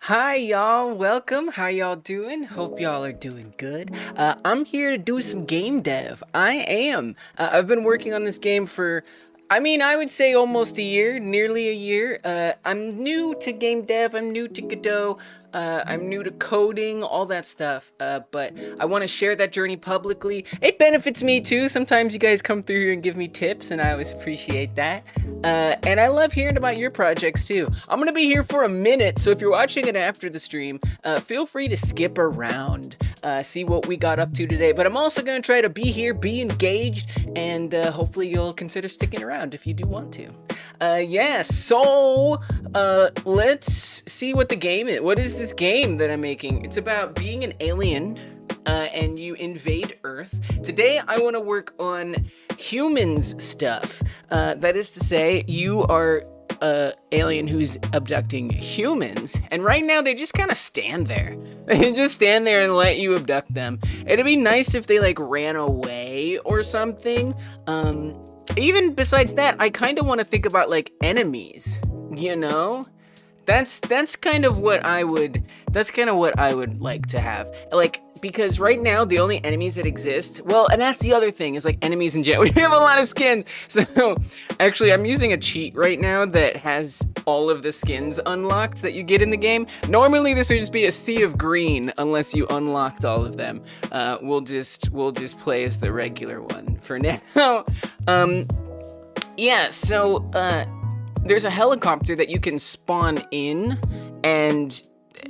Hi y'all, welcome. How y'all doing? Hope y'all are doing good. I'm here to do some game dev. I am. I've been working on this game for, I would say almost a year, nearly a year. I'm new to game dev, I'm new to Godot, I'm new to coding, all that stuff, but I want to share that journey publicly. It benefits me too. Sometimes you guys come through here and give me tips, and I always appreciate that. And I love hearing about your projects too. I'm gonna be here for a minute, so if you're watching it after the stream, feel free to skip around, see what we got up to today. But I'm also gonna try to be here, be engaged, and hopefully you'll consider sticking around if you do want to. Yeah, so let's see what the game is. What is this game that I'm making? It's about being an alien and you invade Earth. Today I want to work on humans stuff. That is to say, you are alien who's abducting humans, and right now they just kind of stand there. They just stand there and let you abduct them. It'd be nice if they like ran away or something. Even besides that, I kind of want to think about like enemies, you know? That's kind of what I would like to have. Like, because right now the only enemies that exist, well, and that's the other thing, is like enemies in general. We have a lot of skins. So actually I'm using a cheat right now that has all of the skins unlocked that you get in the game. Normally this would just be a sea of green unless you unlocked all of them. We'll just play as the regular one for now. Yeah, so there's a helicopter that you can spawn in, and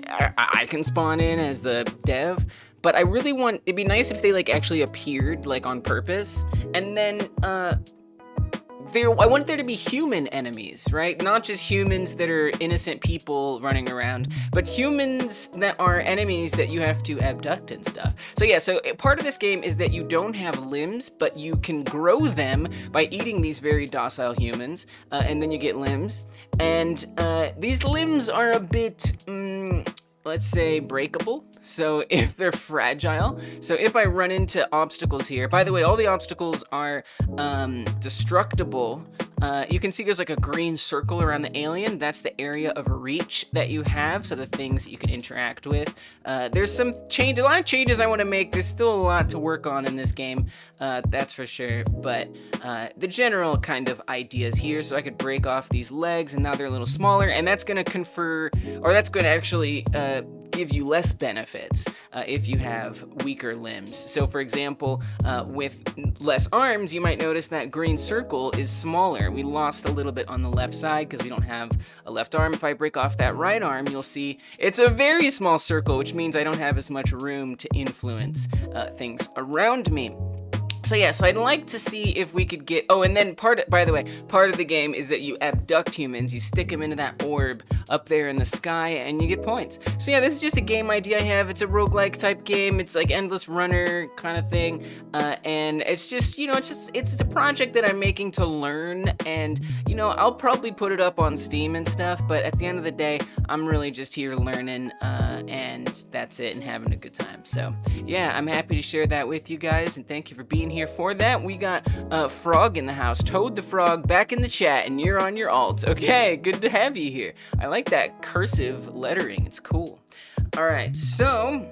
I can spawn in as the dev, but I really want, it'd be nice if they like actually appeared like on purpose, and then I want there to be human enemies, right? Not just humans that are innocent people running around, but humans that are enemies that you have to abduct and stuff. So yeah, so part of this game is that you don't have limbs, but you can grow them by eating these very docile humans, and then you get limbs. And these limbs are a bit, let's say, breakable. So if they're fragile, so if I run into obstacles here, by the way, all the obstacles are destructible. You can see there's like a green circle around the alien. That's the area of reach that you have, so the things that you can interact with. There's a lot of changes I want to make. There's still a lot to work on in this game, that's for sure, but the general kind of ideas here, so I could break off these legs, and now they're a little smaller, and that's going to confer, or that's going to actually give you less benefits if you have weaker limbs. So for example, with less arms, you might notice that green circle is smaller. We lost a little bit on the left side because we don't have a left arm. If I break off that right arm, you'll see it's a very small circle, which means I don't have as much room to influence things around me. So yeah, so I'd like to see if we could get, oh, and then by the way, part of the game is that you abduct humans, you stick them into that orb up there in the sky, and you get points. So yeah, this is just a game idea I have. It's a roguelike type game. It's like endless runner kind of thing, and it's just, you know, it's a project that I'm making to learn, and you know, I'll probably put it up on Steam and stuff, but at the end of the day, I'm really just here learning, and that's it, and having a good time. So yeah, I'm happy to share that with you guys, and thank you for being here for that. We got Frog in the house, Toad the Frog back in the chat, and you're on your alt. Okay, good to have you here. I like that cursive lettering, it's cool. All right, so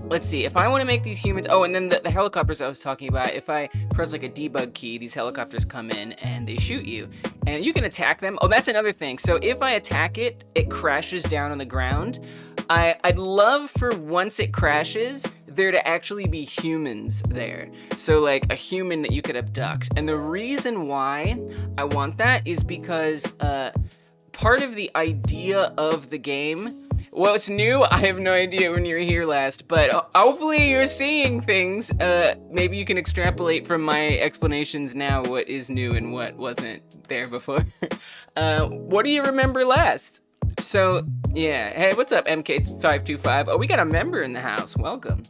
let's see, if I want to make these humans, oh, and then the helicopters I was talking about, if I press like a debug key, these helicopters come in and they shoot you, and you can attack them. Oh, that's another thing. So if I attack it, it crashes down on the ground. I'd love for once it crashes, there to actually be humans there. So like a human that you could abduct. And the reason why I want that is because part of the idea of the game, well, it's new. I have no idea when you were here last, but hopefully you're seeing things. Maybe you can extrapolate from my explanations now what is new and what wasn't there before. What do you remember last? So, yeah. Hey, what's up, MK525? Oh, we got a member in the house. Welcome.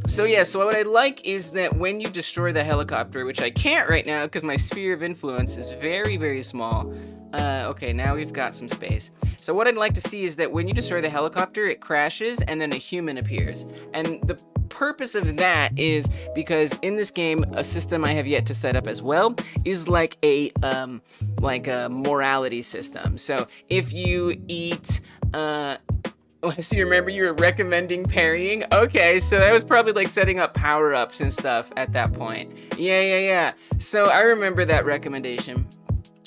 So yeah, so what I'd like is that when you destroy the helicopter, which I can't right now because my sphere of influence is very, very small. Okay, now we've got some space. So what I'd like to see is that when you destroy the helicopter, it crashes and then a human appears. And the purpose of that is because in this game, a system I have yet to set up as well is like a morality system. So if you eat So you remember you were recommending parrying? Okay, so that was probably like setting up power-ups and stuff at that point. Yeah. So I remember that recommendation.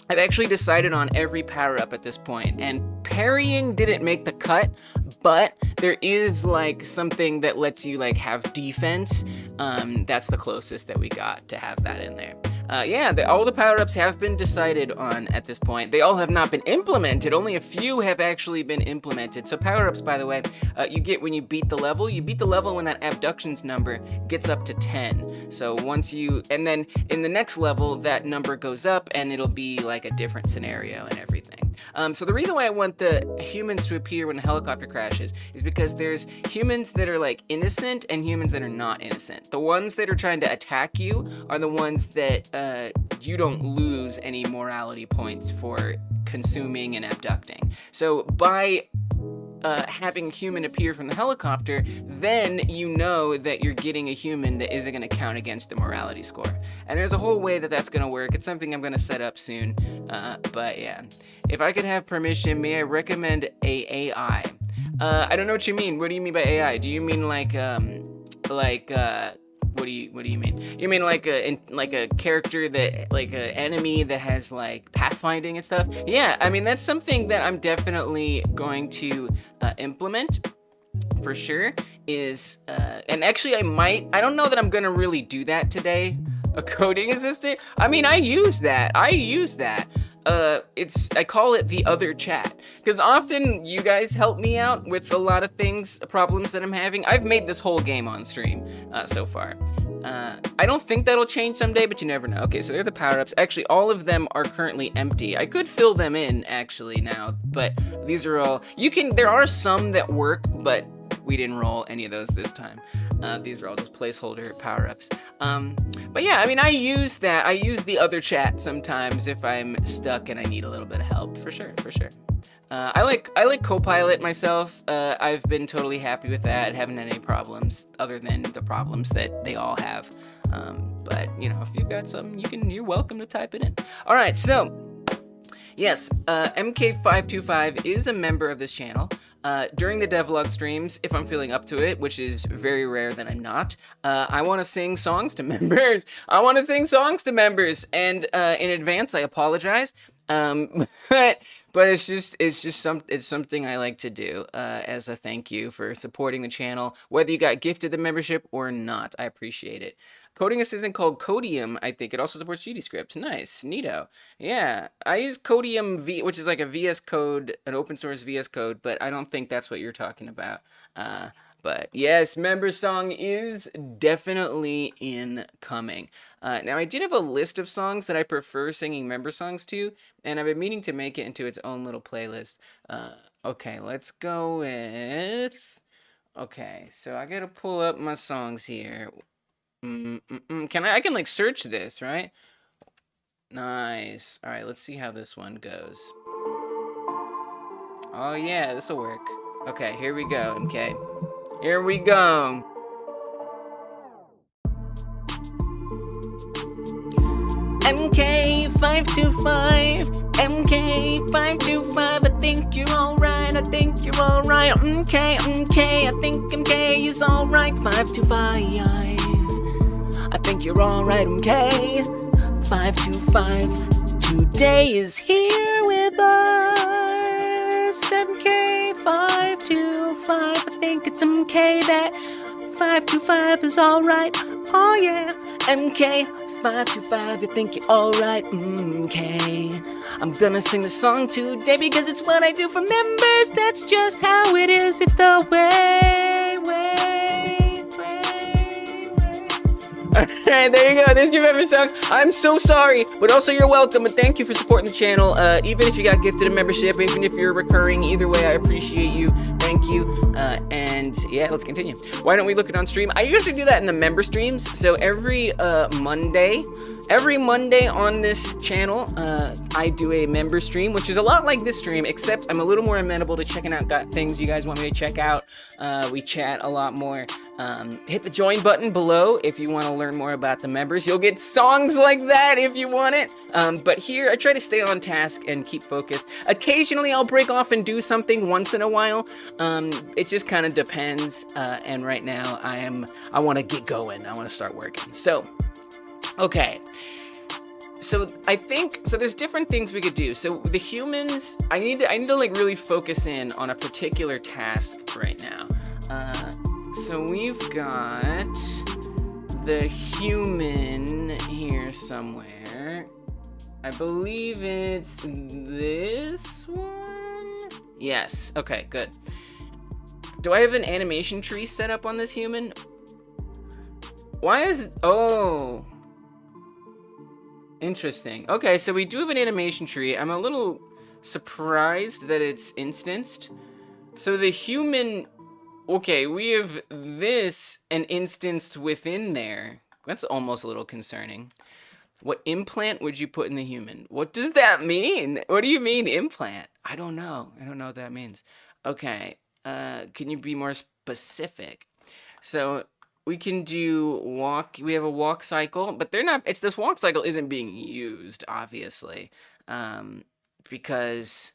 I've actually decided on every power-up at this point, and parrying didn't make the cut, but there is like something that lets you like have defense. That's the closest that we got to have that in there. Yeah, all the power-ups have been decided on at this point. They all have not been implemented. Only a few have actually been implemented. So power-ups, by the way, you get when you beat the level. You beat the level when that abductions number gets up to 10. So once you, and then in the next level, that number goes up and it'll be like a different scenario and everything. So the reason why I want the humans to appear when a helicopter crashes is because there's humans that are like innocent and humans that are not innocent. The ones that are trying to attack you are the ones that you don't lose any morality points for consuming and abducting. So by having a human appear from the helicopter, then you know that you're getting a human that isn't going to count against the morality score. And there's a whole way that that's going to work. It's something I'm going to set up soon. But yeah, if I could have permission, may I recommend a AI? I don't know what you mean. What do you mean by AI? Do you mean like what do you mean? You mean like a character that, like an enemy that has like pathfinding and stuff? Yeah, I mean that's something that I'm definitely going to implement for sure. And actually I don't know that I'm gonna really do that today. A coding assistant? I mean, I use that. I call it the other chat, because often you guys help me out with a lot of problems that I'm having. I've made this whole game on stream so far. I don't think that'll change someday, but you never know. Okay, so they're the power-ups. Actually, all of them are currently empty. I could fill them in actually now, but these are all, there are some that work, but we didn't roll any of those this time. These are all just placeholder power-ups. But yeah, I mean, I use the other chat sometimes if I'm stuck and I need a little bit of help, for sure. I like Copilot myself. I've been totally happy with that. Haven't had any problems other than the problems that they all have. But you know, if you've got something, you're welcome to type it in. All right, so yes, MK525 is a member of this channel. During the devlog streams, if I'm feeling up to it, which is very rare that I'm not, I want to sing songs to members. And in advance, I apologize. But it's something I like to do as a thank you for supporting the channel, whether you got gifted the membership or not. I appreciate it. Coding assistant called Codium, I think. It also supports GDScript. Nice, neato. Yeah, I use Codium V, which is like a VS Code, an open source VS Code, but I don't think that's what you're talking about. But yes, member song is definitely incoming. Now, I did have a list of songs that I prefer singing member songs to, and I've been meaning to make it into its own little playlist. Okay, let's go with... Okay, so I gotta pull up my songs here. I can like search this, right? Nice. All right, let's see how this one goes. Oh yeah, this'll work. Okay, here we go, MK. Here we go. MK525, MK525, I think you're alright, I think you're alright. MK, I think MK is alright. 525, I think you're alright, MK. 525, today is here with us. MK525, I think it's MK that 525 is alright. Oh yeah, MK525, you think you're alright, MK. I'm gonna sing the song today because it's what I do for members. That's just how it is. It's the way. Alright, there you go. There's your member song. I'm so sorry, but also you're welcome, and thank you for supporting the channel. Even if you got gifted a membership, even if you're recurring, either way, I appreciate you. Thank you. And yeah, let's continue. Why don't we look it on stream? I usually do that in the member streams. So every Monday on this channel, I do a member stream, which is a lot like this stream, except I'm a little more amenable to checking out things you guys want me to check out. We chat a lot more. Hit the join button below if you want to learn more about the members. You'll get songs like that if you want it. But here, I try to stay on task and keep focused. Occasionally, I'll break off and do something once in a while. It just kind of depends. And right now, I want to get going. I want to start working. So, okay. So I think, so there's different things we could do. So the humans, I need to like really focus in on a particular task right now. So we've got the human here somewhere. I believe it's this one. Yes, okay, good. Do I have an animation tree set up on this human? Why is it, oh. Interesting. Okay, so we do have an animation tree. I'm a little surprised that it's instanced. So the human, okay, we have this and instanced within there. That's almost a little concerning. What implant would you put in the human? What does that mean? What do you mean implant? I don't know. I don't know what that means. Okay, can you be more specific? So we can do walk, we have a walk cycle, but they're not, this walk cycle isn't being used, obviously, because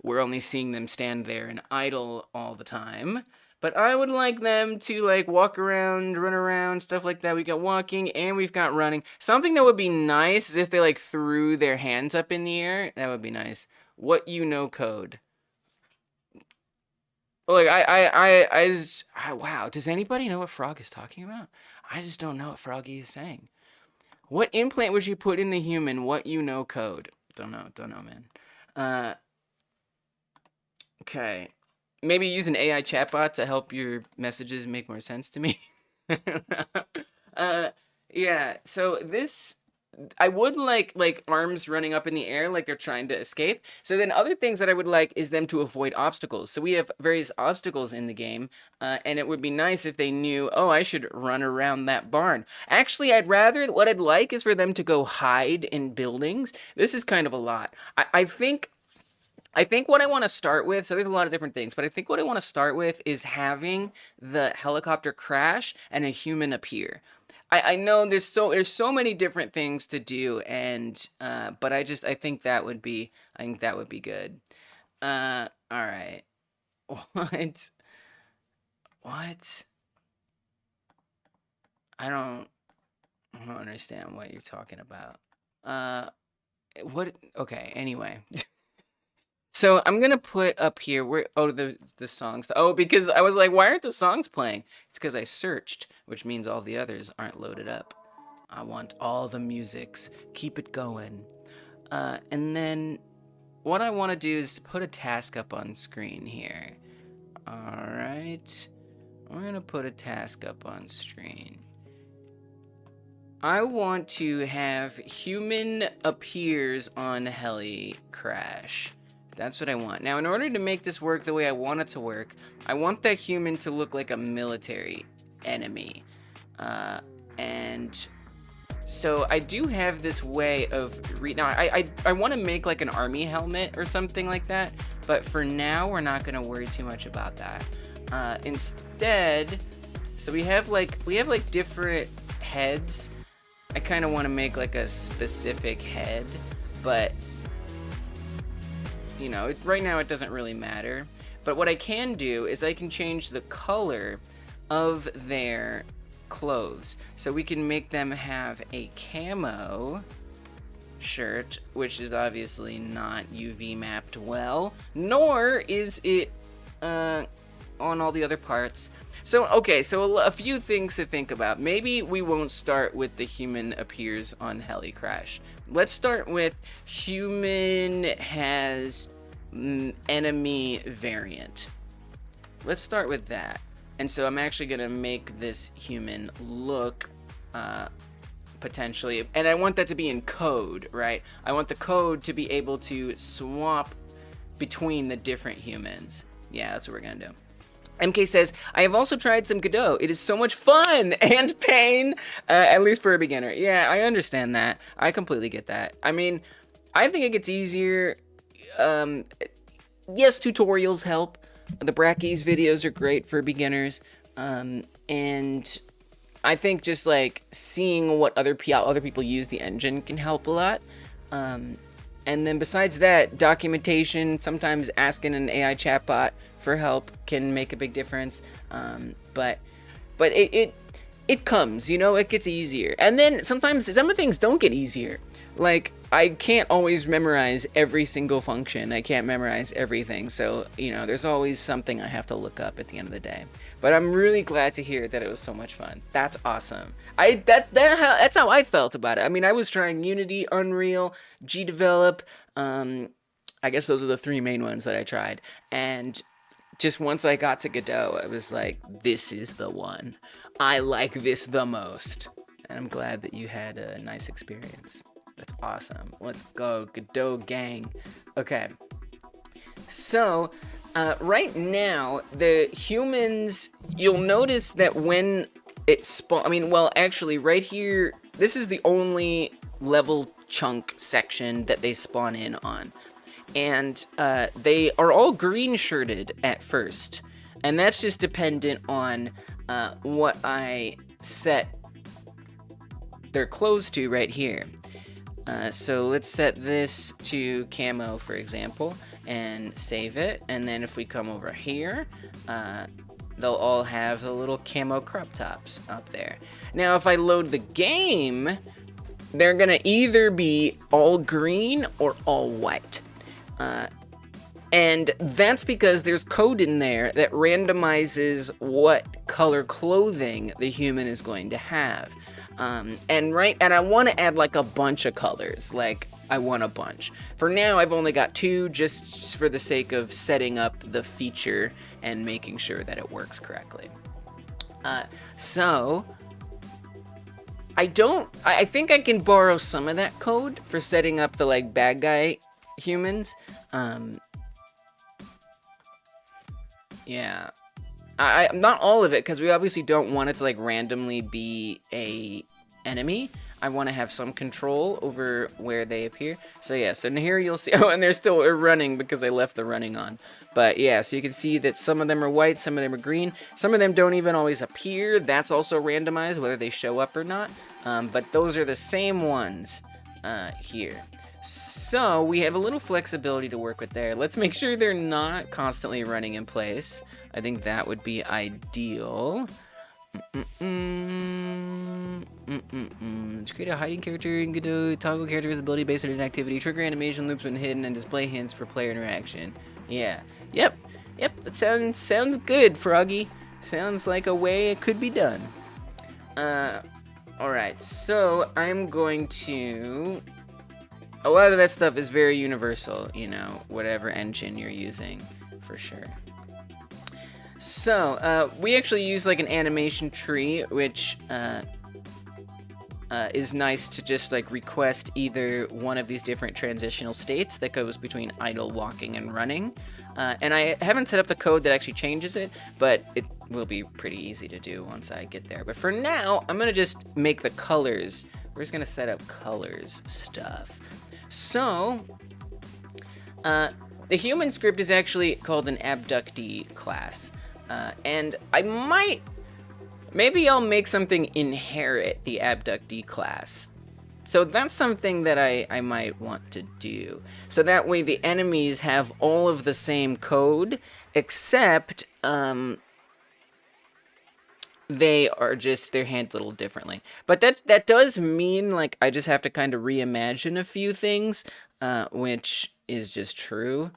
we're only seeing them stand there and idle all the time. But I would like them to like walk around, run around, stuff like that. We got walking and we've got running. Something that would be nice is if they like threw their hands up in the air. That would be nice. What you know code. Look, wow, does anybody know what Frog is talking about? I just don't know what Froggy is saying. What implant would you put in the human? What you know code? Don't know, man. Okay. Maybe use an AI chatbot to help your messages make more sense to me. Yeah, so this, I would like arms running up in the air like they're trying to escape. So then other things that I would like is them to avoid obstacles. So we have various obstacles in the game, and it would be nice if they knew, oh, I should run around that barn. Actually, what I'd like is for them to go hide in buildings. This is kind of a lot. I think what I want to start with, so there's a lot of different things, but I think what I want to start with is having the helicopter crash and a human appear. I know there's so many different things to do, and but I think that would be good. All right. What? I don't understand what you're talking about. What? Okay. Anyway. So I'm gonna put up here where, oh, the songs. Oh, because I was like, why aren't the songs playing? It's because I searched, which means all the others aren't loaded up. I want all the musics. Keep it going. And then what I want to do is put a task up on screen here. All right. We're gonna put a task up on screen. I want to have human appears on heli crash. That's what I want. Now, in order to make this work the way I want it to work, I want that human to look like a military enemy. And so I do have this way of, now I want to make like an army helmet or something like that, but for now, we're not going to worry too much about that. Instead, so we have like different heads. I kind of want to make like a specific head, but you know, right now it doesn't really matter. But what I can do is I can change the color of their clothes. So we can make them have a camo shirt, which is obviously not UV mapped well, nor is it on all the other parts. So, okay, so a few things to think about. Maybe we won't start with the human appears on heli crash. Let's start with human has enemy variant. Let's start with that. And so I'm actually gonna make this human look potentially, and I want that to be in code, right? I want the code to be able to swap between the different humans. Yeah, that's what we're gonna do. MK says, I have also tried some Godot. It is so much fun and pain, at least for a beginner. Yeah, I understand that. I completely get that. I mean, I think it gets easier. Yes, tutorials help. The Brackeys videos are great for beginners, And I think just like seeing what other people use the engine can help a lot. And then besides that, documentation, sometimes asking an AI chatbot for help can make a big difference. But it comes, you know, it gets easier. And then sometimes some of the things don't get easier. Like, I can't always memorize every single function. I can't memorize everything. So, you know, there's always something I have to look up at the end of the day. But I'm really glad to hear that it was so much fun. That's awesome. That's how I felt about it. I mean, I was trying Unity, Unreal, GDevelop. I guess those are the three main ones that I tried. And just once I got to Godot, I was like, this is the one. I like this the most. And I'm glad that you had a nice experience. That's awesome. Let's go, Godot gang. Okay. So, right now, the humans, you'll notice that when it actually, right here, this is the only level chunk section that they spawn in on. And they are all green shirted at first. And that's just dependent on what I set their clothes to right here. So let's set this to camo, for example, and save it. And then if we come over here, they'll all have the little camo crop tops up there. Now, if I load the game, they're gonna either be all green or all white. And that's because there's code in there that randomizes what color clothing the human is going to have. And I want to add like a bunch of colors. Like, I want a bunch. For now, I've only got 2 just for the sake of setting up the feature and making sure that it works correctly. So I think I can borrow some of that code for setting up the like bad guy humans. Yeah. I not all of it, because we obviously don't want it to like randomly be a enemy. I want to have some control over where they appear. So yeah, so here you'll see, oh, and they're still running because I left the running on. But yeah, so you can see that some of them are white, some of them are green, some of them don't even always appear. That's also randomized, whether they show up or not. But those are the same ones here. So we have a little flexibility to work with there. Let's make sure they're not constantly running in place. I think that would be ideal. Let's create a hiding character in Godot. Toggle character visibility based on inactivity. Trigger animation loops when hidden and display hints for player interaction. Yeah. Yep. That sounds good, Froggy. Sounds like a way it could be done. Alright, so I'm going to... A lot of that stuff is very universal, you know, whatever engine you're using, for sure. So, we actually use like an animation tree, which is nice to just like request either one of these different transitional states that goes between idle, walking, and running. And I haven't set up the code that actually changes it, but it will be pretty easy to do once I get there. But for now, I'm gonna just make the colors. We're just gonna set up colors stuff. So, the human script is actually called an abductee class. And maybe I'll make something inherit the abductee class. So that's something that I might want to do. So that way the enemies have all of the same code, except, they're handled a little differently. But that does mean, like, I just have to kind of reimagine a few things, which is just true.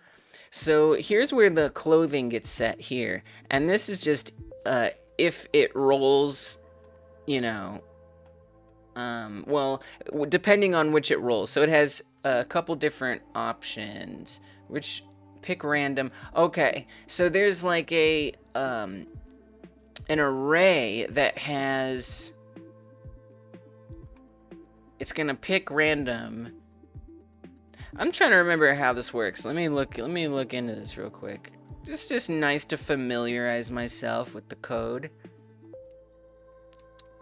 So here's where the clothing gets set here. And this is just, if it rolls, you know, well, depending on which it rolls. So it has a couple different options, which pick random. Okay, so there's like a, an array that has, it's gonna pick random. I'm trying to remember how this works. Let me look into this real quick. It's just nice to familiarize myself with the code.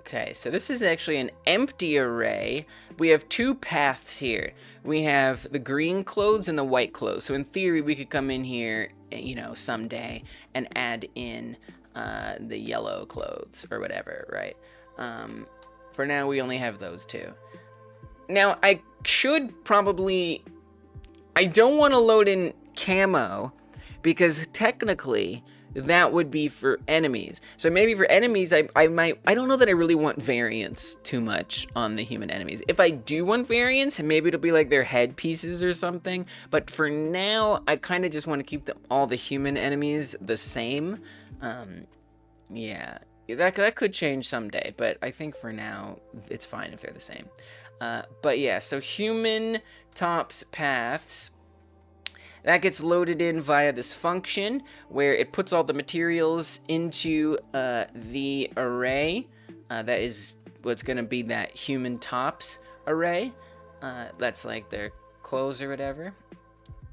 Okay, so this is actually an empty array. We have 2 paths here. We have the green clothes and the white clothes. So in theory, we could come in here, you know, someday and add in the yellow clothes or whatever, right? For now, we only have those two. Now, I should probably... I don't want to load in camo, because technically that would be for enemies. So maybe for enemies, I don't know that I really want variants too much on the human enemies. If I do want variants, maybe it'll be like their head pieces or something. But for now, I kind of just want to keep all the human enemies the same. Yeah, that could change someday, but I think for now, it's fine if they're the same. But yeah, so human tops paths, that gets loaded in via this function where it puts all the materials into the array. That is what's going to be that human tops array. That's like their clothes or whatever.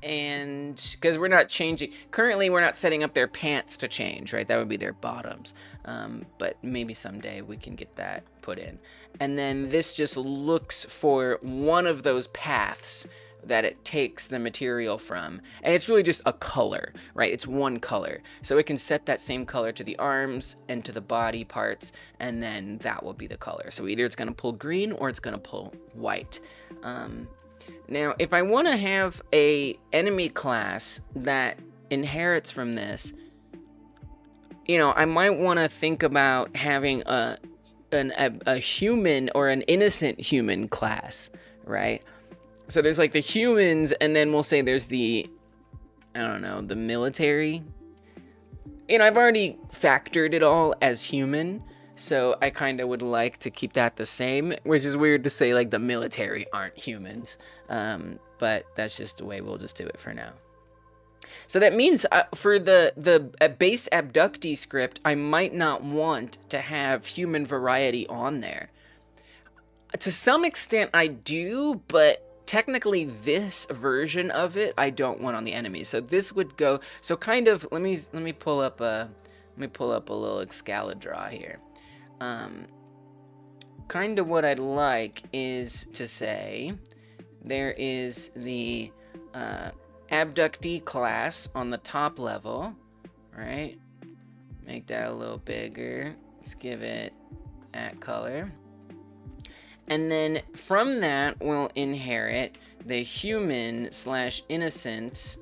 And because we're not changing, currently we're not setting up their pants to change, right? That would be their bottoms. But maybe someday we can get that put in. And then this just looks for one of those paths that it takes the material from, and it's really just a color, right? It's one color, so it can set that same color to the arms and to the body parts, and then that will be the color. So either it's going to pull green or it's going to pull white. Now, if I want to have a enemy class that inherits from this, you know, I might want to think about having a human or an innocent human class, right? So there's like the humans, and then we'll say there's the, I don't know, the military. You know, I've already factored it all as human, so I kind of would like to keep that the same, which is weird to say like the military aren't humans, but that's just the way we'll just do it for now. So that means for the base abductee script, I might not want to have human variety on there. To some extent I do, but technically this version of it I don't want on the enemy. So this would go, so kind of, let me pull up a little Excalibur here. Kind of what I'd like is to say there is the abductee class on the top level, right? Make that a little bigger. Let's give it that color. And then from that, we'll inherit the human / innocence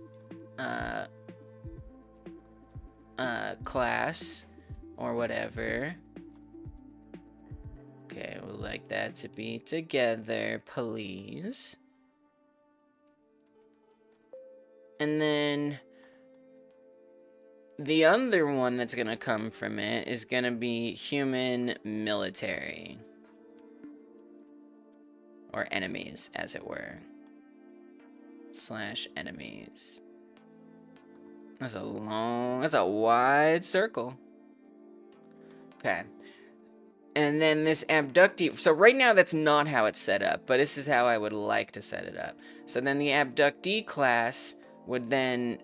class or whatever. Okay, we'd like that to be together, please. And then the other one that's going to come from it is going to be human military. Or enemies, as it were. / enemies. That's a wide circle. Okay. And then this abductee, so right now that's not how it's set up, but this is how I would like to set it up. So then the abductee class would then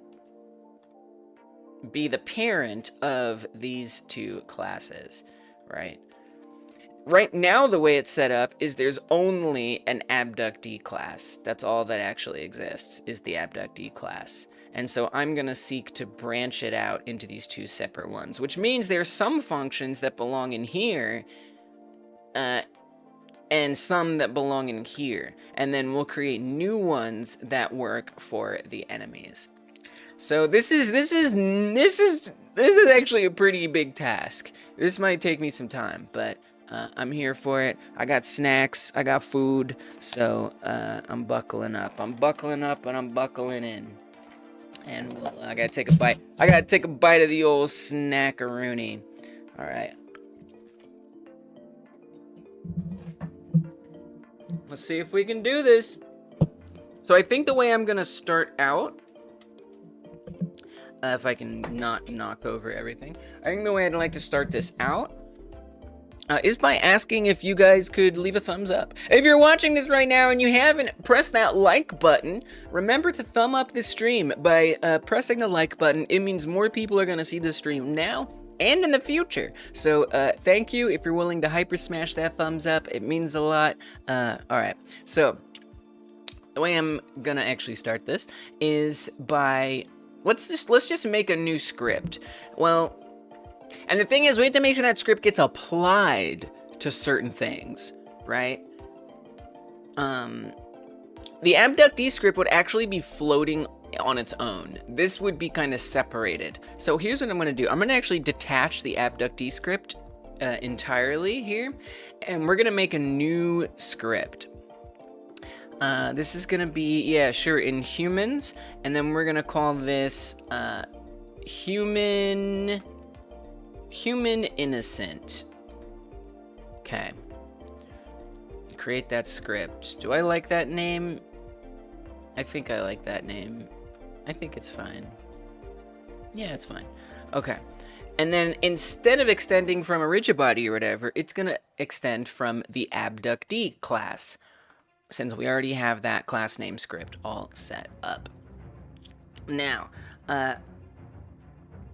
be the parent of these two classes, right? Right now, the way it's set up is there's only an abductee class. That's all that actually exists, is the abductee class. And so I'm going to seek to branch it out into these two separate ones, which means there's some functions that belong in here, and some that belong in here. And then we'll create new ones that work for the enemies. So this is actually a pretty big task. This might take me some time, but I'm here for it. I got snacks, I got food, so I'm buckling up. I'm buckling up and I'm buckling in. And I gotta take a bite. I gotta take a bite of the old snackaroony. All right. Let's see if we can do this. So I think the way I'm gonna start out, if I can not knock over everything, I think the way I'd like to start this out is by asking if you guys could leave a thumbs up. If you're watching this right now and you haven't pressed that like button, remember to thumb up this stream. By pressing the like button, it means more people are going to see this stream now and in the future. So thank you if you're willing to hyper smash that thumbs up. It means a lot. All right, so the way I'm gonna actually start this is by let's just make a new script. Well, And the thing is, we have to make sure that script gets applied to certain things, right? The abductee script would actually be floating on its own. This would be kind of separated. So here's what I'm going to do. I'm going to actually detach the abductee script entirely here, and we're going to make a new script. This is going to be, yeah, sure, in humans, and then we're going to call this human innocent. Okay. Create that script. Do I like that name? I think I like that name. I think it's fine. Yeah, it's fine. Okay. And then instead of extending from a rigidbody or whatever, it's going to extend from the abductee class, since we already have that class name script all set up. Now,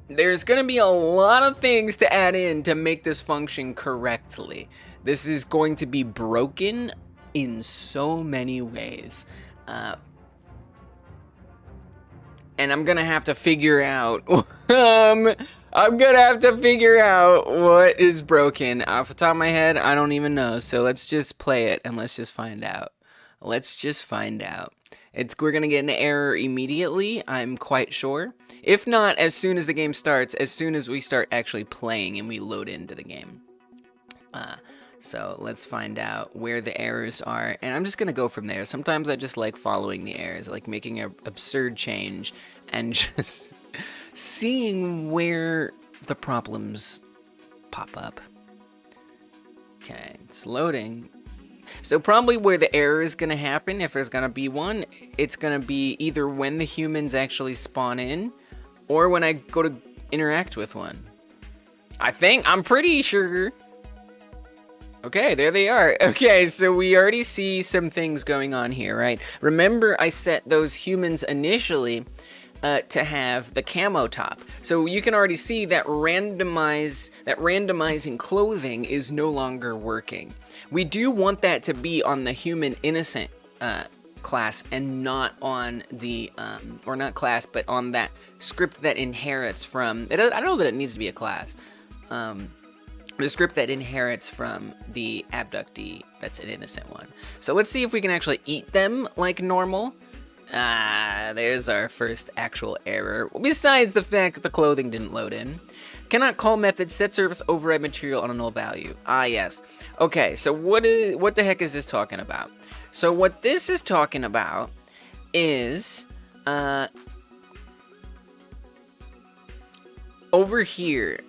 there's going to be a lot of things to add in to make this function correctly. This is going to be broken in so many ways. And I'm going to have to figure out... I'm going to have to figure out what is broken. Off the top of my head, I don't even know. So let's just play it and let's just find out. Let's just find out. We're going to get an error immediately, I'm quite sure. If not, as soon as the game starts, as soon as we start actually playing and we load into the game. So let's find out where the errors are, and I'm just going to go from there. Sometimes I just like following the errors, like making an absurd change and just seeing where the problems pop up. Okay, it's loading. So probably where the error is going to happen, if there's going to be one, it's going to be either when the humans actually spawn in, or when I go to interact with one. I'm pretty sure. Okay, there they are. Okay, so we already see some things going on here, right? Remember, I set those humans initially to have the camo top. So you can already see that randomizing clothing is no longer working. We do want that to be on the human innocent class and not on the, or not class, but on that script that inherits from, I don't know that it needs to be a class. The script that inherits from the abductee that's an innocent one. So let's see if we can actually eat them like normal. There's our first actual error. Besides the fact that the clothing didn't load in. Cannot call method set service override material on a null value. Ah, yes. Okay, so what the heck is this talking about? So what this is talking about is over here.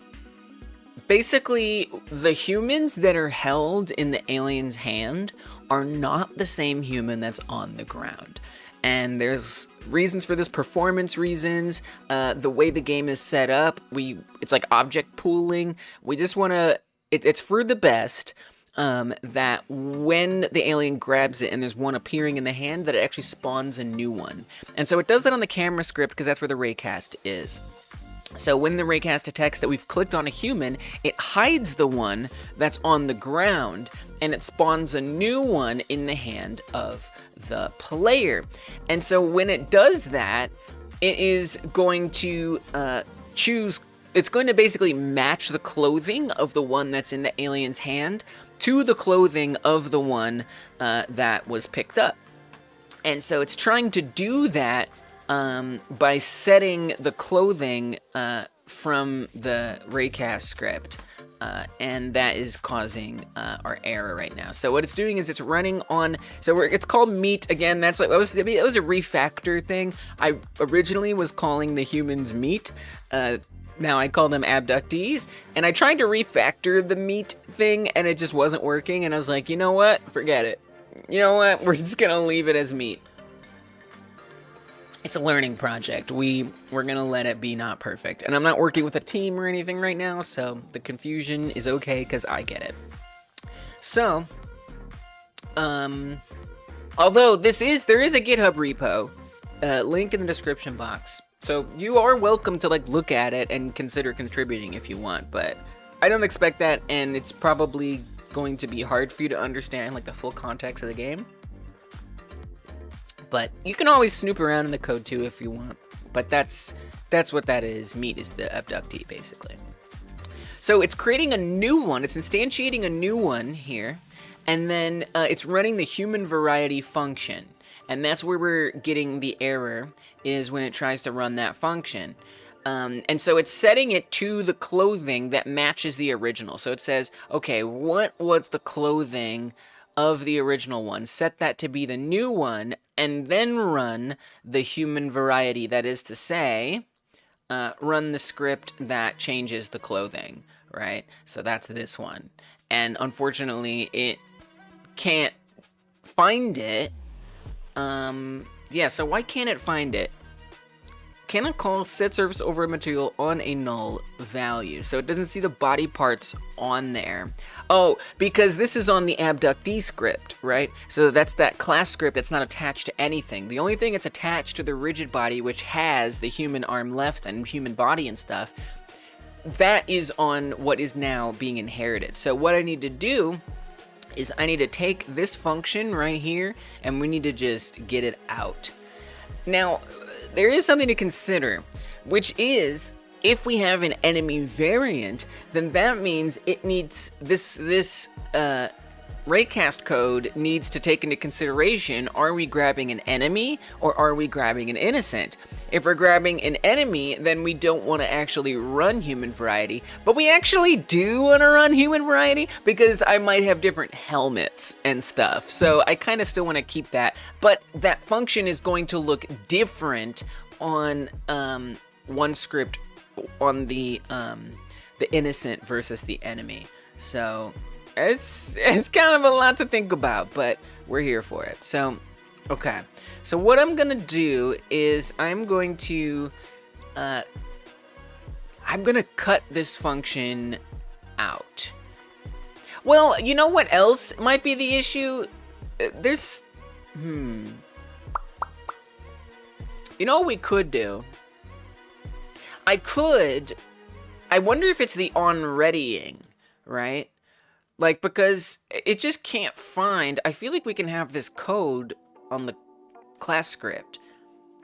Basically, the humans that are held in the alien's hand are not the same human that's on the ground. And there's reasons for this, performance reasons, the way the game is set up, it's like object pooling. We just want to, it's for the best that when the alien grabs it and there's one appearing in the hand, that it actually spawns a new one. And so it does that on the camera script because that's where the raycast is. So when the raycast detects that we've clicked on a human, it hides the one that's on the ground and it spawns a new one in the hand of the player. And so when it does that, it is going to it's going to basically match the clothing of the one that's in the alien's hand to the clothing of the one that was picked up. And so it's trying to do that by setting the clothing from the raycast script, and that is causing our error right now. So what it's doing is it's running on. So it's called meat again. That was a refactor thing. I originally was calling the humans meat. Now I call them abductees, and I tried to refactor the meat thing, and it just wasn't working. And I was like, you know what? Forget it. You know what? We're just gonna leave it as meat. It's a learning project. We're gonna let it be not perfect. And I'm not working with a team or anything right now, so the confusion is okay because I get it. So, although there is a GitHub repo, link in the description box. So you are welcome to look at it and consider contributing if you want, but I don't expect that, and it's probably going to be hard for you to understand the full context of the game. But you can always snoop around in the code too if you want. But that's what that is. Meat is the abductee, basically. So it's creating a new one. It's instantiating a new one here. And then it's running the human variety function. And that's where we're getting the error, is when it tries to run that function. And so it's setting it to the clothing that matches the original. So it says, okay, what was the clothing of the original one? Set that to be the new one, and then run the human variety. That is to say, run the script that changes the clothing, right? So that's this one. And unfortunately, it can't find it. Yeah, so why can't it find it? Cannot call set surface over material on a null value. So it doesn't see the body parts on there. Oh, because this is on the abductee script, right? So that's that class script that's not attached to anything. The only thing that's attached to the rigid body, which has the human arm left and human body and stuff, that is on what is now being inherited. So what I need to do is I need to take this function right here, and we need to just get it out. Now, there is something to consider, which is, if we have an enemy variant, then that means it needs this raycast code needs to take into consideration, are we grabbing an enemy or are we grabbing an innocent? If we're grabbing an enemy, then we don't want to actually run human variety, but we actually do want to run human variety because I might have different helmets and stuff. So I kind of still want to keep that, but that function is going to look different on one script on the innocent versus the enemy. So it's kind of a lot to think about, but we're here for it. So, okay. So what I'm gonna do is I'm going to cut this function out. Well, you know what else might be the issue? There's, you know what we could do? I wonder if it's the on-readying, right? Like, because it just can't find, I feel like we can have this code on the class script.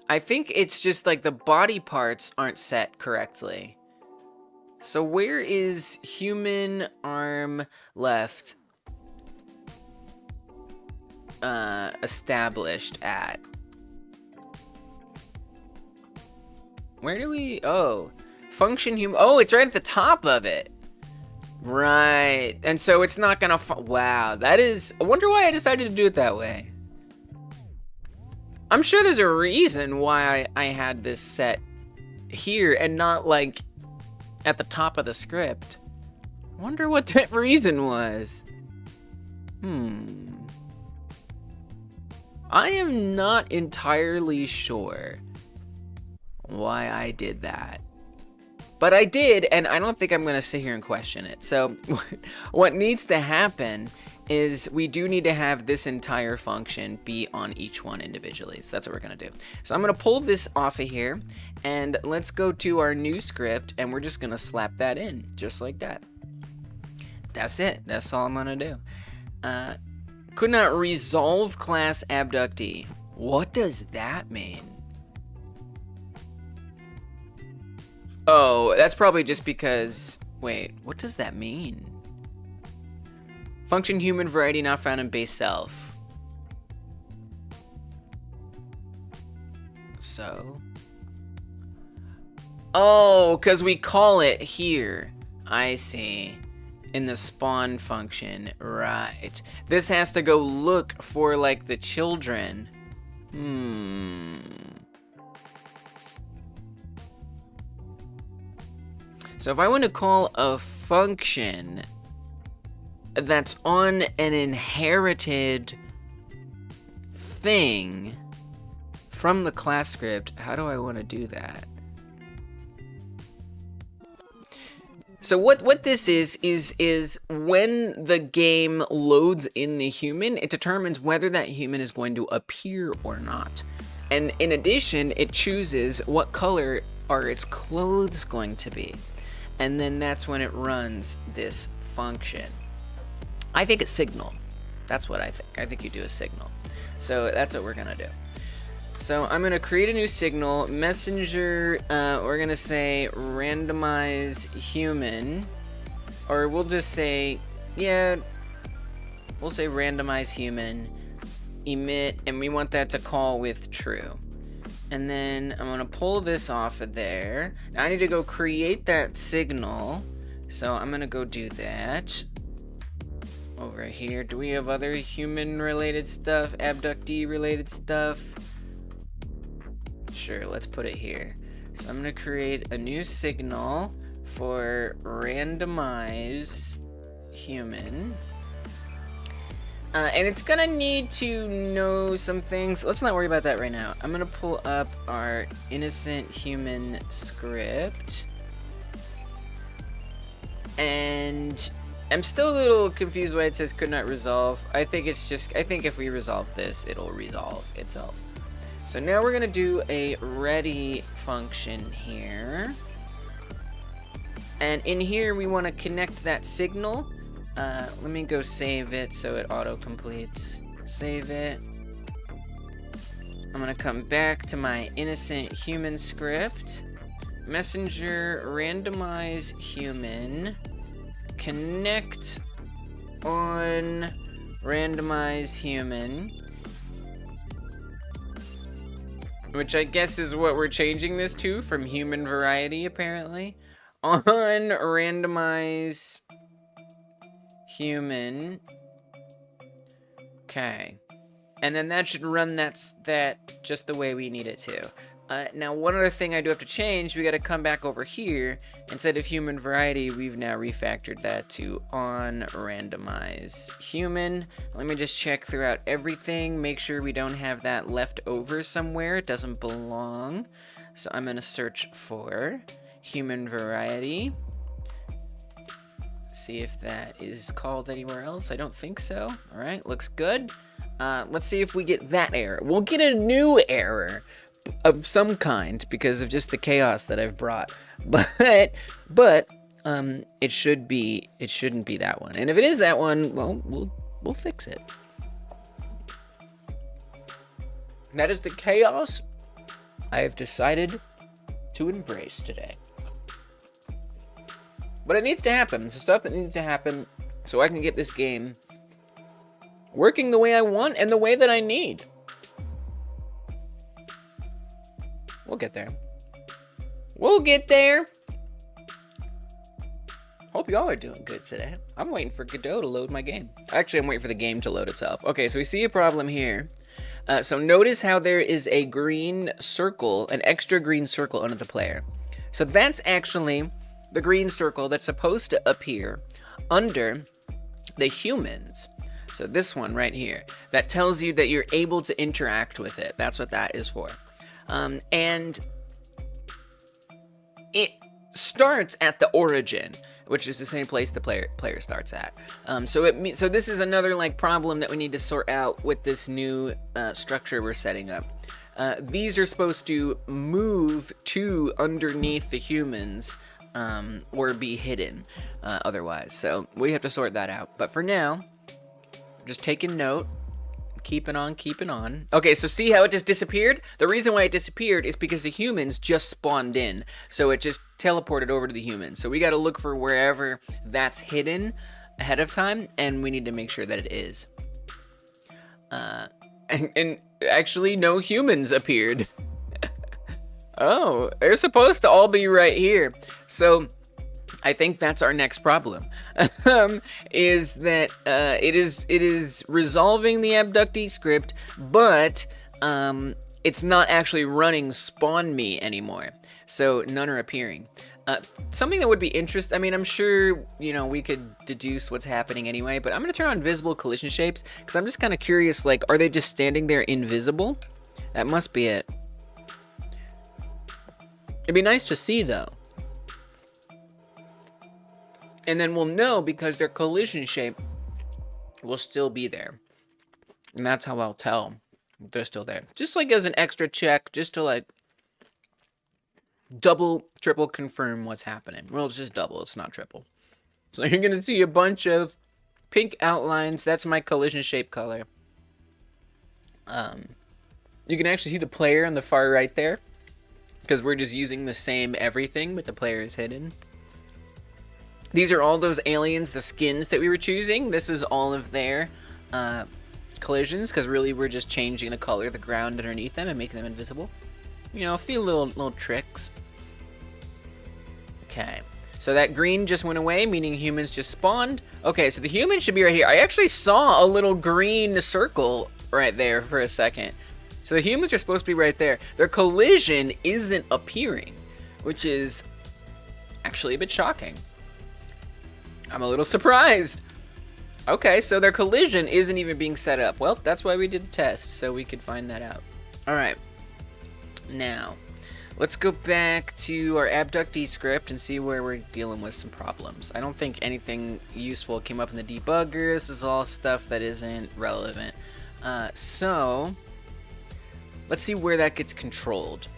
I think it's just like the body parts aren't set correctly. So where is human arm left established at? Where do we, oh, function human, oh, it's right at the top of it. Right, and so it's not gonna, wow, that is, I wonder why I decided to do it that way. I'm sure there's a reason why I had this set here and not like at the top of the script. I wonder what that reason was. I am not entirely sure why I did that. But I did, and I don't think I'm going to sit here and question it. So what needs to happen is we do need to have this entire function be on each one individually. So that's what we're going to do. So I'm going to pull this off of here, and let's go to our new script, and we're just going to slap that in, just like that. That's it. That's all I'm going to do. Could not resolve class abductee. What does that mean? Oh, that's probably just because, wait, what does that mean? Function human variety not found in base self. So? Oh, because we call it here. I see. In the spawn function, right. This has to go look for, like, the children. So if I want to call a function that's on an inherited thing from the class script, how do I want to do that? So what this is when the game loads in the human, it determines whether that human is going to appear or not. And in addition, it chooses what color are its clothes going to be. And then that's when it runs this function. I think it's signal. That's what I think. I think you do a signal. So that's what we're gonna do. So I'm gonna create a new signal, messenger, we're gonna say randomize human, or we'll just say, yeah, we'll say randomize human, emit, and we want that to call with true. And then I'm gonna pull this off of there. Now I need to go create that signal. So I'm gonna go do that. Over here, do we have other human related stuff, abductee related stuff? Sure, let's put it here. So I'm gonna create a new signal for randomize human. And it's gonna need to know some things. Let's not worry about that right now. I'm gonna pull up our innocent human script. And I'm still a little confused why it says could not resolve. I think if we resolve this, it'll resolve itself. So now we're gonna do a ready function here. And in here, we wanna connect that signal. Let me go save it so it auto-completes. Save it. I'm gonna come back to my innocent human script. Messenger randomize human. Connect on randomize human. Which I guess is what we're changing this to from human variety, apparently. On randomize human. Okay. And then that should run that just the way we need it to. Now, one other thing I do have to change, we got to come back over here. Instead of human variety, we've now refactored that to on randomize human. Let me just check throughout everything, make sure we don't have that left over somewhere. It doesn't belong. So I'm going to search for human variety. See if that is called anywhere else. I don't think so. All right, looks good. Let's see if we get that error. We'll get a new error of some kind because of just the chaos that I've brought. But it shouldn't be that one. And if it is that one, well, we'll fix it. That is the chaos I have decided to embrace today. But it needs to happen. It's the stuff that needs to happen so I can get this game working the way I want and the way that I need. We'll get there. We'll get there. Hope y'all are doing good today. I'm waiting for Godot to load my game. Actually, I'm waiting for the game to load itself. Okay, so we see a problem here. So notice how there is a green circle, an extra green circle under the player. So that's actually the green circle that's supposed to appear under the humans. So this one right here, that tells you that you're able to interact with it. That's what that is for. And it starts at the origin, which is the same place the player starts at. So this is another like problem that we need to sort out with this new structure we're setting up. These are supposed to move to underneath the humans or be hidden otherwise. So we have to sort that out. But for now, just taking note. Keeping on. Okay, so see how it just disappeared? The reason why it disappeared is because the humans just spawned in. So it just teleported over to the humans. So we got to look for wherever that's hidden ahead of time, and we need to make sure that it is. And actually, no humans appeared. Oh, they're supposed to all be right here. So I think that's our next problem, is that it is resolving the abductee script, but it's not actually running spawn me anymore. So none are appearing. Something that would be interesting, I mean, I'm sure, we could deduce what's happening anyway, but I'm going to turn on visible collision shapes, because I'm just kind of curious, like, are they just standing there invisible? That must be it. It'd be nice to see, though. And then we'll know because their collision shape will still be there. And that's how I'll tell if they're still there. Just like as an extra check, just to like double, triple confirm what's happening. Well, it's just double, it's not triple. So you're going to see a bunch of pink outlines. That's my collision shape color. You can actually see the player on the far right there, because we're just using the same everything, but the player is hidden. These are all those aliens, the skins that we were choosing. This is all of their collisions, because really we're just changing the color of the ground underneath them and making them invisible. You know, a few little tricks. Okay, so that green just went away, meaning humans just spawned. Okay, so the humans should be right here. I actually saw a little green circle right there for a second. So the humans are supposed to be right there. Their collision isn't appearing, which is actually a bit shocking. I'm a little surprised. Okay, so their collision isn't even being set up. Well, that's why we did the test, so we could find that out. All right. Now, let's go back to our abductee script and see where we're dealing with some problems. I don't think anything useful came up in the debugger. This is all stuff that isn't relevant. So, let's see where that gets controlled.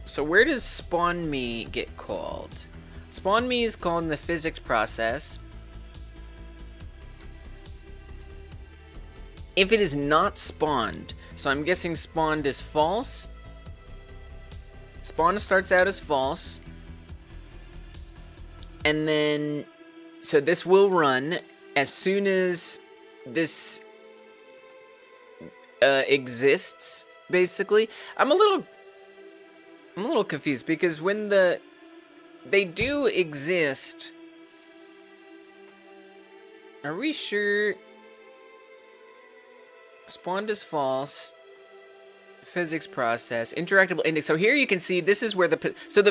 So where does spawn me get called? Spawn me is called in the physics process. If it is not spawned, so I'm guessing spawned is false. Spawn starts out as false. And then, so this will run as soon as this exists, basically. I'm a little confused because when they do exist, are we sure? Spawned is false. Physics process, interactable index. So here you can see this is where the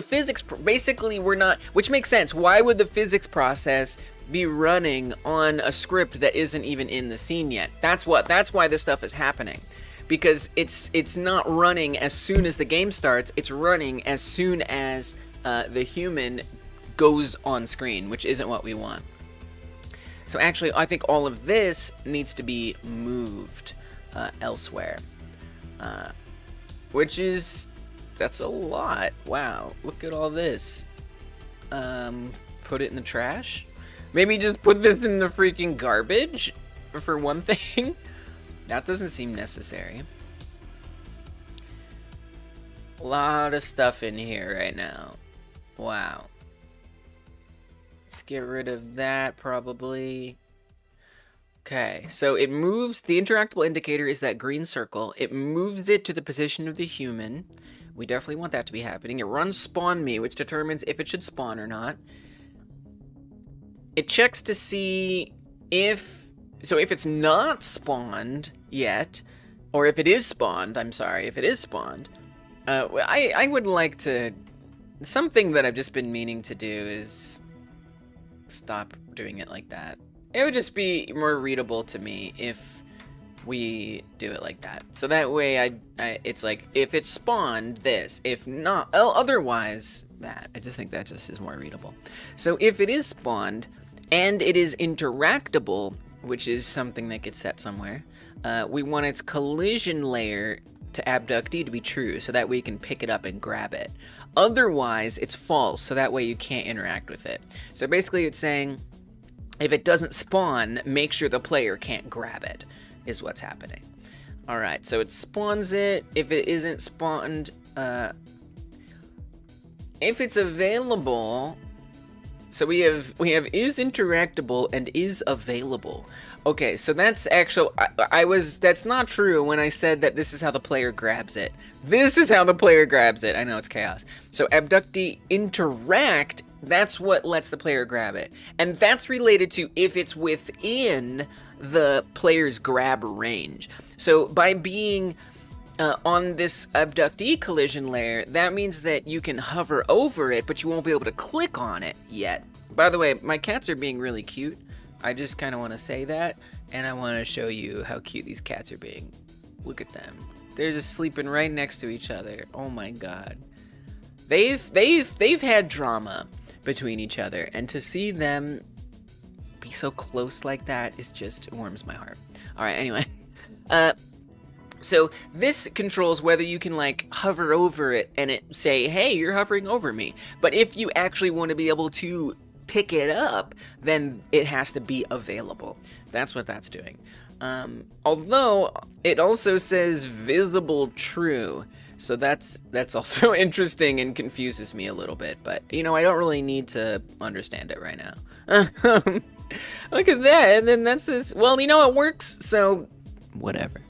physics, basically we're not, which makes sense. Why would the physics process be running on a script that isn't even in the scene yet? That's why this stuff is happening. Because it's not running as soon as the game starts, it's running as soon as the human goes on screen, which isn't what we want. So actually, I think all of this needs to be moved elsewhere. That's a lot. Wow, look at all this. Put it in the trash? Maybe just put this in the freaking garbage, for one thing? That doesn't seem necessary. A lot of stuff in here right now. Wow. Let's get rid of that, probably. Okay, so it moves, the interactable indicator is that green circle. It moves it to the position of the human. We definitely want that to be happening. It runs spawn me, which determines if it should spawn or not. It checks to see if it's not spawned yet, or if it is spawned, if it is spawned, I would like to, something that I've just been meaning to do is stop doing it like that. It would just be more readable to me if we do it like that. So that way it's like, if it's spawned, this, if not, otherwise that. I just think that just is more readable. So if it is spawned and it is interactable, which is something that gets set somewhere, we want its collision layer to abductee to be true, so that way you can pick it up and grab it. Otherwise, it's false, so that way you can't interact with it. So basically it's saying, if it doesn't spawn, make sure the player can't grab it, is what's happening. Alright, so it spawns it. If it isn't spawned, if it's available, so we have is interactable and is available. Okay, so that's actual, that's not true when I said that this is how the player grabs it. This is how the player grabs it. I know it's chaos. So abductee interact, that's what lets the player grab it. And that's related to if it's within the player's grab range. So by being on this abductee collision layer, that means that you can hover over it, but you won't be able to click on it yet. By the way, my cats are being really cute. I just kind of want to say that, and I want to show you how cute these cats are being. Look at them. They're just sleeping right next to each other. Oh my god. They've had drama between each other, and to see them be so close like that is just warms my heart. All right, anyway. So this controls whether you can like hover over it and it say, hey, you're hovering over me. But if you actually want to be able to pick it up, then it has to be available. That's what that's doing. Although it also says visible true. So that's also interesting and confuses me a little bit, but you know, I don't really need to understand it right now. Look at that, and then that's this, well, you know, it works, so whatever.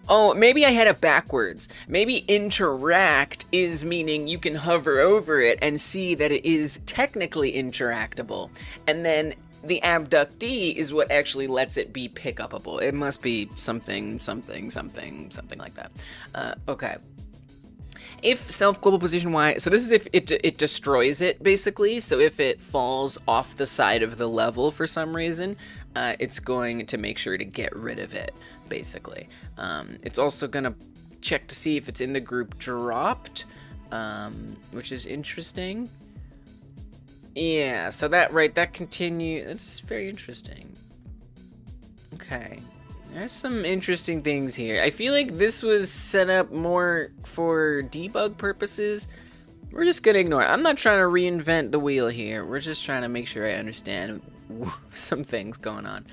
Oh, maybe I had it backwards. Maybe interact is meaning you can hover over it and see that it is technically interactable. And then the abductee is what actually lets it be pick upable. It must be something like that. Okay. If self-global position Y, so this is if it destroys it, basically. So if it falls off the side of the level for some reason, it's going to make sure to get rid of it, basically. It's also going to check to see if it's in the group dropped, which is interesting. Yeah, so that continue, that's very interesting. Okay. There's some interesting things here. I feel like this was set up more for debug purposes. We're just gonna ignore it. I'm not trying to reinvent the wheel here. We're just trying to make sure I understand some things going on.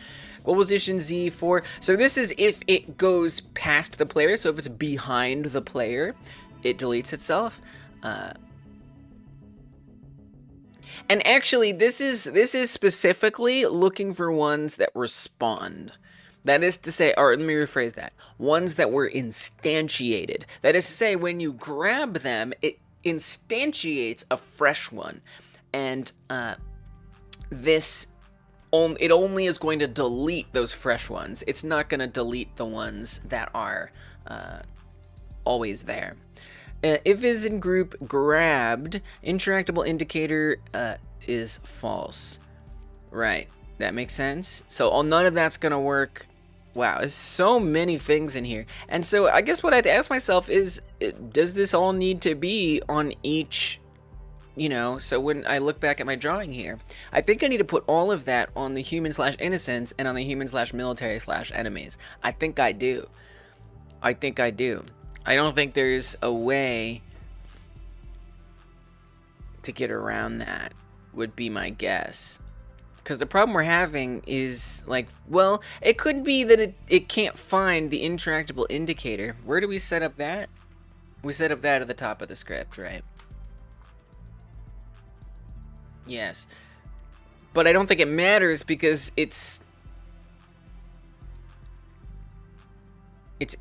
Global position Z4. So this is if it goes past the player. So if it's behind the player, it deletes itself. And actually, this is specifically looking for ones that respond. That is to say, or let me rephrase that, ones that were instantiated. That is to say, when you grab them, it instantiates a fresh one. And it only is going to delete those fresh ones. It's not going to delete the ones that are always there. If is in group grabbed, interactable indicator is false. Right, that makes sense. So none of that's going to work. Wow, there's so many things in here. And so I guess what I have to ask myself is, does this all need to be on each, you know, so when I look back at my drawing here, I think I need to put all of that on the human/innocents and on the human/military/enemies. I think I do. I don't think there's a way to get around that, would be my guess. Because the problem we're having is, like, well, it could be that it can't find the interactable indicator. Where do we set up that? We set up that at the top of the script, right? Yes. But I don't think it matters because it's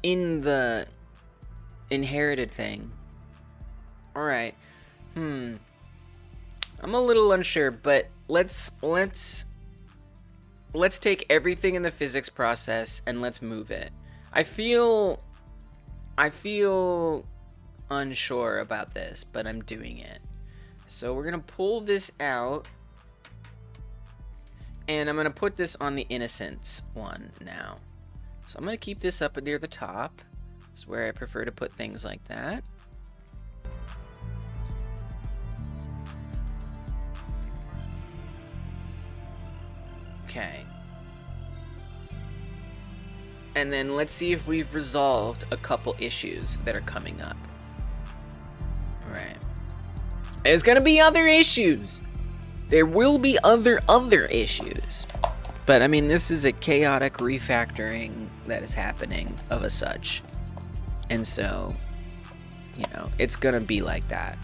in the inherited thing. Alright. I'm a little unsure, but let's take everything in the physics process and let's move it. I feel unsure about this, but I'm doing it. So we're gonna pull this out, and I'm gonna put this on the innocence one now. So I'm gonna keep this up near the top. It's where I prefer to put things like that. Okay. And then let's see if we've resolved a couple issues that are coming up. Alright. There's gonna be other issues. There will be other issues. But I mean, this is a chaotic refactoring that is happening of a such. And so, you know, it's gonna be like that.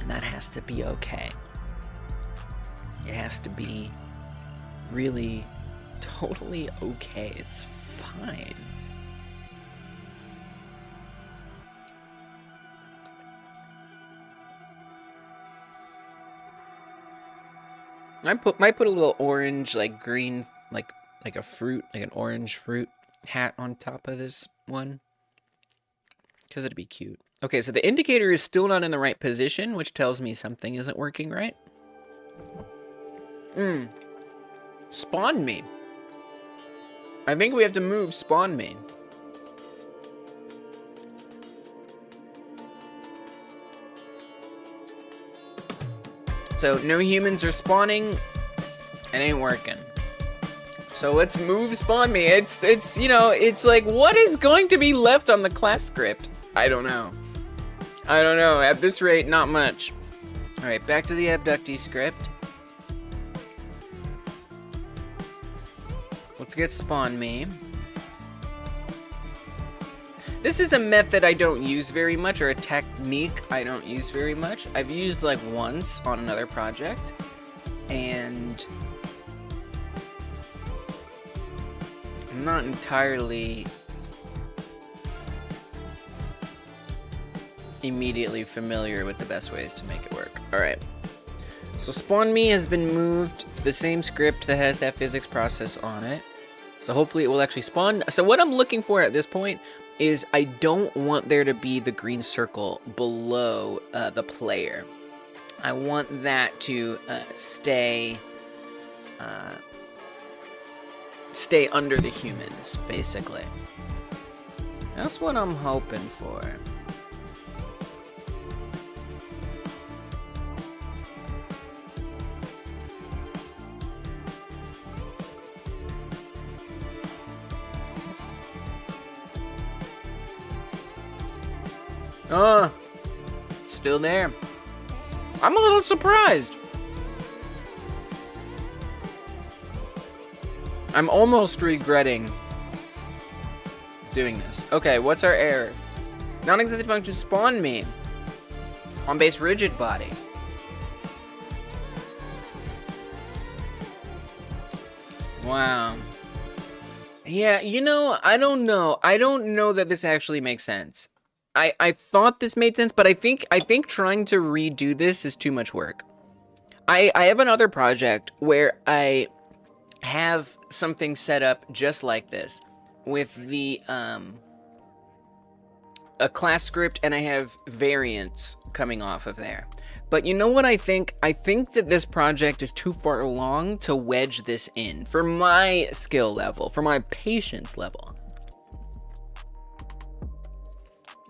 And that has to be okay. It has to be really totally okay. It's fine. I might put a little orange, like green, like a fruit, like an orange fruit hat on top of this one, because it'd be cute. Okay, so the indicator is still not in the right position, which tells me something isn't working right. Spawn me. I think we have to move spawn me. So no humans are spawning. It ain't working. So let's move spawn me. It's you know, it's like, what is going to be left on the class script? I don't know. At this rate, not much. All right, back to the abductee script. Let's get spawn me. This is a method I don't use very much, or a technique I don't use very much. I've used like once on another project, and I'm not entirely immediately familiar with the best ways to make it work. All right. So spawn me has been moved to the same script that has that physics process on it. So hopefully it will actually spawn. So what I'm looking for at this point is I don't want there to be the green circle below the player. I want that to stay under the humans, basically. That's what I'm hoping for. Oh, still there. I'm a little surprised. I'm almost regretting doing this. Okay, what's our error? Non-existent function spawn me on base rigid body. Wow. Yeah, you know, I don't know. I don't know that this actually makes sense. I thought this made sense, but I think trying to redo this is too much work. I have another project where I have something set up just like this with the a class script, and I have variants coming off of there. But you know what I think? I think that this project is too far along to wedge this in for my skill level, for my patience level.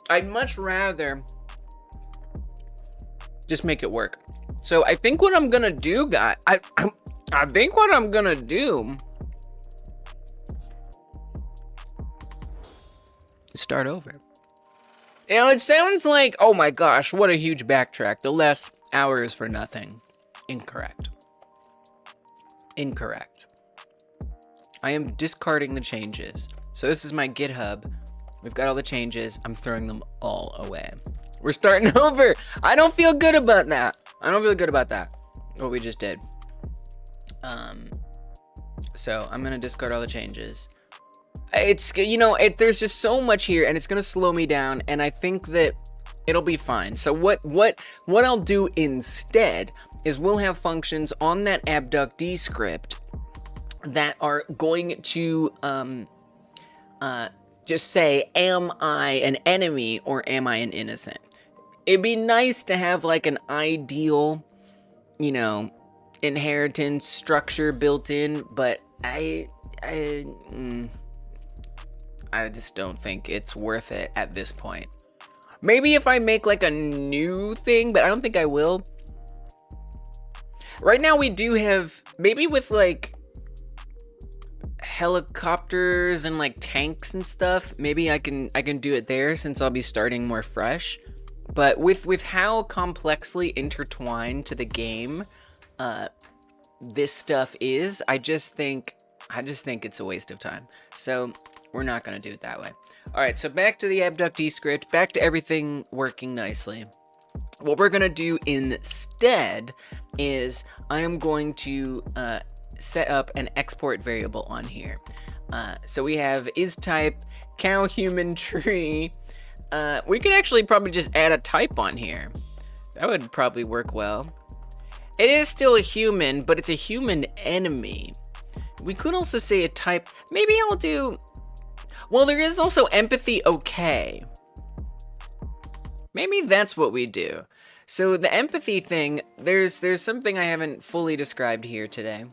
I'd much rather just make it work. So I think what I'm gonna do, guys, I think what I'm gonna do is start over. You know, it sounds like, oh my gosh, what a huge backtrack. The last hour is for nothing. Incorrect. Incorrect. I am discarding the changes. So this is my GitHub. We've got all the changes. I'm throwing them all away. We're starting over. I don't feel good about that. I don't feel good about that. What we just did. So I'm gonna discard all the changes. It's, you know, there's just so much here, and it's gonna slow me down, and I think that it'll be fine. So what I'll do instead is we'll have functions on that abductd script that are going to just say, am I an enemy or am I an innocent? It'd be nice to have like an ideal, you know, inheritance structure built in, but I just don't think it's worth it at this point. Maybe if I make like a new thing, but I don't think I will. Right now we do have, maybe with like helicopters and like tanks and stuff, maybe I can do it there since I'll be starting more fresh. But with how complexly intertwined to the game this stuff is, I just think it's a waste of time. So we're not gonna do it that way. All right, so back to the abductd script, back to everything working nicely. What we're gonna do instead is I am going to set up an export variable on here. So we have isType cow human tree. We could actually probably just add a type on here. That would probably work well. It is still a human, but it's a human enemy. We could also say a type. Maybe I'll do, well, there is also empathy okay. Maybe that's what we do. So the empathy thing, there's something I haven't fully described here today.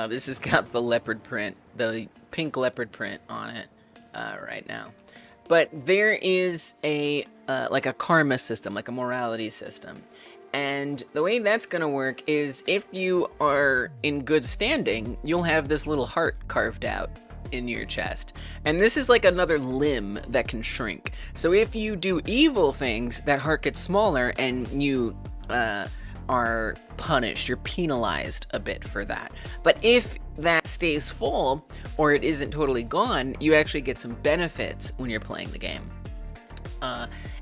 This has got the leopard print, the pink leopard print on it right now. But there is a like a karma system, like a morality system. And the way that's gonna work is if you are in good standing, you'll have this little heart carved out in your chest. And this is like another limb that can shrink. So if you do evil things, that heart gets smaller and you are punished, you're penalized a bit for that. But if that stays full or it isn't totally gone, you actually get some benefits when you're playing the game.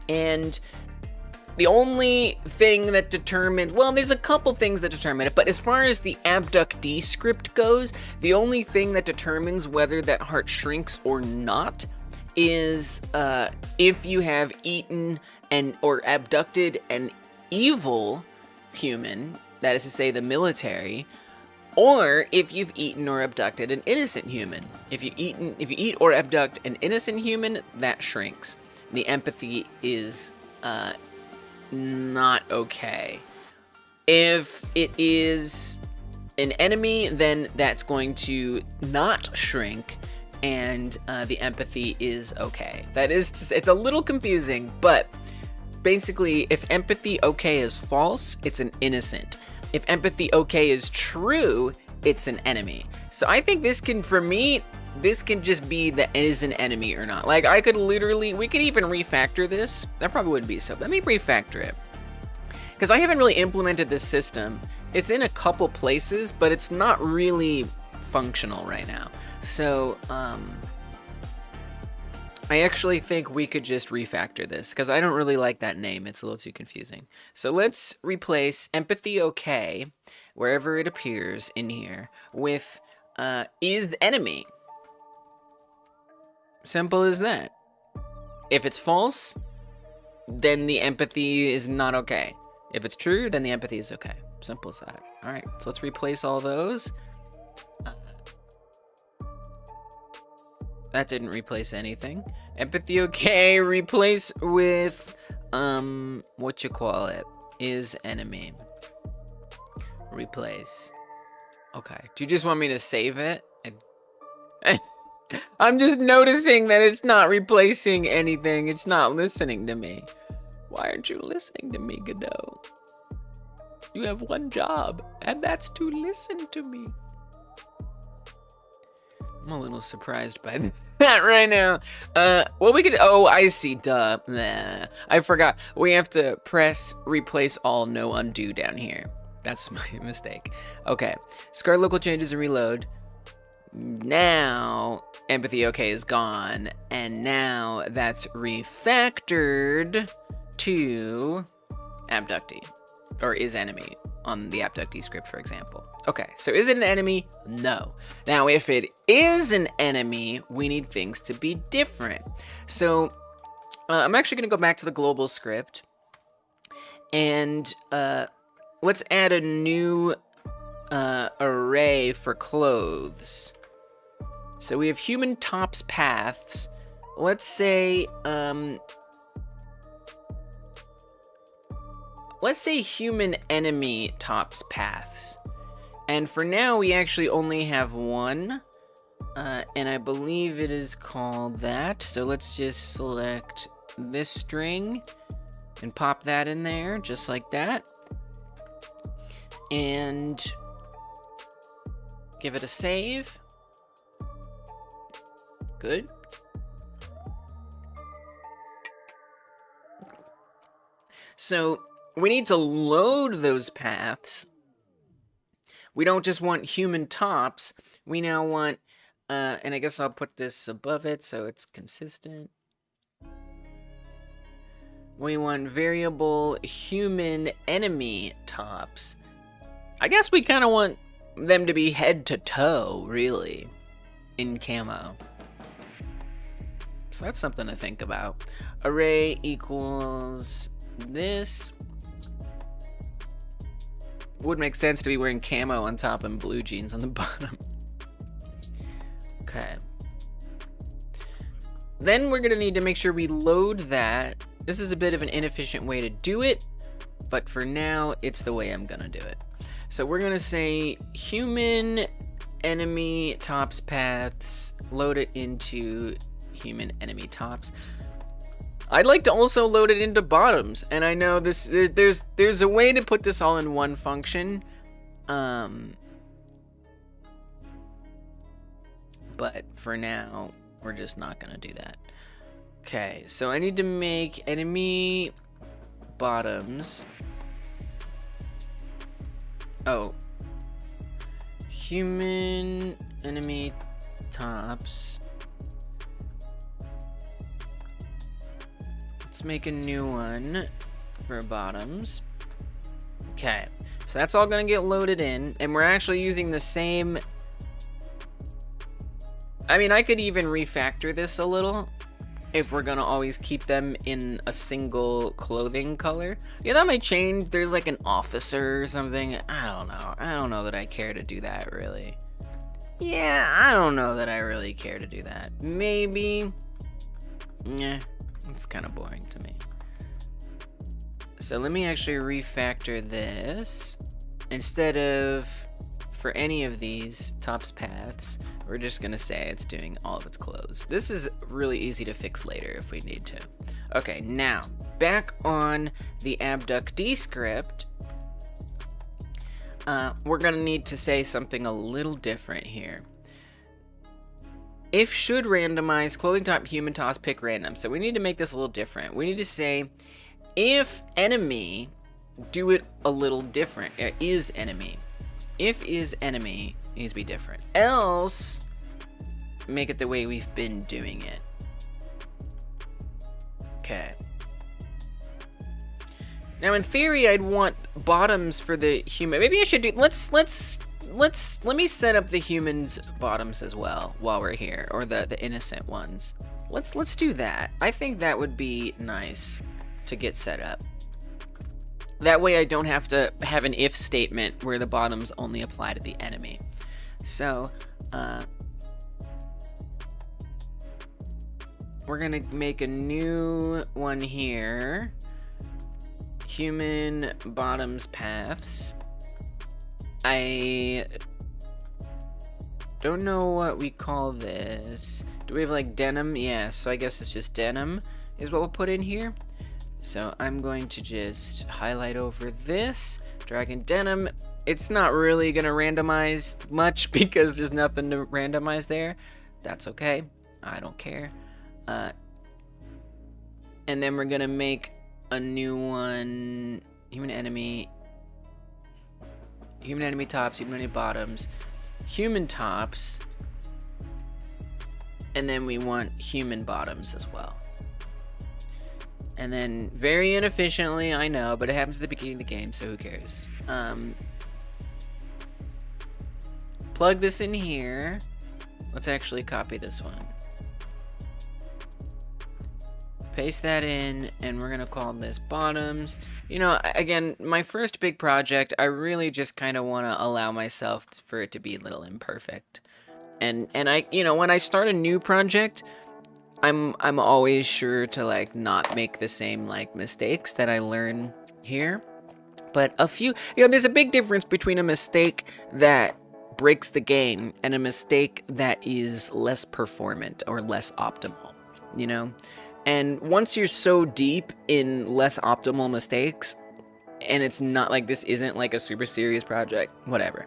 And the only thing that determined, well, there's a couple things that determine it, but as far as the abductee script goes, the only thing that determines whether that heart shrinks or not is if you have eaten or abducted an evil human, that is to say the military, or if you've eaten or abducted an innocent human. If you eat or abduct an innocent human, that shrinks. The empathy is not okay. If it is an enemy, then that's going to not shrink, and the empathy is okay. It's a little confusing, but basically, if empathy okay is false, it's an innocent. If empathy okay is true, it's an enemy. So I think this can, for me, this can just be that it is an enemy or not. Like, we could even refactor this. That probably wouldn't be so. Let me refactor it, because I haven't really implemented this system. It's in a couple places, but it's not really functional right now. So, I actually think we could just refactor this, because I don't really like that name. It's a little too confusing. So let's replace empathy okay, wherever it appears in here, with is enemy. Simple as that. If it's false, then the empathy is not okay. If it's true, then the empathy is okay. Simple as that. All right, so let's replace all those. That didn't replace anything. Empathy okay, replace with, what you call it, is enemy. Replace. Okay, do you just want me to save it? I'm just noticing that it's not replacing anything. It's not listening to me. Why aren't you listening to me, Godot? You have one job, and that's to listen to me. I'm a little surprised by that right now. Well, we could, oh, I see, duh. Nah, I forgot. We have to press replace all, no undo down here. That's my mistake. Okay, discard local changes and reload. Now, empathy okay is gone, and now that's refactored to abductee, or is enemy on the abductee script, for example. Okay, so is it an enemy? No. Now, if it is an enemy, we need things to be different. So, I'm actually going to go back to the global script, and let's add a new array for clothes. So we have human tops paths. Let's say human enemy tops paths. And for now, we actually only have one, and I believe it is called that. So let's just select this string and pop that in there, just like that. And give it a save. Good. So we need to load those paths. We don't just want human tops. We now want, and I guess I'll put this above it so it's consistent. We want variable human enemy tops. I guess we kind of want them to be head to toe, really, in camo. So that's something to think about. Array equals this. Would make sense to be wearing camo on top and blue jeans on the bottom. Okay. Then we're gonna need to make sure we load that. This is a bit of an inefficient way to do it, but for now, it's the way I'm gonna do it. So we're gonna say human enemy tops paths, load it into human enemy tops. I'd like to also load it into bottoms, and I know there's a way to put this all in one function, but for now, we're just not gonna do that. Okay, so I need to make enemy bottoms Oh. Human enemy tops. Let's make a new one for bottoms. Okay, so that's all gonna get loaded in, and we're actually using the same. I mean, I could even refactor this a little if we're gonna always keep them in a single clothing color. Yeah, that might change. There's like an officer or something. I don't know. I don't know that I care to do that, really. Yeah, I don't know that I really care to do that. Maybe. Yeah, it's kind of boring to me. So let me actually refactor this. Instead of, for any of these tops paths, we're just gonna say it's doing all of its clothes. This is really easy to fix later if we need to. Okay, now, back on the abductee script, we're gonna need to say something a little different here. If should randomize clothing top, human toss, pick random. So we need to make this a little different. We need to say, if enemy, do it a little different. Is enemy. If is enemy needs to be different. Else, make it the way we've been doing it. Okay. Now in theory, I'd want bottoms for the human. Maybe I should do. Let me set up the humans' bottoms as well while we're here, or the innocent ones. Let's do that. I think that would be nice to get set up. That way I don't have to have an if statement where the bottoms only apply to the enemy. So, we're gonna make a new one here. Human bottoms paths. I don't know what we call this. Do we have like denim? Yeah, so I guess it's just denim is what we'll put in here. So I'm going to just highlight over this, drag in denim. It's not really gonna randomize much because there's nothing to randomize there. That's okay, I don't care. And then we're gonna make a new one, human enemy tops, human enemy bottoms, human tops, and then we want human bottoms as well. And then, very inefficiently, I know, but it happens at the beginning of the game, so who cares? Plug this in here. Let's actually copy this one. Paste that in, and we're gonna call this bottoms. You know, again, my first big project, I really just kind of want to allow myself for it to be a little imperfect. And I, you know, when I start a new project, I'm always sure to like not make the same like mistakes that I learn here. But a few, you know, there's a big difference between a mistake that breaks the game and a mistake that is less performant or less optimal, you know? And once you're so deep in less optimal mistakes, and it's not like this isn't like a super serious project, whatever.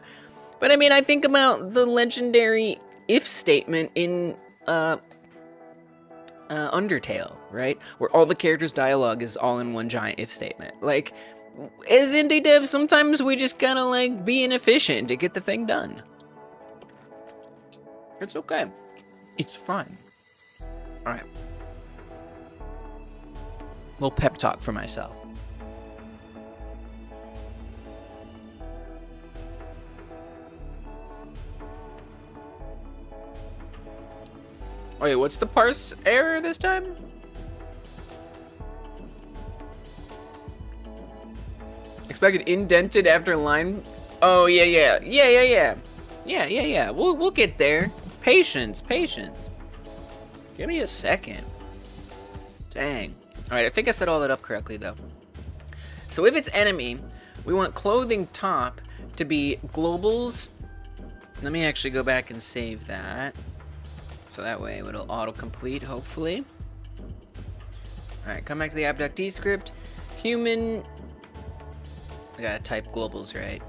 But I mean, I think about the legendary if statement in Undertale, right? Where all the characters' dialogue is all in one giant if statement. Like, as indie devs, sometimes we just kind of like be inefficient to get the thing done. It's okay. It's fine. All right. Little pep talk for myself. Wait, what's the parse error this time? Expected indented after line. Oh yeah. We'll get there. Patience. Give me a second. Dang. All right, I think I set all that up correctly though. So if it's enemy, we want clothing top to be globals. Let me actually go back and save that. So that way it'll auto-complete, hopefully. Alright, come back to the abductee script. Human... I gotta type globals right.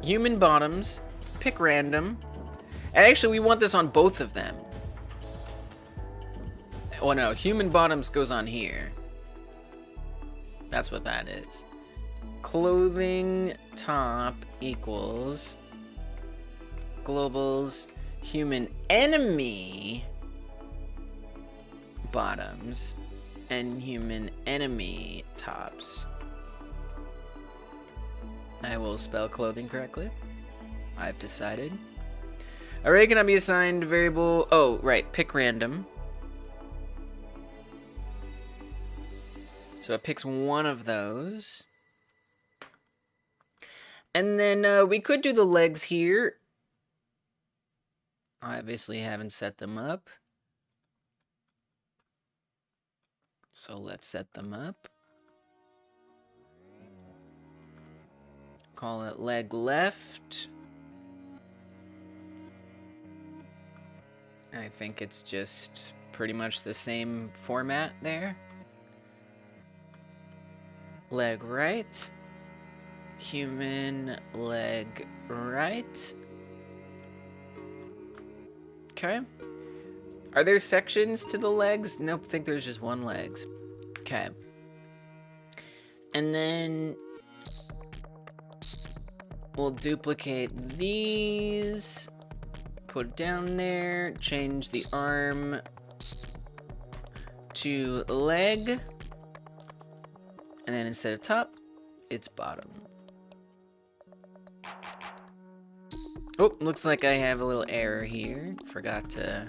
Human bottoms. Pick random. And actually, we want this on both of them. Oh no, human bottoms goes on here. That's what that is. clothing top equals globals human enemy bottoms and human enemy tops. I will spell clothing correctly. I've decided. Array cannot be assigned variable. Oh, right. Pick random. So it picks one of those. And then we could do the legs here. I obviously haven't set them up. So let's set them up. Call it leg left. I think it's just pretty much the same format there. Leg right. Human leg right. Okay. Are there sections to the legs? Nope, I think there's just one legs. Okay. And then we'll duplicate these. Put it down there. Change the arm to leg. And then instead of top, it's bottom. Oh, looks like I have a little error here. Forgot to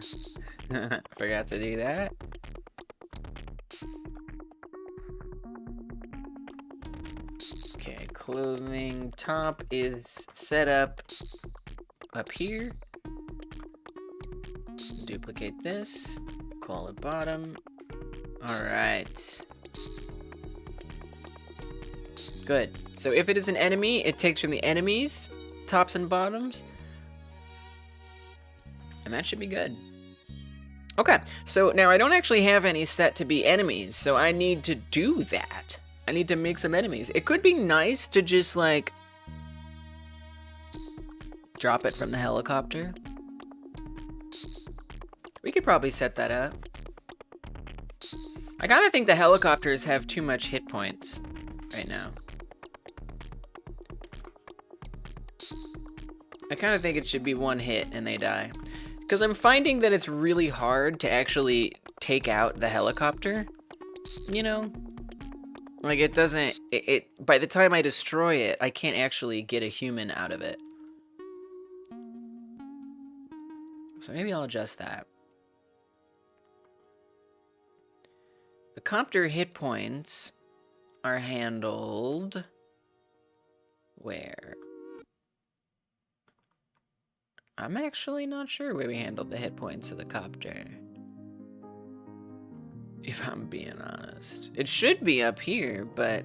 forgot to do that. Okay, clothing top is set up here. Duplicate this, call it bottom. All right. Good. So if it is an enemy, it takes from the enemies, tops and bottoms. And that should be good. Okay, so now I don't actually have any set to be enemies, so I need to do that. I need to make some enemies. It could be nice to just, like, drop it from the helicopter. We could probably set that up. I kind of think the helicopters have too much hit points right now. I kind of think it should be one hit and they die. Because I'm finding that it's really hard to actually take out the helicopter. You know? Like, it doesn't... by the time I destroy it, I can't actually get a human out of it. So maybe I'll adjust that. The copter hit points are handled... where? I'm actually not sure where we handled the hit points of the copter. If I'm being honest. It should be up here, but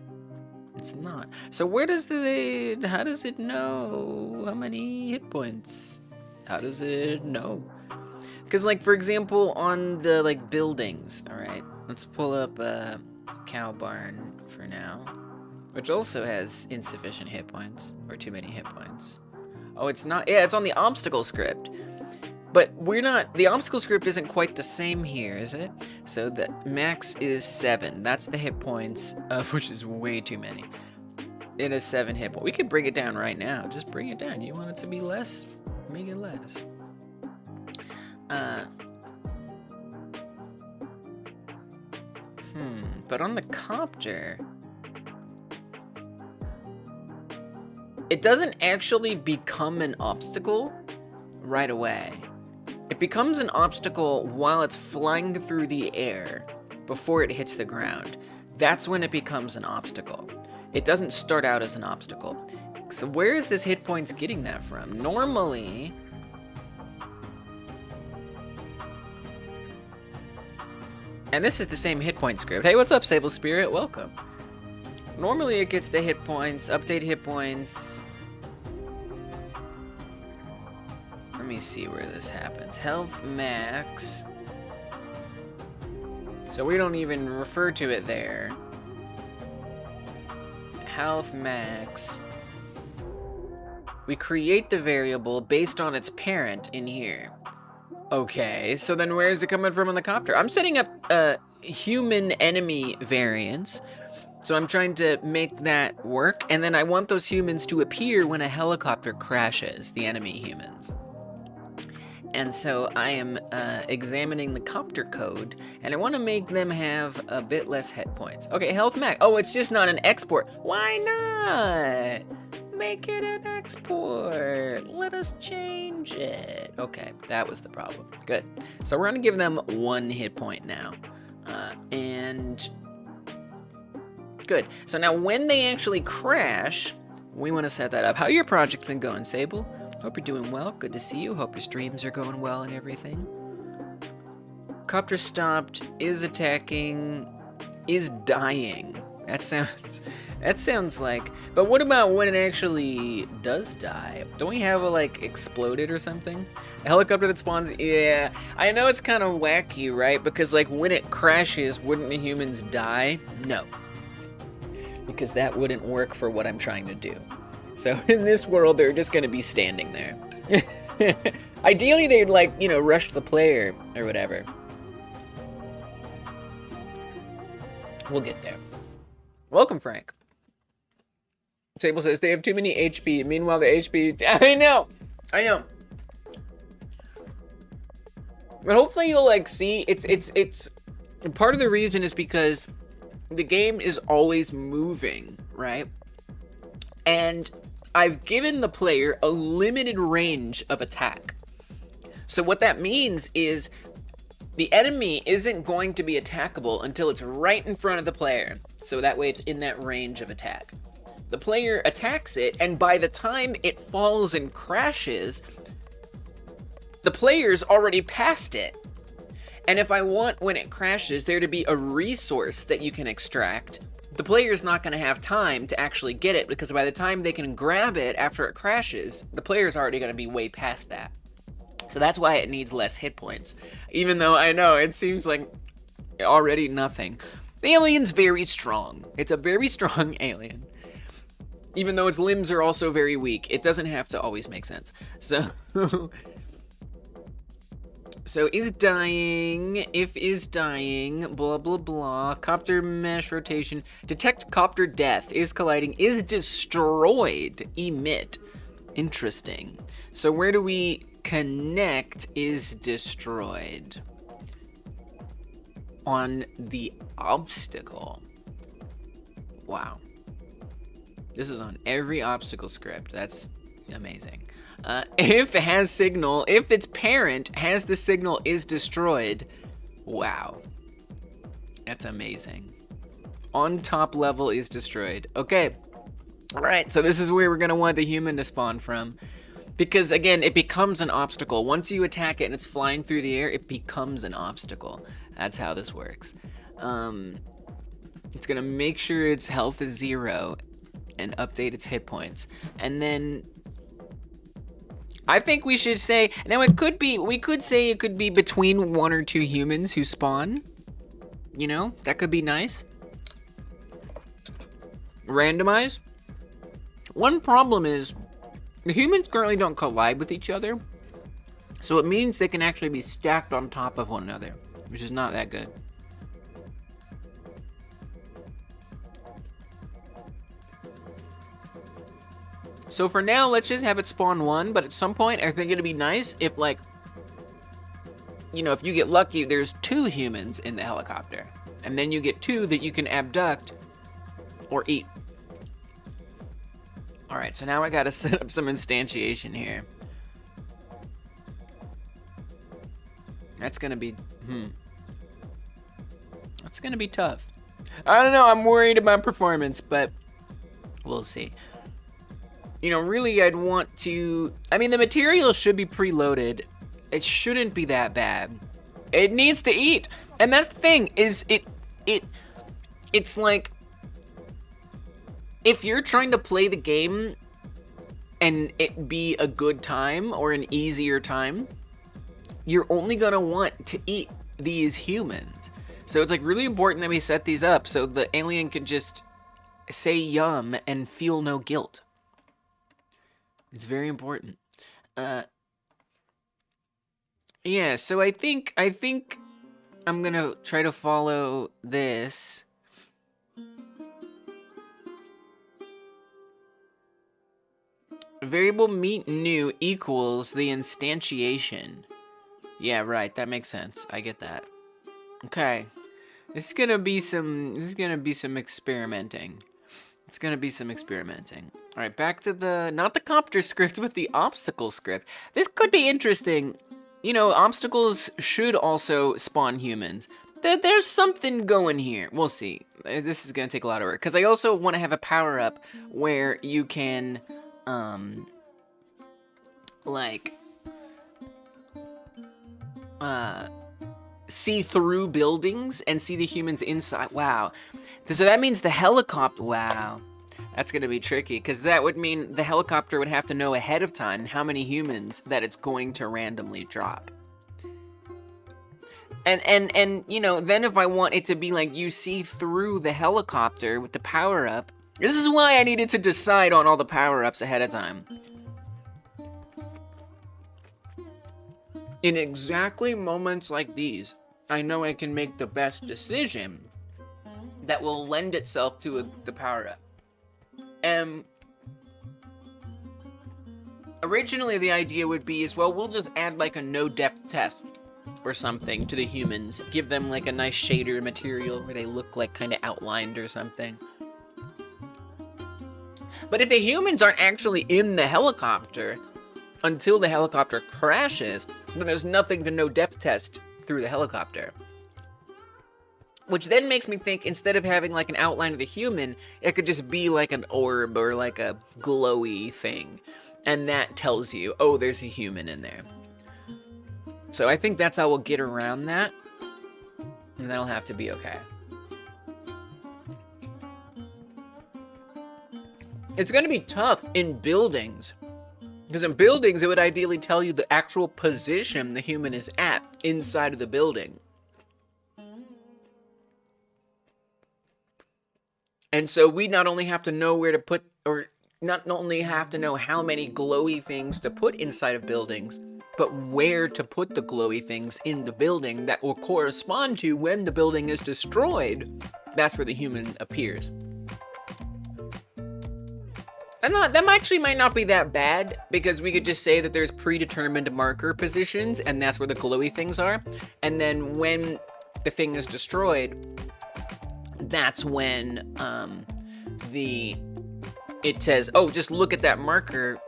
it's not. So where does how does it know how many hit points? How does it know? Because, like, for example, on the, like, buildings, all right? Let's pull up a cow barn for now, which also has insufficient hit points, or too many hit points. Oh, it's not, yeah, it's on the obstacle script. But we're not, the obstacle script isn't quite the same here, is it? So the max is 7. That's the hit points, which is way too many. It is 7 hit points. We could bring it down right now. Just bring it down. You want it to be less? Make it less. But on the copter, it doesn't actually become an obstacle right away. It becomes an obstacle while it's flying through the air before it hits the ground. That's when it becomes an obstacle. It doesn't start out as an obstacle. So where is this hit points getting that from? Normally, and this is the same hit point script. Hey, what's up, Sable Spirit? Welcome. Normally it gets the hit points, update hit points. Let me see where this happens. Health max. So we don't even refer to it there. Health max. We create the variable based on its parent in here. Okay, so then where is it coming from on the copter? I'm setting up human enemy variants. So I'm trying to make that work, and then I want those humans to appear when a helicopter crashes, the enemy humans. And so I am examining the copter code, and I want to make them have a bit less hit points. Okay, health max. Oh, it's just not an export. Why not? Make it an export. Let us change it. Okay, that was the problem. Good. So we're going to give them 1 hit point now. And good. So now when they actually crash, we want to set that up. How your project been going, Sable? Hope you're doing well. Good to see you. Hope your streams are going well and everything. Copter stopped, is attacking, is dying. That sounds like. But what about when it actually does die? Don't we have a, like, exploded or something? A helicopter that spawns, yeah. I know it's kind of wacky, right? Because, like, when it crashes, wouldn't the humans die? No. Because that wouldn't work for what I'm trying to do. So in this world, they're just gonna be standing there. Ideally, they'd, like, you know, rush the player or whatever. We'll get there. Welcome, Frank. Table says they have too many HP. Meanwhile, the HP... I know. But hopefully you'll, like, see... It's... Part of the reason is because the game is always moving, right? And I've given the player a limited range of attack. So what that means is the enemy isn't going to be attackable until it's right in front of the player. So that way it's in that range of attack. The player attacks it, and by the time it falls and crashes, the player's already past it. And if I want, when it crashes, there to be a resource that you can extract, the player's not going to have time to actually get it, because by the time they can grab it after it crashes, the player's already going to be way past that. So that's why it needs less hit points. Even though I know it seems like already nothing. The alien's very strong. It's a very strong alien. Even though its limbs are also very weak. It doesn't have to always make sense. So... So is dying, if is dying, blah blah blah, copter mesh rotation, detect copter death, is colliding, is destroyed, emit. Interesting. So where do we connect is destroyed? On the obstacle. Wow. This is on every obstacle script. That's amazing. If it has signal, if its parent has the signal is destroyed. Wow. That's amazing. On top level is destroyed. Okay. Alright, so this is where we're going to want the human to spawn from. Because, again, it becomes an obstacle. Once you attack it and it's flying through the air, it becomes an obstacle. That's how this works. It's going to make sure its health is 0 and update its hit points. And then... I think we should say, now it could be, we could say it could be between 1 or 2 humans who spawn. You know, that could be nice. Randomize. One problem is, the humans currently don't collide with each other. So it means they can actually be stacked on top of one another, which is not that good. So for now, let's just have it spawn 1, but at some point, I think it'd be nice if, like, you know, if you get lucky, there's 2 humans in the helicopter. And then you get 2 that you can abduct or eat. All right, so now I gotta set up some instantiation here. That's gonna be, That's gonna be tough. I don't know, I'm worried about performance, but we'll see. You know, really, I'd want to... I mean, the material should be preloaded. It shouldn't be that bad. It needs to eat. And that's the thing, is it's like... If you're trying to play the game and it be a good time or an easier time, you're only gonna want to eat these humans. So it's like really important that we set these up so the alien can just say yum and feel no guilt. It's very important. Yeah, so I think I'm gonna try to follow this. Variable meet new equals the instantiation. Yeah, right. That makes sense. I get that. Okay. This is gonna be some experimenting. It's gonna be some experimenting. All right, back to not the copter script, but the obstacle script. This could be interesting. You know, obstacles should also spawn humans. There's something going here. We'll see. This is gonna take a lot of work because I also want to have a power up where you can, see through buildings and see the humans inside. Wow. So that means the helicopter. Wow. That's going to be tricky because that would mean the helicopter would have to know ahead of time how many humans that it's going to randomly drop. And you know, then if I want it to be like you see through the helicopter with the power up, this is why I needed to decide on all the power ups ahead of time. In exactly moments like these, I know I can make the best decision that will lend itself to the power up. Originally the idea would be well, we'll just add like a no depth test or something to the humans, give them like a nice shader material where they look like kind of outlined or something. But if the humans aren't actually in the helicopter until the helicopter crashes, then there's nothing to no depth test through the helicopter. Which then makes me think, instead of having like an outline of the human, it could just be like an orb or like a glowy thing. And that tells you, oh, there's a human in there. So I think that's how we'll get around that. And that'll have to be okay. It's going to be tough in buildings. Because in buildings, it would ideally tell you the actual position the human is at inside of the building. And so we not only have to know where to put, or not only have to know how many glowy things to put inside of buildings, but where to put the glowy things in the building that will correspond to when the building is destroyed. That's where the human appears. And that actually might not be that bad, because we could just say that there's predetermined marker positions, and that's where the glowy things are. And then when the thing is destroyed, that's when it says, oh, just look at that marker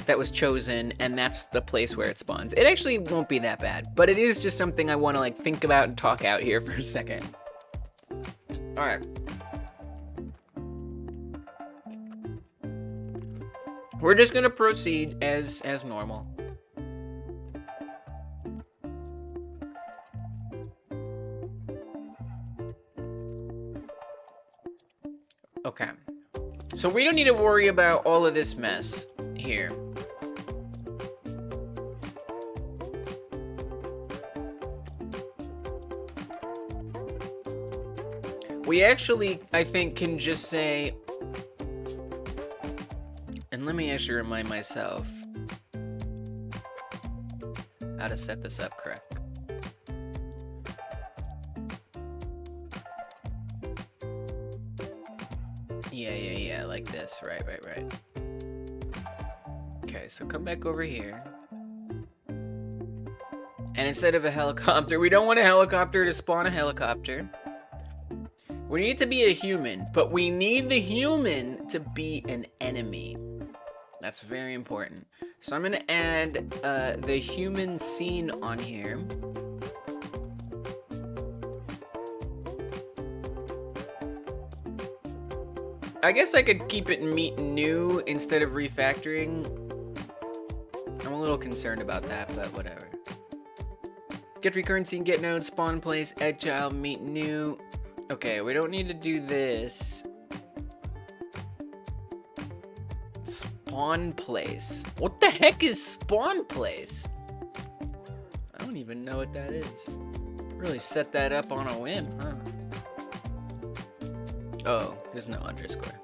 that was chosen, and that's the place where it spawns. It actually won't be that bad, but it is just something I want to like think about and talk out here for a second. All right. We're just gonna proceed as normal. Okay. So we don't need to worry about all of this mess here. We actually, I think, can just say, and let me actually remind myself how to set this up correct. Yeah, like this, right. Okay, so come back over here. And instead of a helicopter, we don't want a helicopter to spawn a helicopter. We need it to be a human, but we need the human to be an enemy. That's very important. So I'm gonna add the human scene on here. I guess I could keep it meet new instead of refactoring. I'm a little concerned about that, but whatever. Get recurrent scene, get node, spawn place, agile, meet new. Okay, we don't need to do this. Spawn place. What the heck is spawn place? I don't even know what that is. Really set that up on a whim, huh? Oh, there's no underscore.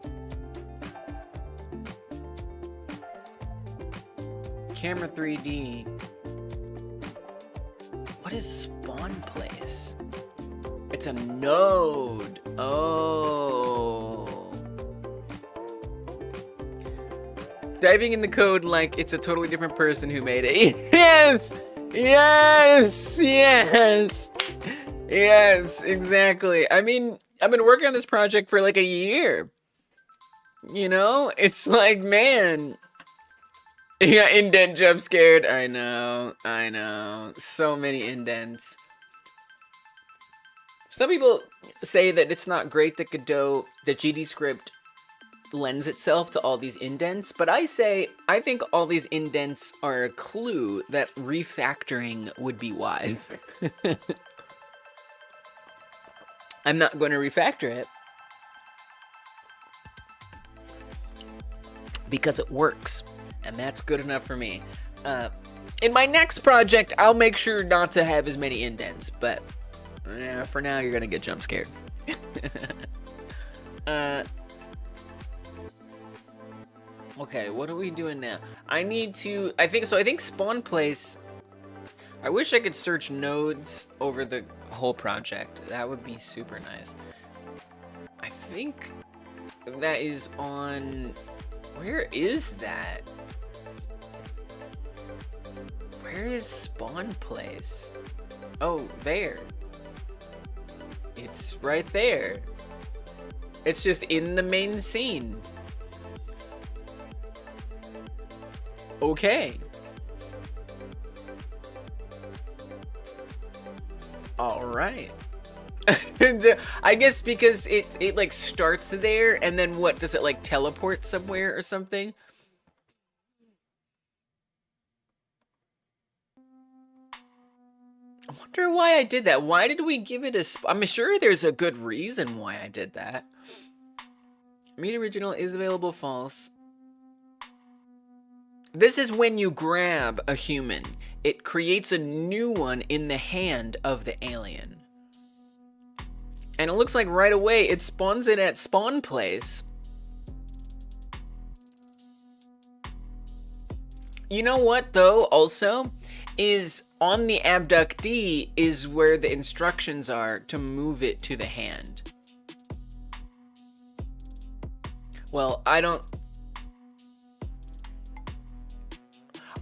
Camera 3D. What is spawn place? It's a node. Oh. typing in the code like it's a totally different person who made it. Yes! Yes! Yes! Yes, exactly. I mean, I've been working on this project for like a year. You know? It's like, man. Yeah, indent jump scared. I know. So many indents. Some people say that it's not great that Godot, that GDScript lends itself to all these indents, but I think all these indents are a clue that refactoring would be wise. I'm not going to refactor it because it works, and that's good enough for me. In my next project, I'll make sure not to have as many indents, but for now, you're gonna get jump scared. Okay, what are we doing now? I think spawn place. I wish I could search nodes over the whole project. That would be super nice. I think that is on, where is that? Where is spawn place? Oh, there. It's right there. It's just in the main scene. Okay. All right. I guess because it like starts there, and then what, does it like teleport somewhere or something? I wonder why I did that. Why did we give it a I'm sure there's a good reason why I did that. Meet original is available false. This is when you grab a human. It creates a new one in the hand of the alien. And it looks like right away it spawns it at spawn place. You know what though, also, is on the abductee is where the instructions are to move it to the hand. Well, I don't...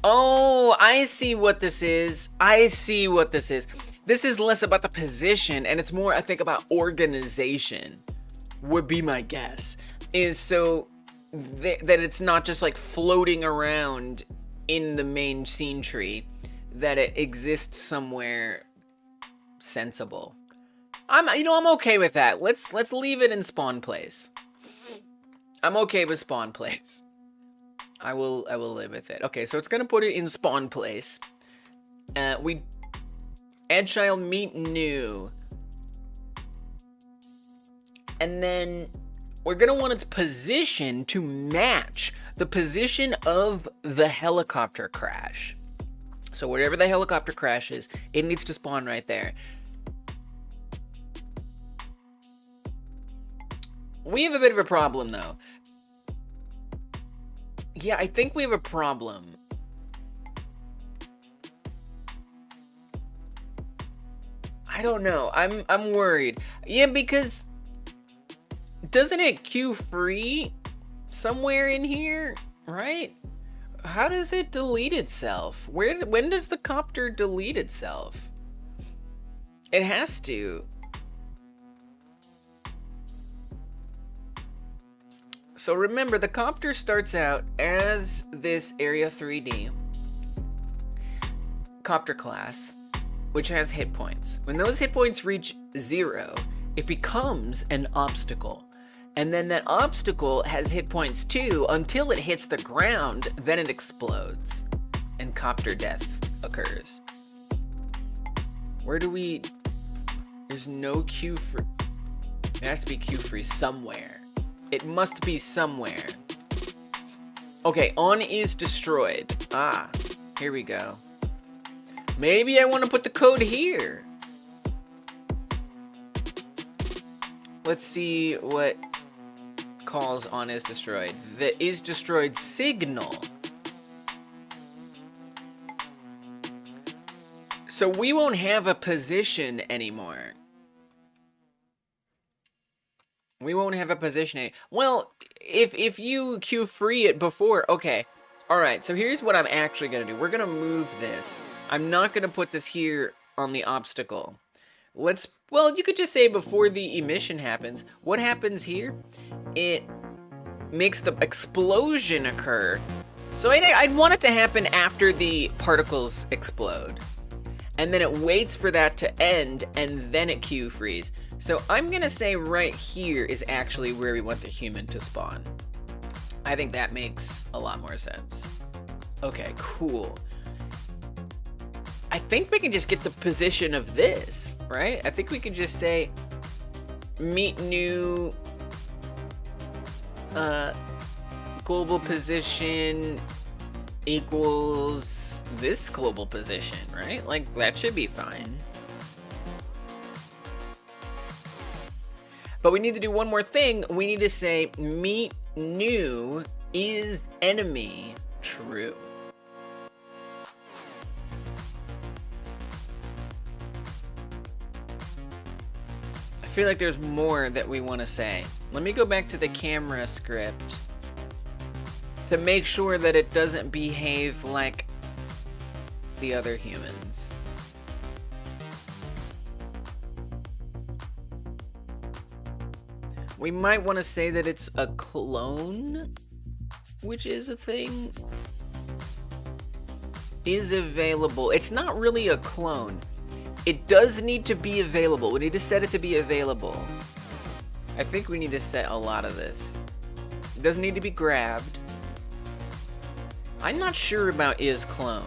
Oh, I see what this is. This is less about the position, and it's more, I think, about organization, would be my guess. Is so that it's not just like floating around in the main scene tree, that it exists somewhere sensible. I'm okay with that. Let's leave it in spawn place. I'm okay with spawn place. I will live with it. Okay, so it's gonna put it in spawn place. Agile meet new. And then we're gonna want its position to match the position of the helicopter crash. So wherever the helicopter crashes, it needs to spawn right there. We have a bit of a problem though. Yeah, I think we have a problem. I don't know. I'm worried. Yeah, because doesn't it queue free somewhere in here, right? How does it delete itself? When does the copter delete itself? It has to. So remember, the copter starts out as this Area 3D copter class, which has hit points. When those hit points reach 0, it becomes an obstacle. And then that obstacle has hit points too until it hits the ground, then it explodes and copter death occurs. Where do we... There's no queue for... It has to be queue free somewhere. It must be somewhere. Okay, on is destroyed. Ah, here we go. Maybe I want to put the code here. Let's see what calls on is destroyed. The is destroyed signal. So we won't have a position anymore. We won't have a position A. Well, if you queue free it before, okay. All right, so here's what I'm actually gonna do. We're gonna move this. I'm not gonna put this here on the obstacle. Well, you could just say before the emission happens. What happens here? It makes the explosion occur. So I'd want it to happen after the particles explode. And then it waits for that to end, and then it queue frees. So I'm gonna say right here is actually where we want the human to spawn. I think that makes a lot more sense. Okay, cool. I think we can just get the position of this, right? I think we can just say meet new global position equals this global position, right? Like, that should be fine. But we need to do one more thing. We need to say meet new is enemy true. I feel like there's more that we want to say. Let me go back to the camera script to make sure that it doesn't behave like the other humans. We might want to say that it's a clone, which is a thing. Is available. It's not really a clone. It does need to be available. We need to set it to be available. I think we need to set a lot of this. It doesn't need to be grabbed. I'm not sure about is clone.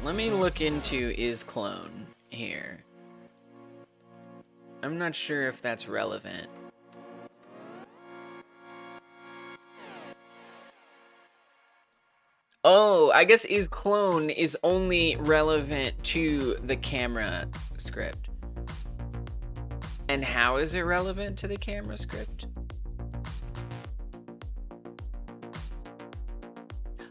Let me look into is clone here. I'm not sure if that's relevant. Oh, I guess is clone is only relevant to the camera script. And how is it relevant to the camera script?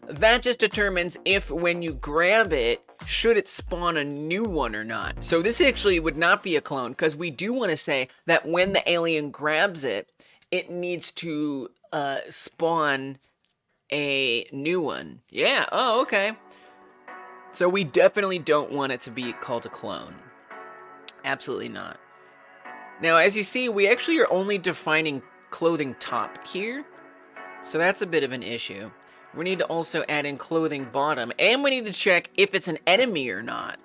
That just determines if when you grab it, should it spawn a new one or not. So this actually would not be a clone, because we do want to say that when the alien grabs it, it needs to spawn a new one. Yeah, oh, okay. So we definitely don't want it to be called a clone. Absolutely not. Now, as you see, we actually are only defining clothing top here. So that's a bit of an issue. We need to also add in clothing bottom, and we need to check if it's an enemy or not.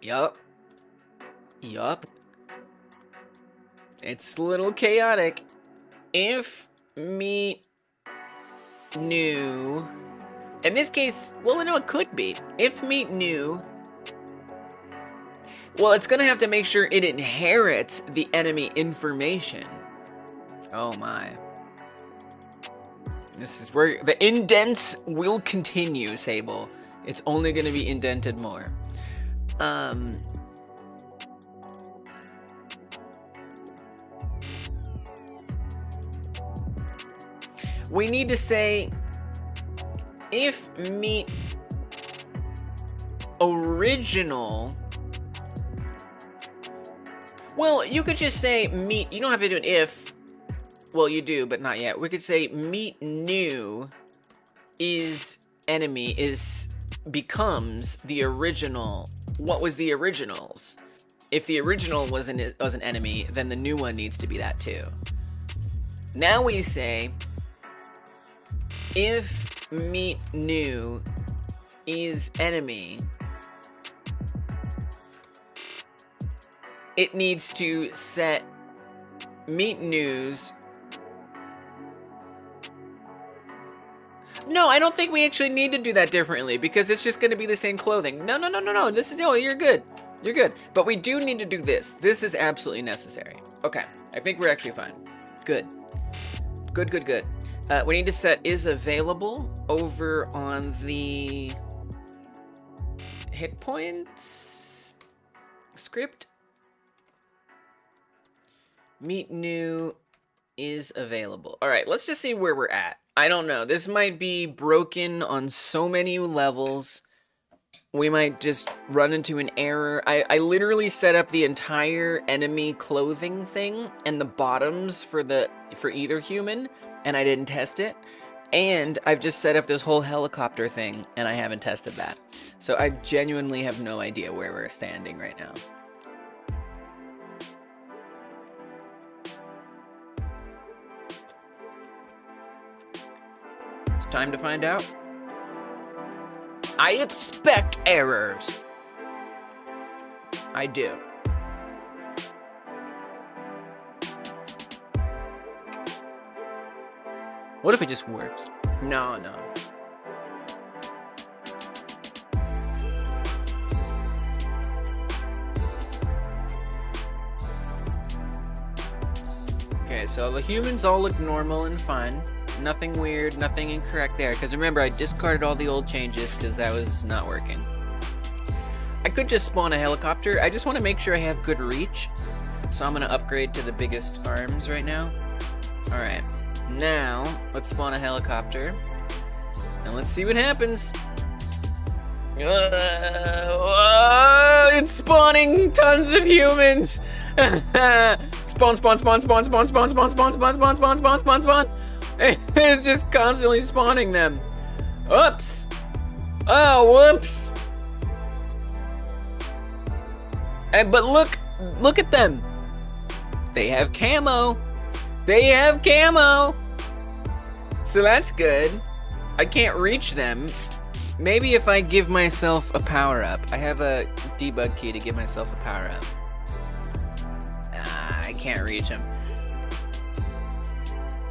Yup. Yup. It's a little chaotic. If meet new, in this case, well, no, it could be. If meet new, well, it's gonna have to make sure it inherits the enemy information. Oh my. This is where the indents will continue, Sable. It's only gonna be indented more. We need to say if meet original. Well, you could just say meet. You don't have to do an if. Well, you do, but not yet. We could say meet new is enemy becomes the original. What was the originals? If the original was an enemy, then the new one needs to be that too. Now we say if meet new is enemy, it needs to set meet news. No, I don't think we actually need to do that differently, because it's just going to be the same clothing. No. This is, no, you're good. You're good. But we do need to do this. This is absolutely necessary. Okay, I think we're actually fine. Good. Good. We need to set is available over on the hit points script. Meet new is available. All right, let's just see where we're at. I don't know. This might be broken on so many levels. we might just run into an error. I literally set up the entire enemy clothing thing and the bottoms for either human, and I didn't test it. And I've just set up this whole helicopter thing, and I haven't tested that. So I genuinely have no idea where we're standing right now. It's time to find out. I expect errors. I do. What if it just works? No. Okay, so the humans all look normal and fun. Nothing weird, nothing incorrect there. Because remember, I discarded all the old changes because that was not working. I could just spawn a helicopter. I just want to make sure I have good reach. So I'm going to upgrade to the biggest arms right now. Alright. Now, let's spawn a helicopter. And let's see what happens. It's spawning tons of humans. Spawn. It's just constantly spawning them. Oops. Oh, whoops. But look at them. They have camo. So that's good. I can't reach them. Maybe if I give myself a power-up. I have a debug key to give myself a power-up. I can't reach them.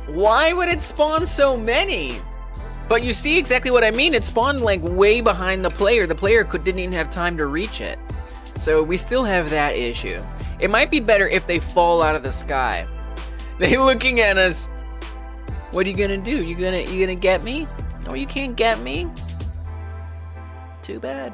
Why would it spawn so many? But you see exactly what I mean. It spawned like way behind the player. The player didn't even have time to reach it. So we still have that issue. It might be better if they fall out of the sky. They looking at us. What are you gonna do? You gonna get me? No, you can't get me. Too bad.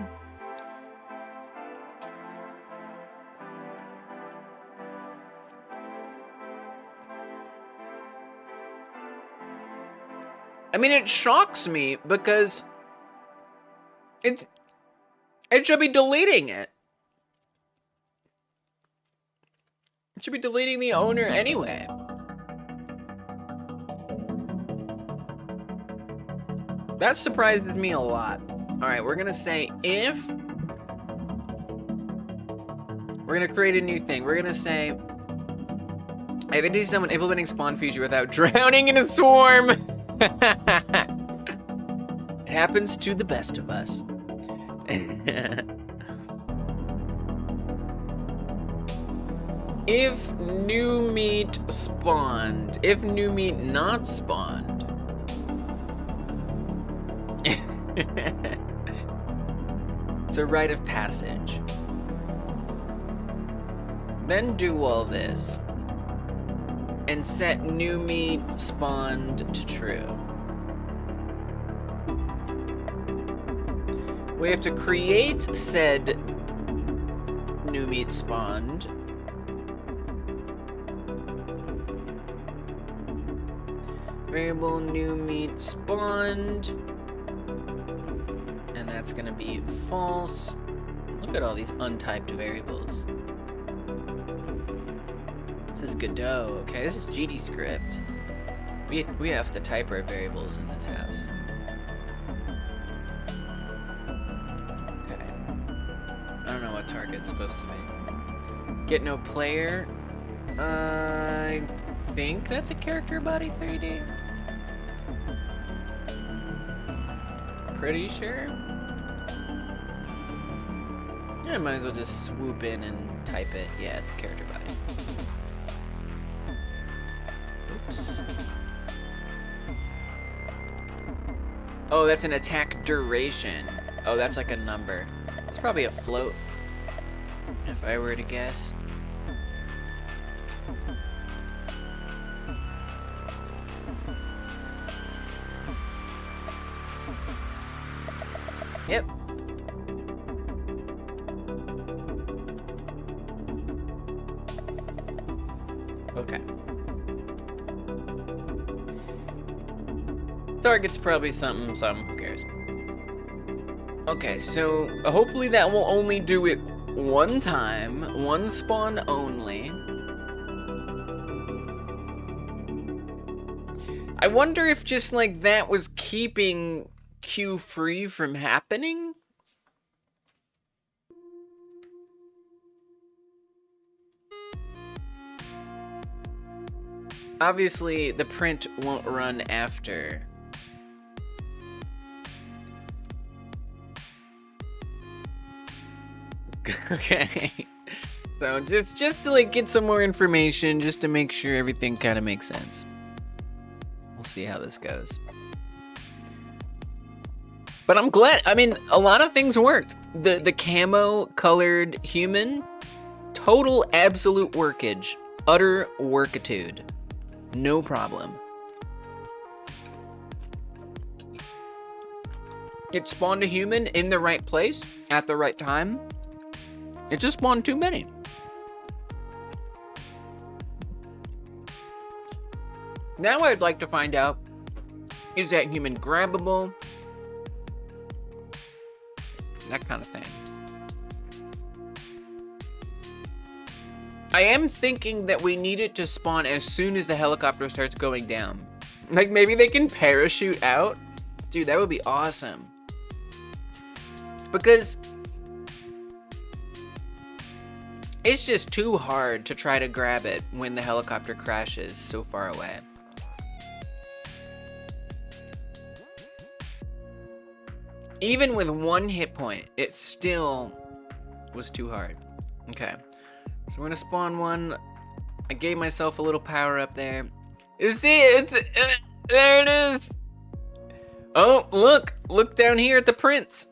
I mean, it shocks me because it should be deleting it. It should be deleting the owner anyway. That surprises me a lot. All right, we're gonna say if we're gonna create a new thing. We're gonna say if it is someone implementing spawn feature without drowning in a swarm. It happens to the best of us. If new meat spawned, if new meat not spawned. It's a rite of passage. Then do all this and set new meat spawned to true. We have to create said new meat spawned. Variable new meat spawned. And that's gonna be false. Look at all these untyped variables. This is Godot, okay, this is GD script. We have to type our variables in this house. Okay. I don't know what target's supposed to be. Get no player. I think that's a character body 3D. Pretty sure. Yeah, I might as well just swoop in and type it. Yeah, it's a character body. Oops. Oh, that's an attack duration. Oh, that's like a number. It's probably a float, if I were to guess. Yep. Okay. Target's probably something, who cares? Okay, so hopefully that will only do it one time, one spawn only. I wonder if just like that was keeping Q free from happening? Obviously, the print won't run after. Okay. So just to like get some more information, just to make sure everything kind of makes sense. We'll see how this goes. But I'm glad, I mean, a lot of things worked. The camo colored human, total absolute workage, utter workitude. No problem. It spawned a human in the right place at the right time. It just spawned too many. Now I'd like to find out, is that human grabbable? That kind of thing. I am thinking that we need it to spawn as soon as the helicopter starts going down. Like maybe they can parachute out? Dude, that would be awesome. Because it's just too hard to try to grab it when the helicopter crashes so far away. Even with one hit point, it still was too hard. Okay, so we're gonna spawn one. I gave myself a little power up there. You see, there it is. Oh, look down here at the prints.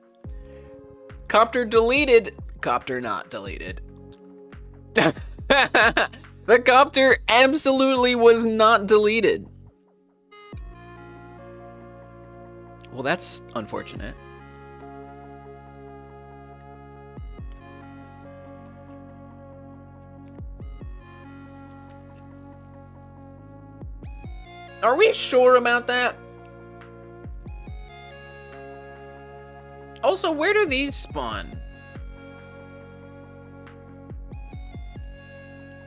Copter deleted, copter not deleted. The copter absolutely was not deleted. Well, that's unfortunate. Are we sure about that? Also, where do these spawn?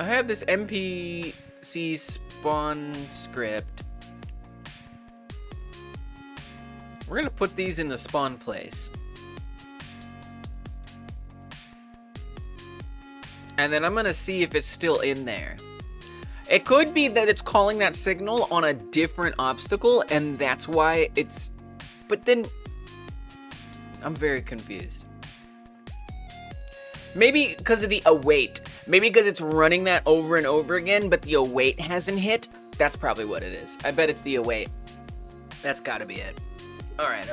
I have this NPC spawn script. We're gonna put these in the spawn place. And then I'm gonna see if it's still in there. It could be that it's calling that signal on a different obstacle, and that's why it's... But then... I'm very confused. Maybe because of the await. Maybe because it's running that over and over again, but the await hasn't hit. That's probably what it is. I bet it's the await. That's gotta be it. Alright.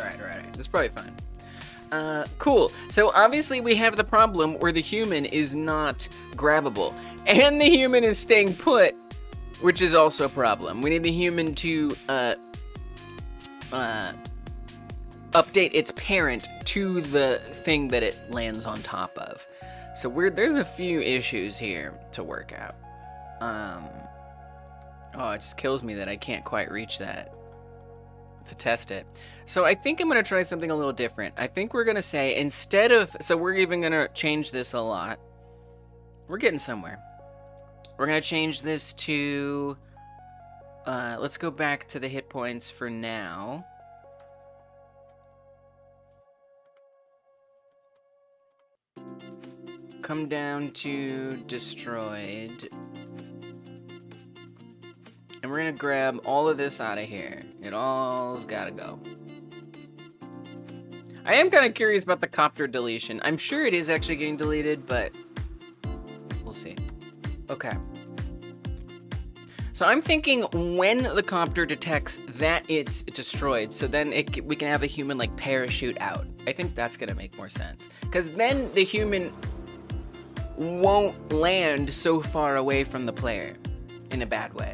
That's probably fine. Cool. So obviously we have the problem where the human is not grabbable. And the human is staying put, which is also a problem. We need the human to update its parent to the thing that it lands on top of. So there's a few issues here to work out. Oh, it just kills me that I can't quite reach that to test it. So I think I'm gonna try something a little different. I think we're gonna say, instead of, so we're even gonna change this a lot. We're getting somewhere. We're gonna change this to, let's go back to the hit points for now. Come down to destroyed. And we're gonna grab all of this out of here. It all's gotta go. I am kind of curious about the copter deletion. I'm sure it is actually getting deleted, but we'll see. Okay. So I'm thinking when the copter detects that it's destroyed, so then we can have a human like parachute out. I think that's gonna make more sense. Because then the human won't land so far away from the player in a bad way.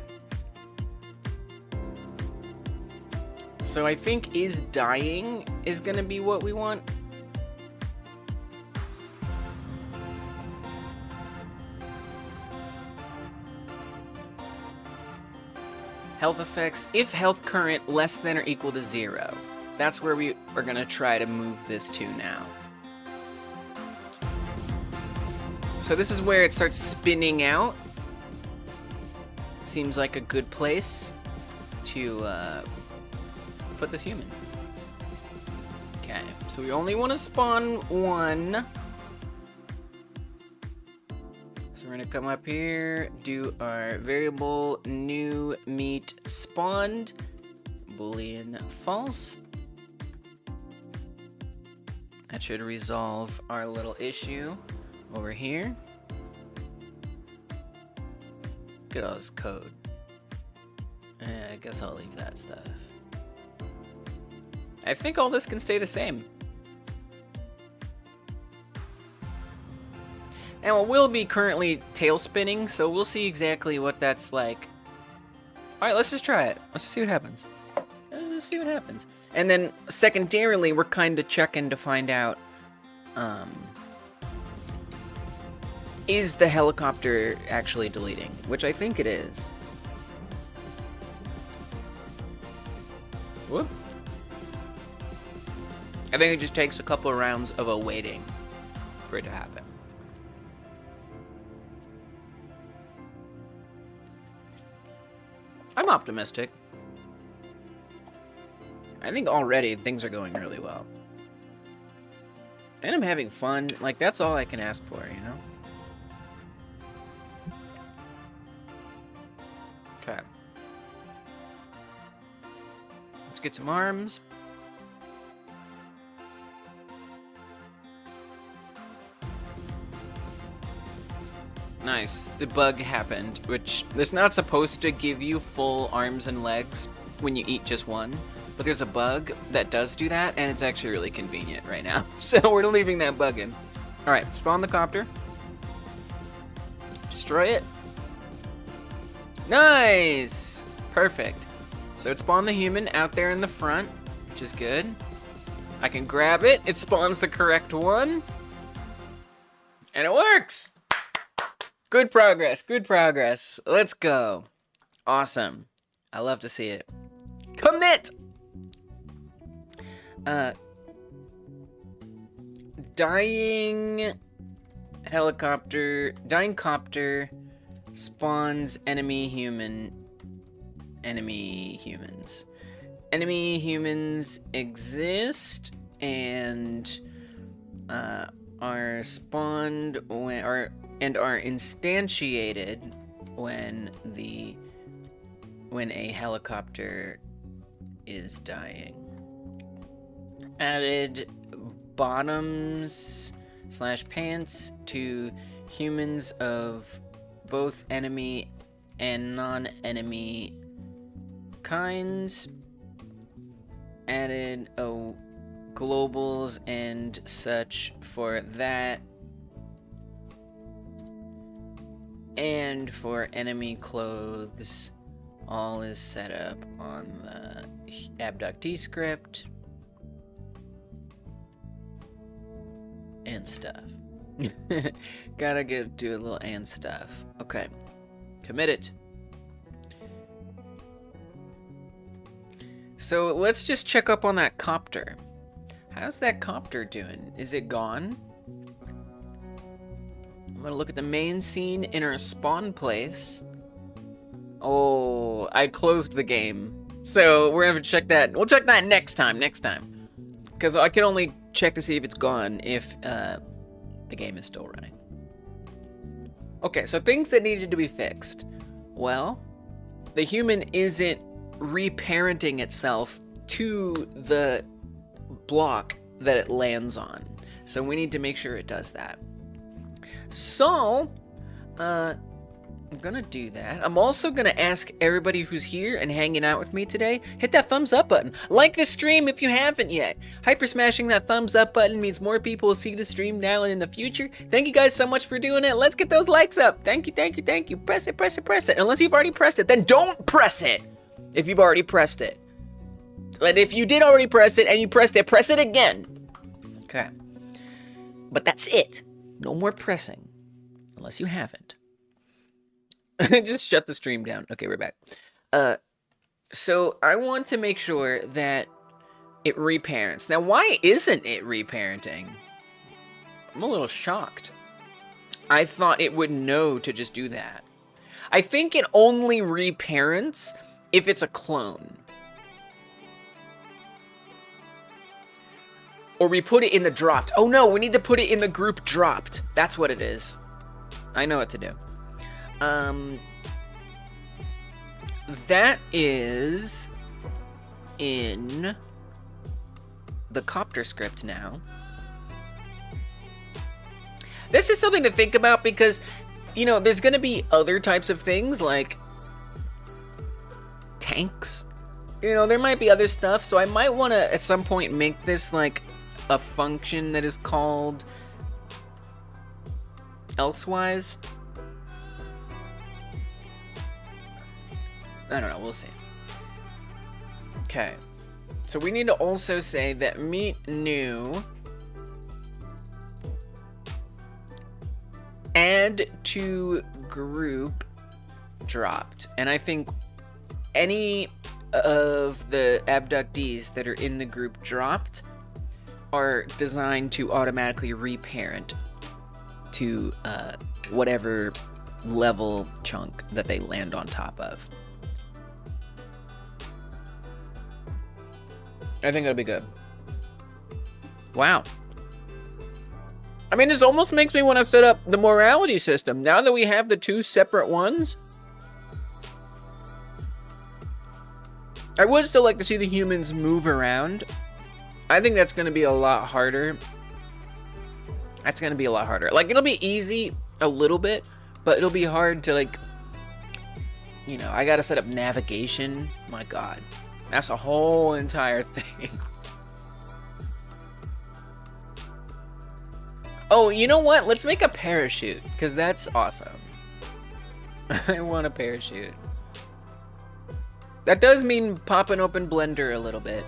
So I think is dying is gonna be what we want. Health effects, if health current less than or equal to 0. that's where we are gonna try to move this to now. So this is where it starts spinning out. Seems like a good place to put this human. Okay, so we only want to spawn one. So we're gonna come up here, do our variable new meat spawned, boolean false. That should resolve our little issue over here. Look at all this code. I guess I'll leave that stuff. I think all this can stay the same. And it will be currently tail spinning, so we'll see exactly what that's like. Alright, let's just try it. Let's just see what happens. Let's see what happens. And then secondarily, we're kind of checking to find out, is the helicopter actually deleting? Which I think it is. Whoop. I think it just takes a couple of rounds of awaiting for it to happen. I'm optimistic. I think already things are going really well. And I'm having fun. Like, that's all I can ask for, you know? Okay. Let's get some arms. Nice. The bug happened, which it's not supposed to give you full arms and legs when you eat just one, but there's a bug that does do that, and it's actually really convenient right now. So we're leaving that bug in. All right, spawn the copter. Destroy it. Nice! Perfect. So it spawned the human out there in the front, which is good. I can grab it. It spawns the correct one. And it works! Good progress, good progress. Let's go. Awesome. I love to see it. Commit! Dying copter spawns enemy human. Enemy humans. Enemy humans exist and are spawned when, and are instantiated when a helicopter is dying. Added bottoms/pants to humans of both enemy and non-enemy kinds. Added globals and such for that. And for enemy clothes, all is set up on the abductee script and stuff. Gotta do a little and stuff. Okay, commit it. So let's just check up on that copter. How's that copter doing? Is it gone? I'm gonna look at the main scene in our spawn place. Oh, I closed the game. So we're gonna check that. We'll check that next time. Because I can only check to see if it's gone if the game is still running. Okay, so things that needed to be fixed. Well, the human isn't reparenting itself to the block that it lands on. So we need to make sure it does that. So, I'm gonna do that. I'm also gonna ask everybody who's here and hanging out with me today, hit that thumbs up button. Like the stream if you haven't yet. Hyper smashing that thumbs up button means more people will see the stream now and in the future. Thank you guys so much for doing it. Let's get those likes up. Thank you. Press it. Unless you've already pressed it, then don't press it if you've already pressed it. But if you did already press it and you pressed it, press it again. Okay. But that's it. No more pressing. Unless you haven't. Just shut the stream down. Okay, we're back. So I want to make sure that It reparents. Now, why isn't it reparenting? I'm a little shocked. I thought it would know to just do that. I think it only reparents if it's a clone. Or we put it in the dropped. Oh no, we need to put it in the group dropped. That's what it is. I know what to do. That is in the copter script now. This is something to think about because, you know, there's going to be other types of things like tanks. You know, there might be other stuff, so I might want to at some point make this like a function that is called elsewise. I don't know, we'll see. Okay. So we need to also say that meet new add to group dropped. And I think any of the abductees that are in the group dropped are designed to automatically reparent to whatever level chunk that they land on top of. I think it'll be good. Wow. I mean, this almost makes me want to set up the morality system. Now that we have the two separate ones, I would still like to see the humans move around. I think that's going to be a lot harder. That's going to be a lot harder. Like, it'll be easy a little bit, but it'll be hard to, like, you know, I got to set up navigation. My God. That's a whole entire thing. Oh, you know what? Let's make a parachute, because that's awesome. I want a parachute. That does mean popping open Blender a little bit.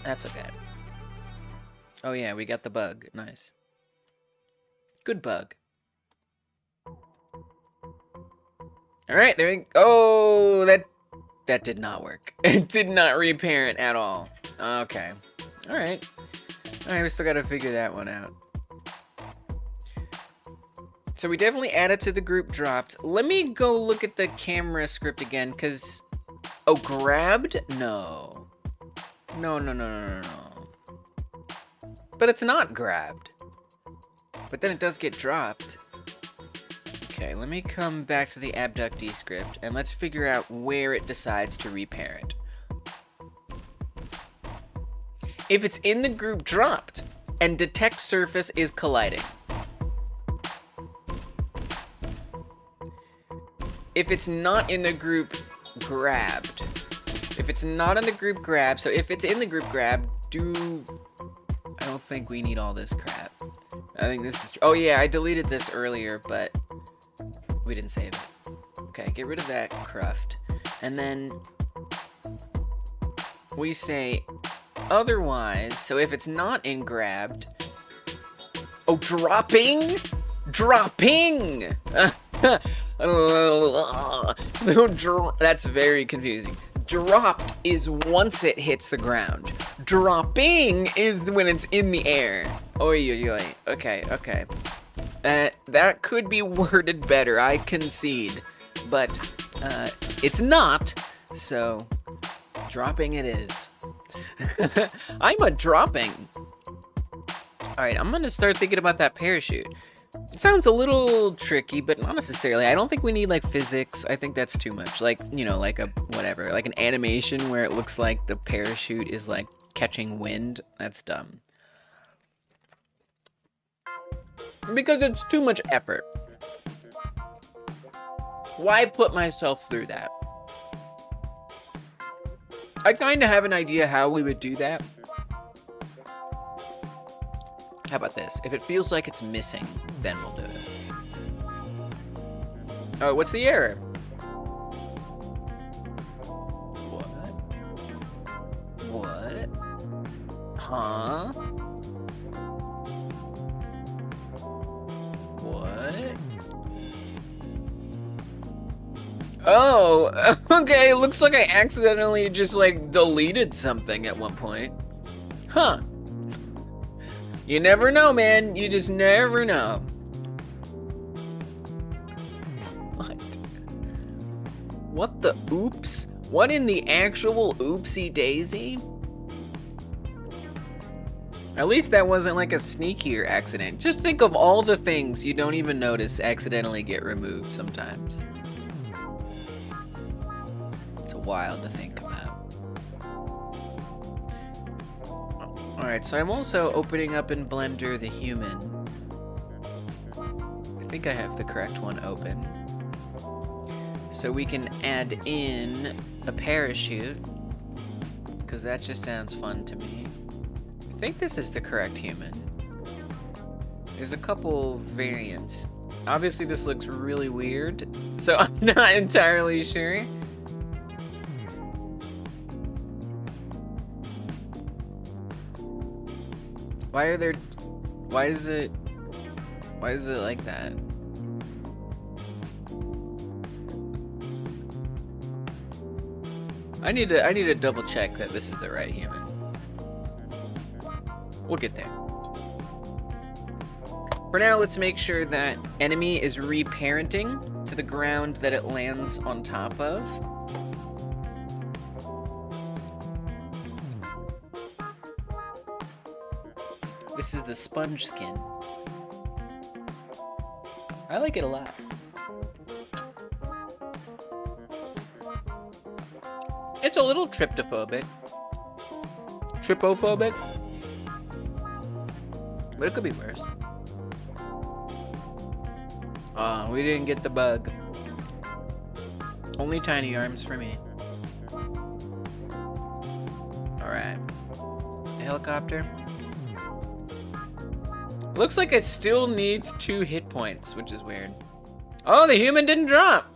That's okay. Oh yeah, we got the bug. Nice. Good bug. All right, there we go. Oh, that did not work. It did not reparent at all. Okay. All right. All right, we still got to figure that one out. So we definitely added to the group dropped. Let me go look at the camera script again, because... Oh, grabbed? No. No. But it's not grabbed. But then it does get dropped. Okay, let me come back to the abductee script, and let's figure out where it decides to reparent. If it's in the group dropped, and detect surface is colliding. If it's not in the group grabbed. If it's not in the group grabbed, so if it's in the group grabbed, I don't think we need all this crap. I think this is... Oh yeah, I deleted this earlier, but we didn't save it. Okay, get rid of that cruft. And then we say otherwise, so if it's not in grabbed... Oh, dropping? Dropping! So that's very confusing. Dropped is once it hits the ground. Dropping is when it's in the air. Oy. Okay. That could be worded better, I concede. But it's not, so dropping it is. I'm a dropping. Alright, I'm gonna start thinking about that parachute. It sounds a little tricky, but not necessarily. I don't think we need, like, physics. I think that's too much. Like, you know, like a, whatever, like an animation where it looks like the parachute is, like, catching wind. That's dumb. Because it's too much effort. Why put myself through that? I kind of have an idea how we would do that. How about this? If it feels like it's missing, then we'll do it. Oh, what's the error? What? Huh? What? Oh, okay, looks like I accidentally just like deleted something at one point. Huh. You never know, man. You just never know. What? What the oops? What in the actual oopsie daisy? At least that wasn't like a sneakier accident. Just think of all the things you don't even notice accidentally get removed sometimes. It's wild to think about. Alright, so I'm also opening up in Blender the human. I think I have the correct one open. So we can add in a parachute, because that just sounds fun to me. I think this is the correct human. There's a couple variants. Obviously this looks really weird, so I'm not entirely sure. Why is it like that? I need to double check that this is the right human. We'll get there. For now, let's make sure that enemy is reparenting to the ground that it lands on top of. This is the sponge skin. I like it a lot. It's a little tryptophobic. Tripophobic. But it could be worse. We didn't get the bug. Only tiny arms for me. Alright. Helicopter. Looks like it still needs 2 hit points, which is weird. Oh, the human didn't drop!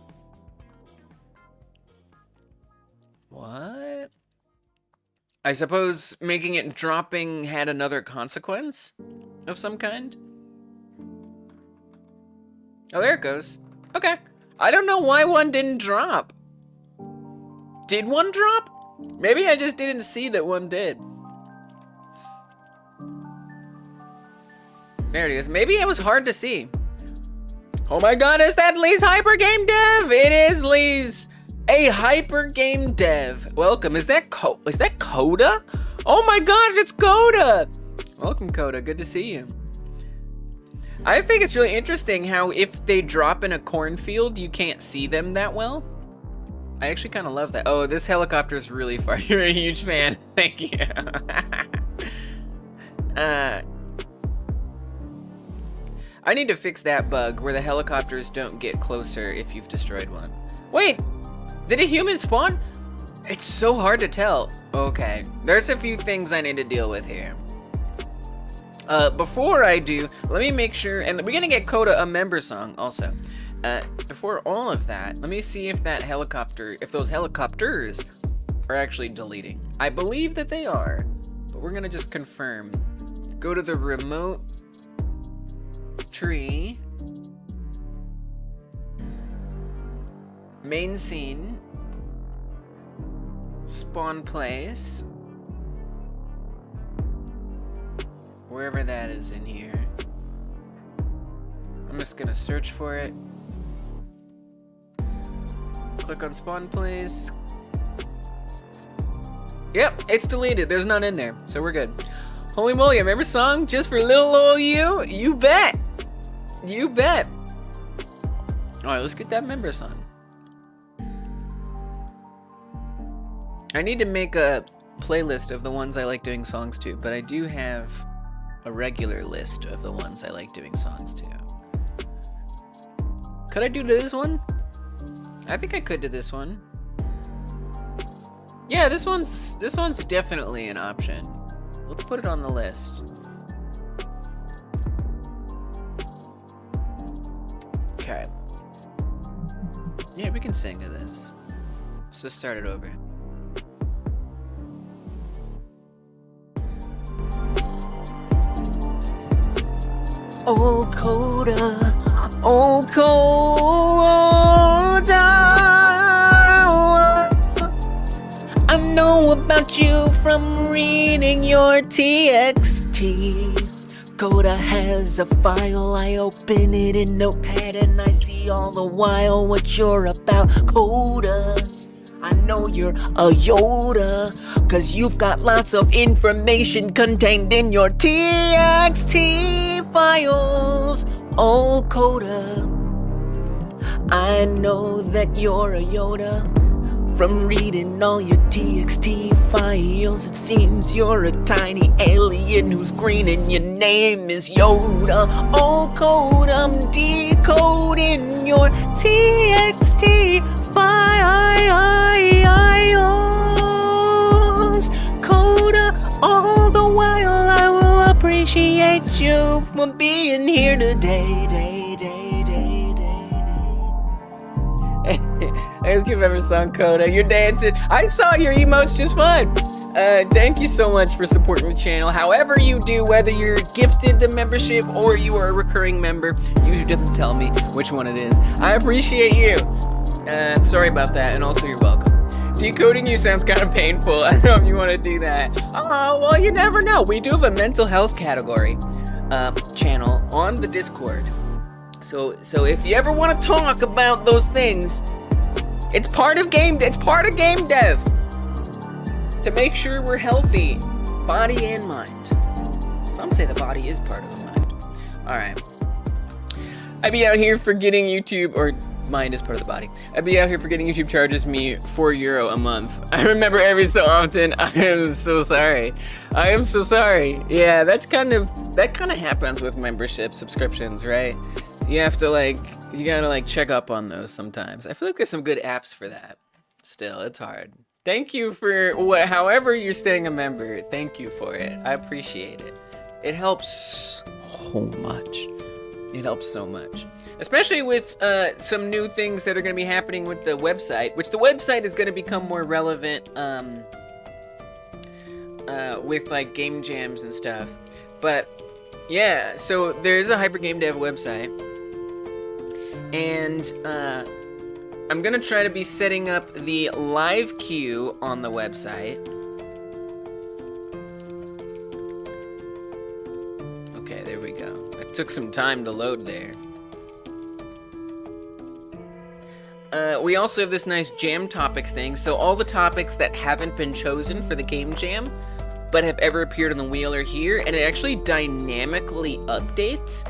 What? I suppose making it dropping had another consequence of some kind? Oh, there it goes. Okay. I don't know why one didn't drop. Did one drop? Maybe I just didn't see that one did. There it is. Maybe it was hard to see. Oh my god, is that Lee's Hyper Game Dev? It is Lee's a Hyper Game Dev. Welcome. Is that Coda? Oh my god, it's Coda. Welcome, Coda. Good to see you. I think it's really interesting how if they drop in a cornfield, you can't see them that well. I actually kind of love that. Oh, this helicopter is really far. You're a huge fan. Thank you. I need to fix that bug where the helicopters don't get closer if you've destroyed one. Wait, did a human spawn? It's so hard to tell. Okay, there's a few things I need to deal with here. Before I do, let me make sure, and we're gonna get Coda a member song also. Before all of that, let me see if that helicopter, if those helicopters are actually deleting. I believe that they are, but we're gonna just confirm. Go to the remote tree, main scene, spawn place, wherever that is in here. I'm just gonna search for it. Click on spawn place. Yep, it's deleted. There's none in there, so we're good. Holy moly, remember song just for little old you? You bet. You bet. All right, let's get that member song. I need to make a playlist of the ones I like doing songs to, but I do have a regular list of the ones I like doing songs to. Could I do this one? I think I could do this one. Yeah, this one's definitely an option. Let's put it on the list. Okay. Yeah, we can sing to this. So start it over. Oh, Coda. Oh, Coda. know about you from reading your TXT. Godot has a file, I open it in Notepad and I see all the while what you're about. Coda, I know you're a Yoda, cause you've got lots of information contained in your TXT files. Oh, Coda, I know that you're a Yoda. From reading all your TXT files, it seems you're a tiny alien who's green and your name is Yoda. Oh, Code, I'm decoding your TXT files. Coda, all the while I will appreciate you for being here today. I just give every song, Coda. You're dancing. I saw your emotes just fine. Thank you so much for supporting the channel. However you do, whether you're gifted the membership or you are a recurring member, you didn't tell me which one it is. I appreciate you. Sorry about that, and also you're welcome. Decoding you sounds kind of painful. I don't know if you want to do that. Oh, well, you never know. We do have a mental health category channel on the Discord. So if you ever want to talk about those things, it's part of game dev to make sure we're healthy, body and mind. Some say the body is part of the mind. All right. I'd be out here forgetting YouTube, or mind is part of the body. I'd be out here forgetting YouTube charges me €4 a month. I remember every so often. I am so sorry. Yeah, that kind of happens with membership subscriptions, right? You have to you gotta check up on those sometimes. I feel like there's some good apps for that. Still, it's hard. Thank you for however you're staying a member. Thank you for it. I appreciate it. It helps so much. It helps so much. Especially with some new things that are gonna be happening with the website, which the website is gonna become more relevant with game jams and stuff. But yeah, so there's a Hyper Game Dev website. And I'm gonna try to be setting up the live queue on the website. Okay, there we go. It took some time to load there. We also have this nice jam topics thing, so all the topics that haven't been chosen for the game jam but have ever appeared on the wheel are here, and it actually dynamically updates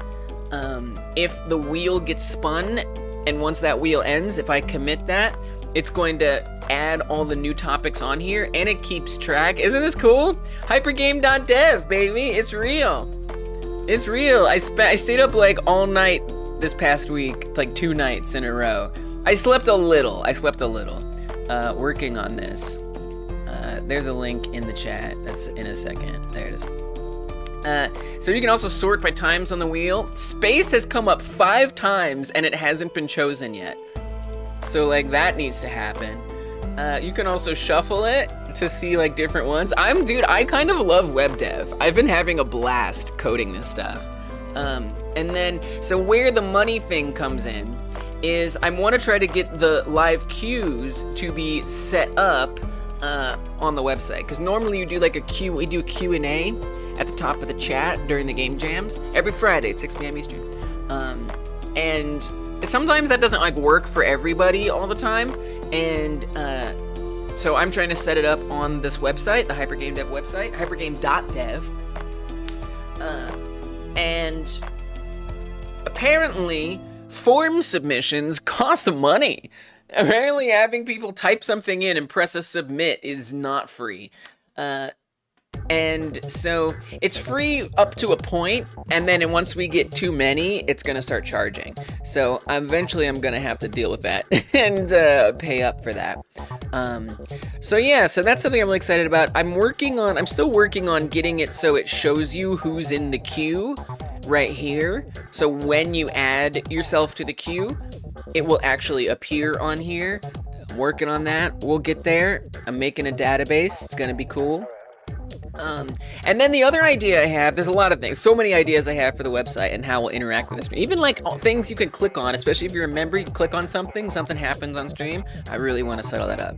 if the wheel gets spun, and once that wheel ends, if I commit that, it's going to add all the new topics on here, and it keeps track. Isn't this cool? Hypergame.dev, baby, it's real. It's real. I stayed up all night this past week, 2 nights in a row. I slept a little, working on this. There's a link in the chat in a second. There it is. So you can also sort by times on the wheel. Space has come up 5 times and it hasn't been chosen yet. So that needs to happen. You can also shuffle it to see different ones. I kind of love web dev. I've been having a blast coding this stuff. And then, so where the money thing comes in is I want to try to get the live queues to be set up on the website, because normally you do we do a Q&A at the top of the chat during the game jams every Friday at 6 p.m. Eastern, and sometimes that doesn't work for everybody all the time, and so I'm trying to set it up on this website, the Hypergame Dev website, hypergame.dev, and apparently form submissions cost money. Apparently having people type something in and press a submit is not free. And so it's free up to a point, and then once we get too many, it's gonna start charging. So eventually I'm gonna have to deal with that and pay up for that. So yeah, so that's something I'm really excited about. I'm still working on getting it so it shows you who's in the queue right here. So when you add yourself to the queue, it will actually appear on here. I'm working on that. We'll get there. I'm making a database. It's gonna be cool. And then the other idea I have, there's a lot of things, so many ideas I have for the website and how we'll interact with the stream. Even like things you can click on, especially if you're a member, you can click on something happens on stream. I really want to settle that up.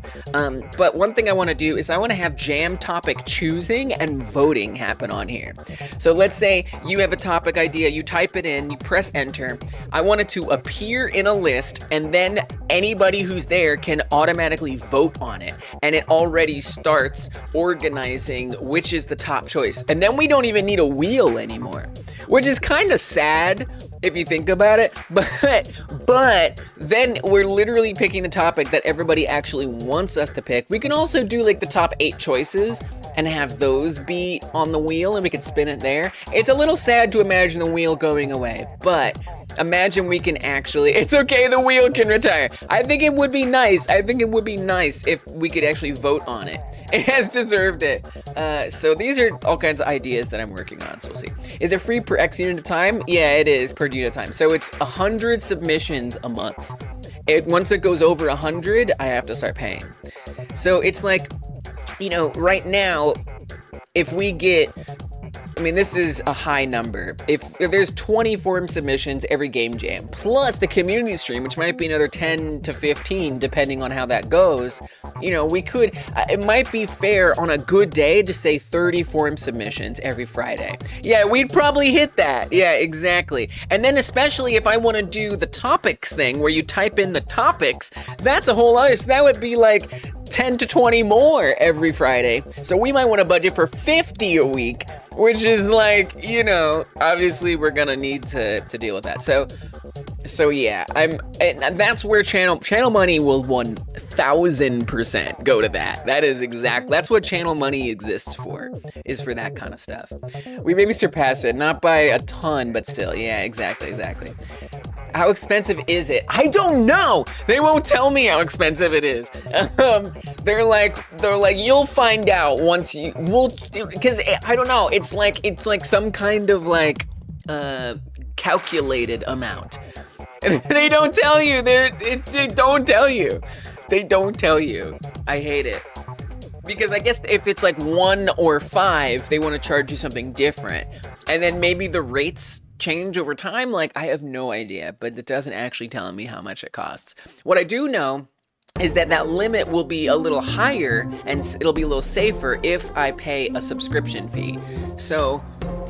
But one thing I want to do is I want to have jam topic choosing and voting happen on here. So let's say you have a topic idea, you type it in, you press enter. I want it to appear in a list, and then anybody who's there can automatically vote on it. And it already starts organizing which is the top choice. And then we don't even need a wheel anymore, which is kind of sad if you think about it, but then we're literally picking the topic that everybody actually wants us to pick. We can also do like the top 8 choices and have those be on the wheel, and we can spin it there. It's a little sad to imagine the wheel going away, but imagine we can actually, it's okay, the wheel can retire. I think it would be nice. I think it would be nice if we could actually vote on it. It has deserved it. So these are all kinds of ideas that I'm working on, so we'll see. Is it free per X unit of time? Yeah, it is per unit of time. So it's 100 submissions a month. Once it goes over 100, I have to start paying. So it's like, you know, right now, if we get, I mean, this is a high number. If there's 20 forum submissions every game jam, plus the community stream, which might be another 10 to 15, depending on how that goes, you know, we could, it might be fair on a good day to say 30 forum submissions every Friday. Yeah, we'd probably hit that. Yeah, exactly. And then especially if I want to do the topics thing where you type in the topics, that's a whole other, so that would be like 10 to 20 more every Friday. So we might want to budget for 50 a week, which is like, you know, obviously we're gonna need to deal with that. So yeah, and that's where channel money will 1000% go to that. That is that's what channel money exists for, is for that kind of stuff. We maybe surpass it, not by a ton, but still, yeah, exactly. How expensive is it? I don't know. They won't tell me how expensive it is. They're like, you'll find out once because I don't know. It's like some kind of like calculated amount. And they don't tell you. They don't tell you. They don't tell you. I hate it. Because I guess if it's like 1 or 5, they want to charge you something different. And then maybe the rates change over time. Like, I have no idea, but it doesn't actually tell me how much it costs. What I do know is that limit will be a little higher and it'll be a little safer if I pay a subscription fee. So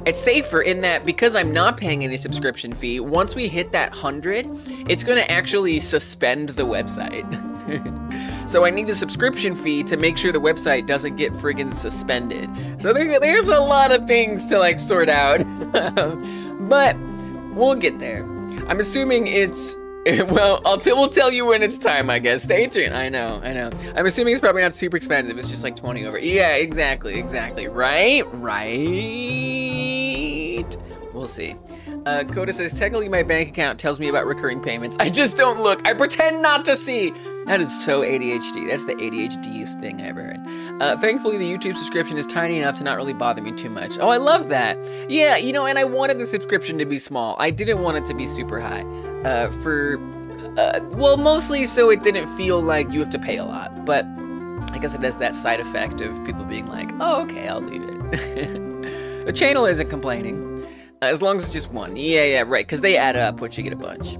it's safer in that because I'm not paying any subscription fee, once we hit that 100, it's gonna actually suspend the website. So I need a subscription fee to make sure the website doesn't get friggin' suspended. So there's a lot of things to like sort out, but we'll get there. I'm assuming it's, well, we'll tell you when it's time, I guess. Stay tuned. I know. I'm assuming it's probably not super expensive. It's just like 20 over. Yeah, exactly. Right? We'll see. Coda says, technically my bank account tells me about recurring payments. I just don't look. I pretend not to see. That is so ADHD. That's the ADHDest thing I ever heard. Thankfully, the YouTube subscription is tiny enough to not really bother me too much. Oh, I love that. Yeah, you know, and I wanted the subscription to be small. I didn't want it to be super high. Well, mostly so it didn't feel like you have to pay a lot. But I guess it has that side effect of people being like, oh, okay, I'll leave it. The channel isn't complaining. As long as it's just one. Yeah, right, because they add up once you get a bunch.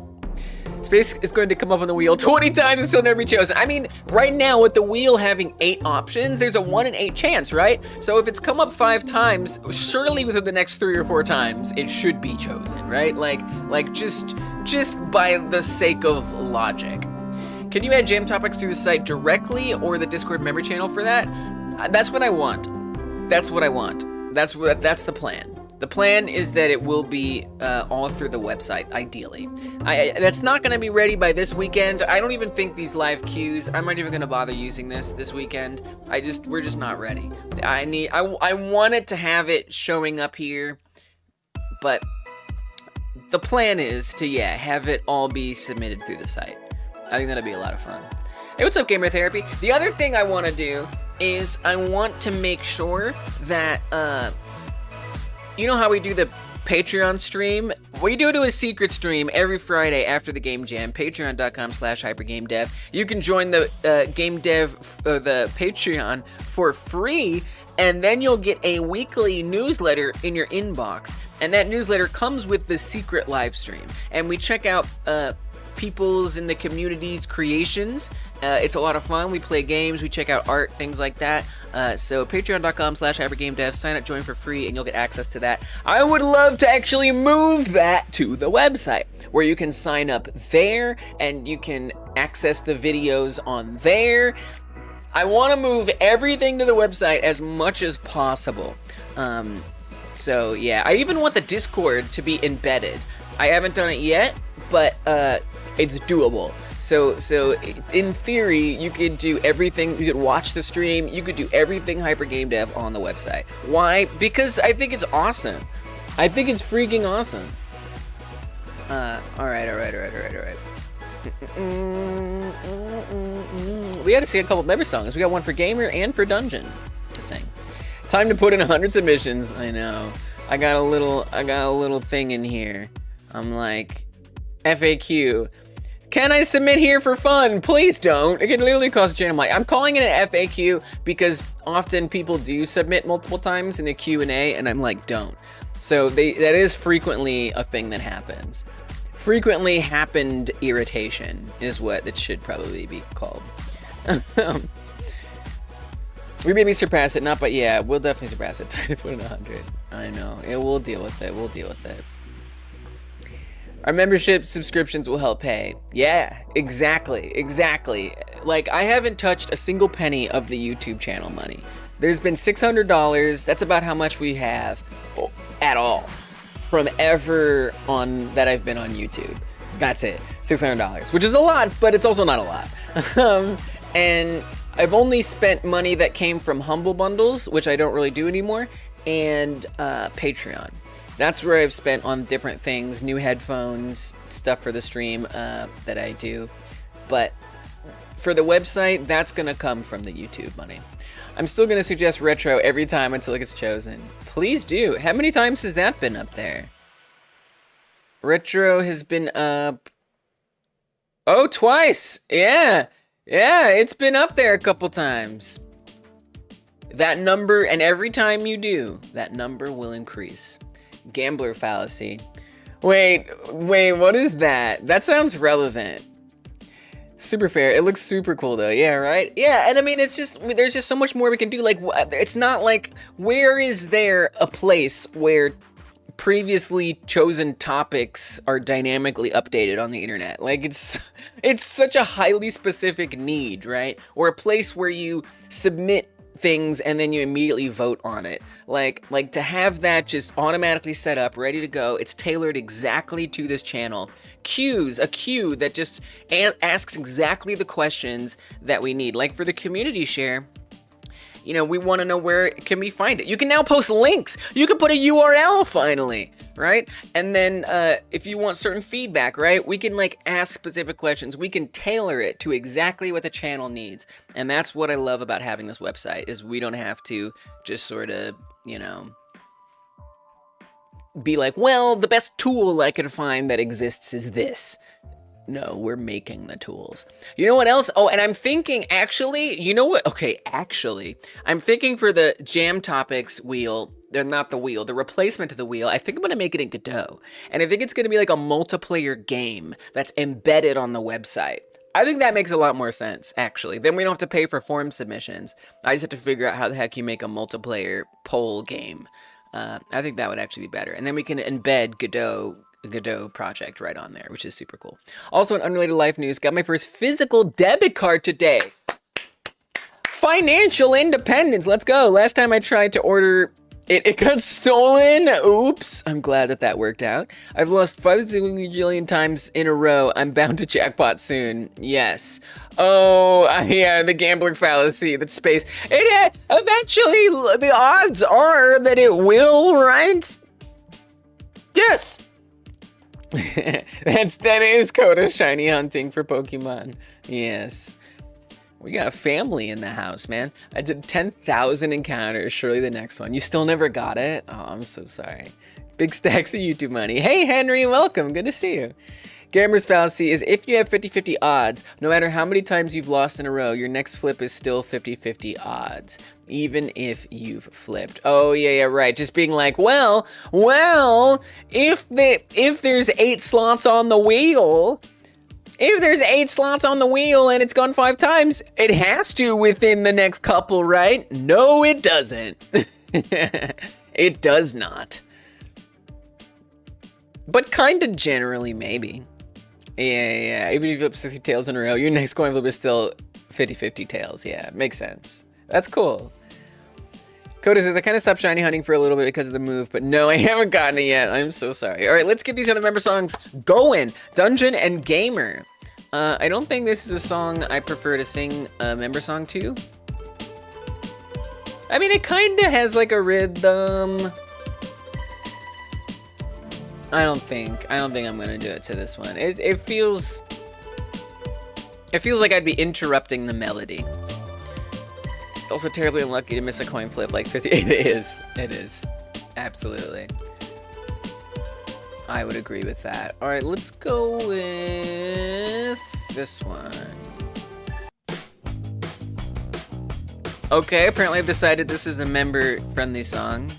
Space is going to come up on the wheel 20 times and still never be chosen. I mean, right now with the wheel having 8 options, there's a 1 in 8 chance, right? So if it's come up 5 times, surely within the next 3 or 4 times, it should be chosen, right? Like just by the sake of logic. Can you add jam topics through the site directly or the Discord member channel for that? That's what I want. That's the plan. The plan is that it will be all through the website, ideally. That's not going to be ready by this weekend. I don't even think these live queues, I'm not even going to bother using this weekend. We're just not ready. I wanted to have it showing up here, but the plan is to, have it all be submitted through the site. I think that'll be a lot of fun. Hey, what's up, Gamer Therapy? The other thing I want to do is I want to make sure that, you know how we do the Patreon stream? We do a secret stream every Friday after the Game Jam, patreon.com/hypergamedev. You can join the Game Dev, the Patreon for free and then you'll get a weekly newsletter in your inbox. And that newsletter comes with the secret live stream. And we check out people's in the community's creations. It's a lot of fun. We play games, we check out art, things like that. So patreon.com/hypergamedev, sign up, join for free, and you'll get access to that. I would love to actually move that to the website, where you can sign up there and you can access the videos on there. I want to move everything to the website as much as possible. So yeah, I even want the Discord to be embedded. I haven't done it yet, but it's doable. So in theory, you could do everything. You could watch the stream. You could do everything Hyper Game Dev on the website. Why? Because I think it's awesome. I think it's freaking awesome. All right. We got to sing a couple member songs. We got one for Gamer and for Dungeon to sing. Time to put in 100 submissions. I know. I got a little thing in here. I'm like, FAQ. Can I submit here for fun? Please don't. It can literally cost a channel. I'm calling it an FAQ because often people do submit multiple times in a Q&A, and I'm like, don't. So that is frequently a thing that happens. Frequently happened irritation is what it should probably be called. We maybe surpass it, but yeah, we'll definitely surpass it. Time to put in 100. I know. We'll deal with it. We'll deal with it. Our membership subscriptions will help pay. Yeah, exactly. Like, I haven't touched a single penny of the YouTube channel money. There's been $600. That's about how much we have at all from ever on that I've been on YouTube. That's it, $600, which is a lot, but it's also not a lot. And I've only spent money that came from Humble Bundles, which I don't really do anymore, and Patreon. That's where I've spent on different things, new headphones, stuff for the stream that I do. But for the website, that's gonna come from the YouTube money. I'm still gonna suggest retro every time until it gets chosen. Please do. How many times has that been up there? Retro has been up... Oh, twice! Yeah, it's been up there a couple times. That number, and every time you do, that number will increase. Gambler fallacy. Wait, what is that? That sounds relevant. Super fair. It looks super cool though. Yeah, right? Yeah, and I mean, it's just, there's just so much more we can do. Like, it's not like, where is there a place where previously chosen topics are dynamically updated on the internet? Like, it's such a highly specific need, right? Or a place where you submit things and then you immediately vote on it. Like to have that just automatically set up, ready to go. It's tailored exactly to this channel. A queue that just asks exactly the questions that we need. Like for the community share, you know, we want to know where can we find it. You can now post links. You can put a URL finally, right? And then if you want certain feedback, right, we can like ask specific questions. We can tailor it to exactly what the channel needs. And that's what I love about having this website, is we don't have to just sort of, you know, be like, well, the best tool I can find that exists is this. No, we're making the tools. You know what else? Oh, and I'm thinking, actually, you know what? Okay, actually, I'm thinking for the Jam Topics wheel, they're not the wheel, the replacement of the wheel, I think I'm going to make it in Godot. And I think it's going to be like a multiplayer game that's embedded on the website. I think that makes a lot more sense, actually. Then we don't have to pay for form submissions. I just have to figure out how the heck you make a multiplayer poll game. I think that would actually be better. And then we can embed Godot project right on there, which is super cool. Also, in unrelated life news, got my first physical debit card today. Financial independence, let's go. Last time I tried to order it got stolen. Oops. I'm glad that worked out. I've lost 5 gajillion times in a row. I'm bound to jackpot soon. Yes. Oh, yeah, the gambler fallacy, that space. Eventually, the odds are that it will, right? Yes. that is Coda shiny hunting for Pokemon. Yes. We got a family in the house, man. I did 10,000 encounters. Surely the next one. You still never got it? Oh, I'm so sorry. Big stacks of YouTube money. Hey, Henry, welcome. Good to see you. Gamer's fallacy is if you have 50-50 odds, no matter how many times you've lost in a row, your next flip is still 50-50 odds, even if you've flipped. Oh, yeah, right. Just being like, well, if there's 8 slots on the wheel, and it's gone 5 times, it has to within the next couple, right? No, it doesn't. It does not. But kind of generally, maybe. Yeah. Even if you flip 60 tails in a row, your next coin flip is still 50-50 tails. Yeah, makes sense. That's cool. Coda says, I kind of stopped shiny hunting for a little bit because of the move, but no, I haven't gotten it yet. I'm so sorry. All right, let's get these other member songs going. Dungeon and Gamer. I don't think this is a song I prefer to sing a member song to. I mean, it kind of has like a rhythm. I don't think I'm gonna do it to this one. It feels like I'd be interrupting the melody. It's also terribly unlucky to miss a coin flip like 58. It is. Absolutely. I would agree with that. All right, let's go with this one. Okay, apparently I've decided this is a member-friendly song.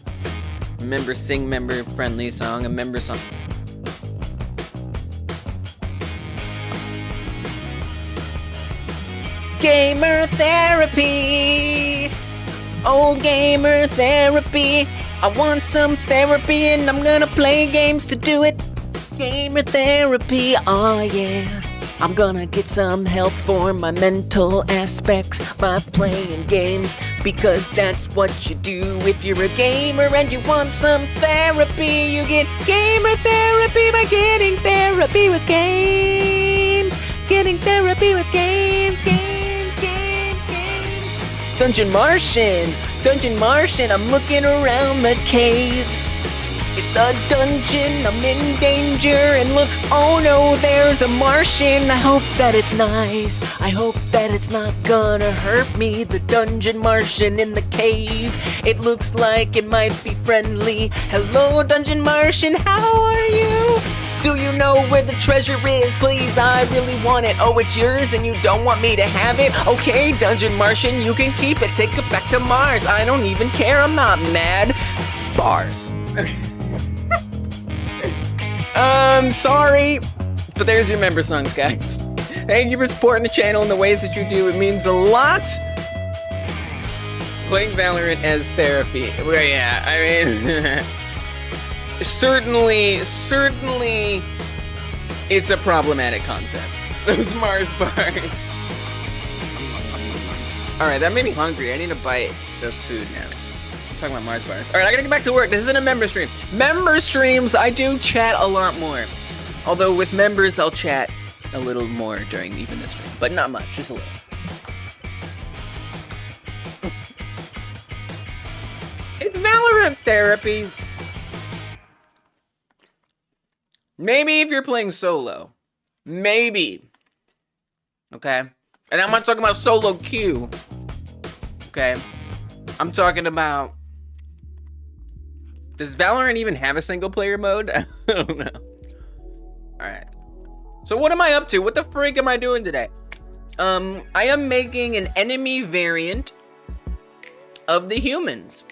Member-friendly song, a member song. Gamer therapy. Oh, gamer therapy. I want some therapy and I'm gonna play games to do it. Gamer therapy, oh yeah. I'm gonna get some help for my mental aspects by playing games, because that's what you do if you're a gamer and you want some therapy. You get gamer therapy by getting therapy with games. Getting therapy with games. Dungeon Martian, I'm looking around the caves. It's a dungeon, I'm in danger, and look, oh no, there's a Martian. I hope that it's nice, I hope that it's not gonna hurt me. The dungeon Martian in the cave, it looks like it might be friendly. Hello, Dungeon Martian, how are you? Do you know where the treasure is? Please, I really want it. Oh, it's yours and you don't want me to have it? Okay, Dungeon Martian, you can keep it. Take it back to Mars. I don't even care. I'm not mad. Bars. Sorry. But there's your member songs, guys. Thank you for supporting the channel in the ways that you do. It means a lot. Playing Valorant as therapy. Well, yeah, I mean... Certainly, it's a problematic concept. Those Mars bars. Alright, that made me hungry. I need to bite the food now. I'm talking about Mars bars. Alright, I gotta get back to work. This isn't a member stream. Member streams, I do chat a lot more. Although with members, I'll chat a little more during even the stream. But not much, just a little. It's Valorant therapy. Maybe if you're playing solo. Maybe. Okay? And I'm not talking about solo queue. Okay? I'm talking about... Does Valorant even have a single player mode? I don't know. Alright. So what am I up to? What the freak am I doing today? I am making an enemy variant of the humans.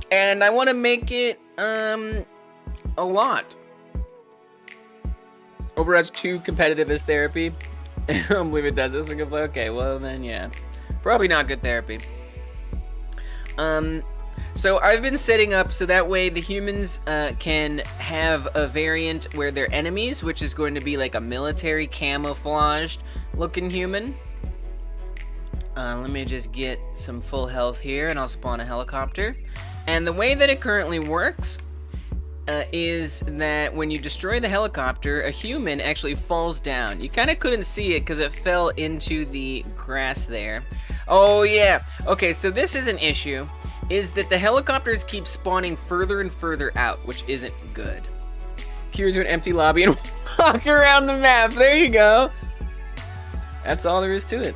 And I want to make it, a lot. Overwatch 2 competitive as therapy. I don't believe it does this. Okay, well then, yeah. Probably not good therapy. So I've been setting up so that way the humans can have a variant where they're enemies, which is going to be like a military camouflaged looking human. Let me just get some full health here and I'll spawn a helicopter. And the way that it currently works is that when you destroy the helicopter, a human actually falls down. You kind of couldn't see it because it fell into the grass there. Oh yeah. Okay, so this is an issue, is that the helicopters keep spawning further and further out, which isn't good. Cure to an empty lobby and walk around the map. There you go. That's all there is to it.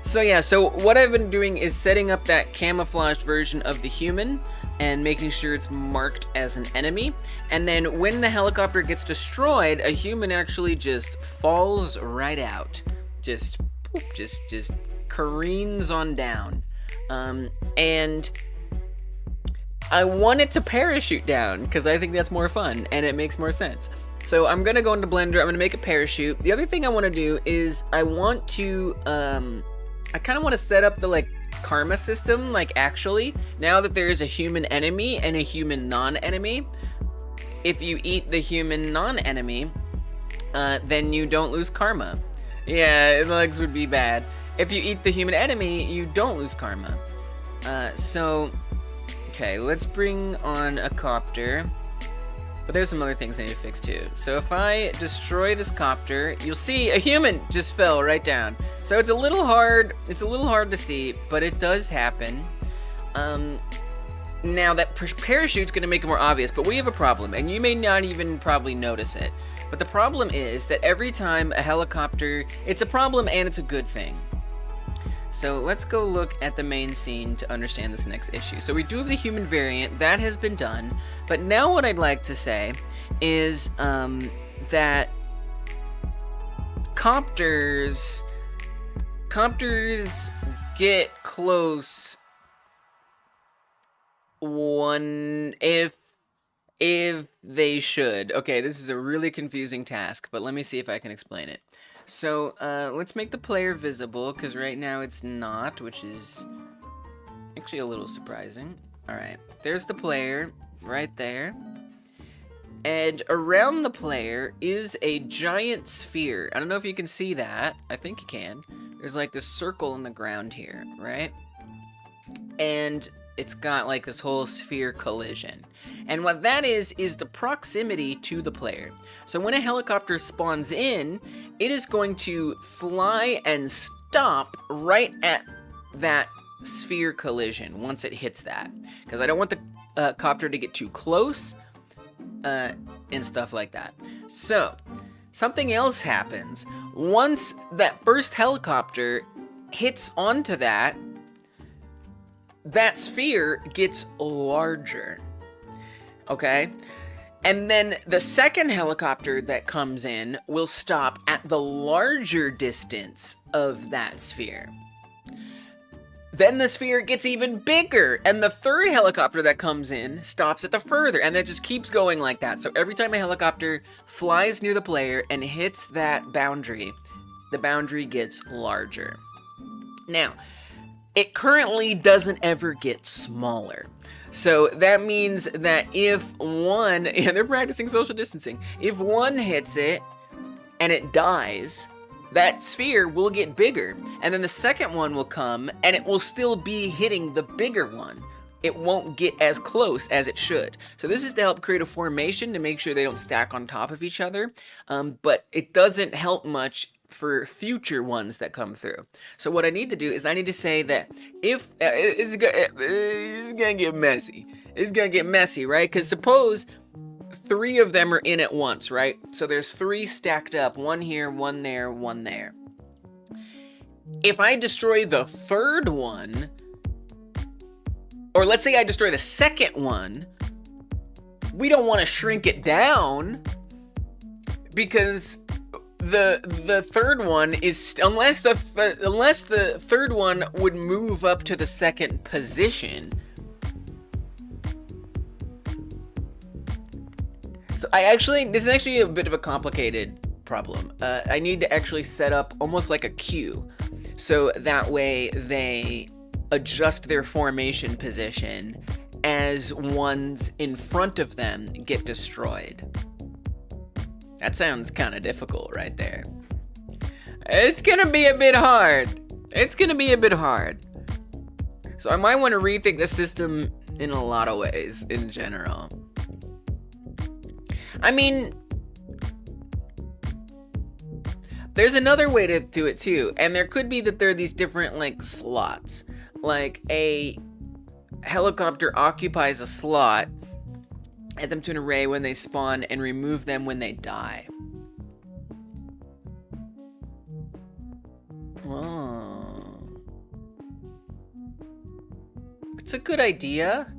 So yeah, so what I've been doing is setting up that camouflaged version of the human and making sure it's marked as an enemy. And then when the helicopter gets destroyed, a human actually just falls right out. Just careens on down. And I want it to parachute down because I think that's more fun and it makes more sense. So I'm gonna go into Blender, I'm gonna make a parachute. The other thing I wanna do is I want to, I kinda wanna set up the like karma system, like actually, now that there is a human enemy and a human non-enemy, if you eat the human non-enemy, then you don't lose karma. Yeah, legs would be bad. If you eat the human enemy, you don't lose karma. Okay, let's bring on a copter. But there's some other things I need to fix too. So if I destroy this copter, you'll see a human just fell right down. So it's a little hard to see, but it does happen. Now that parachute's gonna make it more obvious, but we have a problem, and you may not even probably notice it. But the problem is that every time a helicopter, it's a problem and it's a good thing. So let's go look at the main scene to understand this next issue. So we do have the human variant, that has been done, but now what I'd like to say is that copters get close if they should. Okay, this is a really confusing task, but let me see if I can explain it. So, let's make the player visible, because right now it's not, which is actually a little surprising. Alright, there's the player, right there. And around the player is a giant sphere. I don't know if you can see that. I think you can. There's like this circle in the ground here, right? And it's got like this whole sphere collision. And what that is the proximity to the player. So when a helicopter spawns in, it is going to fly and stop right at that sphere collision once it hits that. Because I don't want the copter to get too close and stuff like that. So something else happens. Once that first helicopter hits onto that sphere gets larger, okay? And then the second helicopter that comes in will stop at the larger distance of that sphere. Then the sphere gets even bigger, and the third helicopter that comes in stops at the further, and it just keeps going like that. So every time a helicopter flies near the player and hits that boundary, the boundary gets larger. Now, it currently doesn't ever get smaller. So that means that if one, and they're practicing social distancing, if one hits it and it dies, that sphere will get bigger. And then the second one will come and it will still be hitting the bigger one. It won't get as close as it should. So this is to help create a formation to make sure they don't stack on top of each other. But it doesn't help much for future ones that come through. So what I need to do is I need to say that if it's gonna get messy. It's gonna get messy, right? Because suppose 3 of them are in at once, right? So there's 3 stacked up, 1 here, 1 there, 1 there. If I destroy the third one, or let's say I destroy the second one, we don't want to shrink it down because the third one is, unless the third one would move up to the second position. So this is actually a bit of a complicated problem. I need to actually set up almost like a queue, so that way they adjust their formation position as ones in front of them get destroyed. That sounds kind of difficult right there. It's gonna be a bit hard. It's gonna be a bit hard. So I might want to rethink the system in a lot of ways in general. I mean, there's another way to do it too, and there could be that there are these different like slots. Like a helicopter occupies a slot, add them to an array when they spawn, and remove them when they die. Oh. It's a good idea.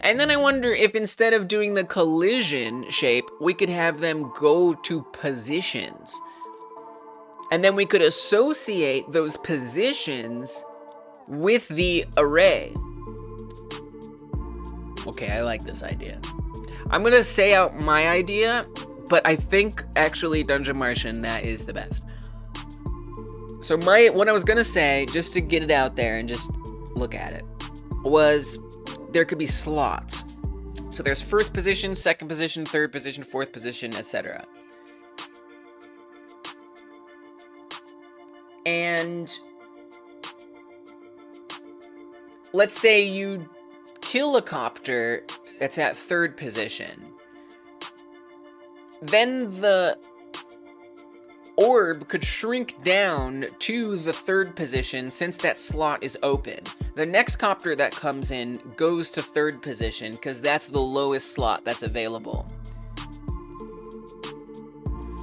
And then I wonder if instead of doing the collision shape, we could have them go to positions. And then we could associate those positions with the array. Okay, I like this idea. I'm gonna say out my idea, but I think actually Dungeon Martian, that is the best. So what I was gonna say, just to get it out there and just look at it, was there could be slots. So there's first position, second position, third position, fourth position, etc. And let's say you kill a copter that's at third position. Then the orb could shrink down to the third position since that slot is open. The next copter that comes in goes to third position because that's the lowest slot that's available.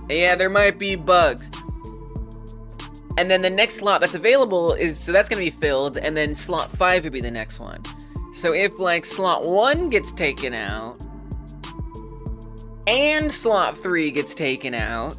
Yeah, there might be bugs. And then the next slot that's available is, so that's gonna be filled, and then slot 5 would be the next one. So if like slot 1 gets taken out, and slot 3 gets taken out,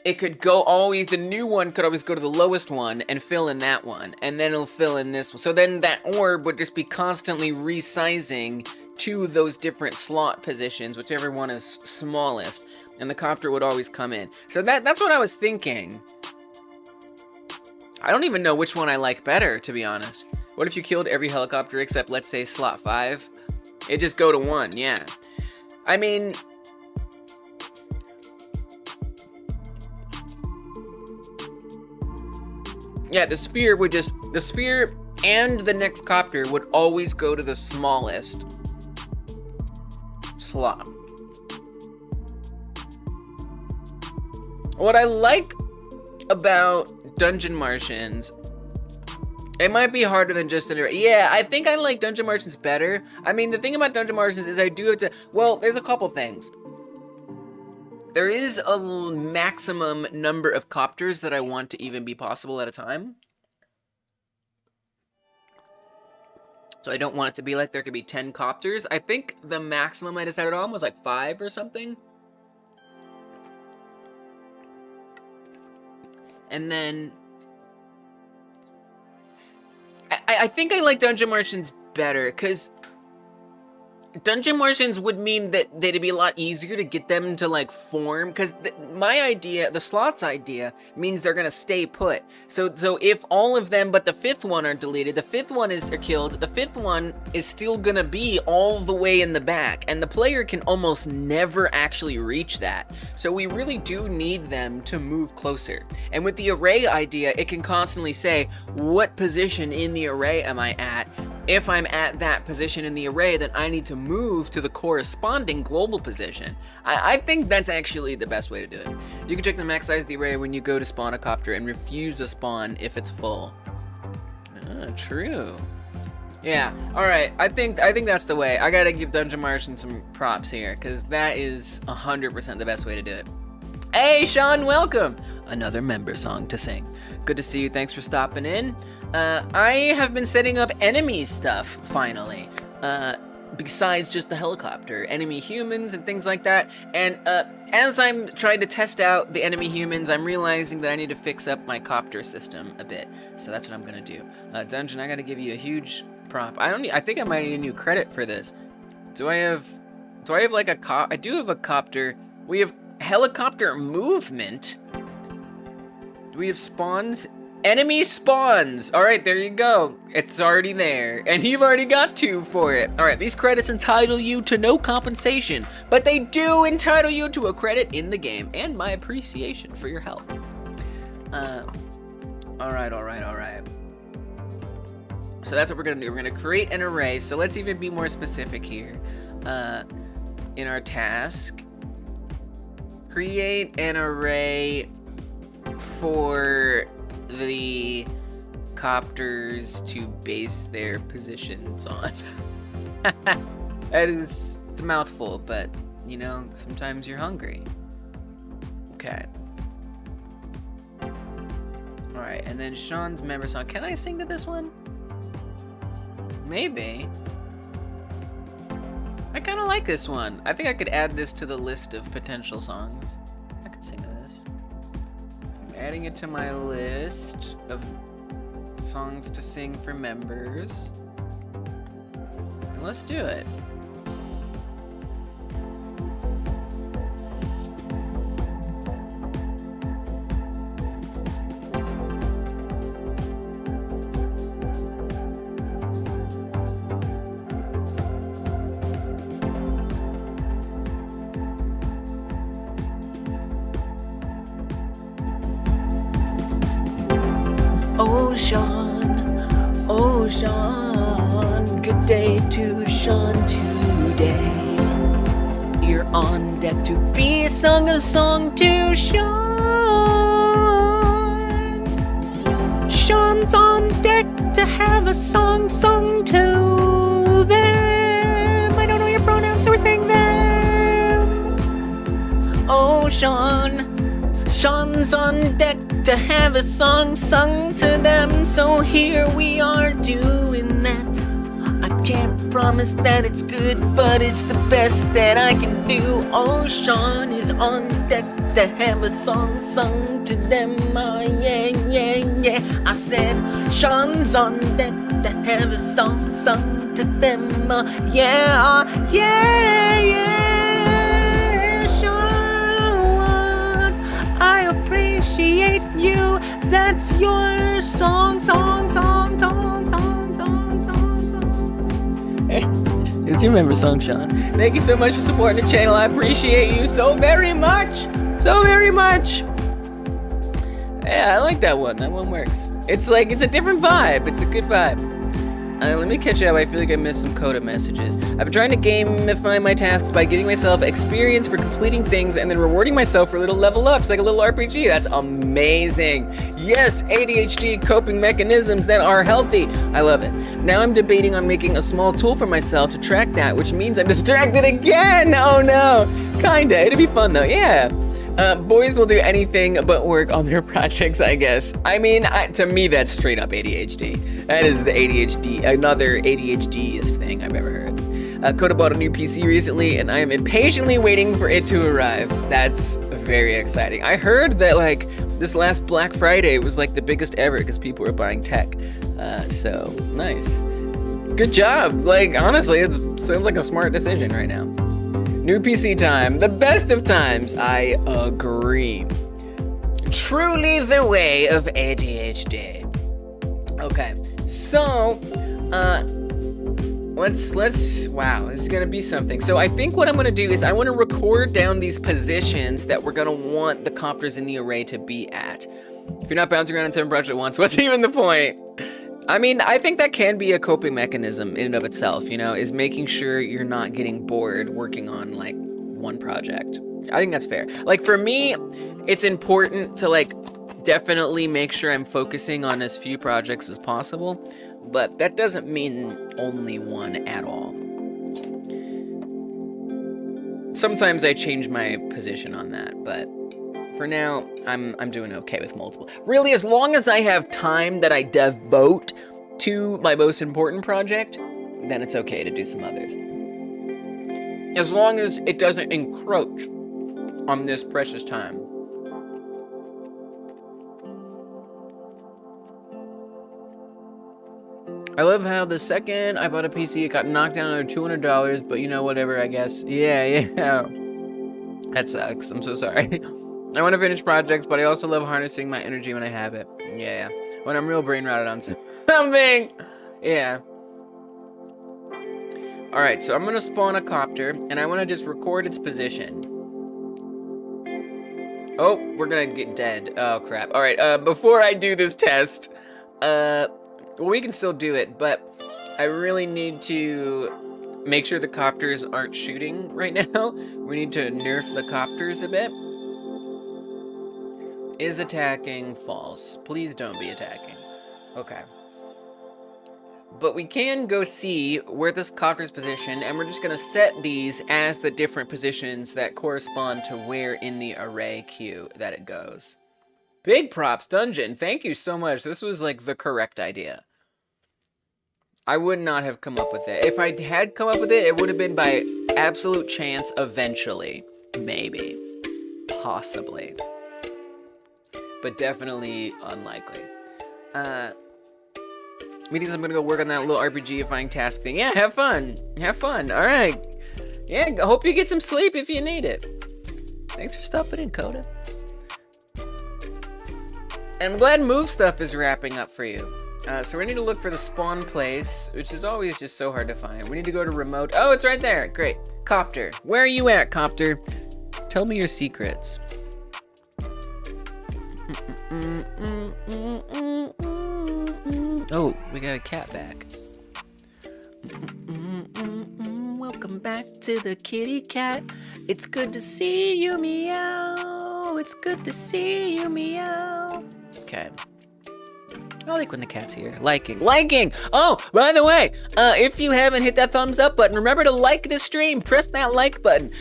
it could go always, the new one could always go to the lowest one and fill in that one, and then it'll fill in this one. So then that orb would just be constantly resizing to those different slot positions, whichever one is smallest, and the copter would always come in. So that's what I was thinking. I don't even know which one I like better, to be honest. What if you killed every helicopter except, let's say, slot 5? It'd just go to 1, yeah. I mean, yeah, the sphere and the next copter would always go to the smallest slot. What I like about Dungeon Martians, it might be harder than just an array. Yeah, I think I like Dungeon Martians better. I mean, the thing about Dungeon Martians is I do have to, well, there's a couple things. There is a maximum number of copters that I want to even be possible at a time. So I don't want it to be like there could be 10 copters. I think the maximum I decided on was like 5 or something. And then I think I like Dungeon Martians better, because Dungeon Martians would mean that it'd be a lot easier to get them to like form, because my idea, the slots idea, means they're gonna stay put. So if all of them but the 5th one are deleted, the 5th one are killed, the 5th one is still gonna be all the way in the back, and the player can almost never actually reach that. So we really do need them to move closer. And with the array idea, it can constantly say, what position in the array am I at? If I'm at that position in the array, then I need to move to the corresponding global position. I think that's actually the best way to do it. You can check the max size of the array when you go to spawn a copter and refuse a spawn if it's full. True. Yeah, alright, I think that's the way. I gotta give Dungeon Martian some props here, because that is 100% the best way to do it. Hey, Sean, welcome! Another member song to sing. Good to see you, thanks for stopping in. I have been setting up enemy stuff, finally. Besides just the helicopter, enemy humans and things like that. And as I'm trying to test out the enemy humans, I'm realizing that I need to fix up my copter system a bit. So that's what I'm gonna do. Dungeon, I gotta give you a huge prop. I think I might need a new credit for this. Do I have like a I do have a copter. We have helicopter movement. Do we have spawns? Enemy spawns! Alright, there you go. It's already there. And you've already got 2 for it. Alright, these credits entitle you to no compensation, but they do entitle you to a credit in the game and my appreciation for your help. Alright. So that's what we're gonna do. We're gonna create an array. So let's even be more specific here. In our task, create an array for the copters to base their positions on. It's a mouthful, but you know, sometimes you're hungry. Okay. Alright, and then Sean's member song. Can I sing to this one? Maybe. I kind of like this one. I think I could add this to the list of potential songs. I could sing to this. I'm adding it to my list of songs to sing for members. And let's do it. Oh Sean, good day to Sean today. You're on deck to be sung a song to Sean. Sean's on deck to have a song sung to them. I don't know your pronouns, so we're saying them. Oh Sean's on deck to have a song sung to them, so here we are doing that. I can't promise that it's good, but it's the best that I can do. Oh, Sean is on deck to have a song sung to them. Oh, yeah, yeah, yeah. I said, Sean's on deck to have a song sung to them. Yeah, yeah, yeah, Sean, I appreciate you. That's your song. Hey, it's your member song, Sean. Thank you so much for supporting the channel. I appreciate you so very much. So very much. Yeah, I like that one. That one works. It's like, it's a different vibe. It's a good vibe. Let me catch up. I feel like I missed some Coda messages. I've been trying to gamify my tasks by giving myself experience for completing things and then rewarding myself for little level ups, like a little RPG. That's amazing. Yes, ADHD coping mechanisms that are healthy. I love it. Now I'm debating on making a small tool for myself to track that, which means I'm distracted again. Oh no. Kinda. It'd be fun though. Yeah. Boys will do anything but work on their projects, I guess. I mean, to me, that's straight up ADHD. That is the ADHD, another ADHD-ist thing I've ever heard. Coda bought a new PC recently, and I am impatiently waiting for it to arrive. That's very exciting. I heard that, like, this last Black Friday was, like, the biggest ever because people were buying tech. So, nice. Good job. Like, honestly, it sounds like a smart decision right now. New PC time, the best of times, I agree. Truly the way of ADHD. Okay, so, wow, this is gonna be something. So I think what I'm gonna do is I wanna record down these positions that we're gonna want the copters in the array to be at. If you're not bouncing around in 7 projects at once, what's even the point? I mean, I think that can be a coping mechanism in and of itself, you know, is making sure you're not getting bored working on, like, one project. I think that's fair. Like, for me, it's important to, like, definitely make sure I'm focusing on as few projects as possible, but that doesn't mean only one at all. Sometimes I change my position on that, but for now, I'm doing okay with multiple. Really, as long as I have time that I devote to my most important project, then it's okay to do some others. As long as it doesn't encroach on this precious time. I love how the second I bought a PC, it got knocked down under $200, but you know, whatever, I guess. Yeah. That sucks. I'm so sorry. I want to finish projects, but I also love harnessing my energy when I have it. Yeah. When I'm real brain rotted on something. Yeah. Alright, so I'm going to spawn a copter, and I want to just record its position. Oh, we're going to get dead. Oh, crap. Alright, before I do this test, well, we can still do it, but I really need to make sure the copters aren't shooting right now. We need to nerf the copters a bit. Is attacking false? Please don't be attacking. Okay. But we can go see where this copter's positioned, and we're just gonna set these as the different positions that correspond to where in the array queue that it goes. Big props, Dungeon. Thank you so much. This was like the correct idea. I would not have come up with it. If I had come up with it, it would have been by absolute chance eventually. Maybe. Possibly. But definitely unlikely. Meetings, I'm gonna go work on that little RPG-ifying task thing. Yeah, have fun. Have fun. Alright. Yeah, I hope you get some sleep if you need it. Thanks for stopping in, Coda. And I'm glad move stuff is wrapping up for you. So we need to look for the spawn place, which is always just so hard to find. We need to go to remote. Oh, it's right there. Great. Copter. Where are you at, Copter? Tell me your secrets. Oh, we got a cat back. Welcome back to the kitty cat. It's good to see you, meow. It's good to see you, meow. Okay. I like when the cat's here. Liking. Oh, by the way, if you haven't hit that thumbs up button, remember to like this stream. Press that like button.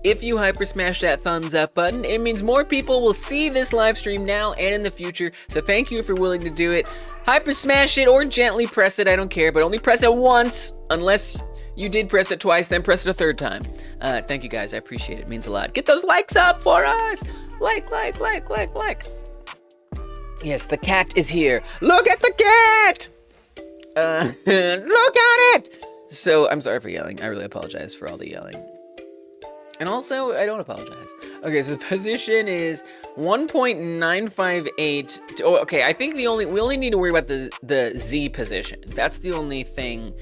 If you hyper smash that thumbs up button, it means more people will see this live stream now and in the future. So thank you for willing to do it. Hyper smash it or gently press it, I don't care, but only press it once. Unless you did press it twice, then press it a third time. Thank you guys, I appreciate it. It means a lot. Get those likes up for us. Like. Yes, the cat is here. Look at the cat! Look at it! So, I'm sorry for yelling. I really apologize for all the yelling. And also, I don't apologize. Okay, so the position is 1.958. Oh, okay, I think we only need to worry about the Z position. That's the only thing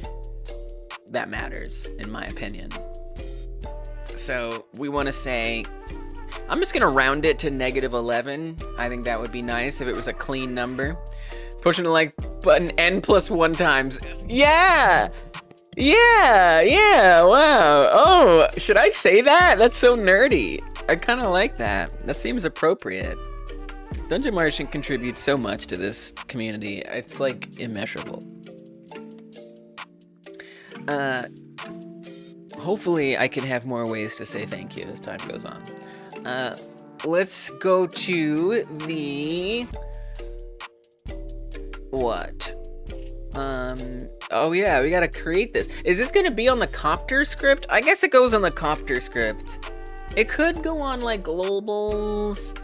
that matters, in my opinion. So, we want to say... I'm just gonna round it to -11. I think that would be nice if it was a clean number. Pushing the like button n+1 times. Yeah, wow. Oh, should I say that? That's so nerdy. I kind of like that. That seems appropriate. Dungeon Martian contributes so much to this community. It's like immeasurable. Hopefully I can have more ways to say thank you as time goes on. Let's go to the... What? Oh yeah, we gotta create this. Is this gonna be on the copter script? I guess it goes on the copter script. It could go on like globals.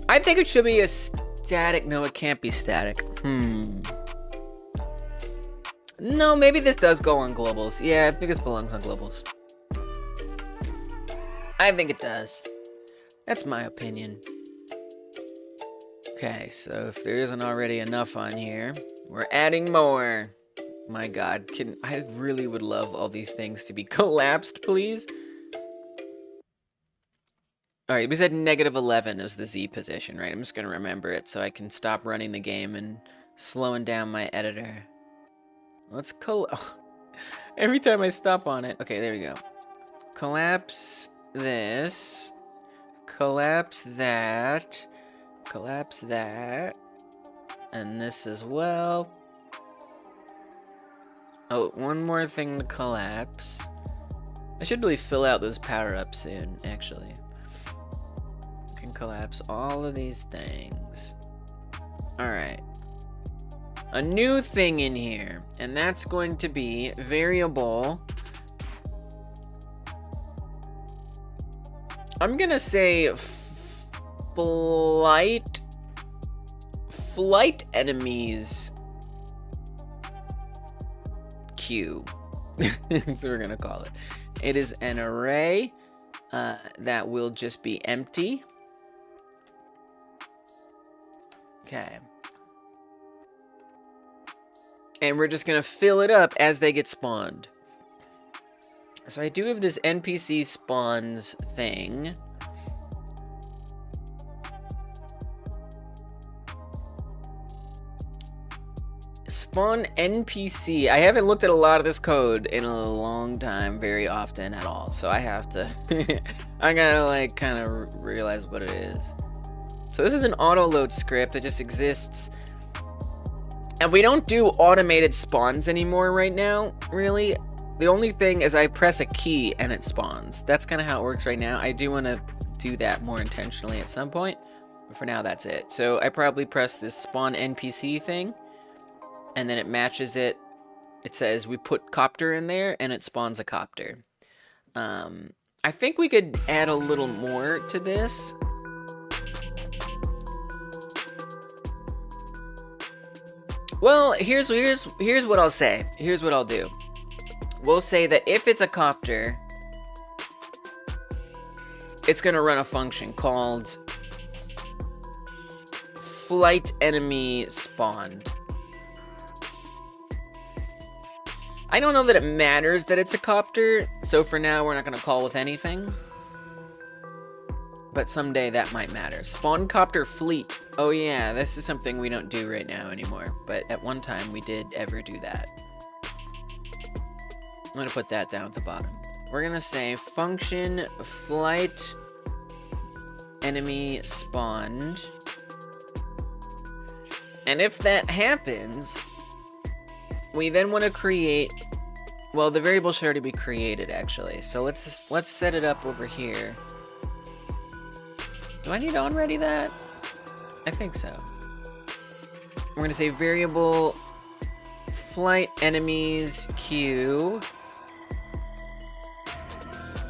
I think it should be a static. No, it can't be static. No, maybe this does go on globals. Yeah, I think this belongs on globals. I think it does. That's my opinion. Okay, so if there isn't already enough on here, we're adding more. My God, I really would love all these things to be collapsed, please. All right, we said -11 is the Z position, right? I'm just gonna remember it so I can stop running the game and slowing down my editor. Let's every time I stop on it. Okay, there we go. Collapse this. Collapse that. Collapse that. And this as well. Oh, one more thing to collapse. I should really fill out those power-ups soon, actually. Can collapse all of these things. Alright. A new thing in here, and that's going to be variable. I'm gonna say flight enemies queue. That's what we're gonna call it. It is an array that will just be empty. Okay. And we're just gonna fill it up as they get spawned. So I do have this NPC spawns thing. Spawn NPC. I haven't looked at a lot of this code in a long time, very often at all. So I have to, I gotta like kind of realize what it is. So this is an auto load script that just exists. And we don't do automated spawns anymore right now, really. The only thing is I press a key and it spawns. That's kind of how it works right now. I do want to do that more intentionally at some point. For now, that's it. So I probably press this spawn NPC thing, and then it matches it. It says we put copter in there, and it spawns a copter. I think we could add a little more to this. Well, here's what I'll say. Here's what I'll do. We'll say that if it's a copter, it's gonna run a function called flight enemy spawned. I don't know that it matters that it's a copter, so for now we're not gonna call with anything. But someday that might matter. Spawn copter fleet. Oh yeah, this is something we don't do right now anymore, but at one time we did ever do that. I'm gonna put that down at the bottom. We're gonna say function flight enemy spawned. And if that happens, we then want to create, well, the variable should already be created actually. So let's set it up over here. Do I need to onReady that? I think so. We're gonna say variable flight enemies queue.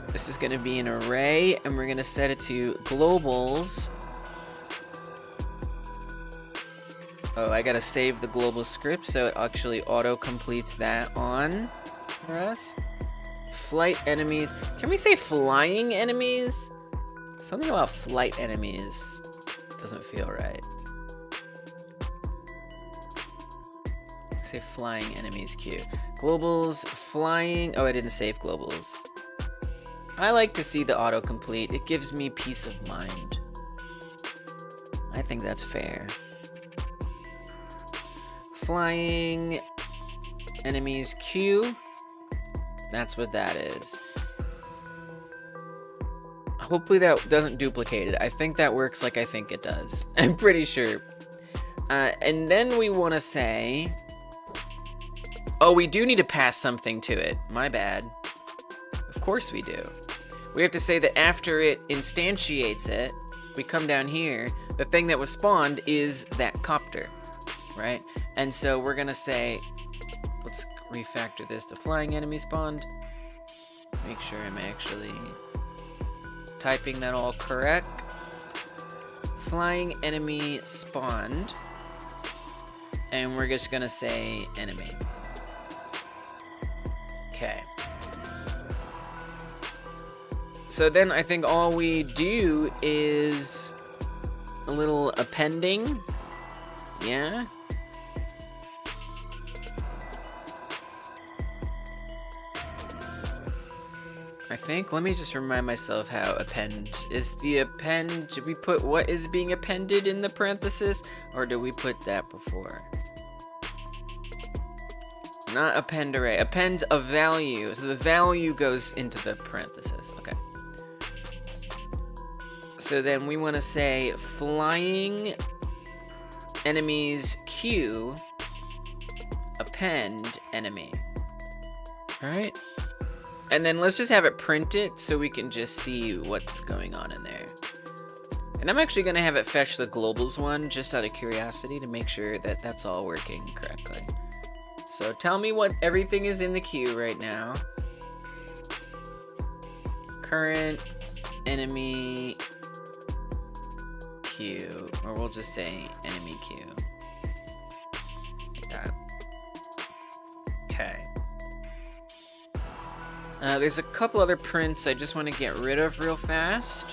This is gonna be an array, and we're gonna set it to globals. Oh, I gotta save the global script so it actually auto-completes that on for us. Flight enemies. Can we say flying enemies? Something about flight enemies doesn't feel right. Say flying enemies queue. Globals, flying. Oh, I didn't save globals. I like to see the autocomplete. It gives me peace of mind. I think that's fair. Flying enemies queue. That's what that is. Hopefully that doesn't duplicate it. I think that works like I think it does. I'm pretty sure. And then we want to say... Oh, we do need to pass something to it. My bad. Of course we do. We have to say that after it instantiates it, we come down here, the thing that was spawned is that copter, right? And so we're gonna say, let's refactor this to flying enemy spawned. Make sure I'm actually typing that all correct. Flying enemy spawned. And we're just gonna say enemy. Okay. So then I think all we do is a little appending. Yeah. I think, let me just remind myself how append is. The append, do we put what is being appended in the parenthesis, or do we put that before? Not append array, appends a value, so the value goes into the parenthesis. Okay. So then we want to say flying enemies queue append enemy. All right. And then let's just have it print it so we can just see what's going on in there. And I'm actually going to have it fetch the globals one just out of curiosity to make sure that that's all working correctly. So tell me what everything is in the queue right now. Current enemy queue, or we'll just say enemy queue. Like that. Okay. There's a couple other prints I just want to get rid of real fast.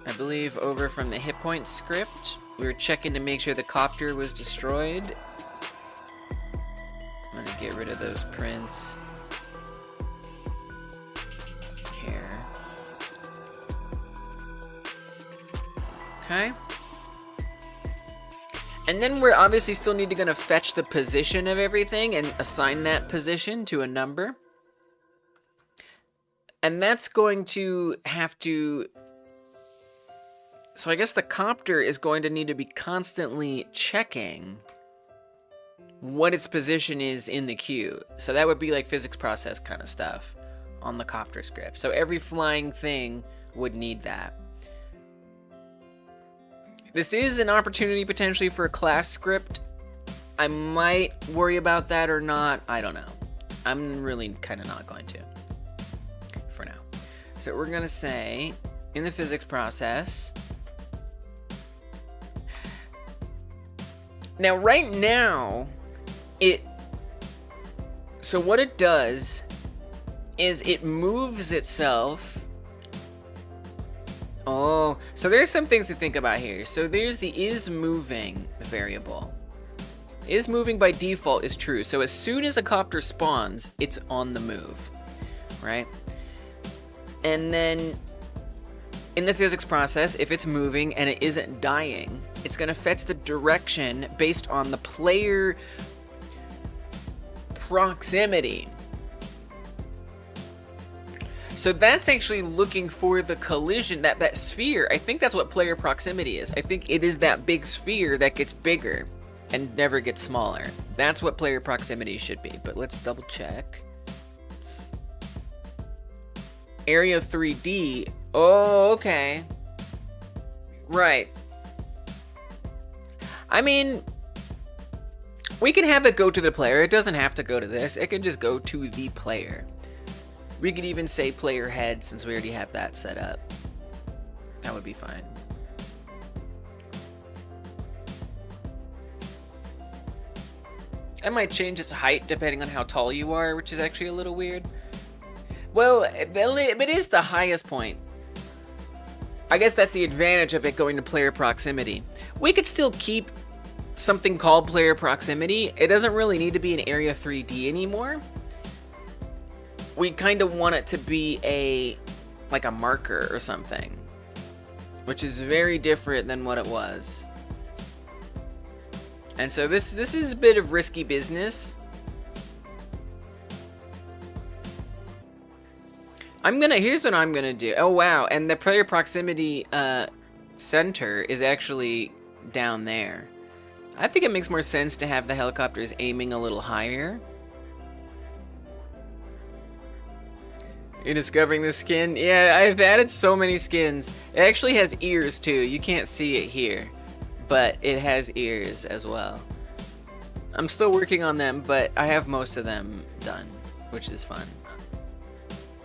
I believe over from the hit point script, we were checking to make sure the copter was destroyed. I'm gonna get rid of those prints. Here. Okay. And then we're obviously still gonna fetch the position of everything and assign that position to a number. And that's going to have to... So I guess the copter is going to need to be constantly checking what its position is in the queue. So that would be like physics process kind of stuff on the copter script. So every flying thing would need that. This is an opportunity potentially for a class script. I might worry about that or not. I don't know. I'm really kind of not going to for now. So we're going to say in the physics process. Now, right now, so what it does is it moves itself. Oh, so there's some things to think about here. So there's the isMoving variable. IsMoving by default is true. So as soon as a copter spawns, it's on the move, right? And then in the physics process, if it's moving and it isn't dying, it's going to fetch the direction based on the player proximity. So that's actually looking for the collision, that sphere. I think that's what player proximity is. I think it is that big sphere that gets bigger and never gets smaller. That's what player proximity should be, but let's double check. Area 3D. Oh, okay. Right. I mean, we can have it go to the player. It doesn't have to go to this. It can just go to the player. We could even say player head since we already have that set up. That would be fine. I might change its height depending on how tall you are, which is actually a little weird. Well, it is the highest point. I guess that's the advantage of it going to player proximity. We could still keep something called player proximity. It doesn't really need to be an area 3D anymore. We kind of want it to be like a marker or something, which is very different than what it was. And so this is a bit of risky business. Here's what I'm gonna do. Oh wow, and the player proximity center is actually down there. I think it makes more sense to have the helicopters aiming a little higher. You're discovering the skin? Yeah, I've added so many skins. It actually has ears too. You can't see it here, but it has ears as well. I'm still working on them, but I have most of them done, which is fun.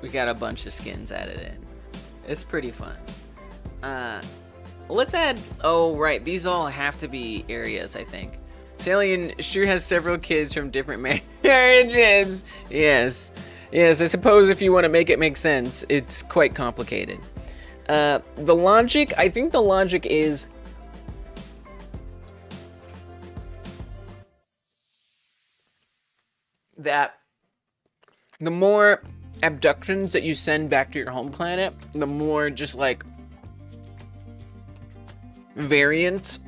We got a bunch of skins added in. It's pretty fun. Let's add, oh right, these all have to be areas, I think. Salian sure has several kids from different marriages. Yes. Yes, I suppose if you want to make it make sense, it's quite complicated. The logic, I think the logic is that the more abductions that you send back to your home planet, the more just like variants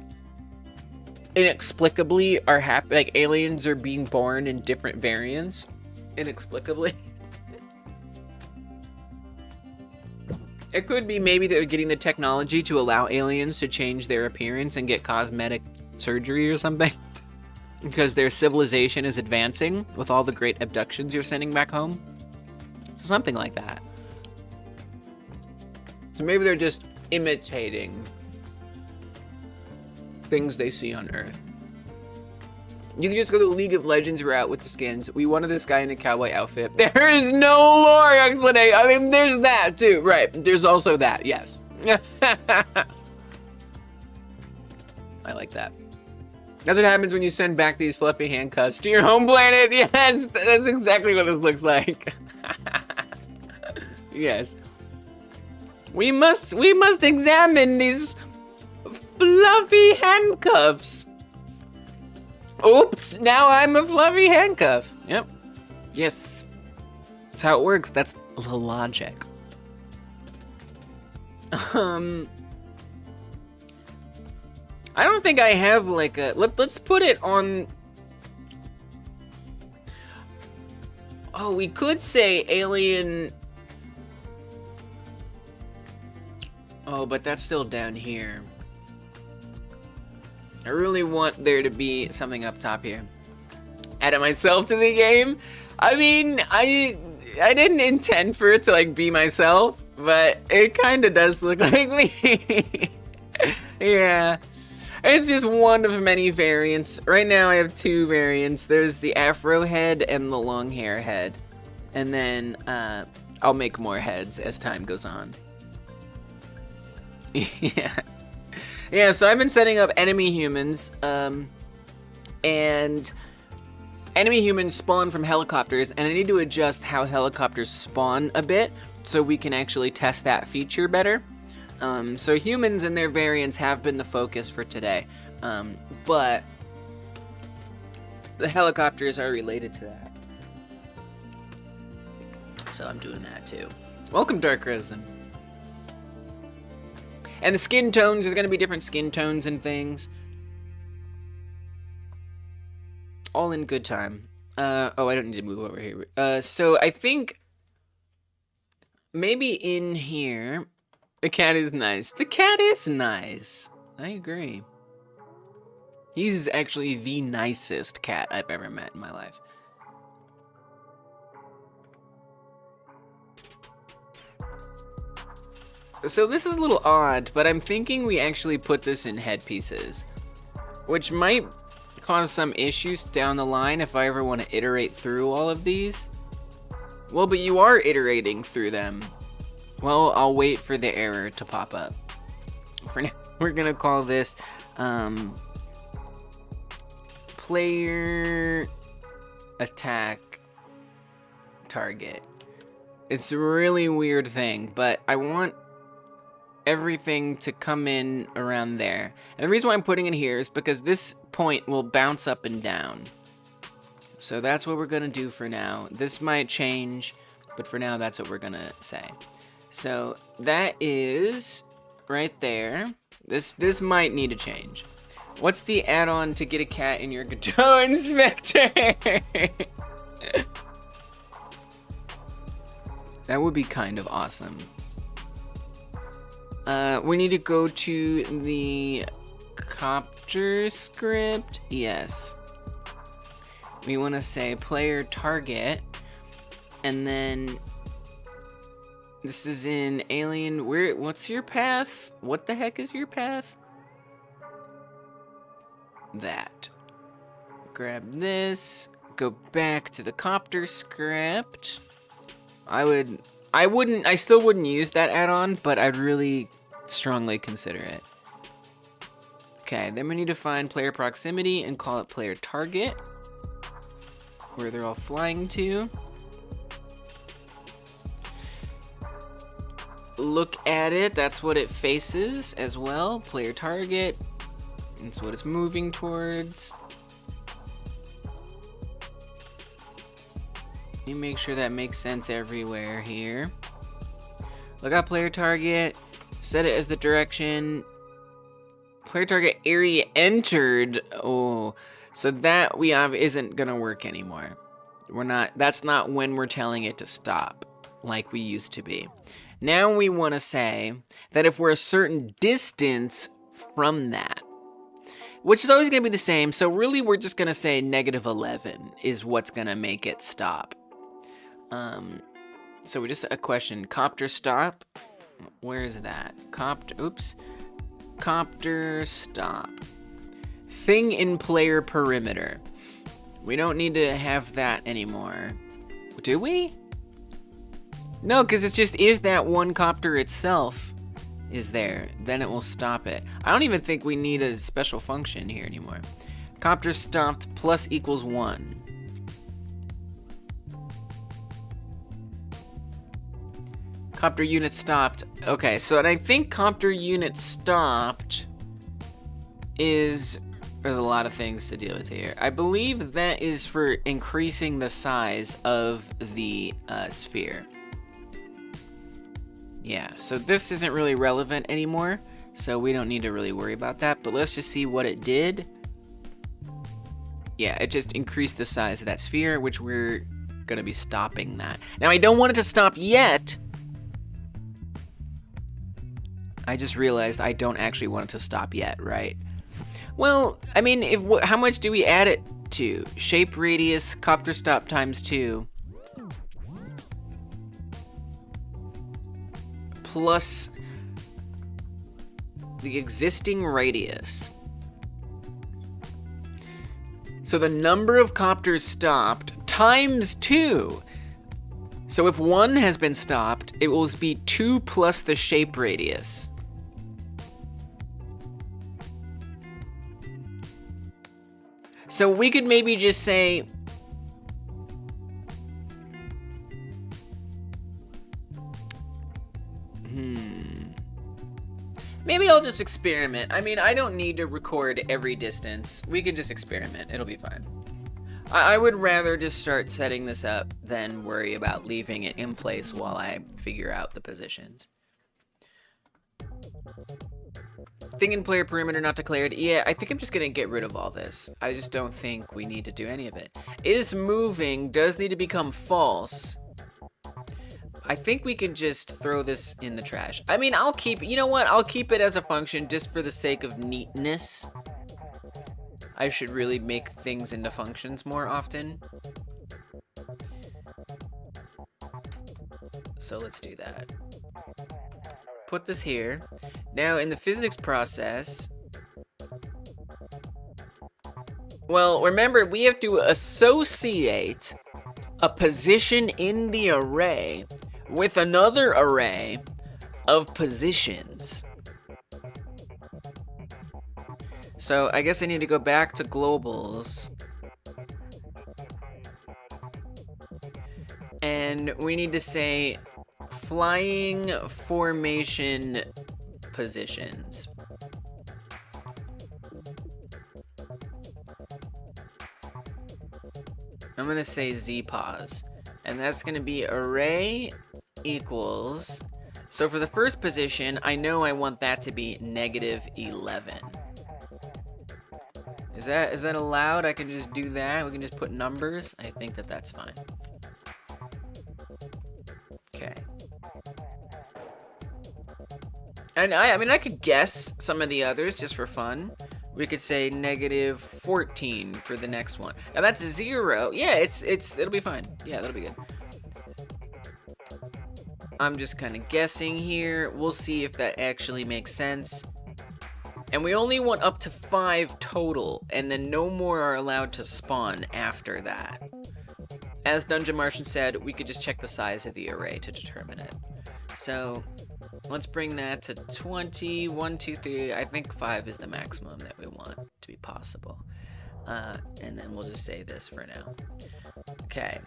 inexplicably are happening. Like aliens are being born in different variants inexplicably. It could be maybe they're getting the technology to allow aliens to change their appearance and get cosmetic surgery or something. Because their civilization is advancing with all the great abductions you're sending back home. So something like that. So maybe they're just imitating things they see on Earth. You can just go to the League of Legends route with the skins. We wanted this guy in a cowboy outfit. There is no lore explanation. I mean, there's that too, right? There's also that, yes. I like that. That's what happens when you send back these fluffy handcuffs to your home planet. Yes, that's exactly what this looks like. Yes. We must examine these fluffy handcuffs. Oops, now I'm a fluffy handcuff. Yep. Yes. That's how it works. That's the logic. I don't think I have like a... Let's put it on... Oh, we could say alien... Oh, but that's still down here. I really want there to be something up top here. Added myself to the game. I mean, I didn't intend for it to like be myself, but it kind of does look like me. Yeah. It's just one of many variants. Right now I have 2 variants. There's the afro head and the long hair head. And then I'll make more heads as time goes on. Yeah. Yeah, so I've been setting up enemy humans, and enemy humans spawn from helicopters, and I need to adjust how helicopters spawn a bit so we can actually test that feature better. So humans and their variants have been the focus for today, but the helicopters are related to that. So I'm doing that too. Welcome, Dark Resin. And the skin tones, there's going to be different skin tones and things. All in good time. Oh, I don't need to move over here. So I think maybe in here, the cat is nice. The cat is nice. I agree. He's actually the nicest cat I've ever met in my life. So this is a little odd, but I'm thinking we actually put this in headpieces, which might cause some issues down the line if I ever want to iterate through all of these. Well, but you are iterating through them. Well, I'll wait for the error to pop up. For now, we're gonna call this player attack target. It's a really weird thing, but I want everything to come in around there. And the reason why I'm putting it here is because this point will bounce up and down. So that's what we're gonna do for now. This might change, but for now that's what we're gonna say. So that is right there. This might need to change. What's the add-on to get a cat in your Godot inspector? That would be kind of awesome. We need to go to the copter script. Yes. We want to say player target, and then this is in alien. What's your path? What the heck is your path? That. Grab this. Go back to the copter script. I still wouldn't use that add-on, but I'd really strongly consider it. Okay, then we need to find player proximity and call it player target, where they're all flying to. Look at it, that's what it faces as well. Player target, that's what it's moving towards. Let me make sure that makes sense everywhere here. Look at player target, set it as the direction. Player target area entered. Oh, so that isn't gonna work anymore. That's not when we're telling it to stop like we used to be. Now we wanna say that if we're a certain distance from that, which is always gonna be the same, so really we're just gonna say -11 is what's gonna make it stop. So we just a question, copter stop, where is that? Copter stop. Thing in player perimeter. We don't need to have that anymore. Do we? No, because it's just if that one copter itself is there, then it will stop it. I don't even think we need a special function here anymore. Copter stopped plus equals 1. Copter unit stopped. Okay, so and I think copter unit stopped there's a lot of things to deal with here. I believe that is for increasing the size of the sphere. Yeah, so this isn't really relevant anymore, so we don't need to really worry about that, but let's just see what it did. Yeah, it just increased the size of that sphere, which we're gonna be stopping that. Now, I don't want it to stop yet. I just realized I don't actually want it to stop yet, right? Well, I mean, how much do we add it to? Shape radius, copter stop times 2. Plus the existing radius. So the number of copters stopped times 2. So if 1 has been stopped, it will be 2 plus the shape radius. So we could maybe just say, maybe I'll just experiment. I mean, I don't need to record every distance. We can just experiment. It'll be fine. I would rather just start setting this up than worry about leaving it in place while I figure out the positions. Thing in player perimeter not declared. Yeah, I think I'm just gonna get rid of all this. I just don't think we need to do any of it. Is moving does need to become false. I think we can just throw this in the trash. I mean, I'll keep, you know what? I'll keep it as a function just for the sake of neatness. I should really make things into functions more often. So let's do that. Put this here. Now in the physics process, well, remember we have to associate a position in the array with another array of positions. So I guess I need to go back to globals. And we need to say flying formation positions. I'm gonna say zpos. And that's gonna be array equals. So for the first position, I know I want that to be -11. Is that allowed? I can just do that. We can just put numbers. I think that that's fine. Okay. And I mean, I could guess some of the others just for fun. We could say -14 for the next one. Now that's 0. Yeah, it'll be fine. Yeah, that'll be good. I'm just kind of guessing here. We'll see if that actually makes sense. And we only want up to 5 total, and then no more are allowed to spawn after that. As Dungeon Martian said, we could just check the size of the array to determine it. So let's bring that to 20, 1, 2, 3. I think 5 is the maximum that we want to be possible. And then we'll just say this for now. Okay.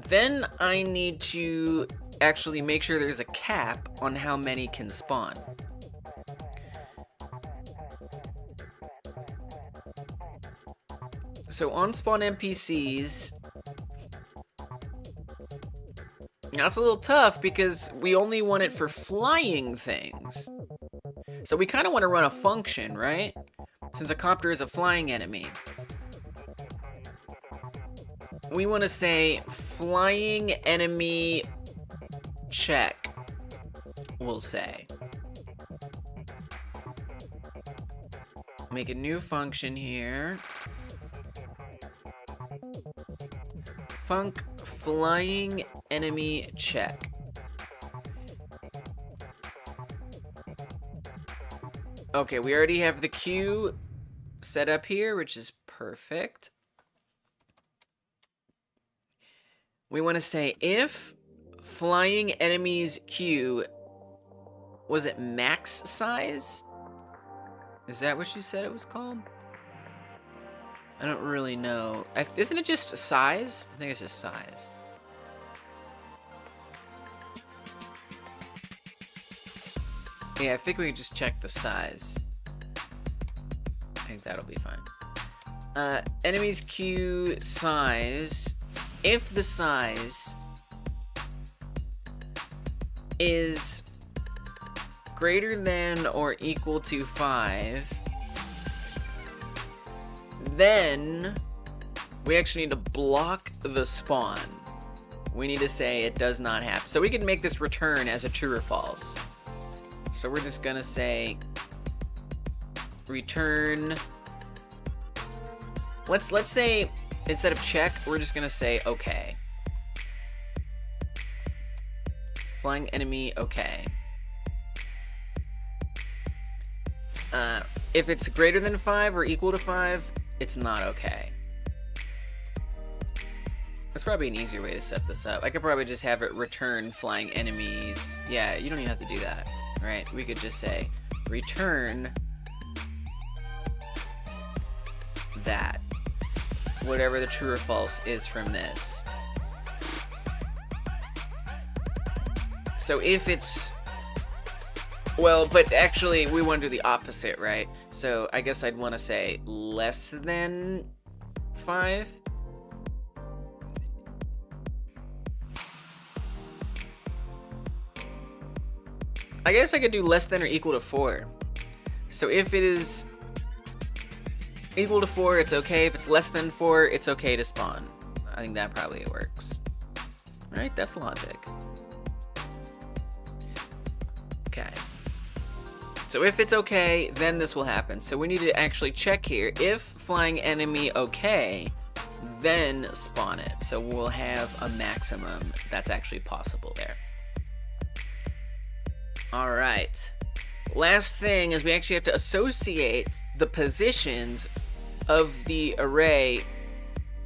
Then I need to actually make sure there's a cap on how many can spawn. So on spawn NPCs, now it's a little tough because we only want it for flying things. So we kind of want to run a function, right? Since a copter is a flying enemy. We want to say flying enemy check, we'll say. Make a new function here. Func flying enemy check. Okay, we already have the queue set up here, which is perfect. We want to say if flying enemies queue, was it max size? Is that what you said it was called? I don't really know. Isn't it just size? I think it's just size. Yeah, I think we can just check the size. I think that'll be fine. Enemies queue size. If the size is greater than or equal to 5, then we actually need to block the spawn. We need to say it does not happen. So we can make this return as a true or false. So we're just gonna say return. Let's say instead of check, we're just gonna say okay. Flying enemy okay. If it's greater than 5 or equal to 5, it's not okay. That's probably an easier way to set this up. I could probably just have it return flying enemies. Yeah, you don't even have to do that, right? We could just say return that. Whatever the true or false is from this. So if it's... Well, but actually we want to do the opposite, right? So I guess I'd want to say less than 5. I guess I could do less than or equal to 4. So if it is equal to 4, it's okay. If it's less than 4, it's okay to spawn. I think that probably works. Right? That's logic. Okay. So if it's okay, then this will happen. So we need to actually check here. If flying enemy okay, then spawn it. So we'll have a maximum that's actually possible there. All right. Last thing is we actually have to associate the positions of the array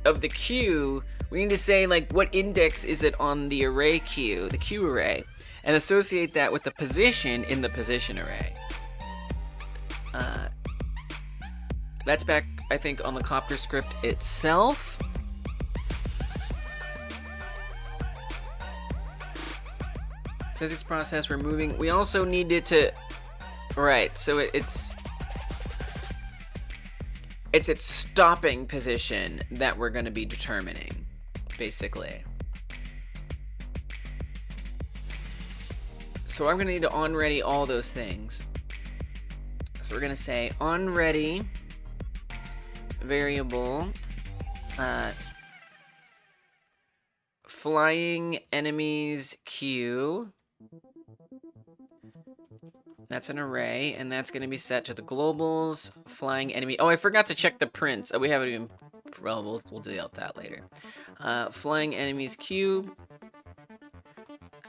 of the queue. We need to say like what index is it on the array queue, the queue array, and associate that with the position in the position array. That's back, I think, on the copter script itself. Physics process, we're moving. We also needed to, right, so it's its stopping position that we're going to be determining, basically. So I'm going to need to onReady all those things. So we're going to say onReady variable flying enemies queue. That's an array, and that's going to be set to the globals flying enemy. Oh, I forgot to check the prints. Oh, we haven't even. Well, we'll deal with that later. Flying enemies queue.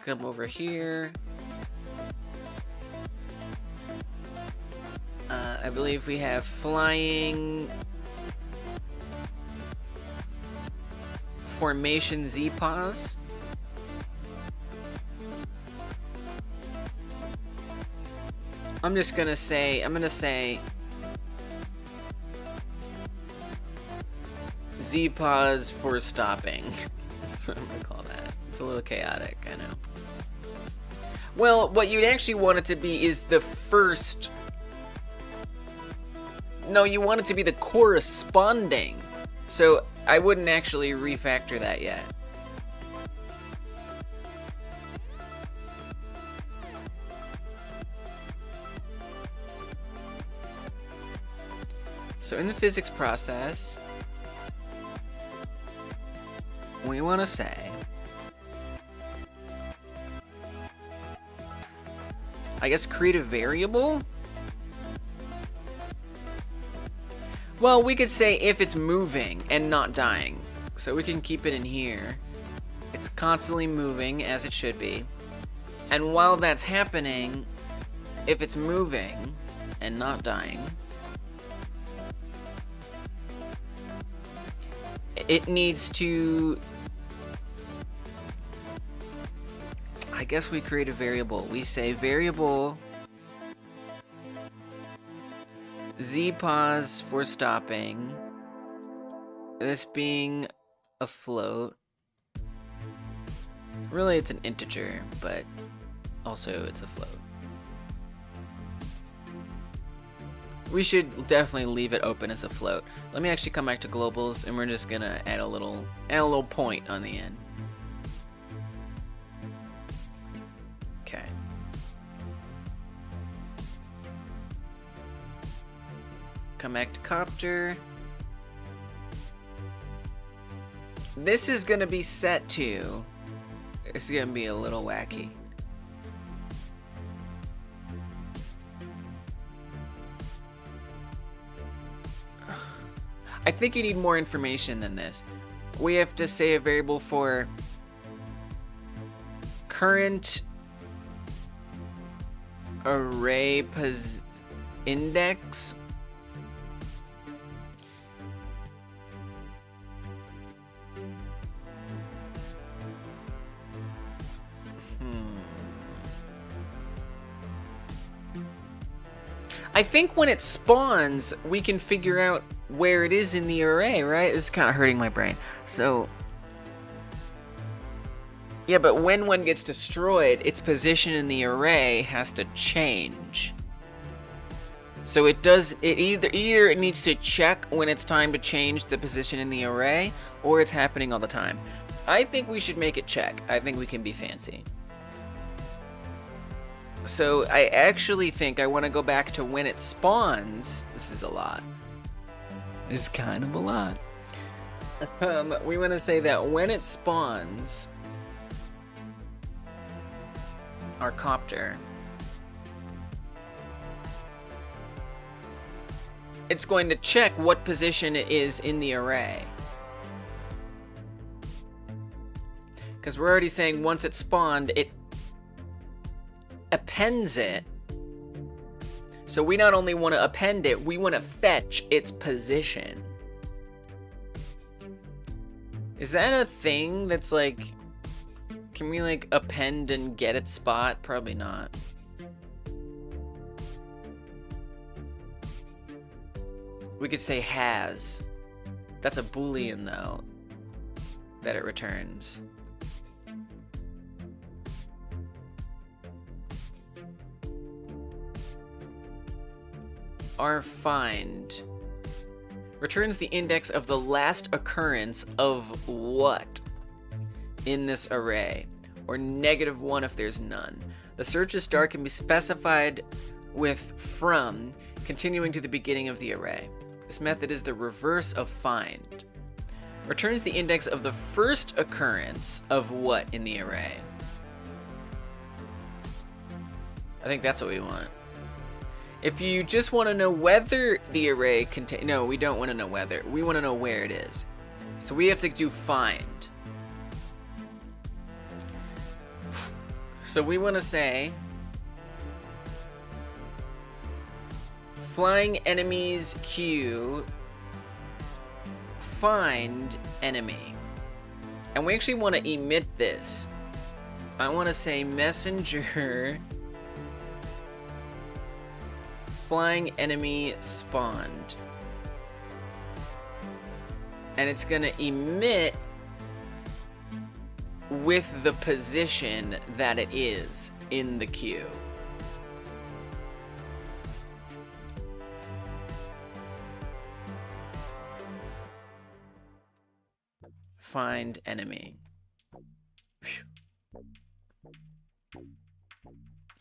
Come over here. I believe we have flying formation Z pause. I'm gonna say Z pause for stopping. That's what I'm gonna call that. It's a little chaotic, I know. Well, what you'd actually want it to be is the first. No, you want it to be the corresponding. So I wouldn't actually refactor that yet. So in the physics process, we want to say, I guess create a variable. Well, we could say if it's moving and not dying. So we can keep it in here. It's constantly moving as it should be. And while that's happening, if it's moving and not dying, it needs to, I guess we create a variable. We say variable Z pause for stopping, this being a float. Really it's an integer, but also it's a float. We should definitely leave it open as a float. Let me actually come back to globals, and we're just gonna add a little point on the end. Okay. Come back to copter. This is gonna be set to. It's gonna be a little wacky. I think you need more information than this. We have to say a variable for current array index. I think when it spawns, we can figure out where it is in the array, right? This is kind of hurting my brain. So, yeah, but when one gets destroyed, its position in the array has to change. So it either it needs to check when it's time to change the position in the array, or it's happening all the time. I think we should make it check. I think we can be fancy. So I actually think I want to go back to when it spawns. This is a lot. This is kind of a lot. We want to say that when it spawns, our copter, it's going to check what position it is in the array. Because we're already saying once it spawned, it appends it. So we not only want to append it, we want to fetch its position. Is that a thing that's like, can we like append and get its spot? Probably not. We could say has. That's a Boolean though, that it returns. Our find returns the index of the last occurrence of what in this array, or -1 if there's none. The search star can be specified with from, continuing to the beginning of the array. This method is the reverse of find. Returns the index of the first occurrence of what in the array. I think that's what we want. If you just want to know whether the array contains... No, we don't want to know whether. We want to know where it is. So we have to do find. So we want to say... flying enemies queue, find enemy. And we actually want to emit this. I want to say messenger... flying enemy spawned, and it's gonna emit with the position that it is in the queue. Find enemy.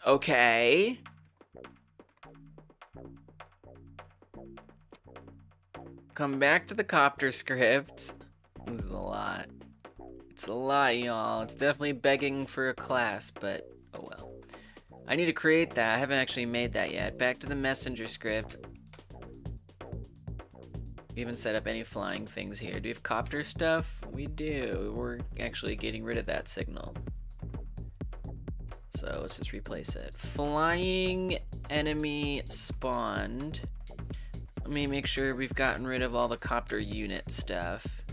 Okay. Come back to the copter script. This is a lot. It's a lot, y'all. It's definitely begging for a class, but oh well. I need to create that. I haven't actually made that yet. Back to the messenger script. We haven't set up any flying things here. Do we have copter stuff? We do. We're actually getting rid of that signal. So let's just replace it. Flying enemy spawned. Let me make sure we've gotten rid of all the copter unit stuff.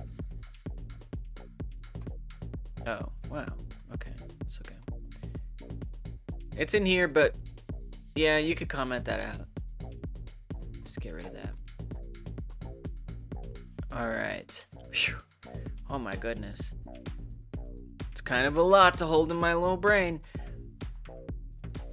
Oh, wow. Okay, it's okay. It's in here, but yeah, you could comment that out. Just get rid of that. All right. Whew. Oh my goodness. It's kind of a lot to hold in my little brain.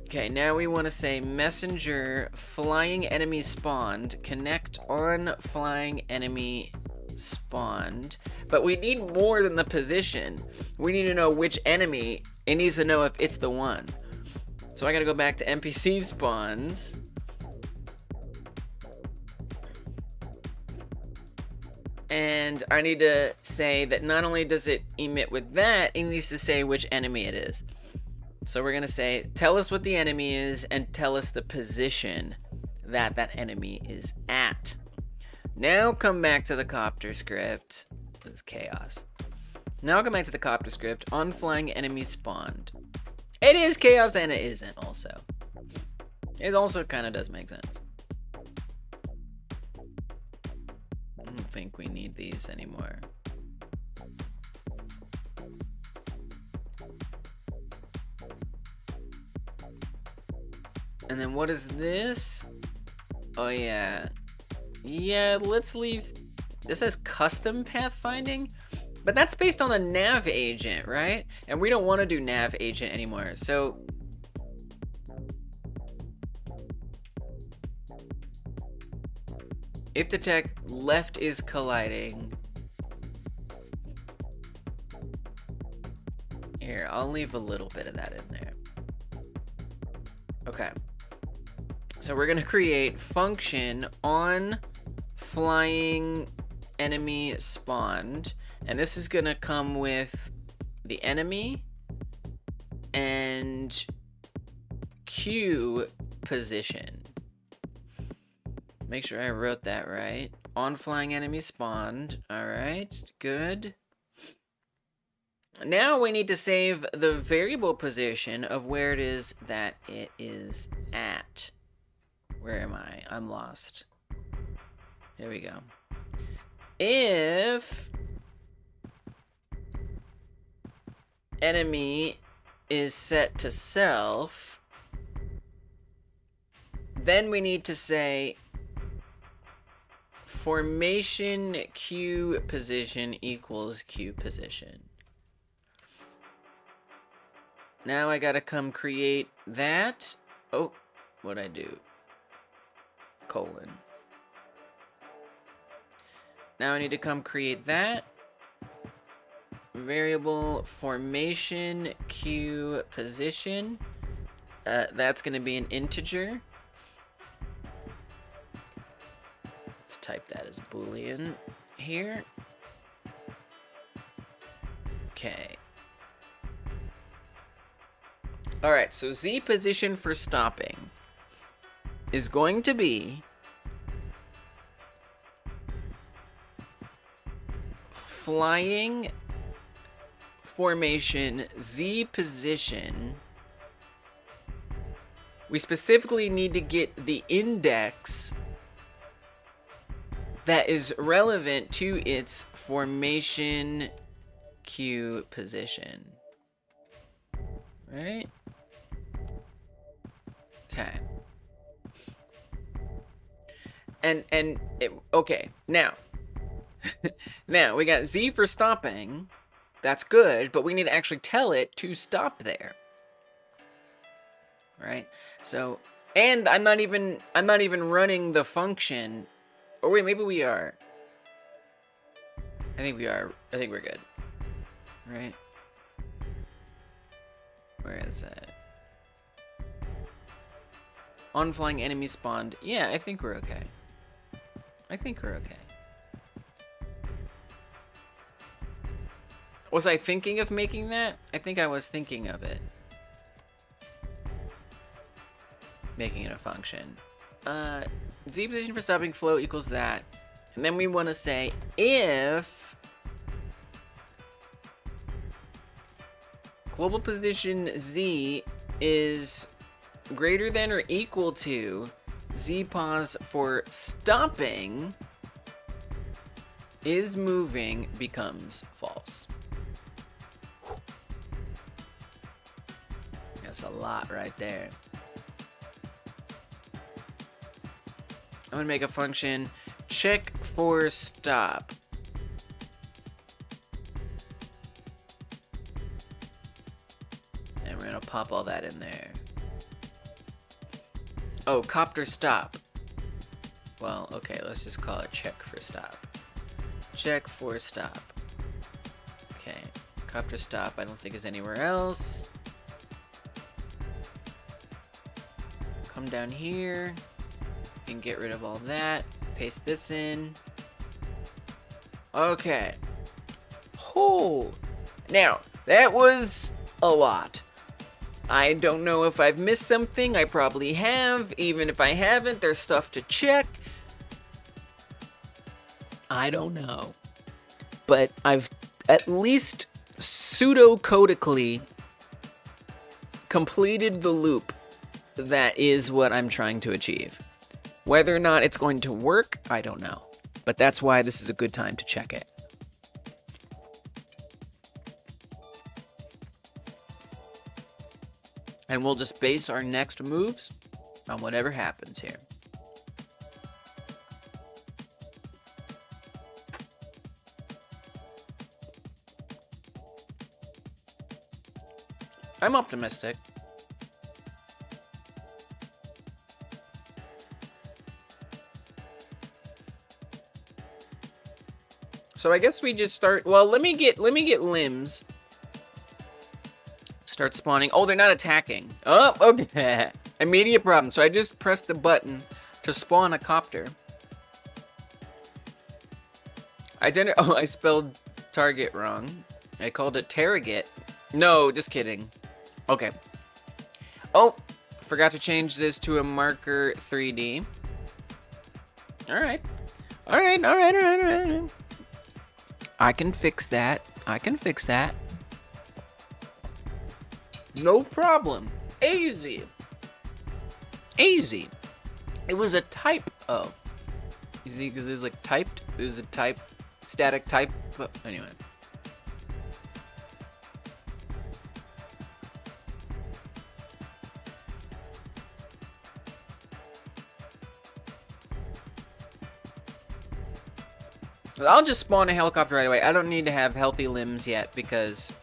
Okay, now we want to say messenger flying enemy spawned, connect on flying enemy spawned, but we need more than the position. We need to know which enemy. It needs to know if it's the one. So I gotta go back to NPC spawns. And I need to say that not only does it emit with that, it needs to say which enemy it is. So we're gonna say, tell us what the enemy is and tell us the position that that enemy is at. Now come back to the copter script. This is chaos. Now come back to the copter script. On flying enemy spawned. It is chaos and it isn't also. It also kind of does make sense. I don't think we need these anymore. And then what is this? Oh yeah. Yeah, let's leave. This says custom pathfinding, but that's based on the nav agent, right? And we don't want to do nav agent anymore. So if detect left is colliding. Here, I'll leave a little bit of that in there. Okay. So we're gonna create function on flying enemy spawned, and this is gonna come with the enemy and Q position. Make sure I wrote that right. On flying enemy spawned. All right, good. Now we need to save the variable position of where it is that it is at. Where am I? I'm lost. Here we go. If enemy is set to self, then we need to say formation Q position equals Q position. Now I gotta come create that. Oh, what'd I do? Colon. Now I need to come create that. Variable formation Q position. That's gonna be an integer. Let's type that as Boolean here. Okay. All right, so Z position for stopping is going to be flying formation Z position. We specifically need to get the index that is relevant to its formation Q position. Right? Okay. Okay, now. Now, we got Z for stopping. That's good, but we need to actually tell it to stop there. Right? So, and I'm not even running the function. Or wait, maybe we are. I think we are. I think we're good. Right? Where is it? On flying enemy spawned. Yeah, I think we're okay. I think we're okay. Was I thinking of making that? I think I was thinking of it. Making it a function. Z position for stopping flow equals that. And then we want to say if global position Z is greater than or equal to Z pause for stopping is moving becomes false. That's a lot right there. I'm gonna make a function check for stop. And we're gonna pop all that in there. Oh, copter stop. Well, okay, let's just call it check for stop. Check for stop. Okay, copter stop I don't think is anywhere else. Come down here and get rid of all that. Paste this in. Okay. Oh, now that was a lot. I don't know if I've missed something. I probably have. Even if I haven't, there's stuff to check. I don't know. But I've at least pseudocodically completed the loop. That is what I'm trying to achieve. Whether or not it's going to work, I don't know. But that's why this is a good time to check it. And we'll just base our next moves on whatever happens here. I'm optimistic. So I guess we just start. Well, let me get limbs. Start spawning. Oh, they're not attacking. Oh, okay. Immediate problem. So I just pressed the button to spawn a copter. Oh, I spelled target wrong. I called it target. No, just kidding. Okay. Oh, forgot to change this to a marker 3D. All right. All right. All right. All right. All right. I can fix that. I can fix that. No problem. Easy. Easy. It was a type. Oh. Easy because it was like typed. It was a type. Static type. But anyway. I'll just spawn a helicopter right away. I don't need to have healthy limbs yet because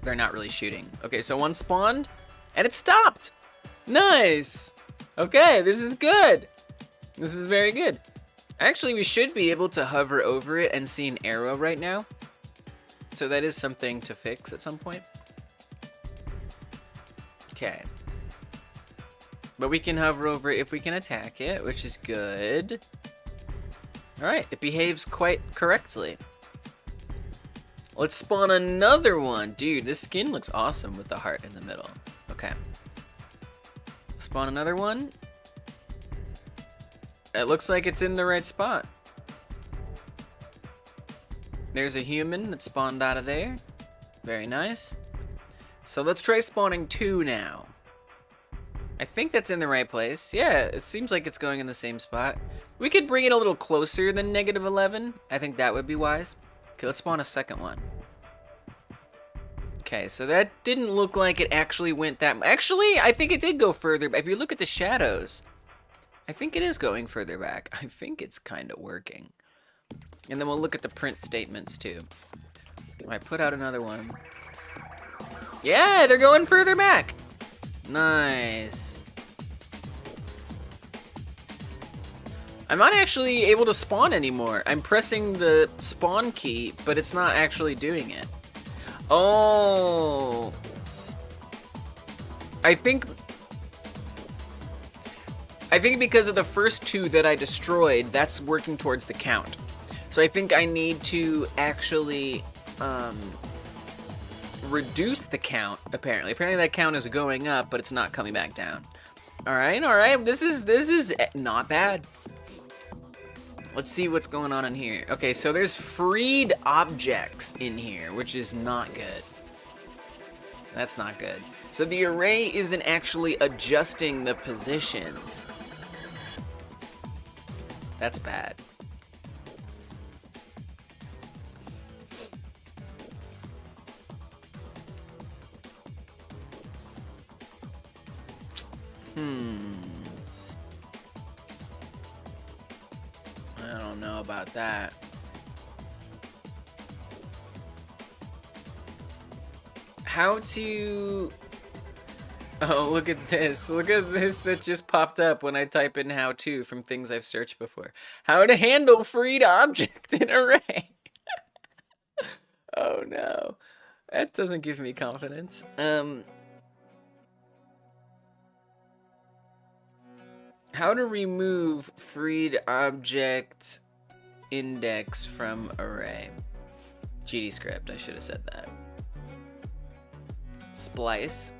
they're not really shooting. Okay, so one spawned and it stopped. Nice. Okay, this is good. This is very good. Actually, we should be able to hover over it and see an arrow right now. So that is something to fix at some point. Okay. But we can hover over it if we can attack it, which is good. All right, it behaves quite correctly. Let's spawn another one. Dude, this skin looks awesome with the heart in the middle. Okay. Spawn another one. It looks like it's in the right spot. There's a human that spawned out of there. Very nice. So let's try spawning 2 now. I think that's in the right place. Yeah, it seems like it's going in the same spot. We could bring it a little closer than -11. I think that would be wise. Okay, let's spawn a second one. Okay, so that didn't look like it actually went that... Actually, I think it did go further. If you look at the shadows, I think it is going further back. I think it's kind of working. And then we'll look at the print statements too. I put out another one. Yeah, they're going further back. Nice. I'm not actually able to spawn anymore. I'm pressing the spawn key, but it's not actually doing it. Oh. I think because of the first 2 that I destroyed, that's working towards the count. So I think I need to actually reduce the count, apparently. Apparently that count is going up, but it's not coming back down. All right. This is not bad. Let's see what's going on in here. Okay, so there's freed objects in here, which is not good. That's not good. So the array isn't actually adjusting the positions. That's bad. I don't know about that. How to... Oh, look at this. Look at this that just popped up when I type in how to from things I've searched before. How to handle freed object in array. Oh no. That doesn't give me confidence. How to remove freed object index from array. GD script, I should have said that. Splice.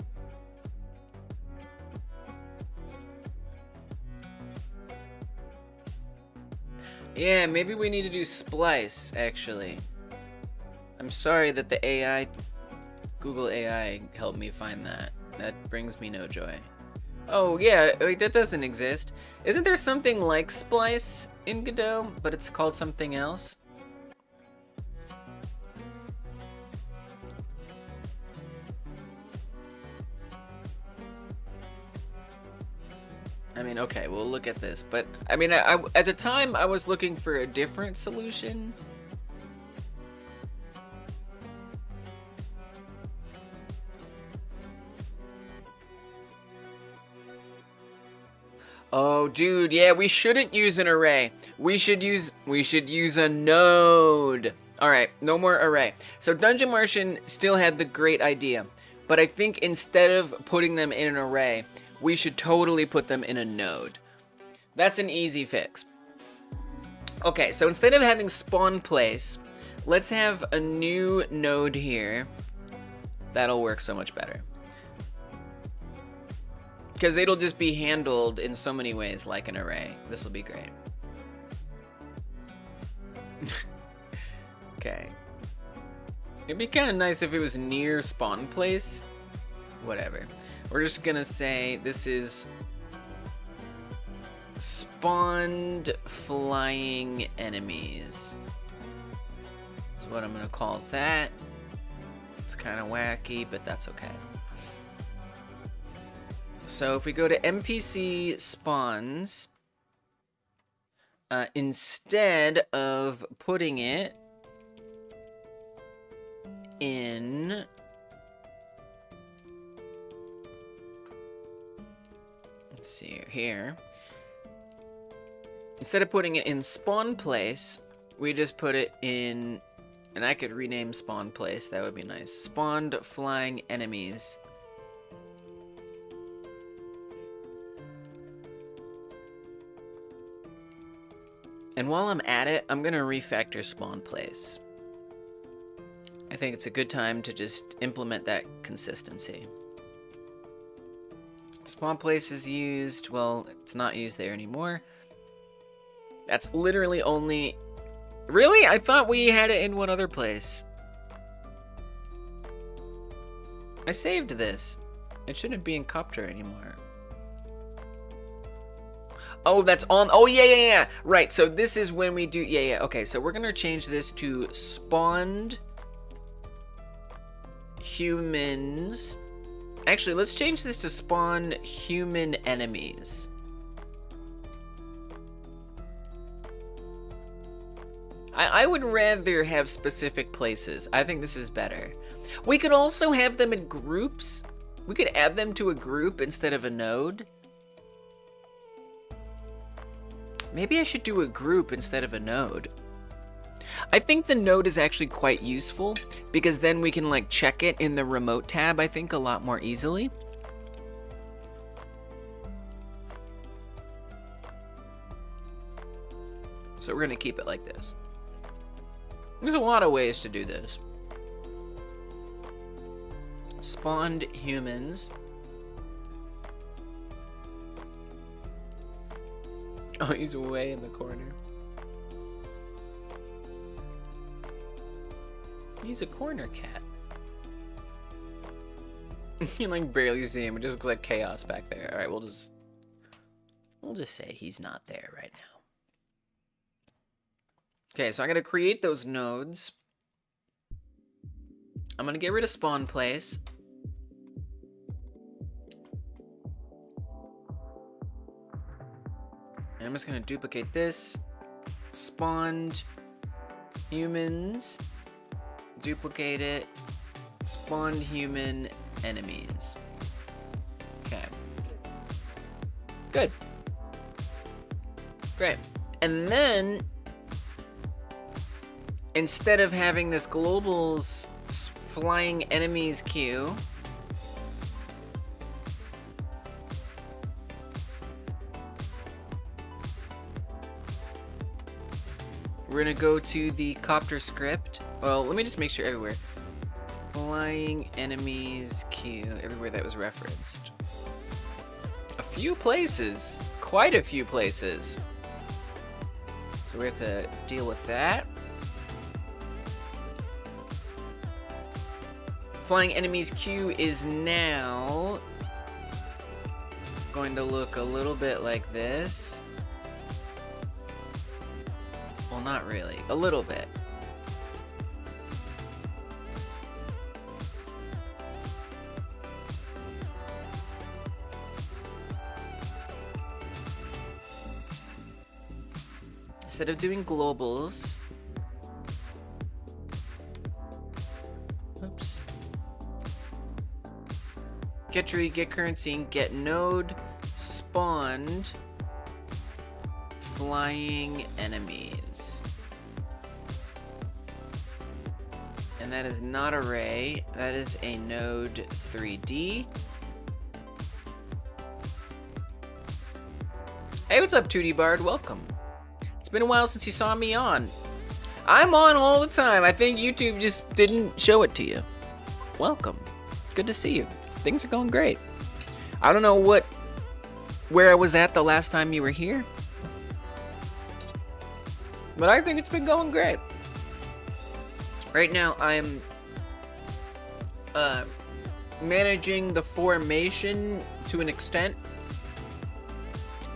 Yeah, maybe we need to do splice, actually. I'm sorry that the AI, Google AI, helped me find that. That brings me no joy. Oh, yeah, wait, that doesn't exist. Isn't there something like splice in Godot, but it's called something else? I mean, okay, we'll look at this, but I mean, at the time I was looking for a different solution. Oh, dude, yeah, we shouldn't use an array. We should use a node. All right, no more array. So Dungeon Martian still had the great idea, but I think instead of putting them in an array, we should totally put them in a node. That's an easy fix. Okay, so instead of having spawn place, let's have a new node here. That'll work so much better. Because it'll just be handled in so many ways like an array. This will be great. Okay. It'd be kind of nice if it was near spawn place. Whatever. We're just gonna say this is spawned flying enemies. That's what I'm gonna call that. It's kind of wacky, but that's okay. So if we go to NPC spawns, instead of putting it in let's see here. Instead of putting it in spawn place, we just put it in, and I could rename spawn place, that would be nice. Spawned flying enemies. And while I'm at it, I'm gonna refactor spawn place. I think it's a good time to just implement that consistency. Spawn place is used, well, it's not used there anymore. That's literally only... Really? I thought we had it in one other place. I saved this. It shouldn't be in Copter anymore. Oh, that's on. Oh, yeah. Right, so this is when we do. Yeah. Okay, so we're going to change this to spawned humans. Actually, let's change this to spawn human enemies. I would rather have specific places. I think this is better. We could also have them in groups. We could add them to a group instead of a node. Maybe I should do a group instead of a node. I think the node is actually quite useful because then we can like check it in the remote tab, I think, a lot more easily. So we're gonna keep it like this. There's a lot of ways to do this. Spawned humans. Oh, he's way in the corner. He's a corner cat. You can like barely see him. It just looks like chaos back there. All right, we'll just say he's not there right now. Okay, so I'm gonna create those nodes. I'm gonna get rid of spawn place. And I'm just gonna duplicate this. Spawned humans. Duplicate it. Spawned human enemies. Okay. Good. Great. And then, instead of having this global's flying enemies queue, we're gonna go to the copter script. Well, let me just make sure everywhere. Flying enemies queue, everywhere that was referenced. A few places, quite a few places. So we have to deal with that. Flying enemies queue is now going to look a little bit like this. Well, not really, a little bit. Instead of doing globals, oops. Get tree, get currency, get node, spawned flying enemies. And that is not array, that is a node 3D. Hey, what's up, 2D Bard? Welcome. It's been a while since you saw me on. I'm on all the time. I think YouTube just didn't show it to you. Welcome. Good to see you. Things are going great. I don't know where I was at the last time you were here, but I think it's been going great. Right now, I'm managing the formation to an extent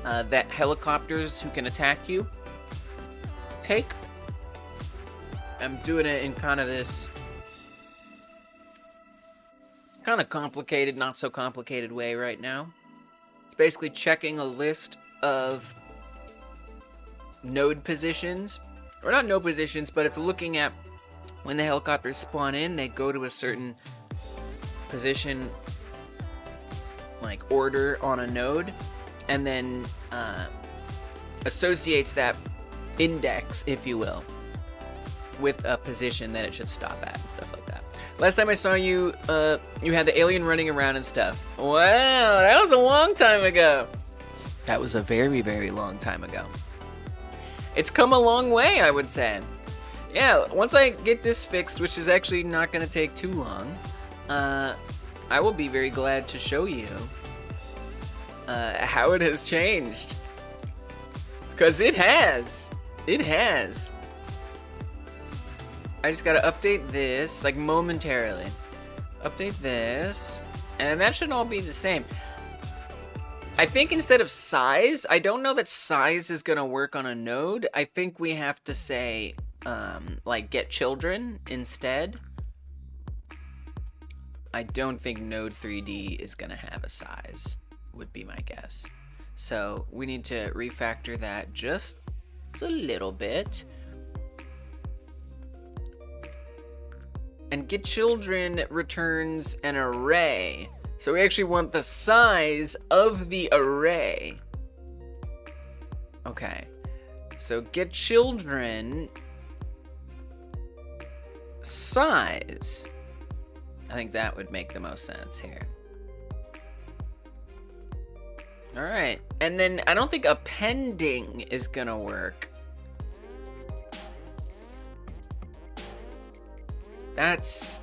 that helicopters who can attack you take. I'm doing it in kind of this kind of complicated, not so complicated way right now. It's basically checking a list of node positions, or not node positions, but it's looking at when the helicopters spawn in, they go to a certain position, like order on a node, and then associates that index, if you will, with a position that it should stop at and stuff like that. Last time I saw you, you had the alien running around and stuff. Wow, that was a long time ago. That was a very, very long time ago. It's come a long way, I would say. Yeah, once I get this fixed, which is actually not going to take too long, I will be very glad to show you how it has changed. Because it has. It has. I just gotta update this, like, momentarily. Update this, and that should all be the same. I think instead of size, I don't know that size is gonna work on a node. I think we have to say, like, get children instead. I don't think node 3D is gonna have a size, would be my guess. So we need to refactor that just a little bit. And get children returns an array. So we actually want the size of the array. Okay. So get children size. I think that would make the most sense here. All right. And then I don't think appending is gonna work. That's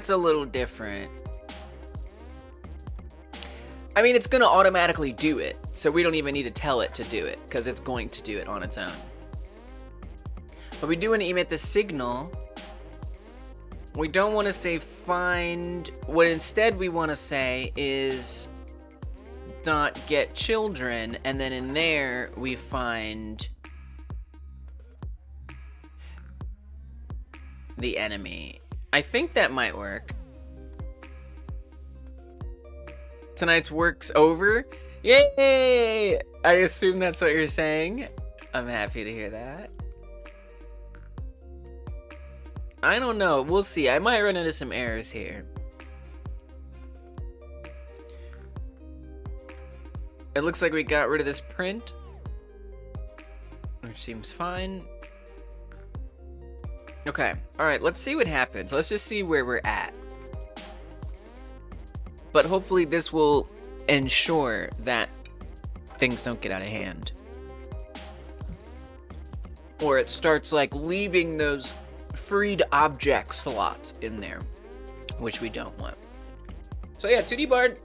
a little different. I mean, it's gonna automatically do it, so we don't even need to tell it to do it, because it's going to do it on its own. But we do want to emit the signal. We don't want to say find. What instead we want to say is dot get children, and then in there we find the enemy. I think that might work. Tonight's work's over. Yay! I assume that's what you're saying. I'm happy to hear that. I don't know. We'll see. I might run into some errors here. It looks like we got rid of this print, which seems fine. Okay, alright, let's see what happens. Let's just see where we're at. But hopefully this will ensure that things don't get out of hand. Or it starts like leaving those freed object slots in there, which we don't want. So yeah, 2D Bard.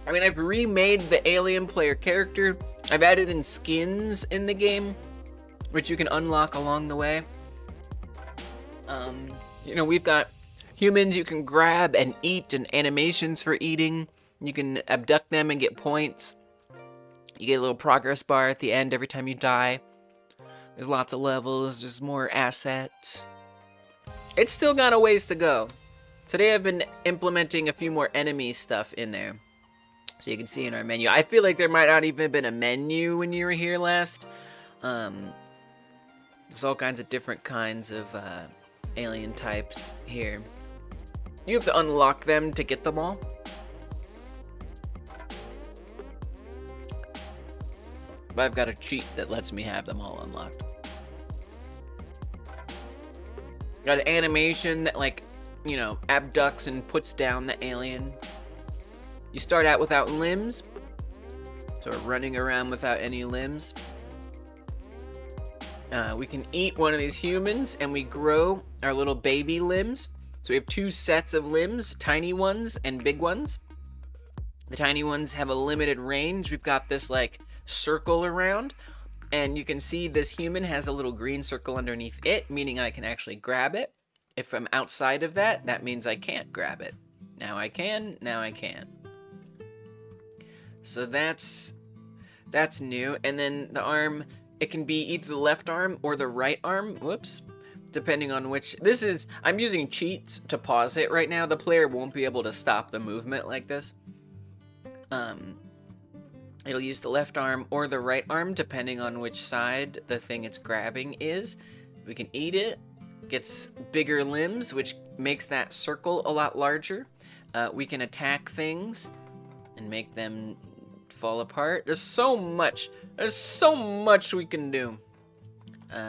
I mean, I've remade the alien player character. I've added in skins in the game, which you can unlock along the way. You know, we've got humans you can grab and eat, and animations for eating. You can abduct them and get points. You get a little progress bar at the end every time you die. There's lots of levels, there's more assets. It's still got a ways to go. Today I've been implementing a few more enemy stuff in there, so you can see in our menu. I feel like there might not even have been a menu when you were here last. There's all kinds of different kinds of alien types here. You have to unlock them to get them all. But I've got a cheat that lets me have them all unlocked. Got an animation that, like, you know, abducts and puts down the alien. You start out without limbs, so we're running around without any limbs. We can eat one of these humans and we grow our little baby limbs. So we have two sets of limbs, tiny ones and big ones. The tiny ones have a limited range. We've got this like circle around, and you can see this human has a little green circle underneath it, meaning I can actually grab it. If I'm outside of that, that means I can't grab it. Now I can, now I can't. So that's new. And then the arm, it can be either the left arm or the right arm. Whoops. Depending on which. This is, I'm using cheats to pause it right now. The player won't be able to stop the movement like this. It'll use the left arm or the right arm depending on which side the thing it's grabbing is. We can eat it. Gets bigger limbs, which makes that circle a lot larger. We can attack things and make them fall apart. There's so much we can do.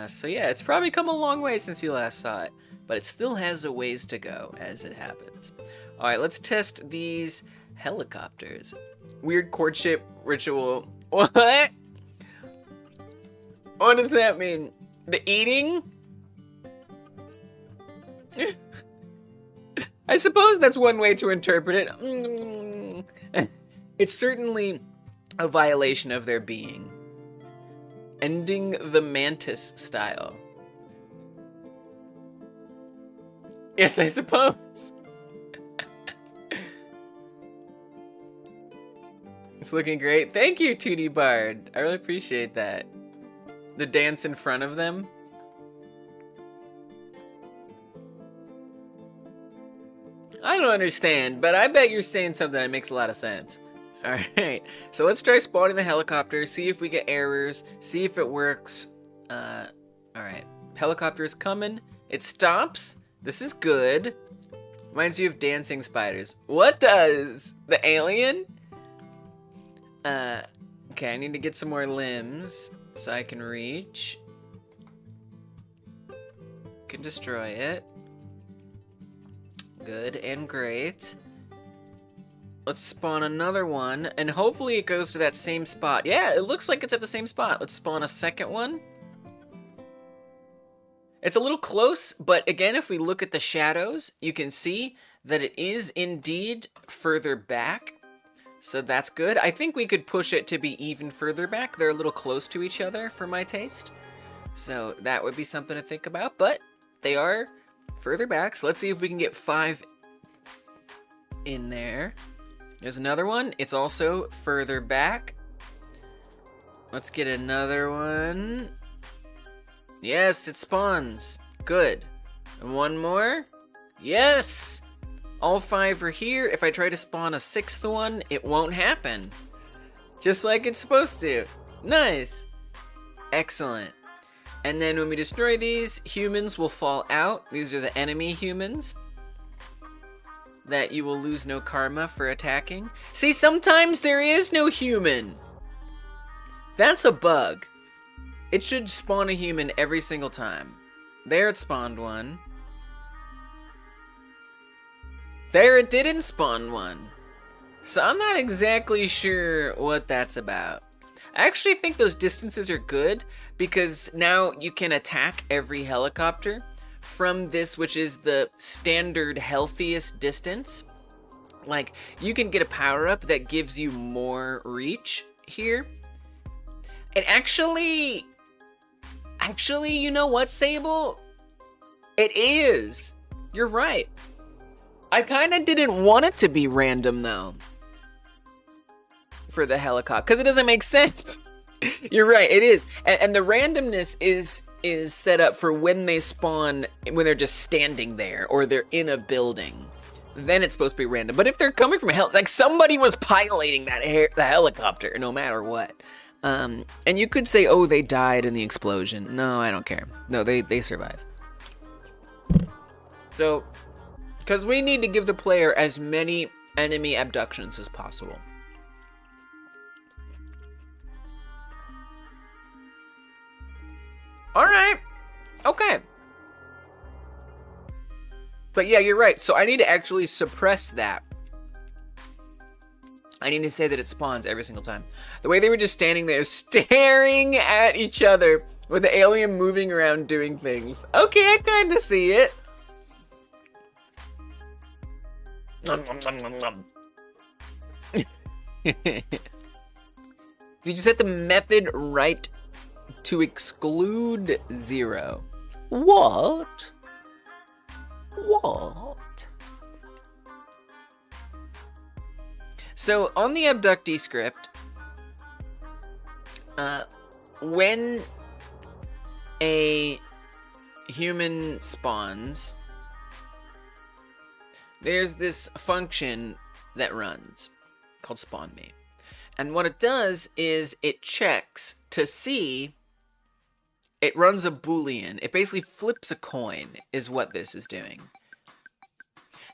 So yeah, it's probably come a long way since you last saw it, but it still has a ways to go as it happens. All right, let's test these helicopters. Weird courtship ritual. What? What does that mean? The eating? I suppose that's one way to interpret it. It's certainly a violation of their being. Ending the mantis style. Yes, I suppose. It's looking great. Thank you, 2D Bard. I really appreciate that. The dance in front of them. I don't understand, but I bet you're saying something that makes a lot of sense. Alright, so let's try spawning the helicopter, see if we get errors, see if it works. Alright, helicopter's coming. It stops. This is good. Reminds you of dancing spiders. What does? The alien? Okay, I need to get some more limbs so I can reach. Can destroy it. Good and great. Let's spawn another one, and hopefully it goes to that same spot. Yeah, it looks like it's at the same spot. Let's spawn a second one. It's a little close, but again, if we look at the shadows, you can see that it is indeed further back. So that's good. I think we could push it to be even further back. They're a little close to each other for my taste. So that would be something to think about, but they are further back. So let's see if we can get 5 in there. There's another one. It's also further back. Let's get another one. Yes, it spawns. Good. And one more. Yes! All 5 are here. If I try to spawn a 6th one, it won't happen. Just like it's supposed to. Nice. Excellent. And then when we destroy these, humans will fall out. These are the enemy humans that you will lose no karma for attacking. See, sometimes there is no human. That's a bug. It should spawn a human every single time. There it spawned one. There it didn't spawn one. So I'm not exactly sure what that's about. I actually think those distances are good because now you can attack every helicopter from this, which is the standard healthiest distance. Like, you can get a power-up that gives you more reach here. And actually, you know what, Sable? It is. You're right. I kind of didn't want it to be random, though, for the helicopter, because it doesn't make sense. You're right, it is. And the randomness is set up for when they spawn, when they're just standing there, or they're in a building. Then it's supposed to be random. But if they're coming from hell, like somebody was piloting the helicopter, no matter what. And you could say, oh, they died in the explosion. No, I don't care. No, they survive. So, because we need to give the player as many enemy abductions as possible. All right. Okay. But yeah, you're right. So I need to actually suppress that. I need to say that it spawns every single time. The way they were just standing there staring at each other with the alien moving around doing things. Okay, I kind of see it. Nom, nom, nom, nom, nom. Did you set the method right to exclude 0? What? What? So on the abductee script, when a human spawns, there's this function that runs called spawnMe. And what it does is it checks to see, it runs a Boolean. It basically flips a coin is what this is doing.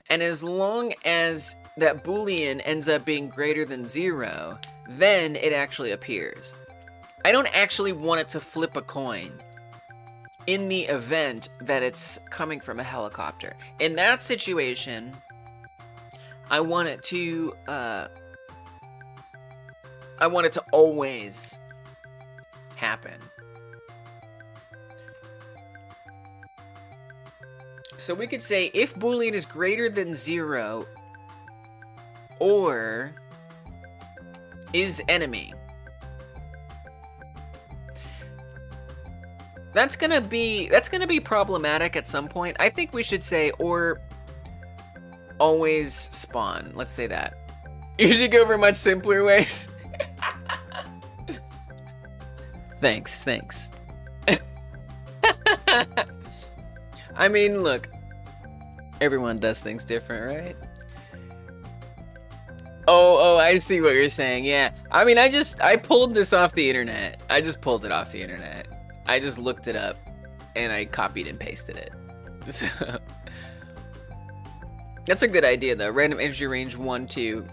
And as long as that Boolean ends up being greater than 0, then it actually appears. I don't actually want it to flip a coin in the event that it's coming from a helicopter. In that situation, I want it to always happen. So we could say if Boolean is greater than 0 or is enemy. That's gonna be problematic at some point. I think we should say or always spawn. Let's say that. You should go for much simpler ways. Thanks. I mean, look, everyone does things different, right? Oh, I see what you're saying. Yeah. I mean, I pulled this off the internet. I just pulled it off the internet. I just looked it up and I copied and pasted it. So that's a good idea though. Random integer range 1, 2.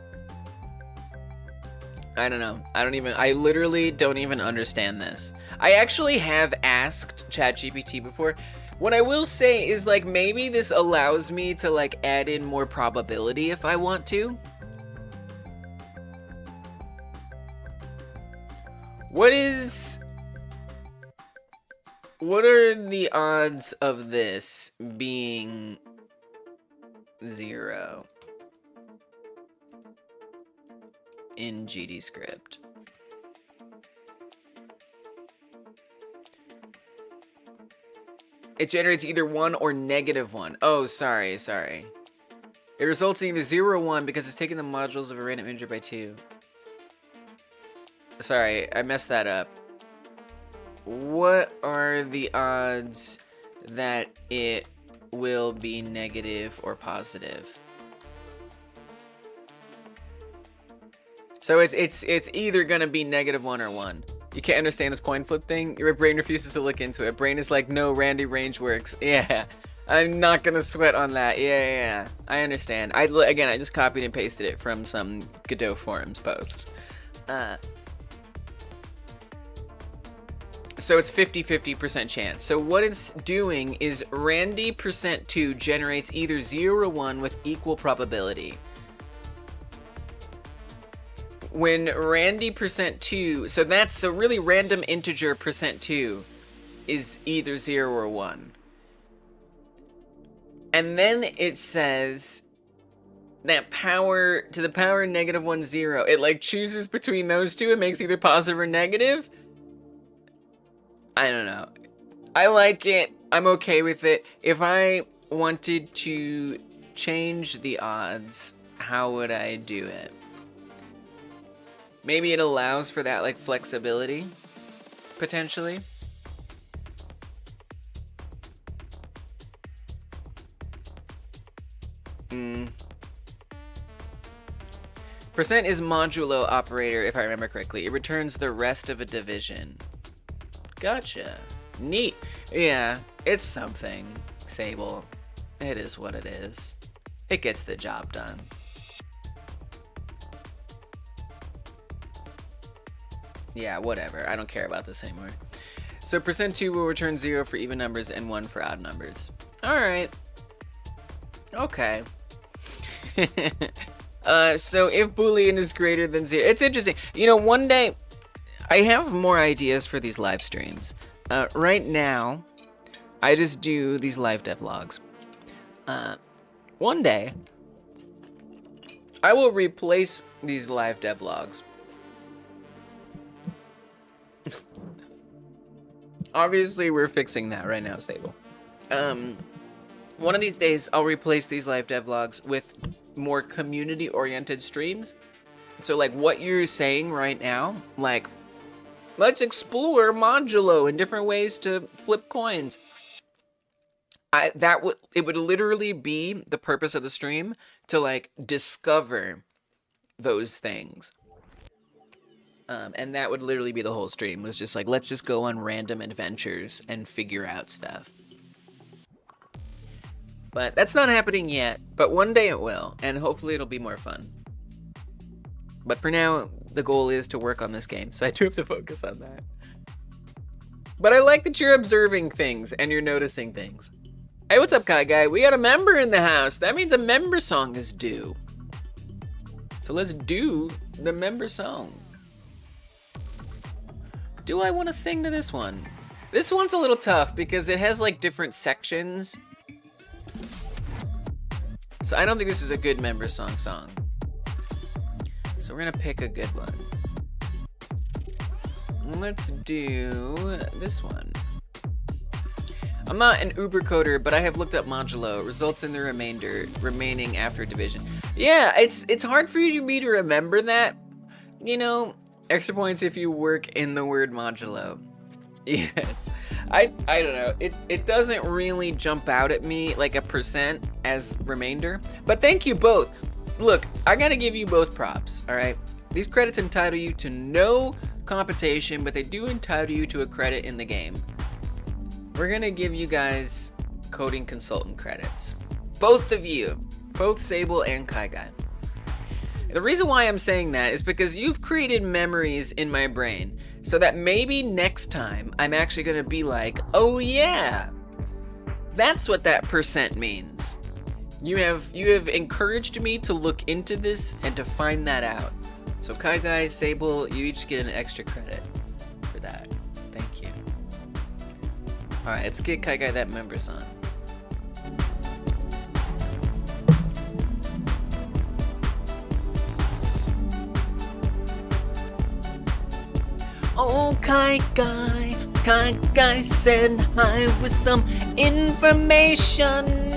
I don't know. I literally don't even understand this. I actually have asked ChatGPT before. What I will say is like maybe this allows me to like add in more probability if I want to. What are the odds of this being 0 in GDScript? It generates either 1 or -1. Oh, sorry. It results in either 0 or 1 because it's taking the modules of a random integer by 2. Sorry, I messed that up. What are the odds that it will be negative or positive? So it's either gonna be -1 or 1. You can't understand this coin flip thing? Your brain refuses to look into it. Brain is like, no, Randy range works. Yeah, I'm not gonna sweat on that. Yeah, I understand. I just copied and pasted it from some Godot forums post. So it's 50-50% chance. So what it's doing is Randy %2 generates either 0 or 1 with equal probability. When Randy %2, so really random integer %2 is either 0 or 1. And then it says that power to the power -1, 0. It like chooses between those two and makes either positive or negative. I don't know. I like it. I'm okay with it. If I wanted to change the odds, how would I do it? Maybe it allows for that like flexibility, potentially. Percent is modulo operator, if I remember correctly. It returns the rest of a division. Gotcha. Neat. Yeah, it's something, Sable. It is what it is. It gets the job done. Yeah, whatever. I don't care about this anymore. So %2 will return 0 for even numbers and 1 for odd numbers. All right. Okay. So if Boolean is greater than 0, it's interesting. You know, one day I have more ideas for these live streams. Right now, I just do these live devlogs. One day, I will replace these live devlogs. Obviously, we're fixing that right now, Stable. One of these days, I'll replace these live devlogs with more community-oriented streams. So, like, what you're saying right now, like, let's explore modulo and different ways to flip coins. It would literally be the purpose of the stream to, like, discover those things. And that would literally be the whole stream, was just like, let's just go on random adventures and figure out stuff. But that's not happening yet, but one day it will, and hopefully it'll be more fun. But for now, the goal is to work on this game, so I do have to focus on that. But I like that you're observing things and you're noticing things. Hey, what's up, Kai Guy? We got a member in the house. That means a member song is due. So let's do the member song. Do I want to sing to this one? This one's a little tough because it has like different sections. So I don't think this is a good member song. So we're gonna pick a good one. Let's do this one. I'm not an Uber coder, but I have looked up modulo. Results in the remaining after division. Yeah, it's hard for me to remember that. You know, extra points if you work in the word modulo. Yes, I don't know. It doesn't really jump out at me like a percent as remainder. But thank you both. Look, I gotta give you both props, all right? These credits entitle you to no compensation, but they do entitle you to a credit in the game. We're gonna give you guys coding consultant credits. Both of you, both Sable and Kai Guy. The reason why I'm saying that is because you've created memories in my brain so that maybe next time I'm actually gonna be like, oh yeah, that's what that percent means. You have encouraged me to look into this and to find that out. So Kai Guy, Sable, you each get an extra credit for that. Thank you. All right, let's get Kai Guy that member song. Oh, Kai Guy said hi with some information.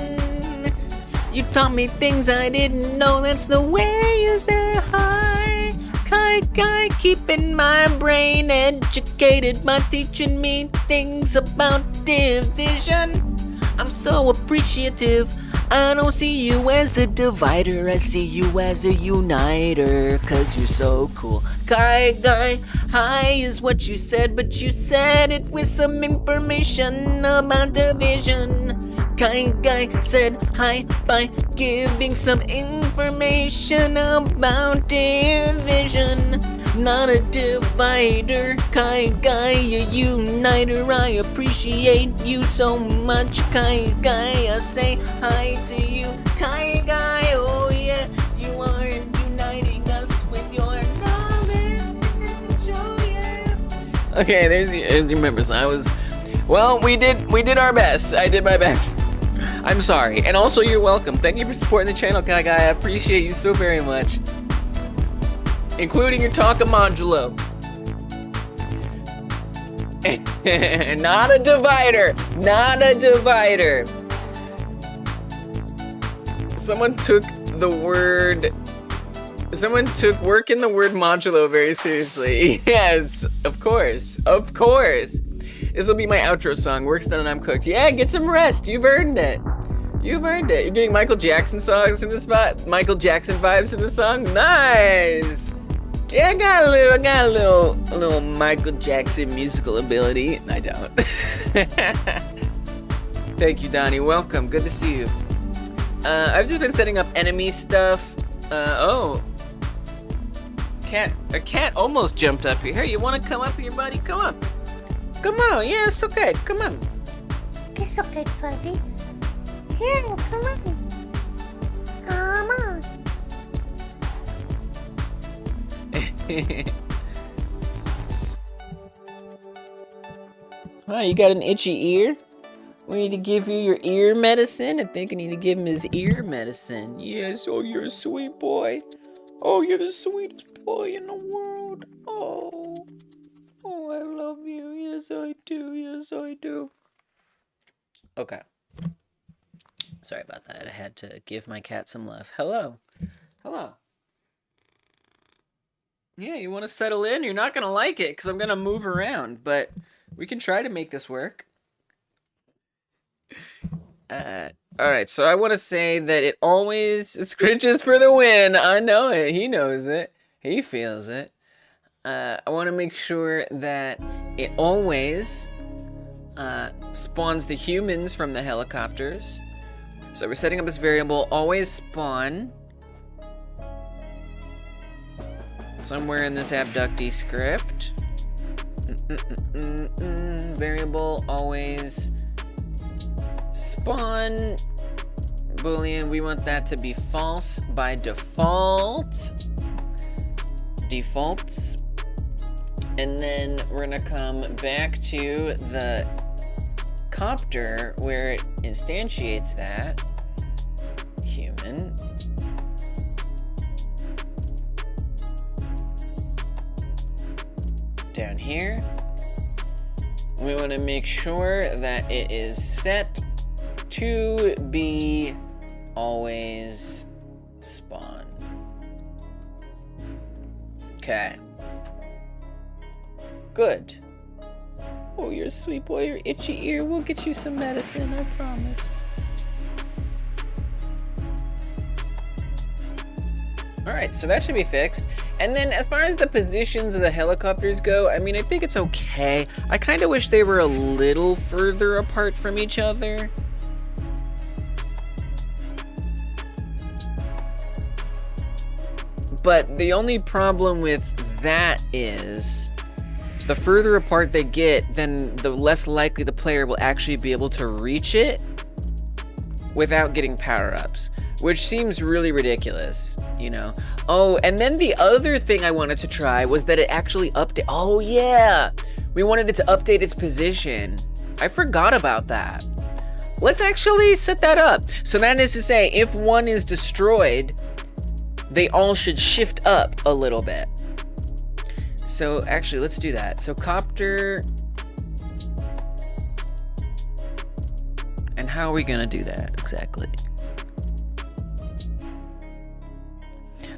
You taught me things I didn't know, that's the way you say hi. Kai Guy keeping my brain educated by teaching me things about division. I'm so appreciative. I don't see you as a divider, I see you as a uniter, 'cause you're so cool. Kai Guy, hi is what you said, but you said it with some information about division. Kai Guy said hi by giving some information about division. Not a divider, Kai Guy, a uniter. I appreciate you so much, Kai Guy. I say hi to you, Kai Guy. Oh yeah, you are uniting us with your knowledge. Oh yeah. Okay, there's your members. Well, we did our best. I did my best. I'm sorry, and also you're welcome. Thank you for supporting the channel, Kai Guy. I appreciate you so very much. Including your talk of modulo. Not a divider. Not a divider. Someone took work in the word modulo very seriously. Yes, of course. Of course. This will be my outro song. Work's done and I'm cooked. Yeah, get some rest. You've earned it. You've earned it. You're getting Michael Jackson songs in the spot. Michael Jackson vibes in the song. Nice. Yeah, I got a little Michael Jackson musical ability. I don't. Thank you, Donnie. Welcome. Good to see you. I've just been setting up enemy stuff. Oh. A cat almost jumped up here. Hey, you want to come up here, buddy? Come up. Come on, yeah, it's okay. Come on. It's okay, Tubby. Here, come on. Come on. Oh, you got an itchy ear? We need to give you your ear medicine? I think I need to give him his ear medicine. Yes, oh, you're a sweet boy. Oh, you're the sweetest boy in the world. Oh, I love you. Yes, I do. Yes, I do. Okay. Sorry about that. I had to give my cat some love. Hello. Hello. Yeah, you want to settle in? You're not going to like it because I'm going to move around, but we can try to make this work. Alright, so I want to say that it always scritches for the win. I know it. He knows it. He feels it. I want to make sure that it always spawns the humans from the helicopters. So we're setting up this variable, always spawn somewhere in this abductee script. Variable always spawn boolean. We want that to be false by default. Defaults. And then we're gonna come back to the copter where it instantiates that human. Down here, we want to make sure that it is set to be always spawn. Okay. Good. Oh, you're a sweet boy, your itchy ear. We'll get you some medicine, I promise. Alright, so that should be fixed. And then as far as the positions of the helicopters go, I mean, I think it's okay. I kind of wish they were a little further apart from each other. But the only problem with that is the further apart they get, then the less likely the player will actually be able to reach it without getting power-ups, which seems really ridiculous, you know? Oh, and then the other thing I wanted to try was that it actually update. Oh yeah, we wanted it to update its position. I forgot about that. Let's actually set that up. So that is to say, if one is destroyed, they all should shift up a little bit. So actually, let's do that. So copter, and how are we gonna do that exactly?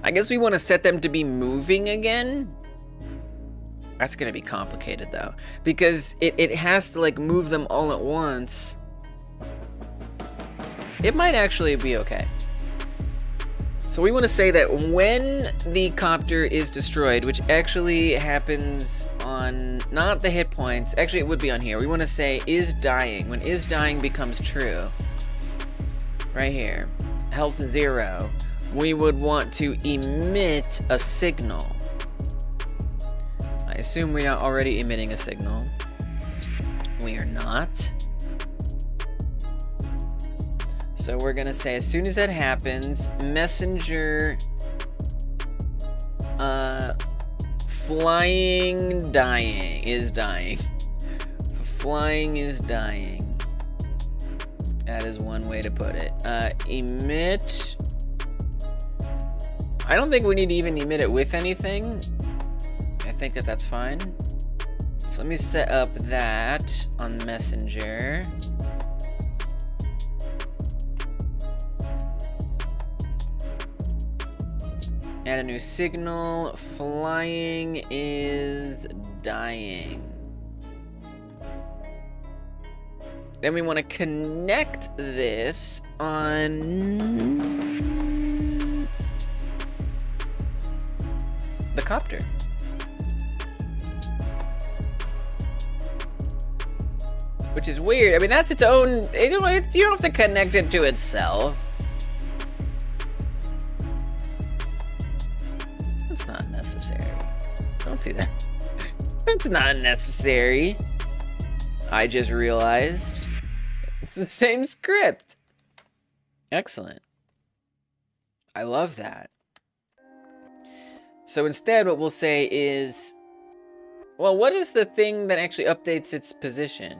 I guess we want to set them to be moving again. That's gonna be complicated though, because it has to like move them all at once. It might actually be okay. So we want to say that when the copter is destroyed, which actually happens on not the hit points, actually it would be on here. We want to say is dying. When is dying becomes true, right here, health 0. We would want to emit a signal. I assume we are already emitting a signal. We are not. So we're gonna say as soon as that happens, messenger flying dying is dying. Flying is dying. That is one way to put it. Emit. I don't think we need to even emit it with anything. I think that that's fine. So let me set up that on messenger. Add a new signal. Flying is dying. Then we want to connect this on the copter. Which is weird. I mean, that's its own. You don't have to connect it to itself. That's not necessary. Don't do that. That's not necessary. I just realized it's the same script. Excellent. I love that. So instead, what we'll say is, well, what is the thing that actually updates its position?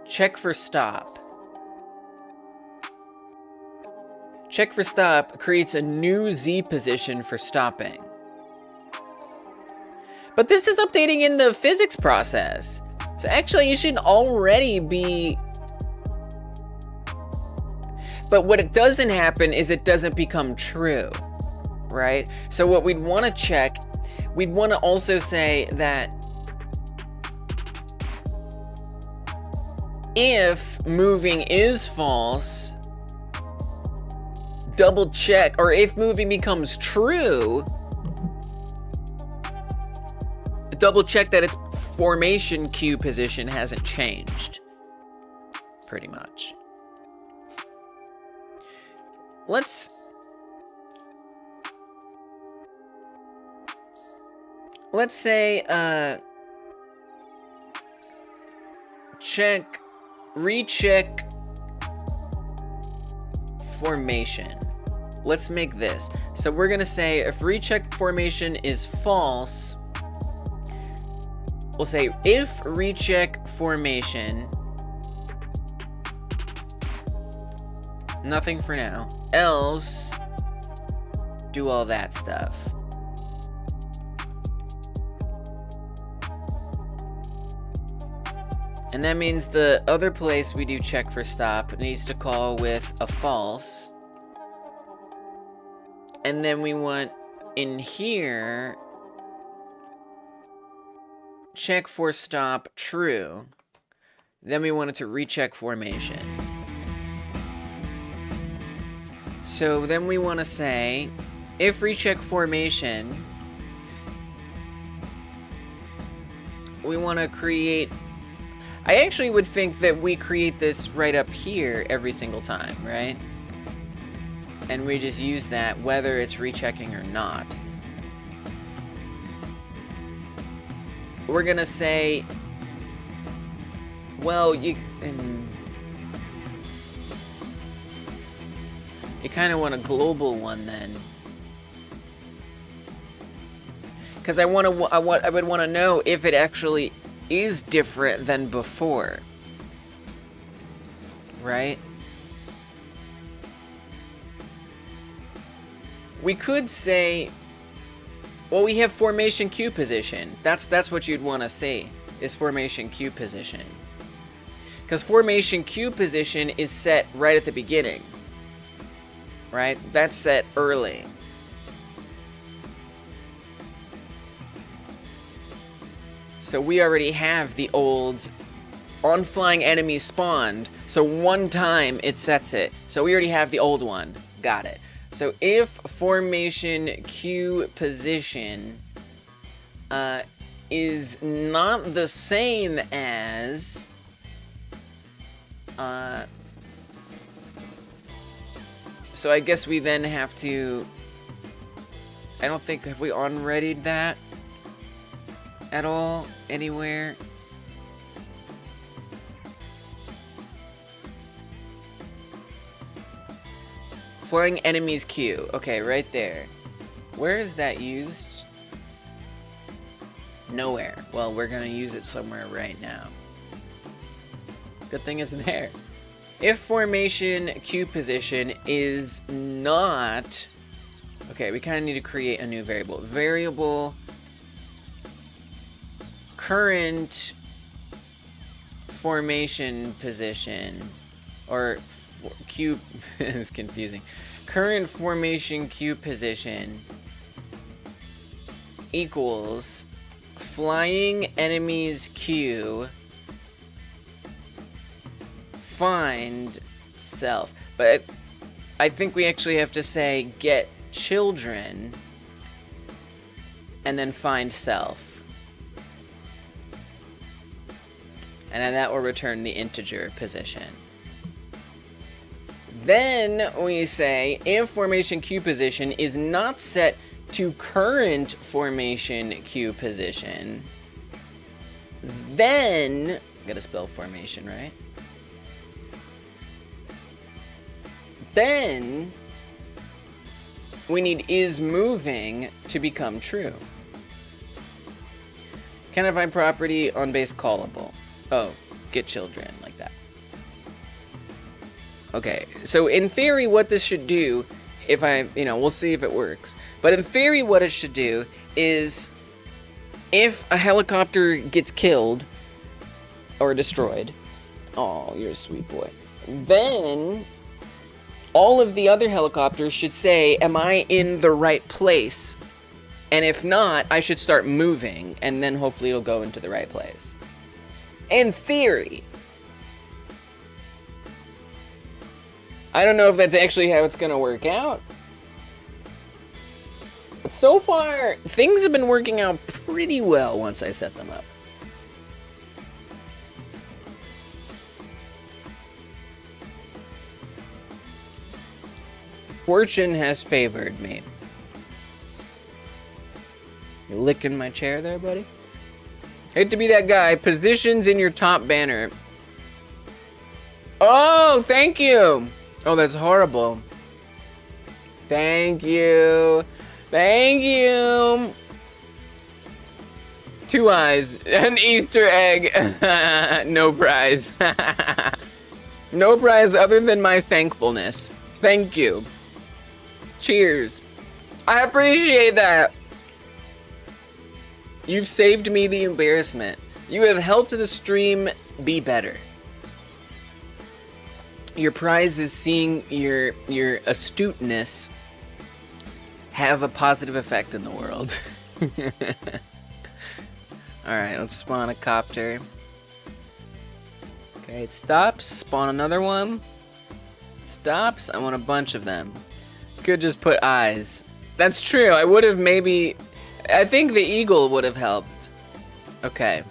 Check for stop. Check for stop creates a new Z position for stopping. But this is updating in the physics process. So actually, it should already be... But what it doesn't happen is it doesn't become true, right? So what we'd want to check, we'd want to also say that if moving is false, double check, or if moving becomes true, double check that its formation queue position hasn't changed, pretty much. Let's say, recheck formation. Let's make this. So we're gonna say if recheck formation is false, we'll say if recheck formation, nothing for now, else do all that stuff. And that means the other place we do check for stop needs to call with a false. And then we want in here, check for stop true. Then we want it to recheck formation. So then we want to say, if recheck formation, we want to create, I actually would think that we create this right up here every single time, right? And we just use that whether it's rechecking or not. We're gonna say, well, you kind of want a global one then, because I would want to know if it actually is different than before, right? We could say, well, we have formation queue position. That's what you'd want to see, is formation queue position. Because formation queue position is set right at the beginning, right? That's set early. So we already have the old on-flying enemy spawned, so one time it sets it. So we already have the old one. Got it. So if formation queue position is not the same as so I guess we then have to, I don't think, have we on-readied that at all anywhere? Flying enemies queue. Okay, right there. Where is that used? Nowhere. Well, we're gonna use it somewhere right now. Good thing it's there. If formation queue position is not... Okay, we kind of need to create a new variable. Variable current formation position, or queue is confusing. Current formation queue position equals flying enemies queue find self. But I think we actually have to say get children and then find self. And then that will return the integer position. Then we say if formation queue position is not set to current formation Q position, then, gotta spell formation, right? Then we need is moving to become true. Can I find property on base callable? Oh, get children, like that. Okay, so in theory what this should do, if we'll see if it works. But in theory what it should do is, if a helicopter gets killed or destroyed, oh, you're a sweet boy, then all of the other helicopters should say, am I in the right place? And if not, I should start moving, and then hopefully it'll go into the right place. In theory. I don't know if that's actually how it's gonna work out. But so far, things have been working out pretty well once I set them up. Fortune has favored me. You licking my chair there, buddy? Hate to be that guy. Positions in your top banner. Oh, thank you. Oh, that's horrible. Thank you. Thank you. 2 eyes. An Easter egg. No prize. No prize other than my thankfulness. Thank you. Cheers. I appreciate that. You've saved me the embarrassment. You have helped the stream be better. Your prize is seeing your astuteness have a positive effect in the world. Alright, let's spawn a copter. Okay, it stops. Spawn another one. Stops. I want a bunch of them. Could just put eyes. That's true. I would have maybe... I think the eagle would have helped. Okay.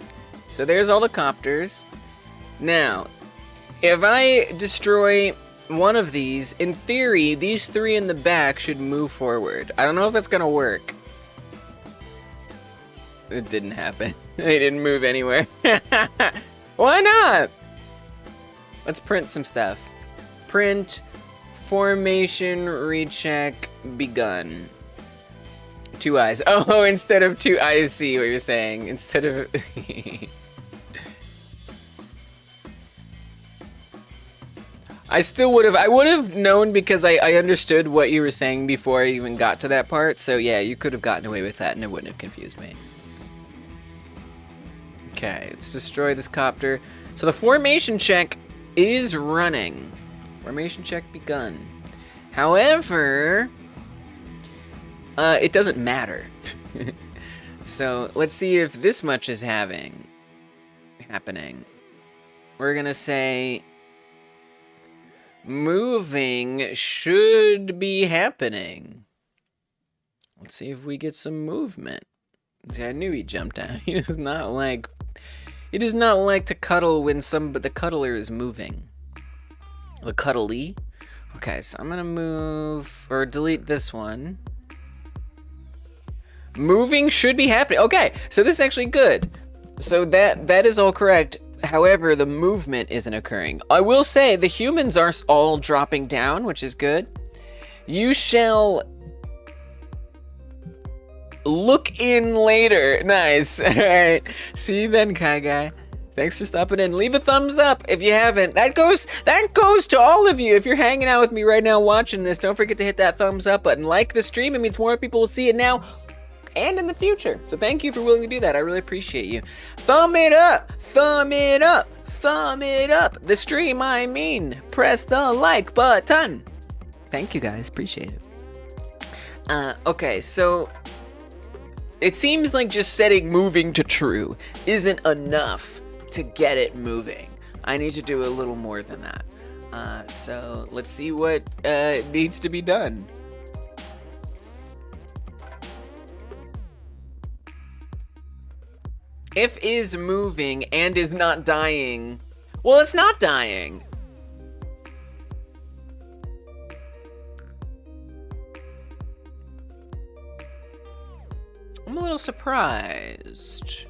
So there's all the copters. Now, if I destroy one of these, in theory, these 3 in the back should move forward. I don't know if that's gonna work. It didn't happen. They didn't move anywhere. Why not? Let's print some stuff. Print, formation, recheck, begun. 2 eyes. Oh, instead of 2 eyes, I see what you're saying. Instead of... I would have known because I understood what you were saying before I even got to that part. So yeah, you could have gotten away with that and it wouldn't have confused me. Okay, let's destroy this copter. So the formation check is running. Formation check begun. However, it doesn't matter. So let's see if this much is happening. We're gonna say moving should be happening. Let's see if we get some movement. See, I knew he jumped out. He does not like to cuddle when the cuddler is moving. The cuddly. Okay, so I'm gonna move or delete this one. Moving should be happening. Okay, so this is actually good. So that is all correct. However, the movement isn't occurring. I will say the humans are all dropping down, which is good. You shall look in later. Nice. All right. See you then, Kai Guy. Thanks for stopping in. Leave a thumbs up if you haven't. That goes to all of you. If you're hanging out with me right now watching this, don't forget to hit that thumbs up button. Like the stream. It means more people will see it now and in the future. So thank you for willing to do that. I really appreciate you. Thumb it up. Thumb it up. Thumb it up. The stream, I mean. Press the like button. Thank you guys. Appreciate it. Okay, so it seems like just setting moving to true isn't enough to get it moving. I need to do a little more than that. So let's see what needs to be done. If is moving and is not dying, well, it's not dying. I'm a little surprised.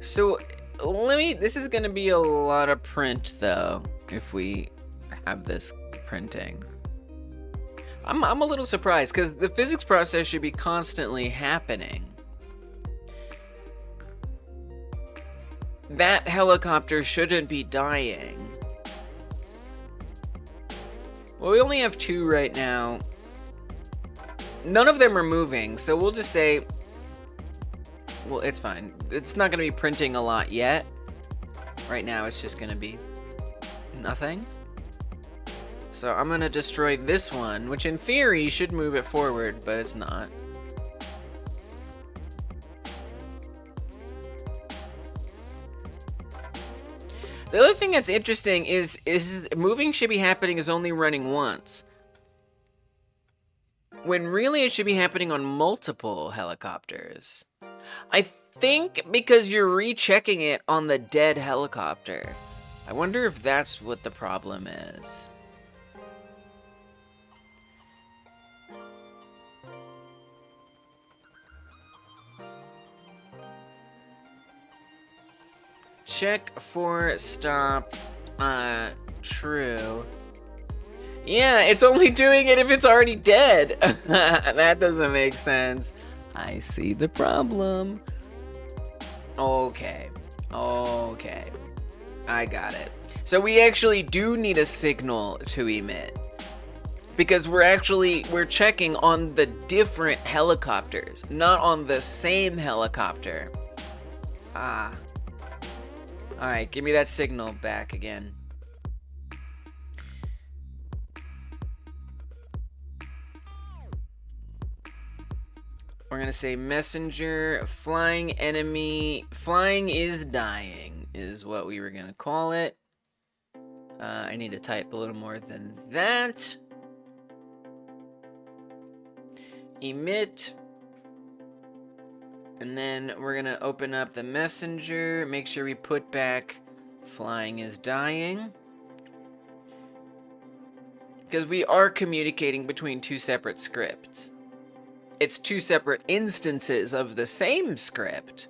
So this is gonna be a lot of print though, if we have this printing. I'm a little surprised because the physics process should be constantly happening. That helicopter shouldn't be dying. Well, we only have 2 right now. None of them are moving, so we'll just say, well, it's fine. It's not gonna be printing a lot yet. Right now, it's just gonna be nothing. So I'm gonna destroy this one, which in theory should move it forward, but it's not. The other thing that's interesting is moving should be happening is only running once, when really it should be happening on multiple helicopters. I think because you're rechecking it on the dead helicopter. I wonder if that's what the problem is. Check for stop true. Yeah, it's only doing it if it's already dead. That doesn't make sense. I see the problem. Okay. Okay. I got it. So we actually do need a signal to emit. Because we're checking on the different helicopters, not on the same helicopter. Ah. Alright, give me that signal back again. We're gonna say messenger, flying enemy, flying is dying is what we were gonna call it. I need to type a little more than that. Emit. And then we're gonna open up the messenger, make sure we put back flying is dying. Because we are communicating between 2 separate scripts. It's 2 separate instances of the same script,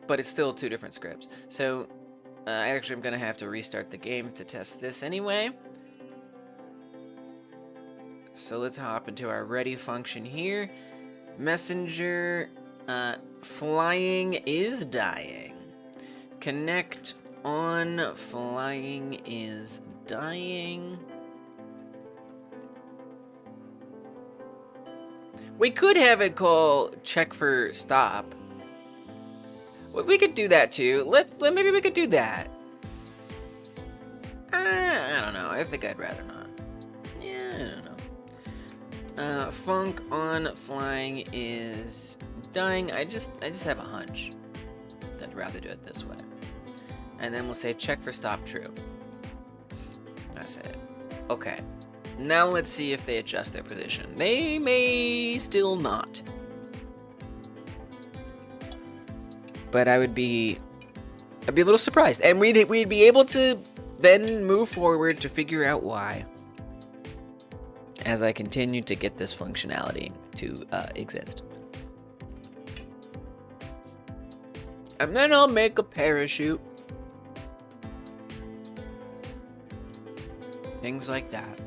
but it's still 2 different scripts. So actually I'm gonna have to restart the game to test this anyway. So let's hop into our ready function here. Messenger, flying is dying. Connect on, flying is dying. We could have it call check for stop. We could do that too. Maybe we could do that. I don't know. I think I'd rather not. Yeah, I don't know. Funk on flying is dying. I just have a hunch. I'd rather do it this way. And then we'll say check for stop true. That's it. Okay. Now let's see if they adjust their position. They may still not. But I'd be a little surprised. And we'd be able to then move forward to figure out why. As I continue to get this functionality to exist. And then I'll make a parachute. Things like that.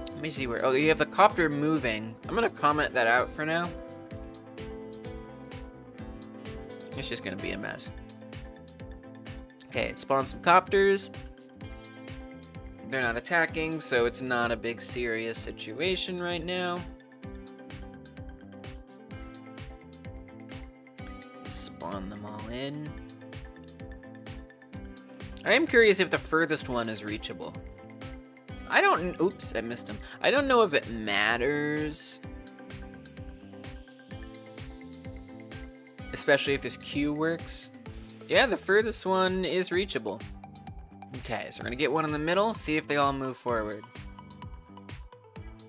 Let me see where... Oh, you have the copter moving. I'm going to comment that out for now. It's just going to be a mess. Okay, it spawns some copters. They're not attacking, so it's not a big serious situation right now. Spawn them all in. I am curious if the furthest one is reachable. I don't... Oops, I missed him. I don't know if it matters. Especially if this queue works. Yeah, the furthest one is reachable. Okay, so we're gonna get one in the middle, see if they all move forward.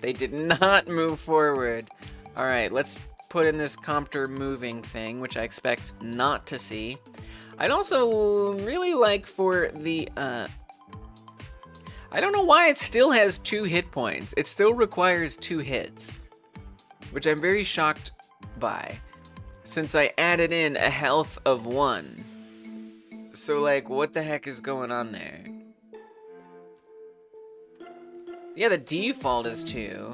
They did not move forward. Alright, let's put in this copter moving thing, which I expect not to see. I'd also really like for the, I don't know why it still has 2 hit points. It still requires 2 hits, which I'm very shocked by, since I added in a health of 1. So like, what the heck is going on there? Yeah, the default is 2.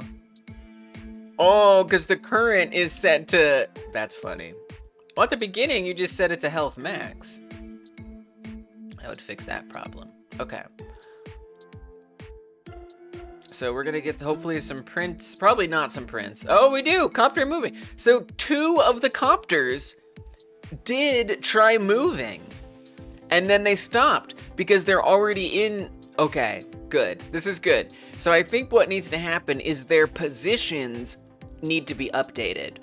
Oh, because the current is set to... That's funny. Well, at the beginning, you just set it to health max. That would fix that problem. Okay. So we're gonna get hopefully some prints. Probably not some prints. Oh, we do! Copter moving. So 2 of the copters did try moving. And then they stopped because they're already in... Okay, good. This is good. So I think what needs to happen is their positions need to be updated.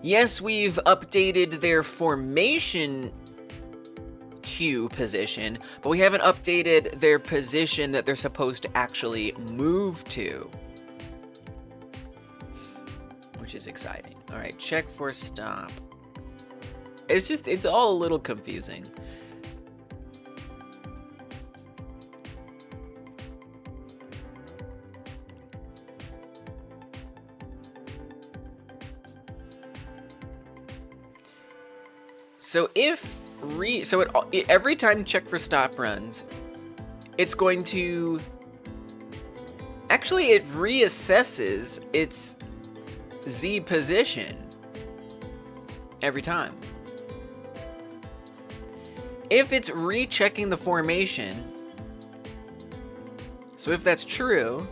Yes, we've updated their formation queue position, but we haven't updated their position that they're supposed to actually move to, which is exciting. All right, check for stop. It's all a little confusing. So every time check for stop runs, it's going to... Actually, it reassesses its Z position every time. If it's rechecking the formation, so if that's true,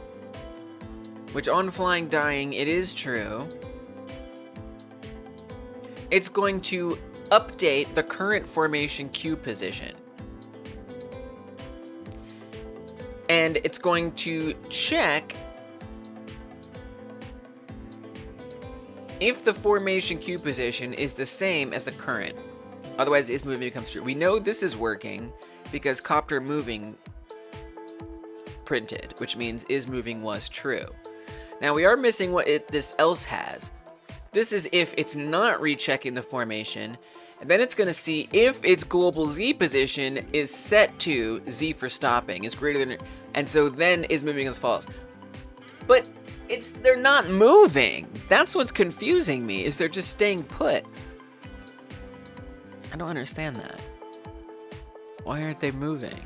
which on flying dying it is true, it's going to update the current formation queue position. And it's going to check if the formation queue position is the same as the current. Otherwise, is moving becomes true. We know this is working because copter moving printed, which means is moving was true. Now we are missing what this else has. This is if it's not rechecking the formation, and then it's going to see if its global Z position is set to Z for stopping, is greater than, and so then is moving as false. But they're not moving. That's what's confusing me, is they're just staying put. I don't understand that. Why aren't they moving?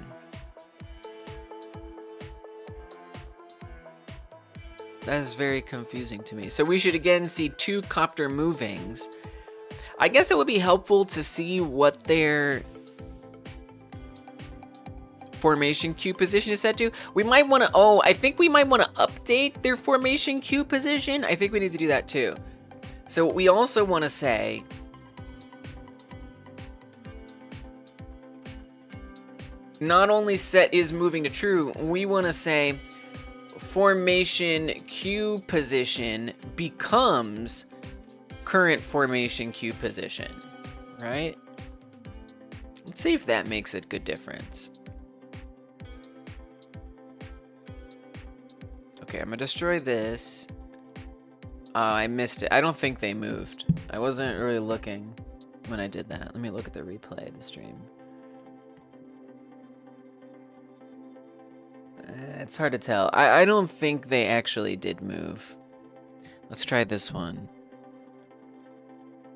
That is very confusing to me. So we should again see 2 copter movings. I guess it would be helpful to see what their formation queue position is set to. We might want to, I think we might want to update their formation queue position. I think we need to do that too. So we also want to say, not only set is moving to true, we want to say formation queue position becomes current formation queue position, right? Let's see if that makes a good difference. Okay, I'm gonna destroy this. I missed it. I don't think they moved. I wasn't really looking when I did that. Let me look at the replay of the stream. It's hard to tell. I don't think they actually did move. Let's try this one.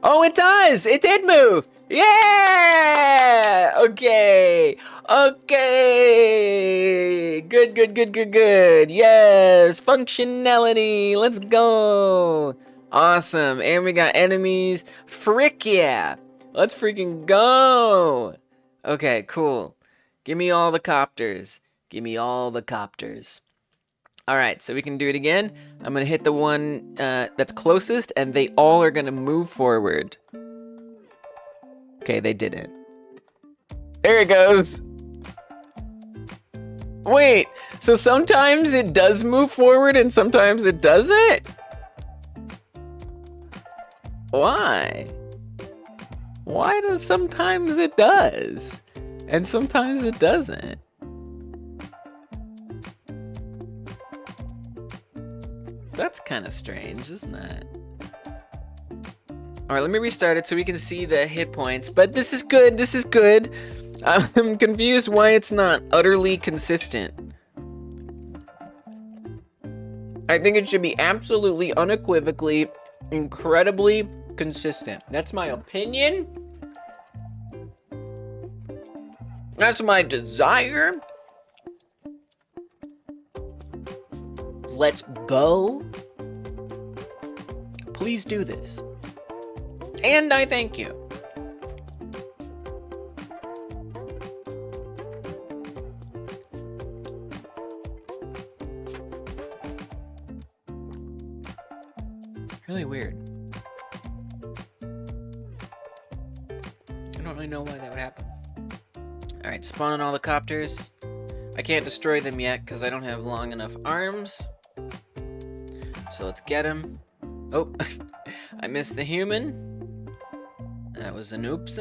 Oh, it does! It did move! Yeah! Okay. Okay. Good, good, good, good, good. Yes. Functionality. Let's go. Awesome. And we got enemies. Frick yeah. Let's freaking go. Okay, cool. Give me all the copters. Give me all the copters. All right, so we can do it again. I'm gonna hit the one that's closest, and they all are gonna move forward. Okay, they didn't. There it goes. Wait, so sometimes it does move forward and sometimes it doesn't? Why? Why does sometimes it does and sometimes it doesn't? That's kind of strange, isn't it? All right, let me restart it so we can see the hit points. But this is good. This is good. I'm confused why it's not utterly consistent. I think it should be absolutely, unequivocally, incredibly consistent. That's my opinion. That's my desire. Let's go. Please do this. And I thank you. Really weird. I don't really know why that would happen. Alright, spawning all the copters. I can't destroy them yet because I don't have long enough arms. So let's get him. Oh, I missed the human. That was an oops.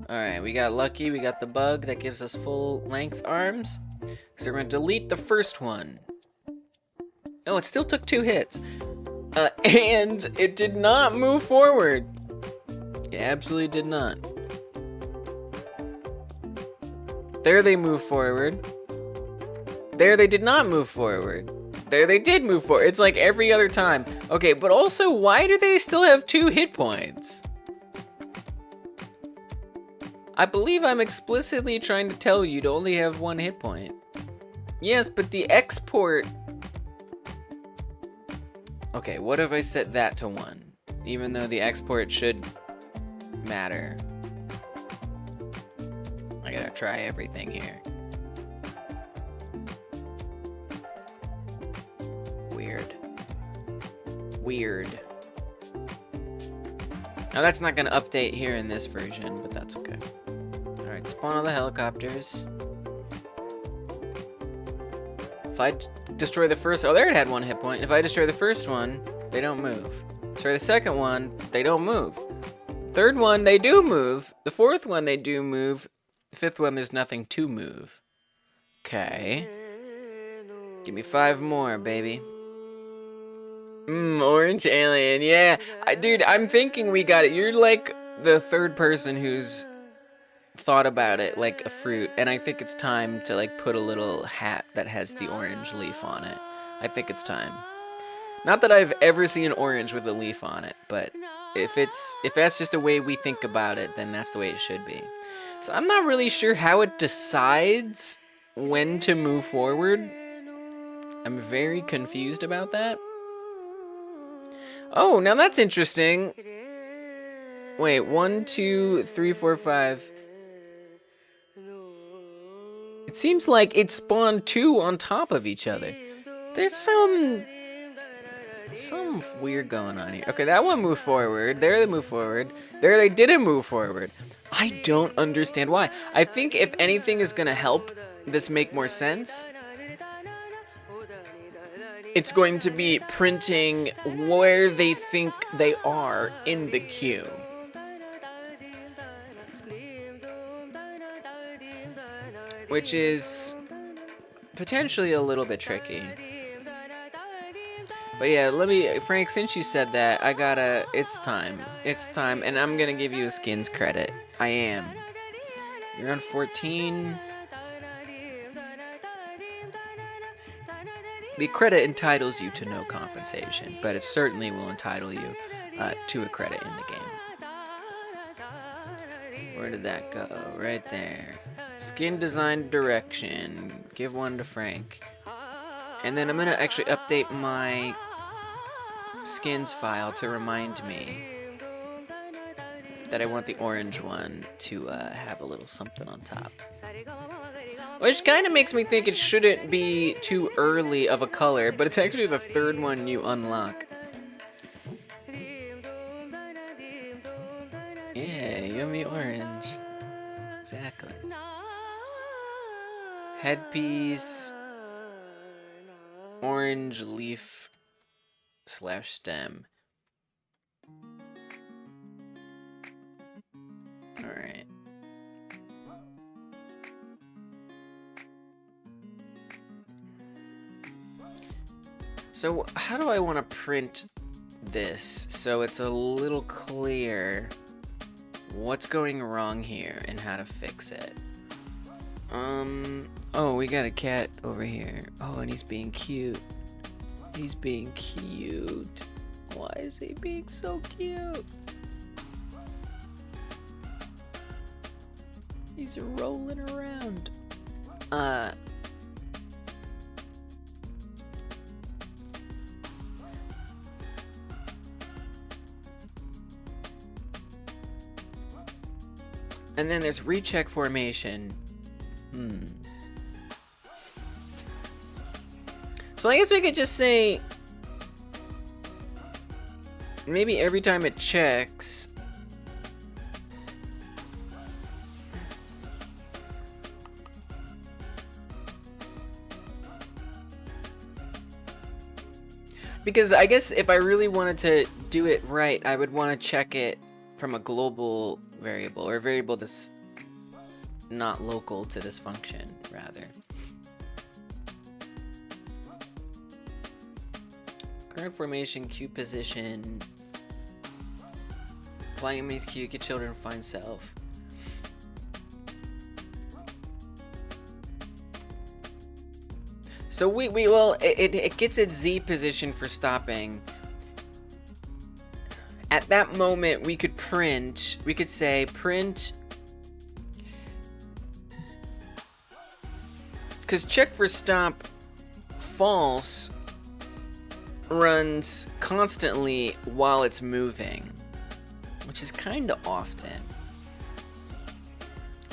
Alright, we got lucky. We got the bug that gives us full length arms. So we're going to delete the first one. Oh, it still took 2 hits. And it did not move forward. It absolutely did not. There they move forward. There they did not move forward. There they did move forward. It's like every other time. Okay, but also, why do they still have 2 hit points? I believe I'm explicitly trying to tell you to only have 1 hit point. Yes, but the export... Okay, what if I set that to 1? Even though the export should matter. I gotta try everything here. Weird. Now that's not gonna update here in this version, but that's okay. Alright, spawn all the helicopters. If I destroy the first, oh, there it had 1 hit point. If I destroy the first one, they don't move. Destroy the second one, they don't move. Third one, they do move. The fourth one, they do move. The fifth one, there's nothing to move. Okay. Give me 5 more, baby. Orange alien, yeah. Dude, I'm thinking we got it. You're like the 3rd person who's thought about it like a fruit, and I think it's time to like put a little hat that has the orange leaf on it. I think it's time. Not that I've ever seen an orange with a leaf on it, but if that's just a way we think about it, then that's the way it should be. So I'm not really sure how it decides when to move forward. I'm very confused about that. Oh, now that's interesting. Wait, 1, 2, 3, 4, 5. It seems like it spawned 2 on top of each other. There's some weird going on here. Okay, that one moved forward. There they moved forward. There they didn't move forward. I don't understand why. I think if anything is gonna help this make more sense, it's going to be printing where they think they are in the queue. Which is potentially a little bit tricky. But yeah, Frank, since you said that, it's time. It's time, and I'm gonna give you a skins credit. I am. You're on 14. The credit entitles you to no compensation, but it certainly will entitle you to a credit in the game. Where did that go? Right there. Skin design direction. Give 1 to Frank. And then I'm going to actually update my skins file to remind me that I want the orange one to have a little something on top. Which kind of makes me think it shouldn't be too early of a color, but it's actually the 3rd one you unlock. Yeah, yummy orange. Exactly. Headpiece. Orange leaf / stem. Alright. So how do I want to print this so it's a little clear what's going wrong here and how to fix it? Oh, we got a cat over here. Oh, and he's being cute. He's being cute. Why is he being so cute? He's rolling around. And then there's recheck formation. So I guess we could just say maybe every time it checks, because I guess if I really wanted to do it right, I would want to check it from a global variable, or a variable that's not local to this function, rather. Current formation, Q position, applying enemies Q, get children, find self. So well, it gets its Z position for stopping. At that moment, we could say print, because check for stop false runs constantly while it's moving, which is kind of often.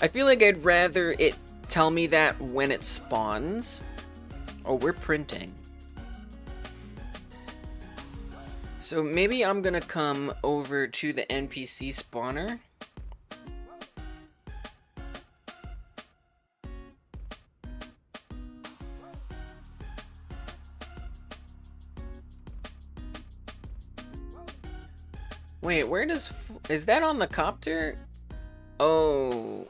I feel like I'd rather it tell me that when it spawns. Oh, we're printing. So maybe I'm gonna come over to the NPC spawner. Wait, where does... is that on the copter? Oh.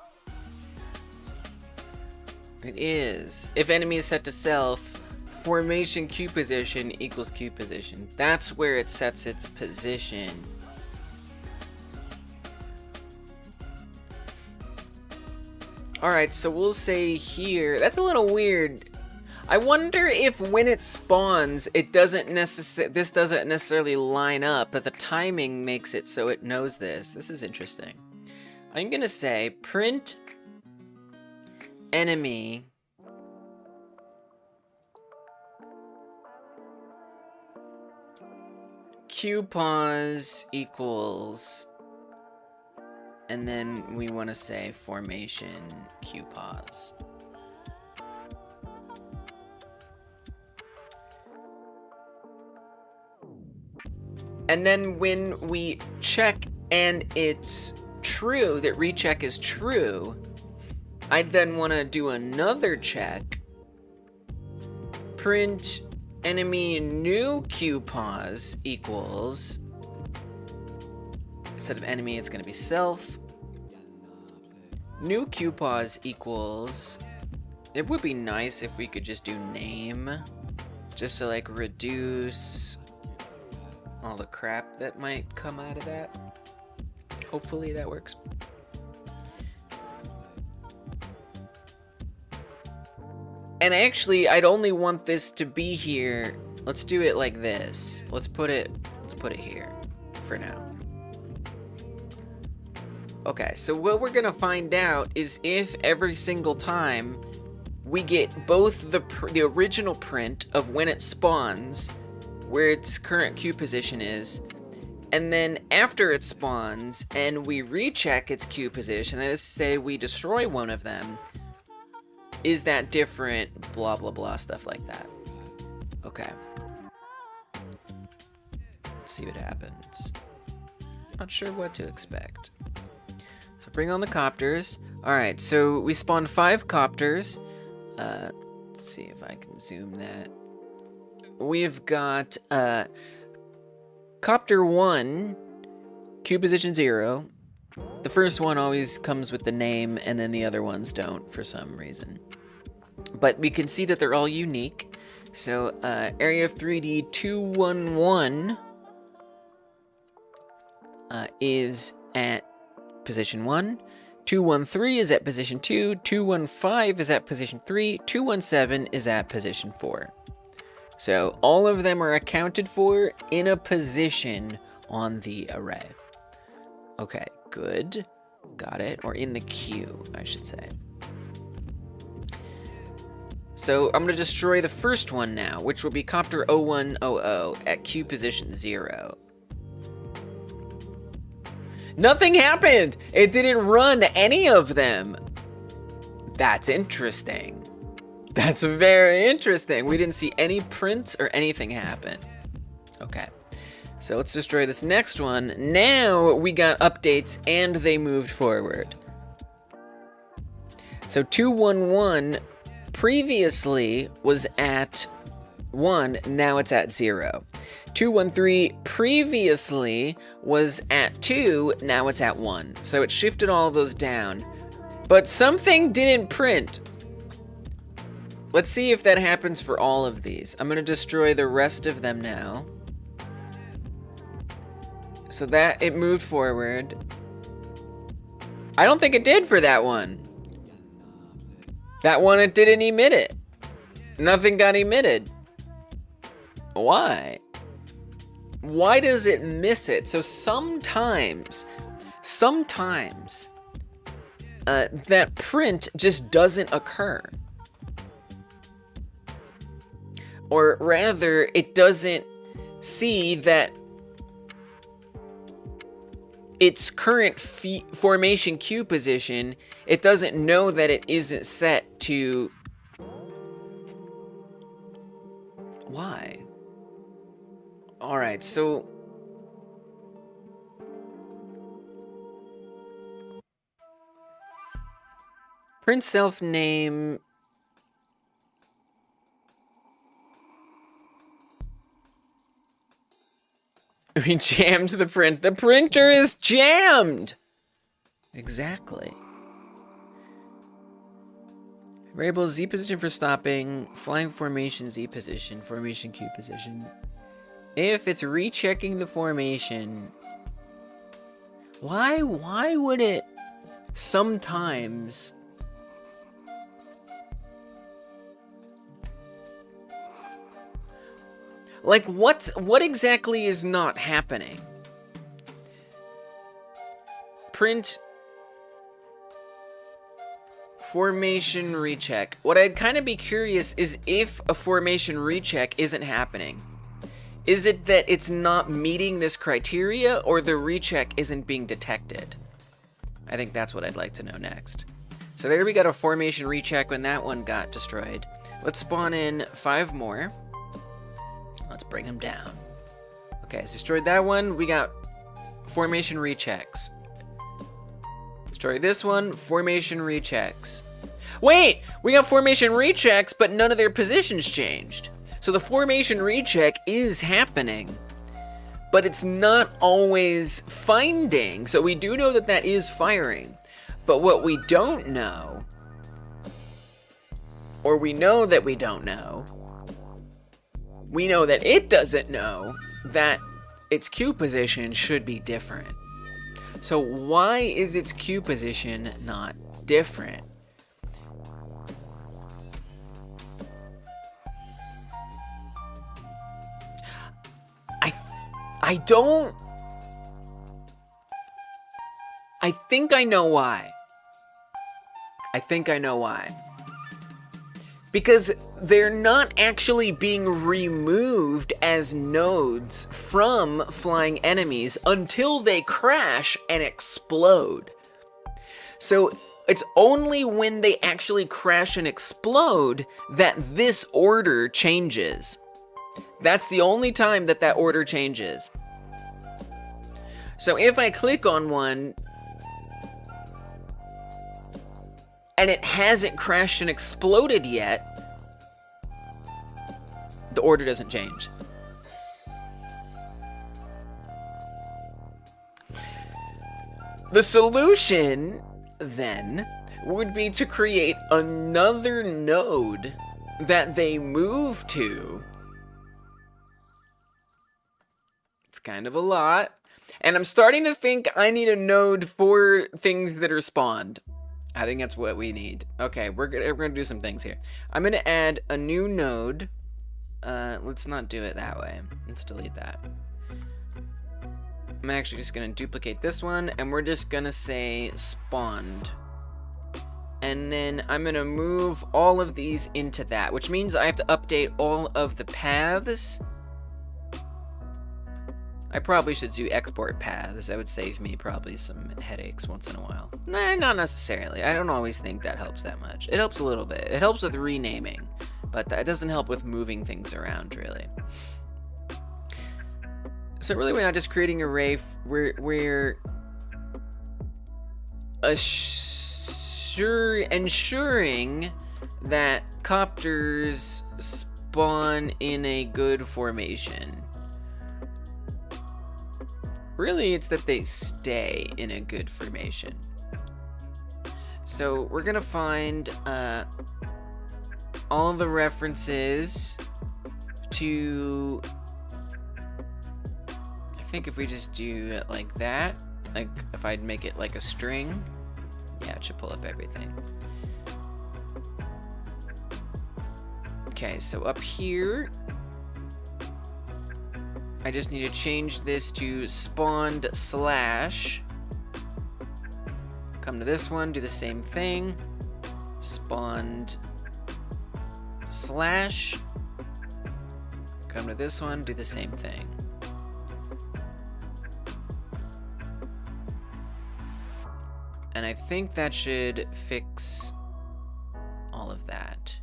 It is. If enemy is set to self, formation Q position equals Q position. That's where it sets its position. Alright, so we'll say here... that's a little weird. I wonder if when it spawns, it doesn't this doesn't necessarily line up, but the timing makes it so it knows this. This is interesting. I'm gonna say print enemy Q pause equals, and then we want to say formation Q pause. And then when we check and it's true, that recheck is true, I'd then want to do another check. Print enemy new Q pause equals, instead of enemy, it's going to be self. New Q pause equals, it would be nice if we could just do name, just to like reduce all the crap that might come out of that. Hopefully that works. And actually, I'd only want this to be here. Let's do it like this. Let's put it here for now. Okay, so what we're gonna find out is if every single time we get both the original print of when it spawns, where its current Q position is, and then after it spawns and we recheck its Q position, that is to say we destroy one of them, is that different, blah blah blah, stuff like that. Okay. Let's see what happens. Not sure what to expect. So bring on the copters. Alright, so we spawned 5 copters. Let's see if I can zoom that. We've got Copter 1, Q position 0. The first one always comes with the name, and then the other ones don't for some reason. But we can see that they're all unique. So area 3D 211 is at position 1. 213 is at position 2, 215 is at position 3, 217 is at position 4. So all of them are accounted for in a position on the array. Okay, good. Got it. Or in the queue, I should say. So I'm going to destroy the first one now, which will be Copter 0100 at queue position 0. Nothing happened! It didn't run any of them. That's interesting. That's very interesting. We didn't see any prints or anything happen. Okay. So let's destroy this next one. Now we got updates and they moved forward. So 211 previously was at 1, now it's at 0. 213 previously was at 2, now it's at 1. So it shifted all of those down. But something didn't print. Let's see if that happens for all of these. I'm going to destroy the rest of them now. So that it moved forward. I don't think it did for that one. That one, it didn't emit it. Nothing got emitted. Why? Why does it miss it? So sometimes, that print just doesn't occur. Or rather, it doesn't see that its current formation queue position, it doesn't know that it isn't set to... Why? Alright, so... print self name... We jammed the print. The printer is jammed! Exactly. Variable Z position for stopping, flying formation Z position, formation Q position. If it's rechecking the formation, why would it sometimes... Like, what exactly is not happening? Print formation recheck. What I'd kind of be curious is if a formation recheck isn't happening. Is it that it's not meeting this criteria, or the recheck isn't being detected? I think that's what I'd like to know next. So there we got a formation recheck when that one got destroyed. Let's spawn in 5 more. Let's bring them down. Okay, so destroyed that one. We got formation rechecks. Destroy this one, formation rechecks. Wait, we got formation rechecks, but none of their positions changed. So the formation recheck is happening, but it's not always finding. So we do know that that is firing, but what we don't know, or we know that we don't know, we know that it doesn't know that its queue position should be different. So why is its queue position not different? I think I know why. Because they're not actually being removed as nodes from flying enemies until they crash and explode. So it's only when they actually crash and explode that this order changes. That's the only time that that order changes. So if I click on one and it hasn't crashed and exploded yet, the order doesn't change. The solution, then, would be to create another node that they move to. It's kind of a lot. And I'm starting to think I need a node for things that are spawned. I think that's what we need. Okay, we're gonna do some things here. I'm gonna add a new node. Let's not do it that way. Let's delete that. I'm actually just gonna duplicate this one, and we're just gonna say spawned. And then I'm gonna move all of these into that, which means I have to update all of the paths. I probably should do export paths. That would save me probably some headaches once in a while. Nah, not necessarily. I don't always think that helps that much. It helps a little bit. It helps with renaming, but that doesn't help with moving things around, really. So really, we're not just creating an array. We're ensuring that copters spawn in a good formation. Really, it's that they stay in a good formation. So we're gonna find all the references to, I think if we just do it like that, like if I'd make it like a string, yeah, it should pull up everything. Okay, so up here, I just need to change this to spawned slash. Come to this one, do the same thing. Spawned slash. Come to this one, do the same thing. And I think that should fix all of that.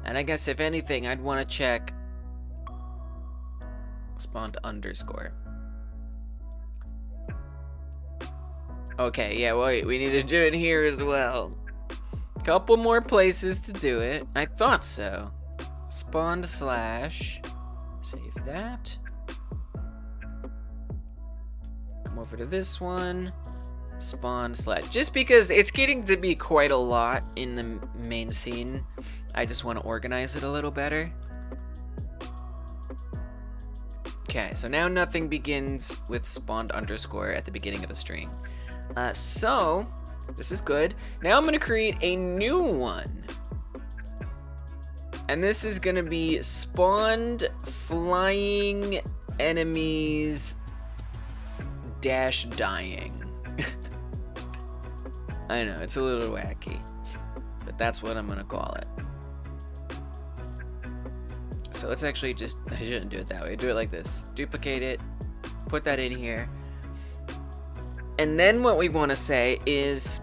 And I guess if anything, I'd want to check spawned underscore. Okay, yeah, wait, we need to do it here as well. Couple more places to do it. I thought so. Spawned slash. Save that. Come over to this one. Spawn slash. Just because it's getting to be quite a lot in the main scene, I just want to organize it a little better. Okay, so now nothing begins with spawned underscore at the beginning of a string. So, this is good. Now I'm going to create a new one. And this is going to be spawned flying enemies dash dying. I know, it's a little wacky, but that's what I'm going to call it. So let's actually just, I shouldn't do it that way. Do it like this. Duplicate it, put that in here. And then what we want to say is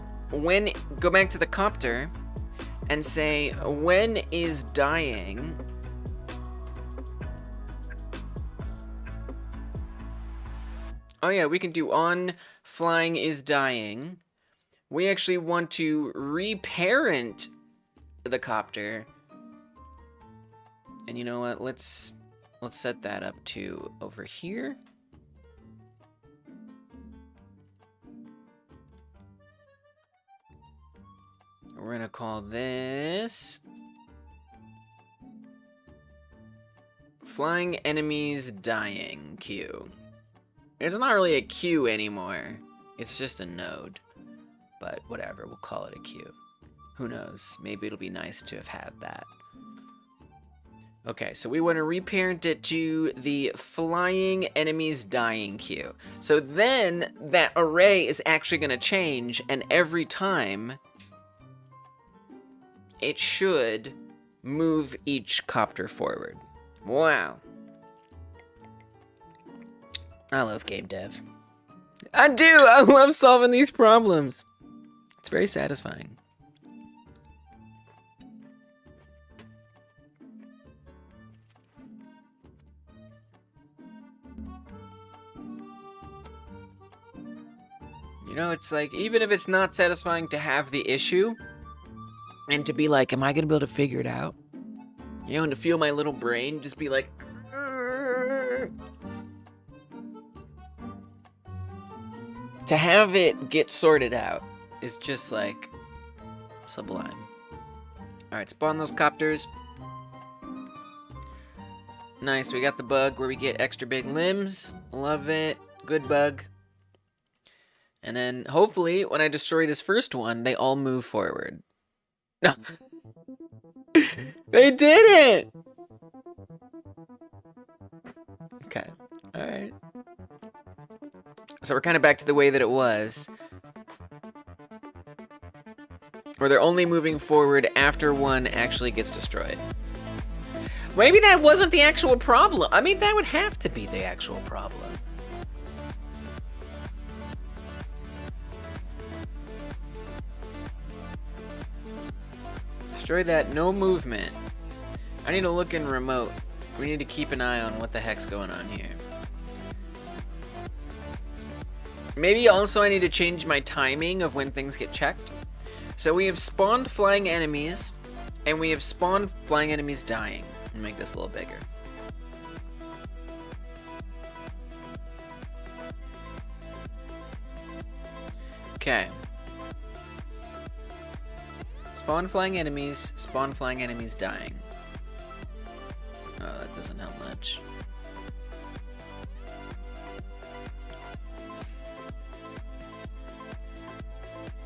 go back to the copter and say when is dying. Oh yeah, we can do on flying is dying. We actually want to reparent the copter. And you know what? Let's set that up to over here. We're gonna call this Flying Enemies Dying Queue. It's not really a queue anymore. It's just a node. But whatever, we'll call it a queue. Who knows? Maybe it'll be nice to have had that. Okay, so we want to reparent it to the Flying Enemies Dying queue. So then that array is actually going to change, and every time it should move each copter forward. Wow. I love game dev. I do! I love solving these problems. It's very satisfying. You know, it's like, even if it's not satisfying to have the issue, and to be like, am I gonna be able to figure it out? You know, and to feel my little brain just be like, to have it get sorted out is just like sublime. Alright, spawn those copters. Nice, we got the bug where we get extra big limbs. Love it. Good bug. And then, hopefully, when I destroy this first one, they all move forward. No. They didn't! Okay. Alright. So we're kind of back to the way that it was. Where they're only moving forward after one actually gets destroyed. Maybe that wasn't the actual problem. I mean, that would have to be the actual problem. Destroy that, no movement. I need to look in remote. We need to keep an eye on what the heck's going on here. Maybe also I need to change my timing of when things get checked. So we have spawned flying enemies, and we have spawned flying enemies dying. I'll make this a little bigger. Okay. Spawn flying enemies dying. Oh, that doesn't help much.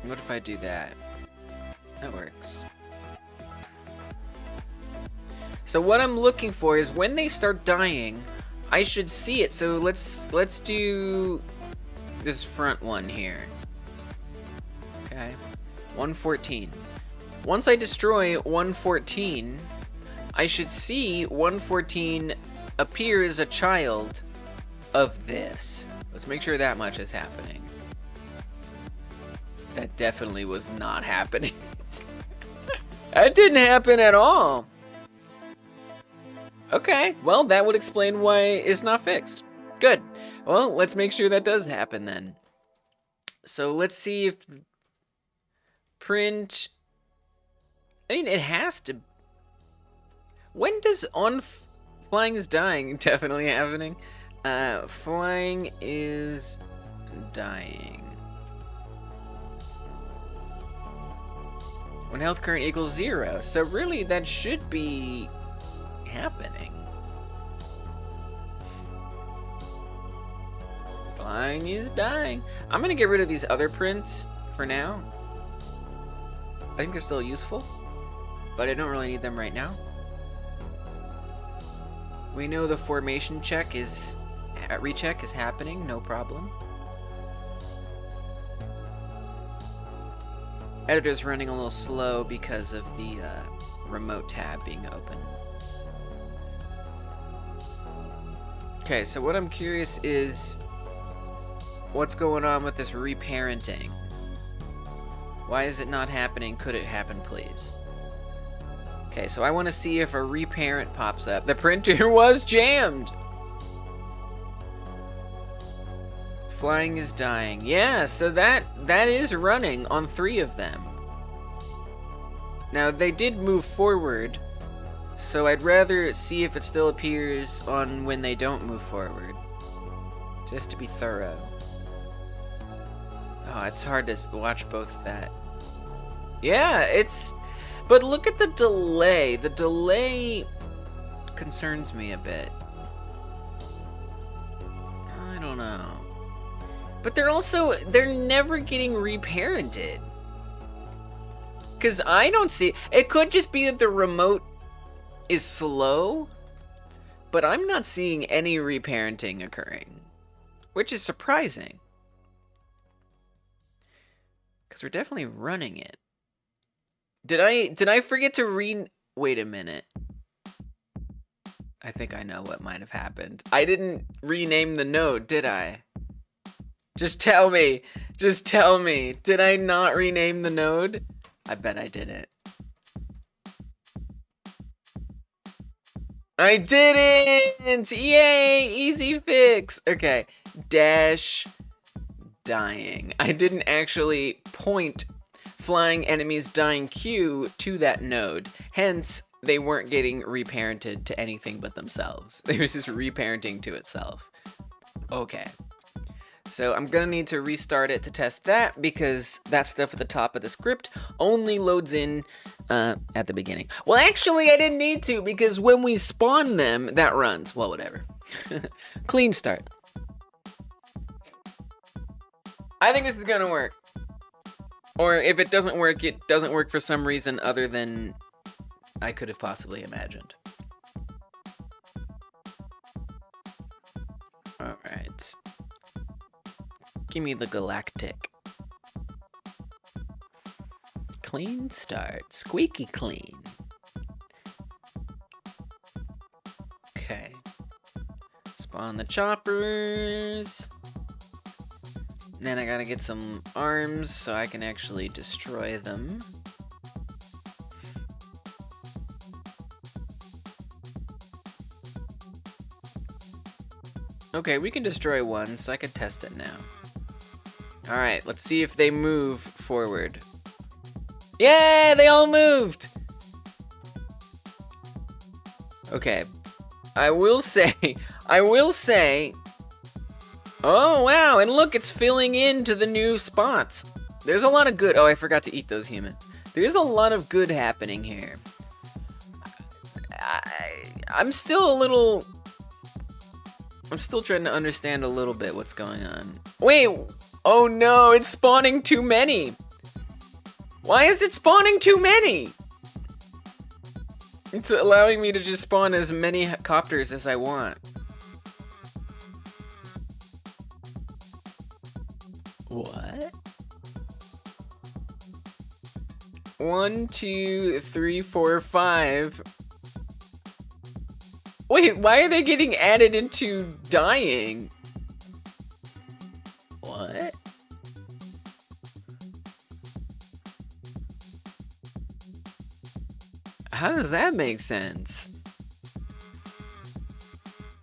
What if I do that? That works. So what I'm looking for is when they start dying, I should see it. So let's do this front one here. Okay. 114. Once I destroy 114, I should see 114 appear as a child of this. Let's make sure that much is happening. That definitely was not happening. That didn't happen at all. Okay, well, that would explain why it's not fixed. Good. Well, let's make sure that does happen then. So let's see if print. I mean, it has to. When does flying is dying definitely happening? Flying is dying. When health current equals 0. So really, that should be happening. Flying is dying. I'm gonna get rid of these other prints for now. I think they're still useful, but I don't really need them right now. We know the formation check is, recheck is happening, no problem. Editor's running a little slow because of the remote tab being open. Okay, so what I'm curious is what's going on with this reparenting? Why is it not happening? Could it happen, please? Okay, so I want to see if a reparent pops up. The printer was jammed! Flying is dying. Yeah, so that is running on 3 of them. Now, they did move forward, so I'd rather see if it still appears on when they don't move forward. Just to be thorough. Oh, it's hard to watch both of that. Yeah, it's... But look at the delay. The delay concerns me a bit. I don't know. But they're never getting reparented. Because I don't see... It could just be that the remote is slow, but I'm not seeing any reparenting occurring, which is surprising. Because we're definitely running it. Did I forget to wait a minute. I think I know what might have happened. I didn't rename the node, did I? Just tell me. Just tell me. Did I not rename the node? I bet I didn't. I didn't! Yay! Easy fix! Okay. Dash dying. I didn't actually point flying enemies dying Q to that node. Hence, they weren't getting reparented to anything but themselves. It was just reparenting to itself. Okay. So I'm gonna need to restart it to test that, because that stuff at the top of the script only loads in at the beginning. Well, actually, I didn't need to, because when we spawn them, that runs. Well, whatever. Clean start. I think this is gonna work. Or if it doesn't work for some reason other than I could have possibly imagined. Alright. Give me the galactic. Clean start. Squeaky clean. Okay. Spawn the choppers. Then I gotta get some arms so I can actually destroy them. Okay, we can destroy one, so I can test it now. Alright, let's see if they move forward. Yeah, they all moved! Okay, I will say, oh wow, and look, it's filling into the new spots. There's a lot of good, oh, I forgot to eat those humans. There's a lot of good happening here. I'm still trying to understand a little bit what's going on. Wait, oh no, it's spawning too many. Why is it spawning too many? It's allowing me to just spawn as many copters as I want. What? 1, 2, 3, 4, 5. Wait, why are they getting added into dying? What? How does that make sense?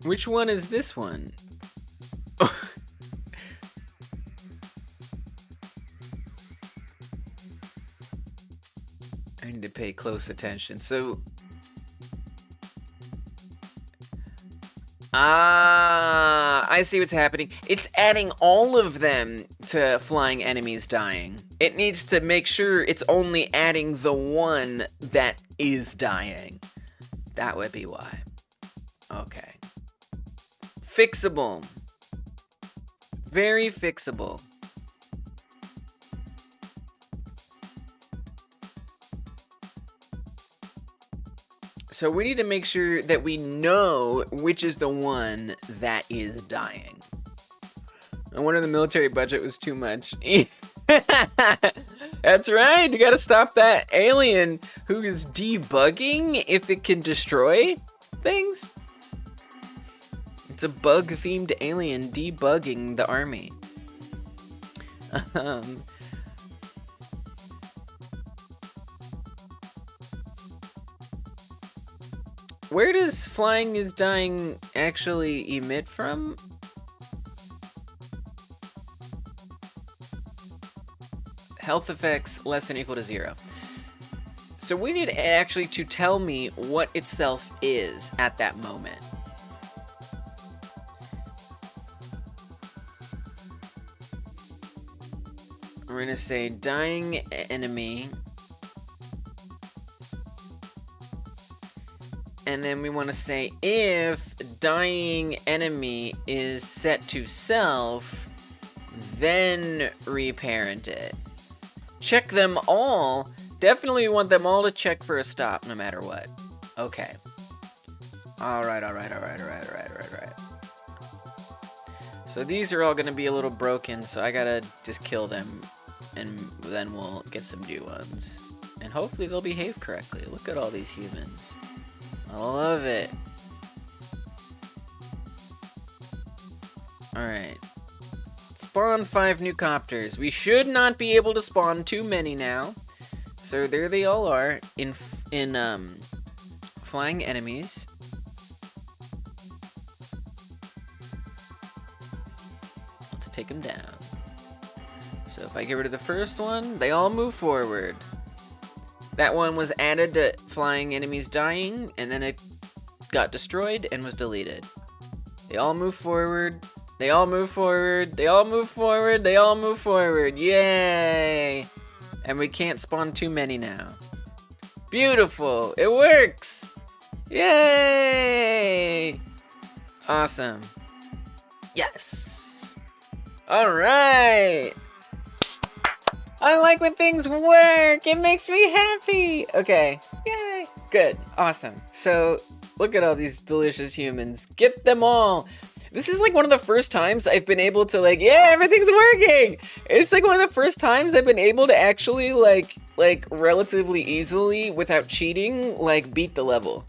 Which one is this one? I need to pay close attention. So, I see what's happening. It's adding all of them to flying enemies dying. It needs to make sure it's only adding the one that is dying. That would be why. Okay. Fixable. Very fixable. So we need to make sure that we know which is the one that is dying. I wonder the military budget was too much. That's right, you gotta stop that alien who is debugging if it can destroy things. It's a bug-themed alien debugging the army. Where does flying is dying actually emit from? Health effects less than or equal to 0. So we need actually to tell me what itself is at that moment. We're gonna say dying enemy. And then we want to say if dying enemy is set to self, then reparent it. Check them all. Definitely want them all to check for a stop no matter what. Okay. Alright. So these are all going to be a little broken, so I gotta just kill them. And then we'll get some new ones. And hopefully they'll behave correctly. Look at all these humans. I love it. Alright. Spawn 5 new copters. We should not be able to spawn too many now. So there they all are in flying enemies. Let's take them down. So if I get rid of the first one, they all move forward. That one was added to flying enemies dying, and then it got destroyed and was deleted. They all move forward. They all move forward. They all move forward. They all move forward. Yay! And we can't spawn too many now. Beautiful. It works. Yay! Awesome. Yes. All right. I like when things work. It makes me happy. Okay. Yay. Good. Awesome. So look at all these delicious humans. Get them all. This is like one of the first times I've been able to like, yeah, everything's working. It's like one of the first times I've been able to actually like relatively easily without cheating, like beat the level.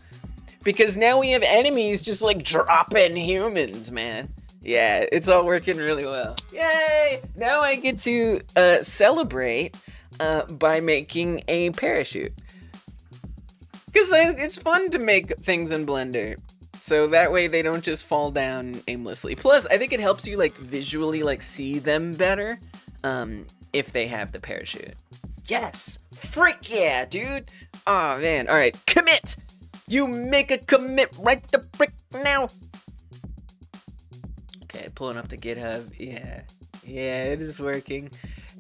Because now we have enemies just like dropping humans, man. Yeah, it's all working really well. Yay! Now I get to celebrate by making a parachute. Because it's fun to make things in Blender. So that way they don't just fall down aimlessly. Plus, I think it helps you like visually like see them better if they have the parachute. Yes! Frick yeah, dude! Aw, man. Alright, commit! You make a commit right the frick now! Okay, pulling up the GitHub. Yeah, it is working.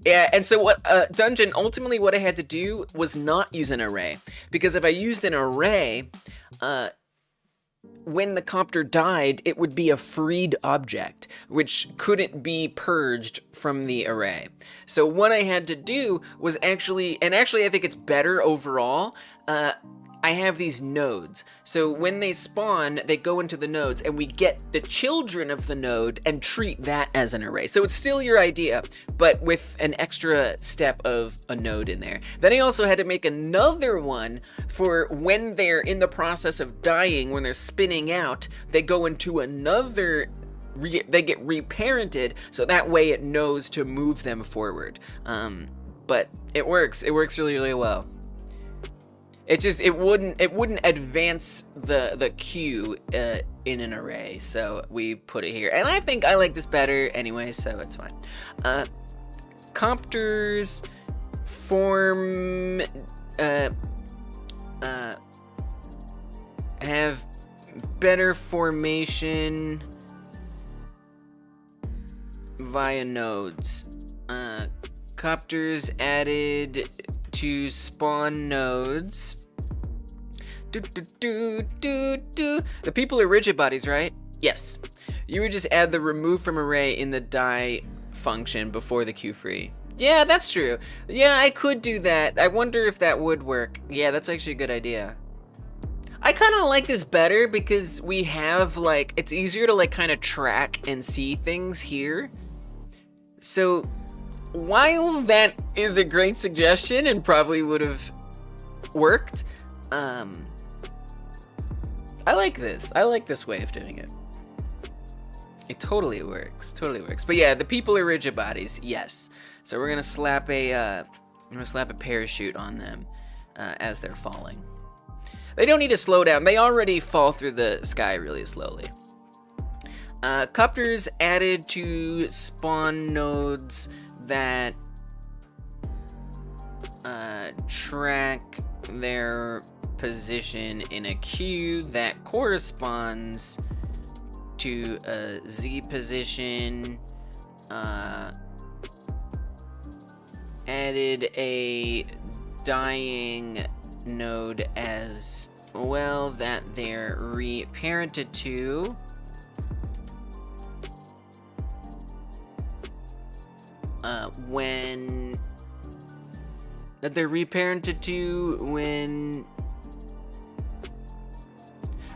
Yeah, and so what, Dungeon, ultimately what I had to do was not use an array. Because if I used an array, when the copter died, it would be a freed object, which couldn't be purged from the array. So what I had to do was actually I think it's better overall, I have these nodes. So when they spawn, they go into the nodes and we get the children of the node and treat that as an array. So it's still your idea, but with an extra step of a node in there. Then I also had to make another one for when they're in the process of dying, when they're spinning out, they go into another, they get reparented, so that way it knows to move them forward. But it works really, really well. It wouldn't advance the queue in an array, so we put it here. And I think I like this better anyway, so it's fine. Copters form have better formation via nodes. Copters added to spawn nodes. The people are rigid bodies, right? Yes. You would just add the remove from array in the die function before the queue free. Yeah, that's true. Yeah, I could do that. I wonder if that would work. Yeah, that's actually a good idea. I kind of like this better because we have like, it's easier to like kind of track and see things here. So while that is a great suggestion and probably would have worked, I like this. I like this way of doing it. It totally works. Totally works. But yeah, the people are rigid bodies. Yes. So we're gonna slap a parachute on them as they're falling. They don't need to slow down. They already fall through the sky really slowly. Copters added to spawn nodes that track their position in a queue that corresponds to a Z position. Added a dying node as well that they're reparented to. When they're reparented to when,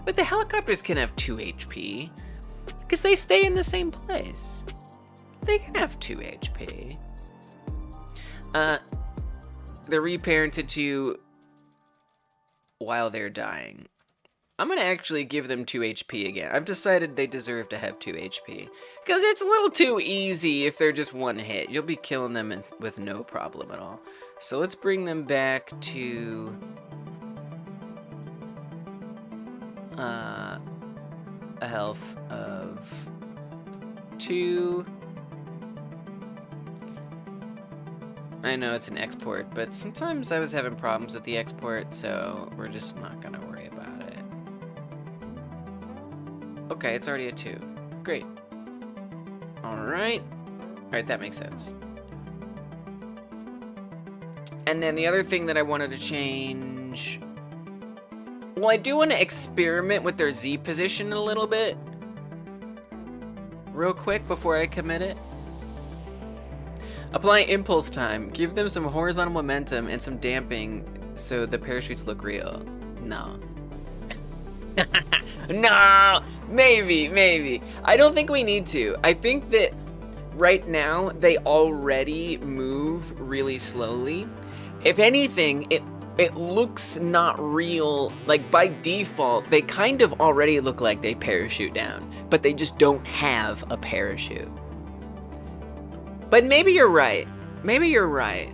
but the helicopters can have 2 HP because they stay in the same place. They can have 2 HP. They're reparented to while they're dying. I'm gonna actually give them 2 HP again. I've decided they deserve to have 2 HP. Because it's a little too easy if they're just one hit. You'll be killing them with no problem at all. So let's bring them back to a health of 2. I know it's an export, but sometimes I was having problems with the export, so we're just not gonna worry about it. Okay, it's already a 2. Great. Alright. Alright, that makes sense. And then the other thing that I wanted to change... Well, I do want to experiment with their Z position a little bit. Real quick before I commit it. Apply impulse time. Give them some horizontal momentum and some damping so the parachutes look real. No. No! Maybe. I don't think we need to. I think that right now they already move really slowly. If anything, it looks not real. Like, by default, they kind of already look like they parachute down, but they just don't have a parachute. But maybe you're right. Maybe you're right.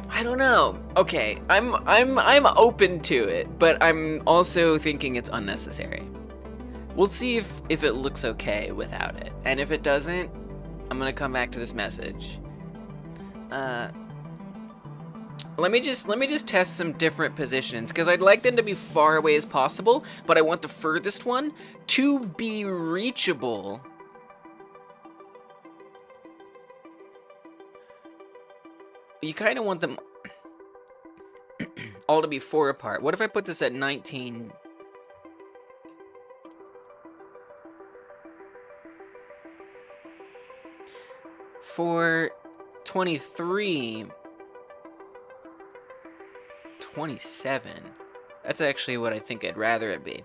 I don't know. Okay, I'm open to it, but I'm also thinking it's unnecessary. We'll see if it looks okay without it. And if it doesn't, I'm gonna come back to this message. Let me just test some different positions, because I'd like them to be far away as possible, but I want the furthest one to be reachable. You kind of want them all to be 4 apart. What if I put this at 19? For 23, 27. That's actually what I think I'd rather it be.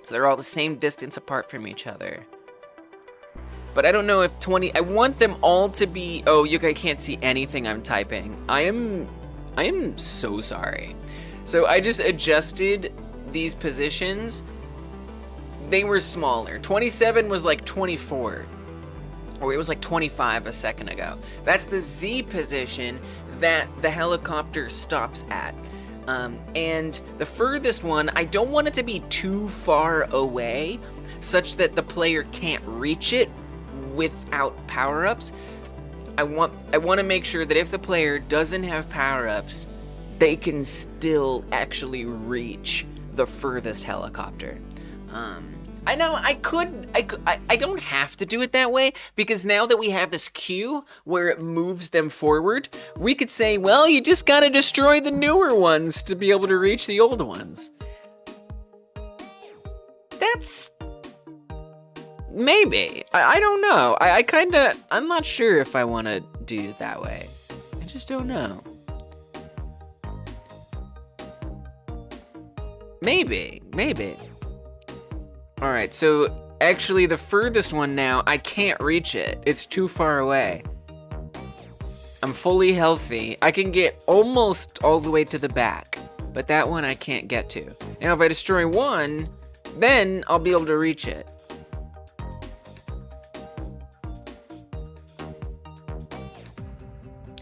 So they're all the same distance apart from each other. But I don't know if 20, I want them all to be, oh, you guys can't see anything I'm typing. I am so sorry. So I just adjusted these positions. They were smaller. 27 was like 24. Or it was like 25 a second ago. That's the Z position that the helicopter stops at. And the furthest one, I don't want it to be too far away such that the player can't reach it without power-ups. I want to make sure that if the player doesn't have power-ups, they can still actually reach the furthest helicopter. I know I don't have to do it that way, because now that we have this queue where it moves them forward, we could say, well, you just gotta destroy the newer ones to be able to reach the old ones. That's... maybe. I don't know. I'm not sure if I want to do it that way. I just don't know. Maybe. Alright, so actually the furthest one now, I can't reach it. It's too far away. I'm fully healthy. I can get almost all the way to the back, but that one I can't get to. Now if I destroy one, then I'll be able to reach it.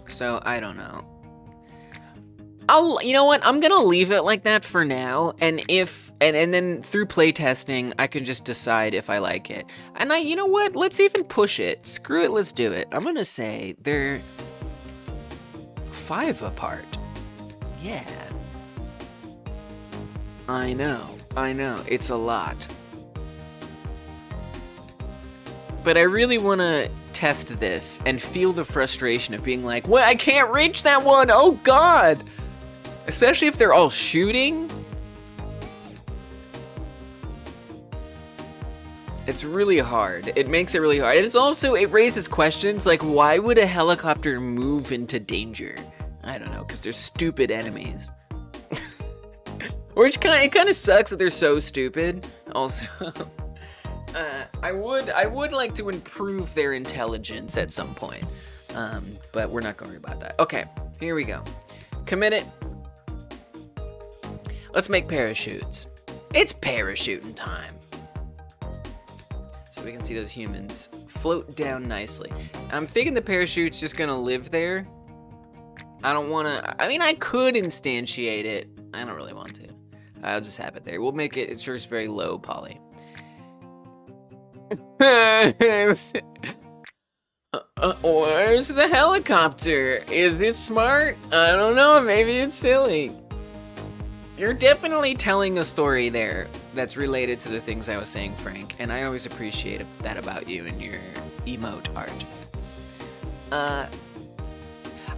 So I don't know. You know what? I'm gonna leave it like that for now, and then through playtesting, I can just decide if I like it. And you know what? Let's even push it. Screw it, let's do it. I'm gonna say they're 5 apart. Yeah. I know. It's a lot. But I really wanna test this and feel the frustration of being like, what? I can't reach that one. Oh God. Especially if they're all shooting. It's really hard. It makes it really hard. And it raises questions like, why would a helicopter move into danger? I don't know, because they're stupid enemies. Which it kind of sucks that they're so stupid. Also, I would like to improve their intelligence at some point. But we're not going to worry about that. Okay, here we go. Commit it. Let's make parachutes. It's parachuting time. So we can see those humans float down nicely. I'm thinking the parachute's just gonna live there. I don't wanna, I could instantiate it. I don't really want to. I'll just have it there. We'll make it, it's just very low poly. Where's the helicopter? Is it smart? I don't know, maybe it's silly. You're definitely telling a story there that's related to the things I was saying, Frank, and I always appreciate that about you and emote art.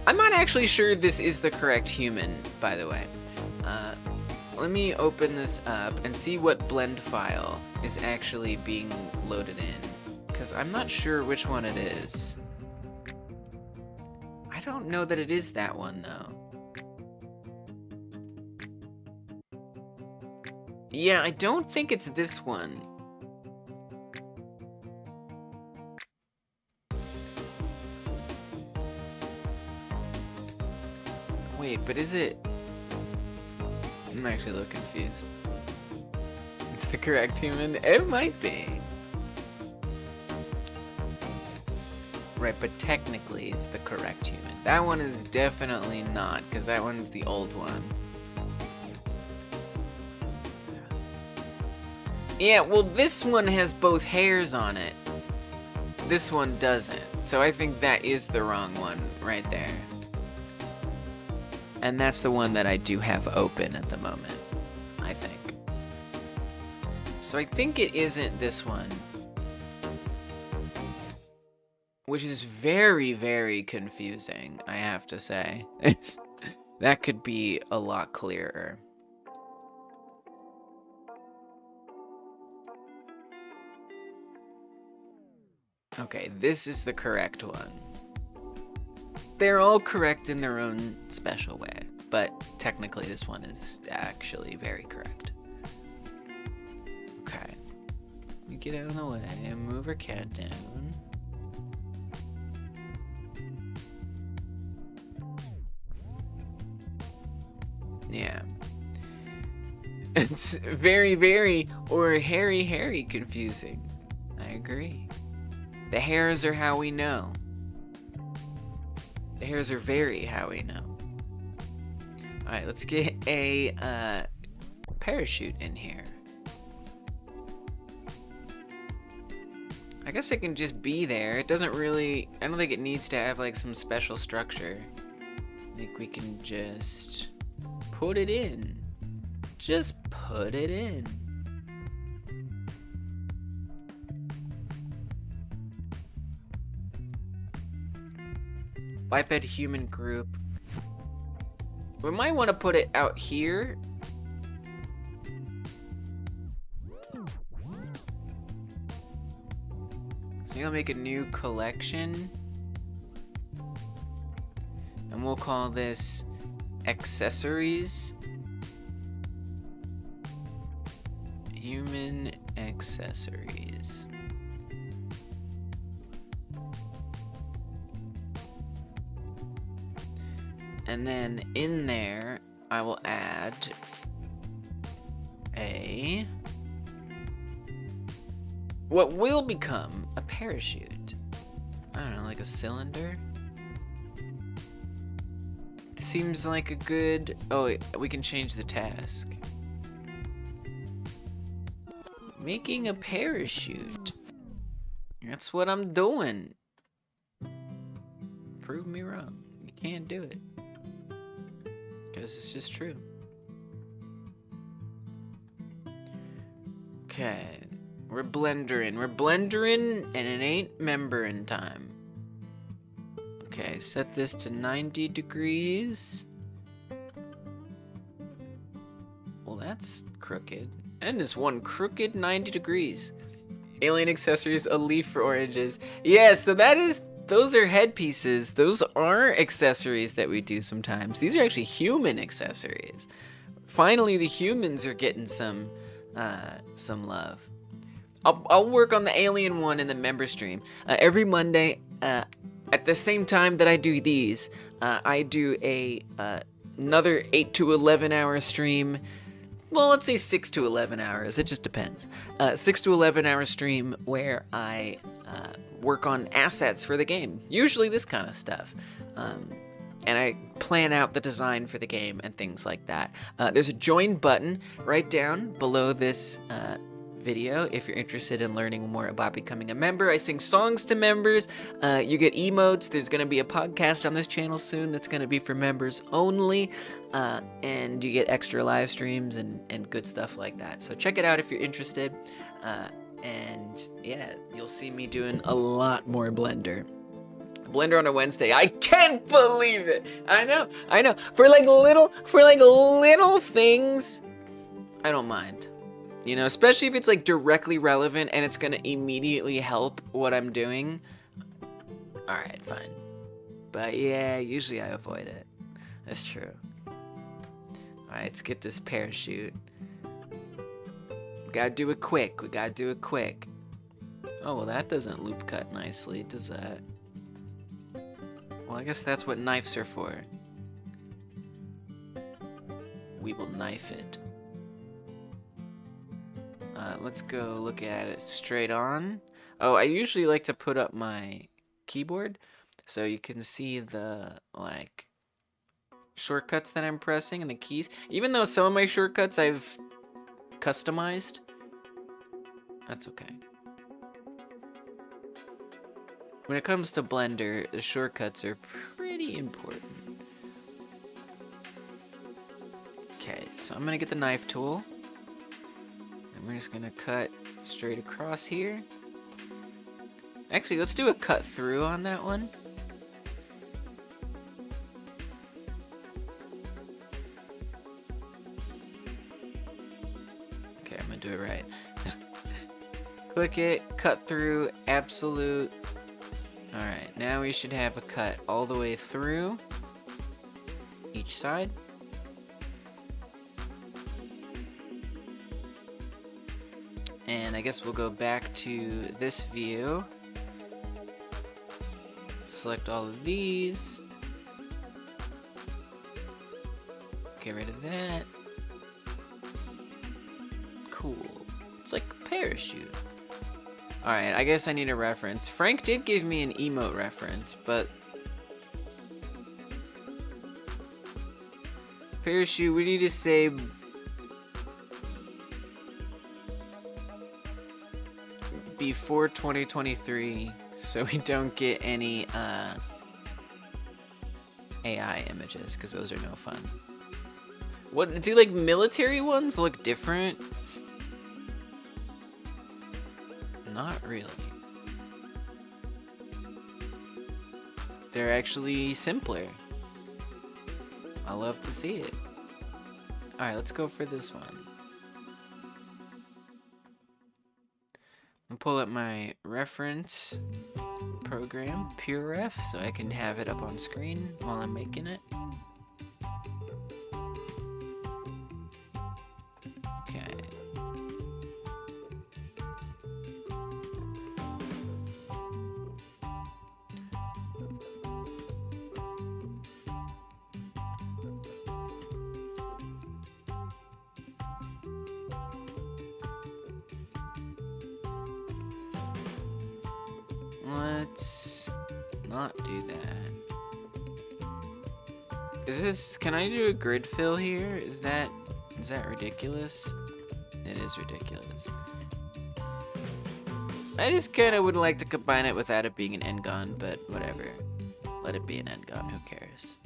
I'm not actually sure this is the correct human, by the way. Let me open this up and see what blend file is actually being loaded in, because I'm not sure which one it is. I don't know that it is that one, though. Yeah, I don't think it's this one. Wait, but is it... I'm actually a little confused. It's the correct human? It might be. Right, but technically it's the correct human. That one is definitely not, because that one's the old one. Yeah, well, this one has both hairs on it. This one doesn't. So I think that is the wrong one right there. And that's the one that I do have open at the moment, I think. So I think it isn't this one. Which is very, very confusing, I have to say. That could be a lot clearer. Okay, this is the correct one. They're all correct in their own special way, but technically this one is actually very correct. Okay. We get out of the way and move our cat down. Yeah. It's very, very, or hairy confusing. I agree. The hairs are how we know. The hairs are very how we know. Alright, let's get a parachute in here. I guess it can just be there. It doesn't really... I don't think it needs to have like some special structure. I think we can just put it in. Just put it in. Biped human group. We might want to put it out here. So I'll make a new collection. And we'll call this accessories. Human accessories. And then in there, I will add what will become a parachute. I don't know, like a cylinder? Seems like a good... Oh, wait, we can change the task. Making a parachute. That's what I'm doing. Prove me wrong. You can't do it. Because it's just true. Okay. We're blendering. We're blendering, and it ain't membering time. Okay, set this to 90 degrees. Well, that's crooked. And it's one crooked 90 degrees. Alien accessories, a leaf for oranges. Yeah, so that is... Those are headpieces. Those are accessories that we do sometimes. These are actually human accessories. Finally, the humans are getting some love. I'll work on the alien one in the member stream. Every Monday, at the same time that I do these, I do another 8 to 11 hour stream. Well, let's say 6 to 11 hours. It just depends. 6 to 11 hour stream where I work on assets for the game. Usually this kind of stuff. And I plan out the design for the game and things like that. There's a join button right down below this video if you're interested in learning more about becoming a member. I sing songs to members. You get emotes. There's going to be a podcast on this channel soon that's going to be for members only. And you get extra live streams and good stuff like that. So check it out if you're interested. And yeah, you'll see me doing a lot more Blender. Blender on a Wednesday. I can't believe it. I know. For like little things, I don't mind. You know, especially if it's like directly relevant and it's gonna immediately help what I'm doing. All right, fine. But yeah, usually I avoid it. That's true. All right, let's get this parachute. We gotta do it quick. Oh, well, that doesn't loop cut nicely, does that? Well, I guess that's what knives are for. We will knife it. Let's go look at it straight on. Oh, I usually like to put up my keyboard so you can see the, like, shortcuts that I'm pressing and the keys. Even though some of my shortcuts I've customized, that's okay. When it comes to Blender, the shortcuts are pretty important. Okay, so I'm gonna get the knife tool, and we're just gonna cut straight across here. Actually, let's do a cut through on that one. Okay, I'm gonna do it right. Click it, cut through, absolute. Alright, now we should have a cut all the way through each side. And I guess we'll go back to this view. Select all of these. Get rid of that. Cool. It's like a parachute. Alright, I guess I need a reference. Frank did give me an emote reference, but... Parachute, we need to say... before 2023, so we don't get any, AI images, because those are no fun. What, do like military ones look different? Not really. They're actually simpler. I love to see it. Alright, let's go for this one. I'll pull up my reference program, PureRef, so I can have it up on screen while I'm making it. Okay. Let's not do that. Is this, can I do a grid fill here? Is that ridiculous? It is ridiculous. I just kind of would like to combine it without it being an end gun, but whatever. Let it be an end gun, who cares?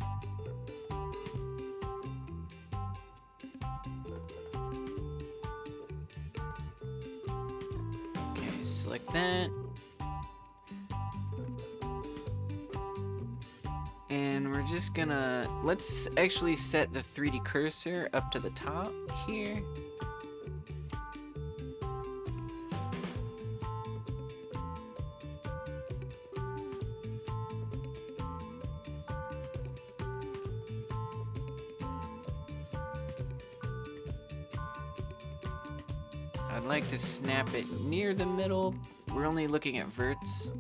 Okay, select that. And we're just gonna, let's actually set the 3D cursor up to the top here. I'd like to snap it near the middle. We're only looking at verts.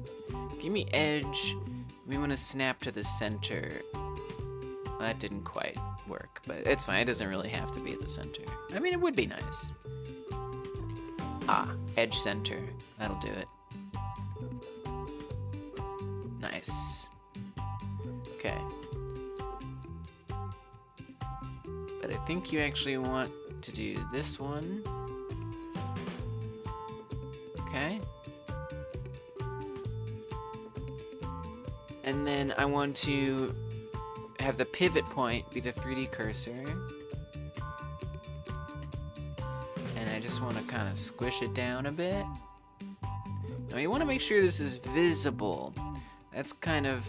Give me edge. We want to snap to the center. That didn't quite work, but it's fine. It doesn't really have to be at the center. I mean, it would be nice. Ah, edge center. That'll do it. Nice. Okay. But I think you actually want to do this one. Okay. And then I want to have the pivot point be the 3D cursor. And I just want to kind of squish it down a bit. Now you want to make sure this is visible. That's kind of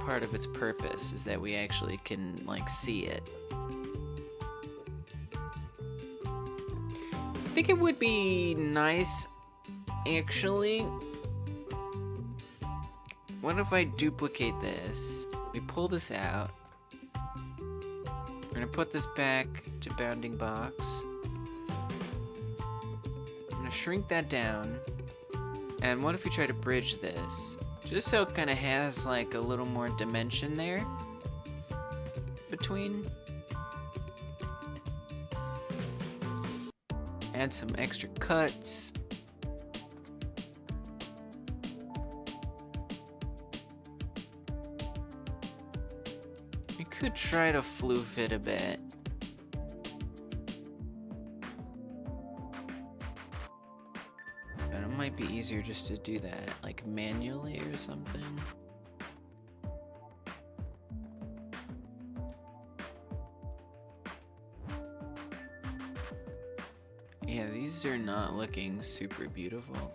part of its purpose, is that we actually can like see it. I think it would be nice, actually. What if I duplicate this? We pull this out. We're gonna put this back to bounding box. I'm gonna shrink that down. And what if we try to bridge this? Just so it kind of has like a little more dimension there between. Add some extra cuts. We could try to floof it a bit. But it might be easier just to do that like manually or something. Yeah, these are not looking super beautiful.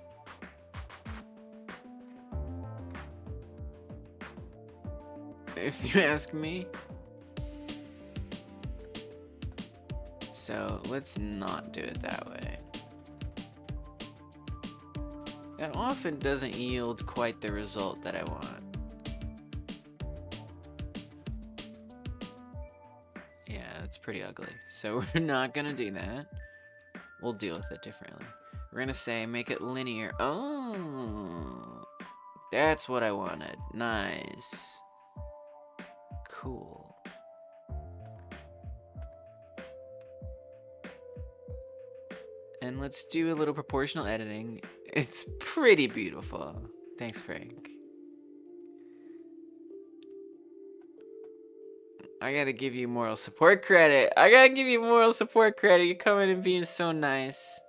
If you ask me. So let's not do it that way. That often doesn't yield quite the result that I want. Yeah, that's pretty ugly. So we're not gonna do that. We'll deal with it differently. We're gonna say make it linear. Oh, that's what I wanted. Nice. Cool. And let's do a little proportional editing. It's pretty beautiful. Thanks, Frank. I gotta give you moral support credit. I gotta give you moral support credit. You're coming and being so nice.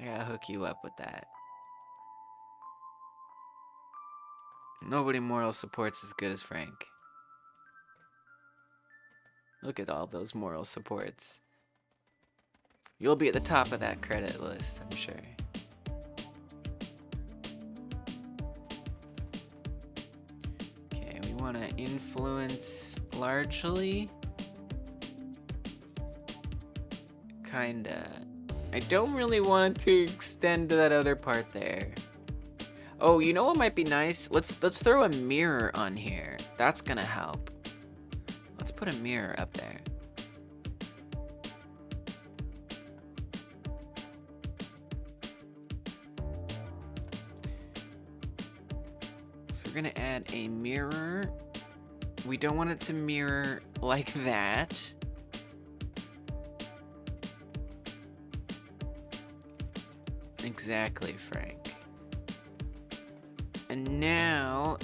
I gotta hook you up with that. Nobody moral supports as good as Frank. Look at all those moral supports. You'll be at the top of that credit list, I'm sure. Okay, we want to influence largely. Kinda. I don't really want it to extend to that other part there. Oh, you know what might be nice? Let's throw a mirror on here. That's gonna help. Let's put a mirror up there. So we're gonna add a mirror. We don't want it to mirror like that. Exactly, Frank. And now,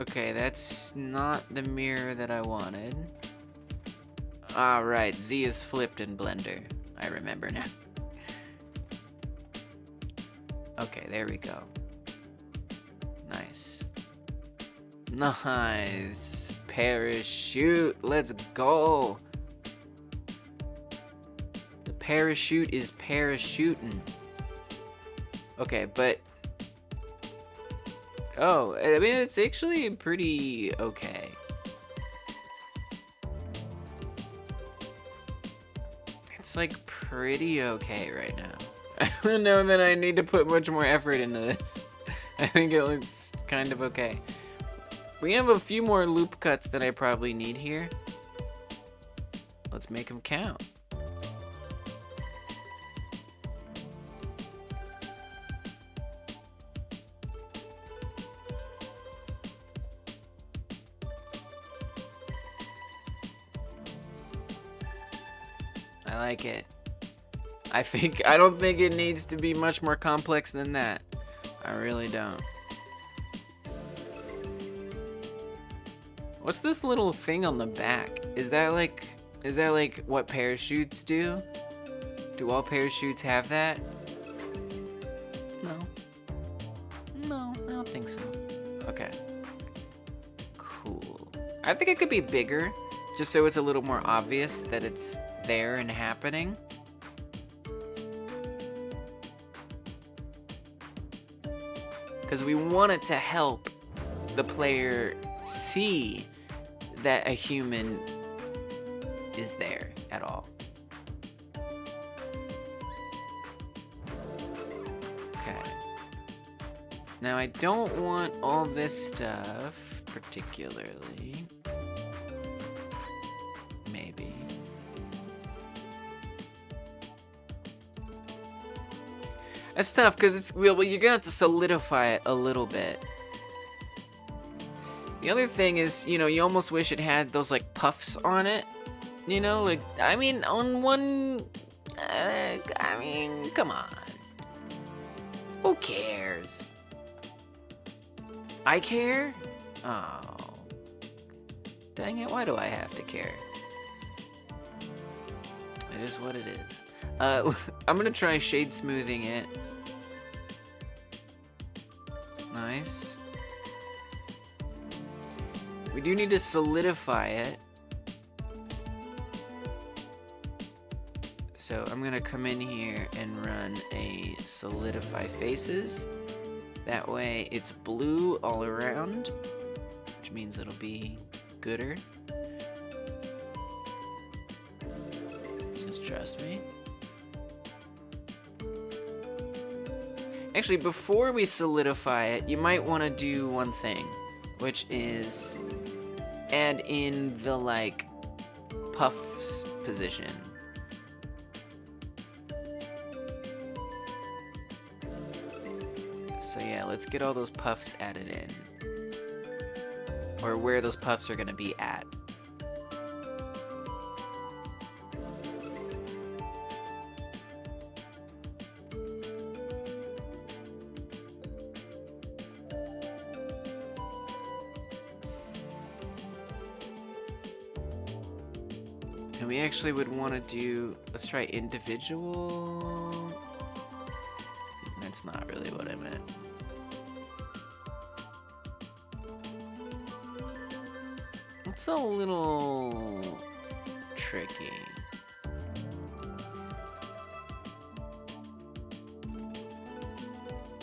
okay, that's not the mirror that I wanted. Ah, right, Z is flipped in Blender. I remember now. Okay, there we go. Nice. Nice. Parachute, let's go. The parachute is parachuting. Okay, but oh, I mean, it's actually pretty okay. It's like pretty okay right now. I don't know that I need to put much more effort into this. I think it looks kind of okay. We have a few more loop cuts that I probably need here. Let's make them count. I like it. I don't think it needs to be much more complex than that. I really don't. What's this little thing on the back? Is that like what parachutes do? Do all parachutes have that? No. No, I don't think so. Okay. Cool. I think it could be bigger, just so it's a little more obvious that it's there and happening. because we want it to help the player see that a human is there at all. Okay. Now I don't want all this stuff particularly. Maybe. That's tough because it's well, you're gonna have to solidify it a little bit. The other thing is, you know, you almost wish it had those like puffs on it. You know, like, I mean, on one, I mean, come on. Who cares? I care? Oh. Dang it, why do I have to care? It is what it is. I'm gonna try shade smoothing it. Nice. We do need to solidify it. So I'm gonna come in here and run a solidify faces. That way it's blue all around, which means it'll be gooder. Just trust me. Actually, before we solidify it, you might want to do one thing, which is add in the like puffs position. So yeah, let's get all those puffs added in. Or where those puffs are gonna be at. And we actually would want to do, let's try individual. That's not really what I meant. It's a little tricky.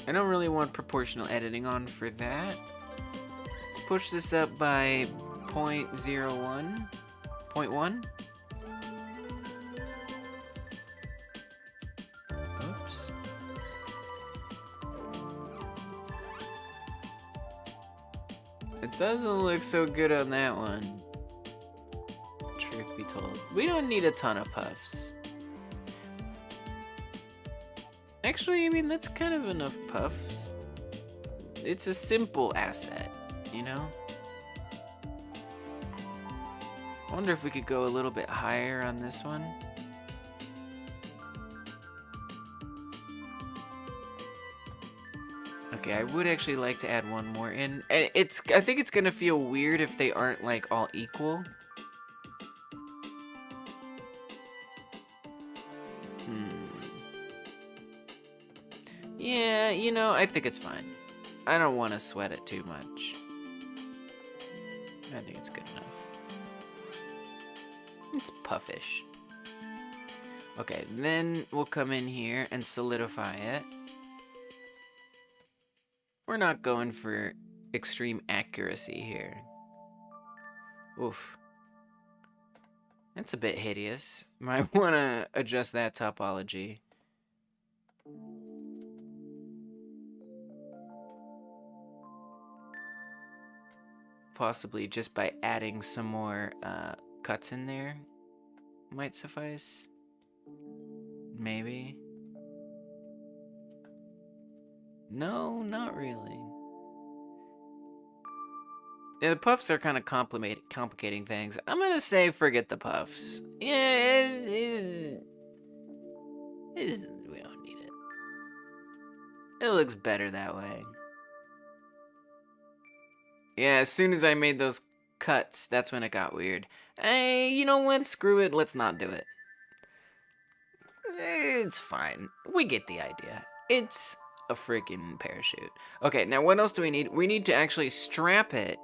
I don't really want proportional editing on for that. Let's push this up by 0.01, 0.1. Oops. It doesn't look so good on that one. Truth be told. We don't need a ton of puffs. Actually, I mean, that's kind of enough puffs. It's a simple asset, you know? I wonder if we could go a little bit higher on this one. Okay, I would actually like to add one more in. And I think it's gonna feel weird if they aren't like all equal. Yeah, you know, I think it's fine. I don't want to sweat it too much. I think it's good enough. It's puffish. Okay, then we'll come in here and solidify it. We're not going for extreme accuracy here. Oof. That's a bit hideous. Might want to adjust that topology. Possibly just by adding some more cuts in there might suffice. Maybe. No, not really. Yeah, the puffs are kind of complicating things. I'm gonna say forget the puffs. Yeah, we don't need it. It looks better that way. Yeah, as soon as I made those cuts, that's when it got weird. Hey, you know what? Screw it. Let's not do it. It's fine. We get the idea. It's a freaking parachute. Okay, now what else do we need? We need to actually strap it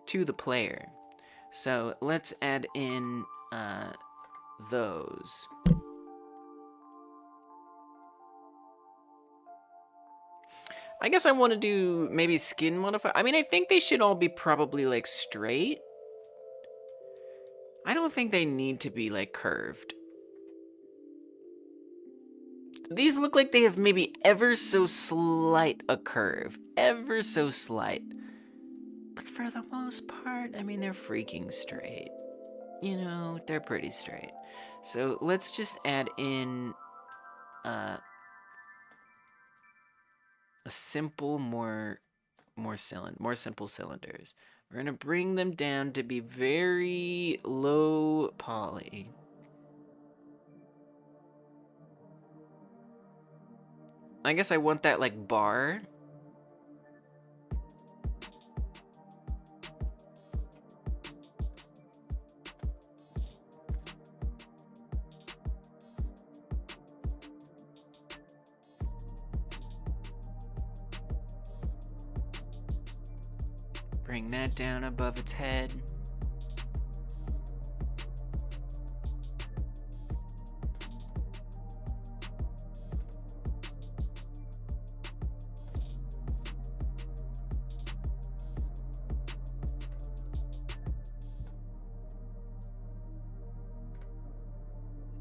to the player. So let's add in those. I guess I want to do maybe skin modify. I mean, I think they should all be probably like straight. I don't think they need to be like curved. These look like they have maybe ever so slight a curve. Ever so slight. But for the most part, I mean, they're freaking straight. You know, they're pretty straight. So let's just add in a simple, more simple cylinders. We're gonna bring them down to be very low poly. I guess I want that like bar. Bring that down above its head.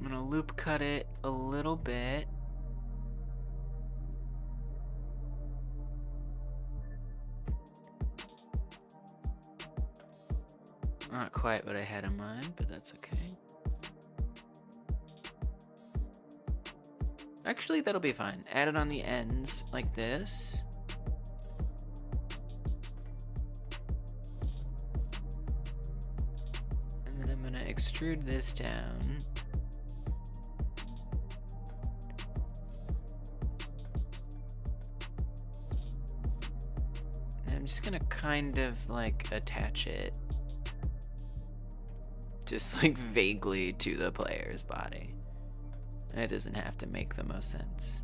I'm gonna loop cut it a little bit. Not quite what I had in mind, but that's okay. Actually, that'll be fine. Add it on the ends like this. And then I'm gonna extrude this down. And I'm just gonna kind of like attach it just like vaguely to the player's body. It doesn't have to make the most sense.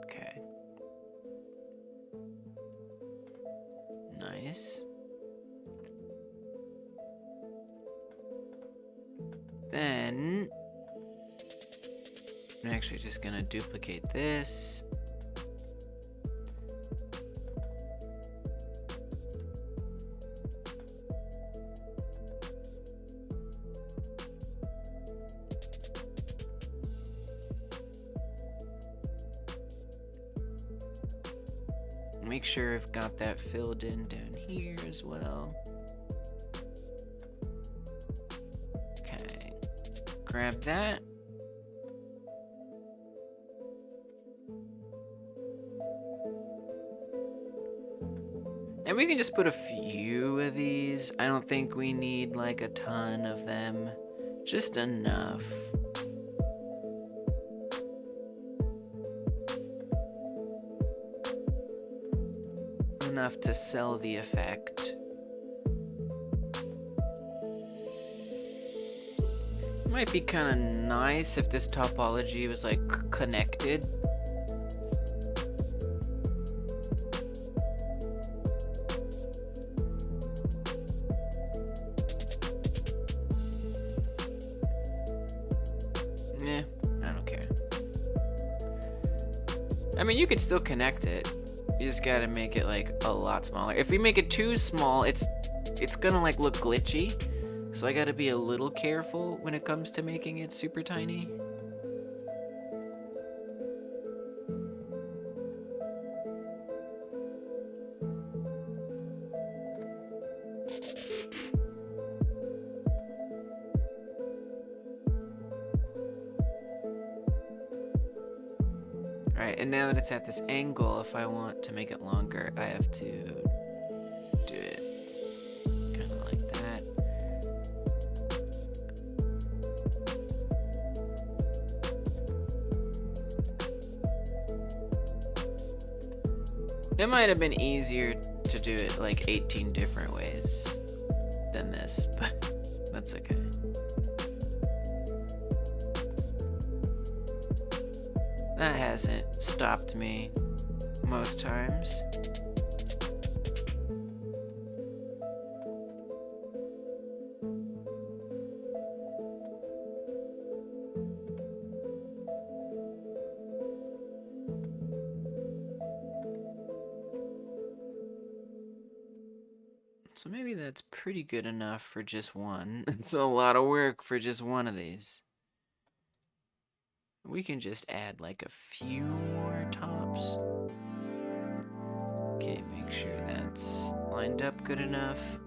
Okay. Nice. Then I'm actually just gonna duplicate this. Make sure I've got that filled in down here as well. Okay, grab that. And we can just put a few of these. I don't think we need like a ton of them, just enough. Enough to sell the effect. Might be kind of nice if this topology was like connected. Eh, I don't care. I mean, you could still connect it. You just gotta make it like a lot smaller. If we make it too small, it's gonna like look glitchy. So I gotta be a little careful when it comes to making it super tiny. Alright, and now that it's at this angle, if I want to make it longer, I have to do it kind of like that. It might have been easier to do it like 18 different ways than this, but that's okay. That hasn't stopped me most times. So maybe that's pretty good enough for just one. It's a lot of work for just one of these. We can just add like a few more tops. Okay, make sure that's lined up good enough.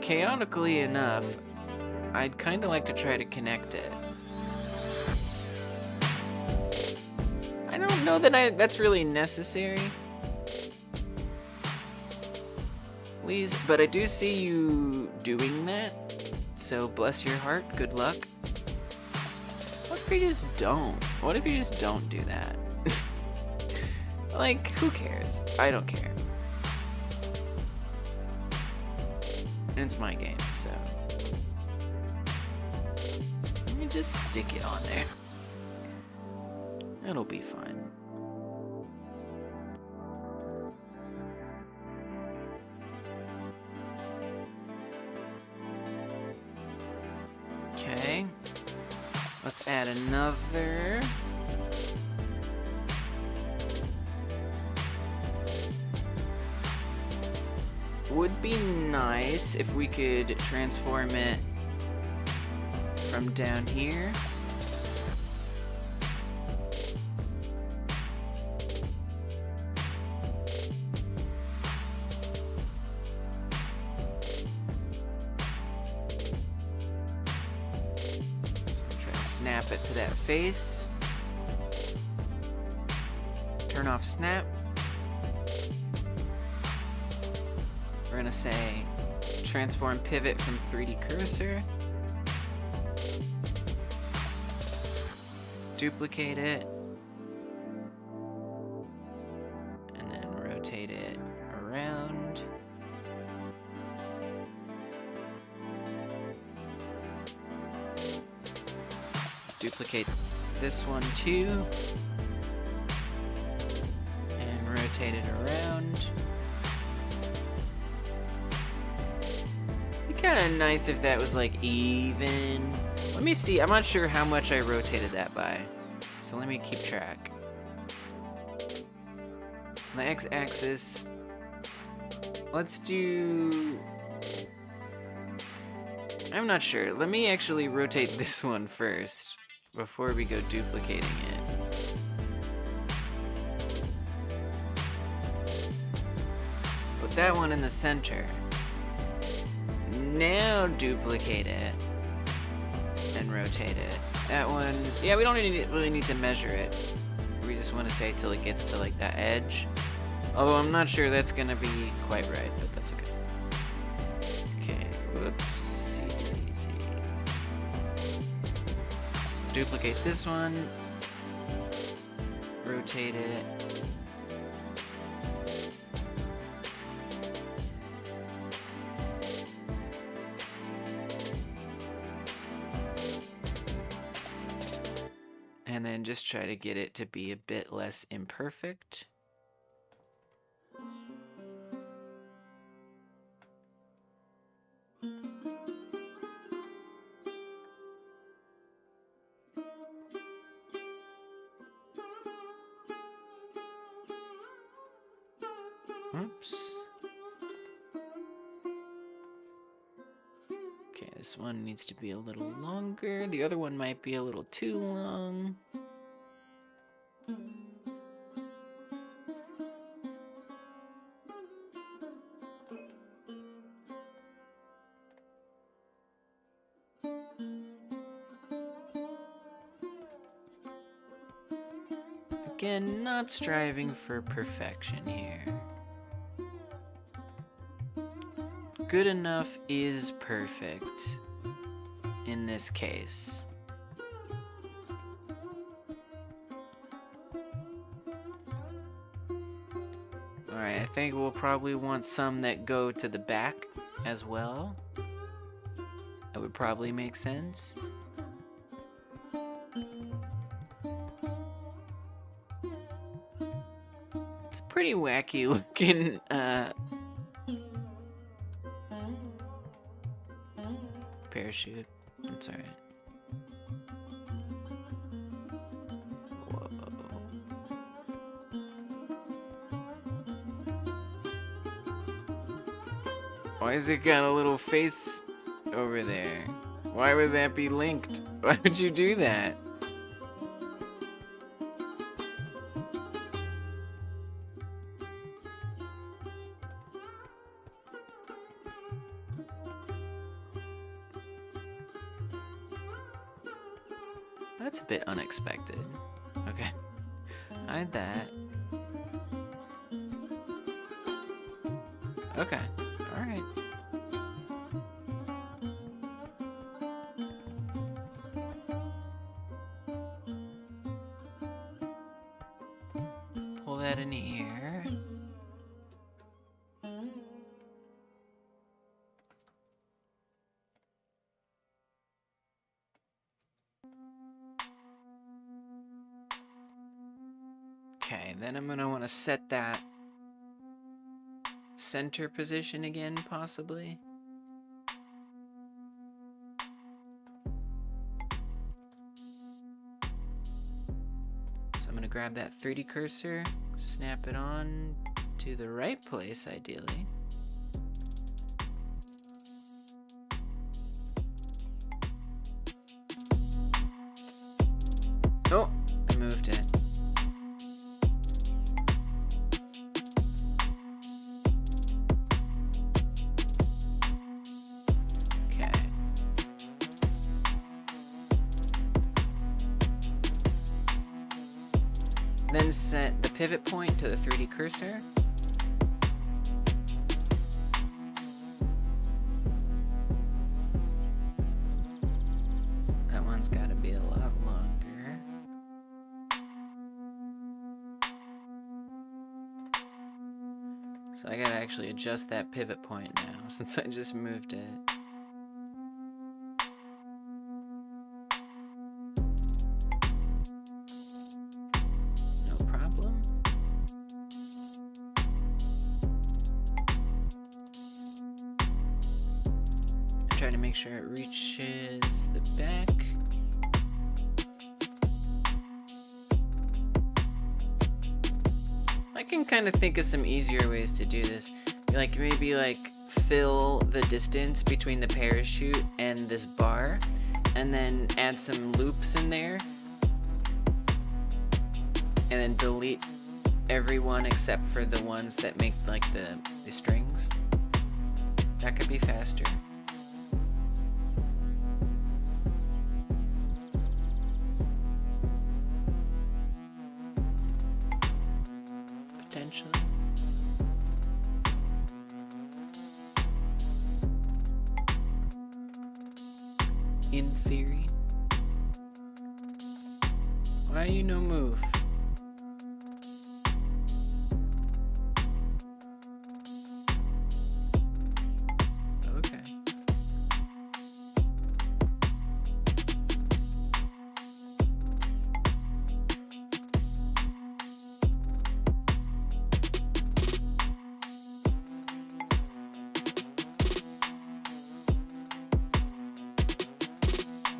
Chaotically enough, I'd kind of like to try to connect it. I don't know that that's really necessary. Please, but I do see you doing that. So bless your heart, good luck. What if you just don't? What if you just don't do that? Like, who cares? I don't care. And it's my game, so let me just stick it on there. It'll be fine. Okay. Let's add another. Would be nice if we could transform it from down here. So try to snap it to that face. Turn off snap. We're gonna say transform pivot from 3D cursor. Duplicate it. And then rotate it around. Duplicate this one too. And rotate it around. Kind of nice if that was like even. Let me see. I'm not sure how much I rotated that by, so let me keep track. On the x-axis, let's do. I'm not sure. Let me actually rotate this one first before we go duplicating it. Put that one in the center. Now duplicate it and rotate it. That one, yeah, we don't really need to measure it. We just want to say till it gets to like that edge. Although I'm not sure that's gonna be quite right, but that's okay. Okay, whoopsie daisy. Duplicate this one. Rotate it. And then just try to get it to be a bit less imperfect. Oops. Okay, this one needs to be a little longer. The other one might be a little too long. Again, not striving for perfection here. Good enough is perfect in this case. Alright, I think we'll probably want some that go to the back as well. That would probably make sense. It's a pretty wacky looking parachute. That's alright. Whoa. Why is it got a little face over there? Why would that be linked? Why would you do that? That's a bit unexpected. Okay. Hide that. Okay. Alright. Pull that in here. Okay, then I'm gonna want to set that center position again, possibly. So I'm gonna grab that 3D cursor, snap it on to the right place, ideally. Oh, I moved it. Then set the pivot point to the 3D cursor. That one's got to be a lot longer. So I got to actually adjust that pivot point now since I just moved it. Try to make sure it reaches the back. I can kind of think of some easier ways to do this. Like maybe like fill the distance between the parachute and this bar and then add some loops in there and then delete everyone except for the ones that make like the strings. That could be faster. Potentially. In theory. Why you no move? Okay.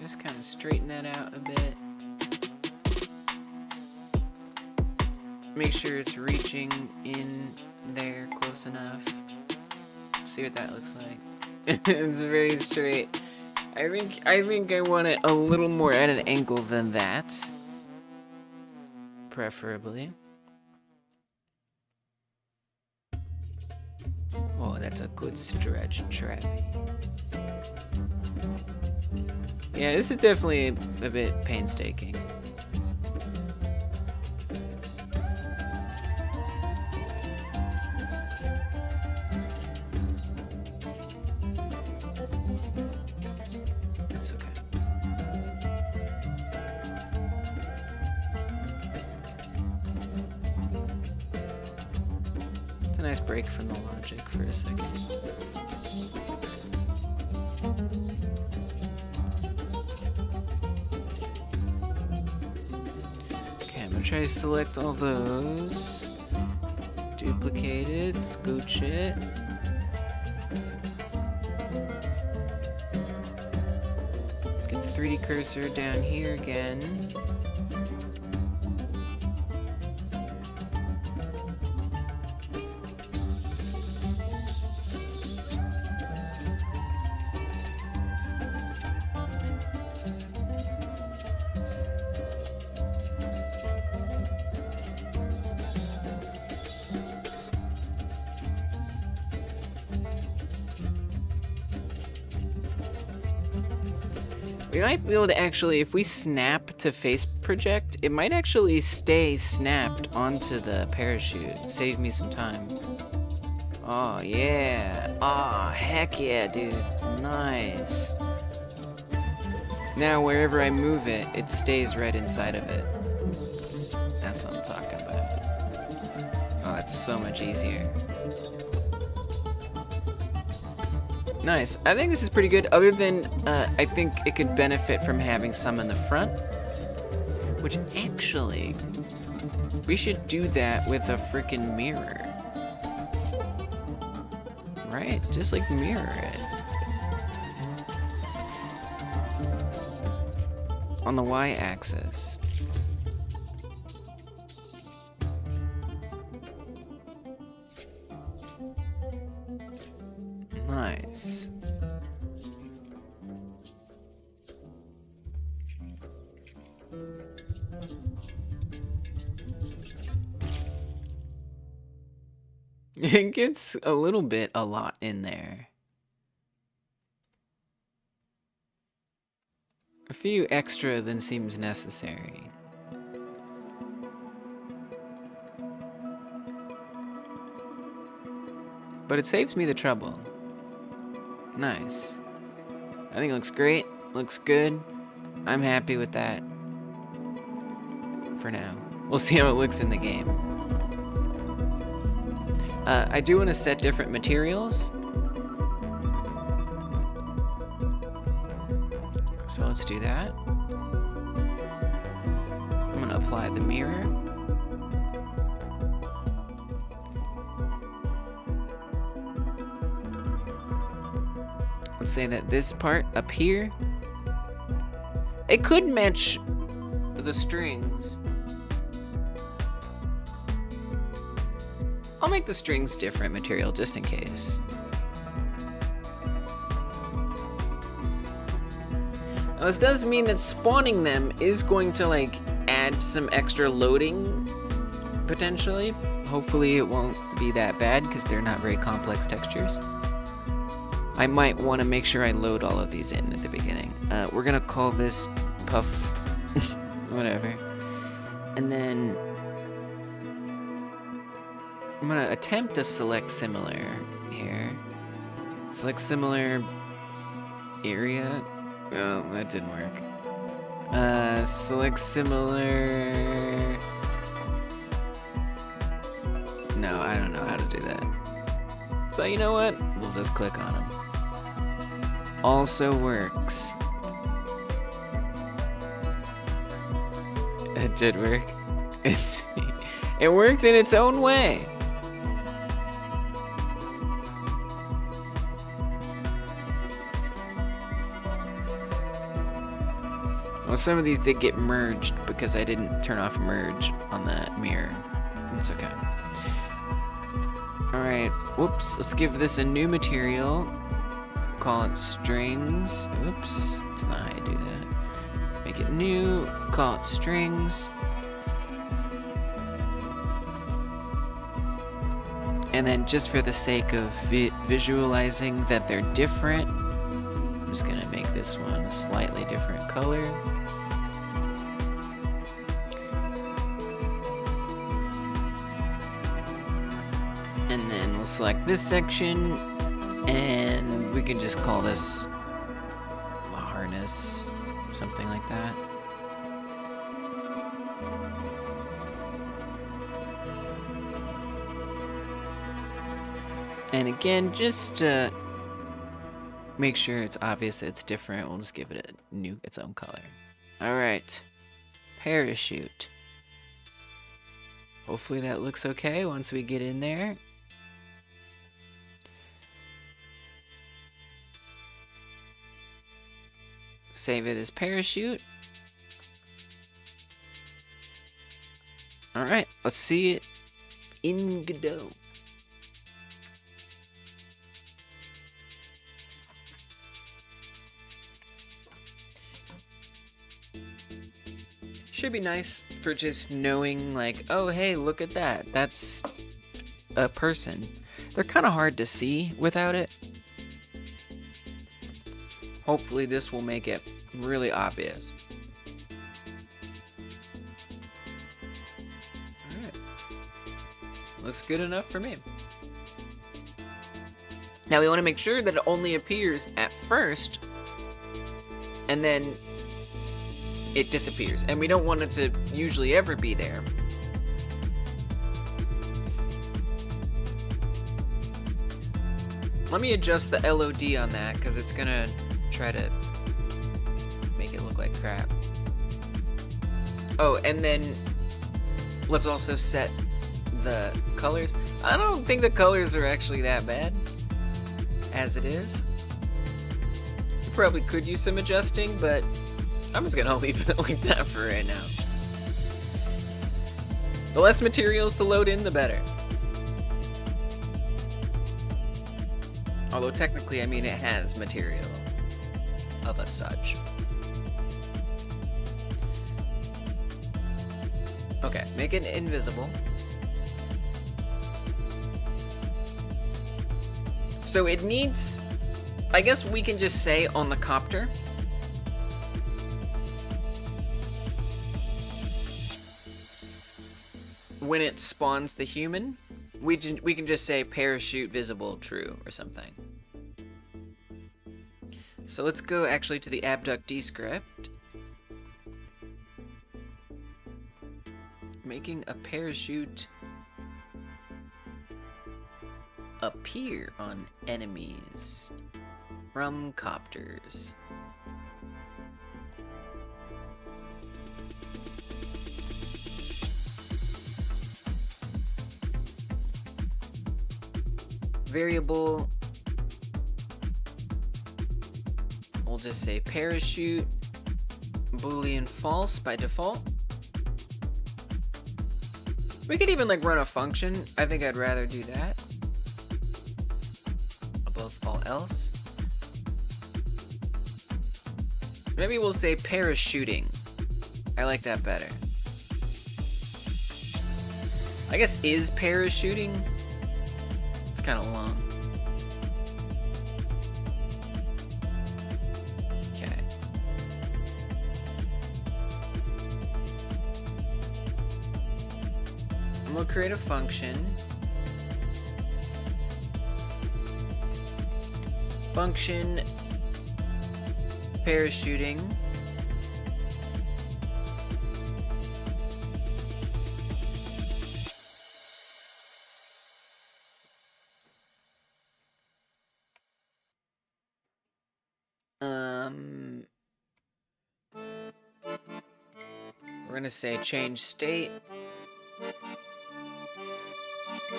Just kind of straighten that out a bit. Make sure it's reaching in there close enough. See what that looks like. It's very straight. I think I want it a little more at an angle than that. Preferably. Oh, that's a good stretch, Travi. Yeah, this is definitely a bit painstaking. That's okay. It's a nice break from the logic for a second. Try to select all those, duplicate it, scooch it. Get the 3D cursor down here again. We might be able to actually, if we snap to face project, it might actually stay snapped onto the parachute. Save me some time. Oh, yeah. Oh, heck yeah, dude. Nice. Now, wherever I move it, it stays right inside of it. That's what I'm talking about. Oh, that's so much easier. Nice. I think this is pretty good, other than I think it could benefit from having some in the front. Which, actually, we should do that with a freaking mirror. Right? Just, like, mirror it. On the y-axis. Nice. It gets a little bit a lot in there. A few extra than seems necessary. But it saves me the trouble. Nice. I think it looks great. Looks good. I'm happy with that. For now. We'll see how it looks in the game. I do want to set different materials. So let's do that. I'm going to apply the mirror. Let's say that this part up here, it could match the strings. I'll make the strings different material just in case. Now, this does mean that spawning them is going to like add some extra loading potentially. Hopefully it won't be that bad because they're not very complex textures. I might want to make sure I load all of these in at the beginning. We're gonna call this puff, whatever. And then I'm gonna attempt to select similar here. Select similar area. Oh, that didn't work. Select similar. No, I don't know how to do that. So you know what? We'll just click on them. Also works. It did work. It worked in its own way. Well, some of these did get merged because I didn't turn off merge on the mirror. It's okay. Alright, whoops, let's give this a new material. Call it strings. Oops, that's not how you do that. Make it new, call it strings. And then just for the sake of visualizing that they're different, I'm just gonna make this one a slightly different color. And then we'll select this section, and we can just call this a harness, something like that. And again, just to make sure it's obvious that it's different, we'll just give it its own color. All right, parachute. Hopefully that looks okay once we get in there. Save it as parachute. All right, let's see it in Godot. Should be nice for just knowing, like, oh, hey, look at that. That's a person. They're kind of hard to see without it. Hopefully this will make it really obvious. Alright. Looks good enough for me. Now we want to make sure that it only appears at first, and then it disappears. And we don't want it to usually ever be there. Let me adjust the LOD on that, because it's gonna try to make it look like crap. Oh, and then let's also set the colors. I don't think the colors are actually that bad as it is. You probably could use some adjusting, but I'm just gonna leave it like that for right now. The less materials to load in, the better. Although technically, I mean, it has material of a such. Okay, make it invisible. So it needs, I guess we can just say on the copter. When it spawns the human, we can just say parachute visible true or something. So let's go actually to the abductee script. Making a parachute appear on enemies from copters. Variable, we'll just say parachute boolean false by default. We could even like run a function. I think I'd rather do that above all else. Maybe we'll say parachuting. I like that better. I guess is parachuting. It's kind of long. Okay. And we'll create a function. Function parachuting. We're gonna say change state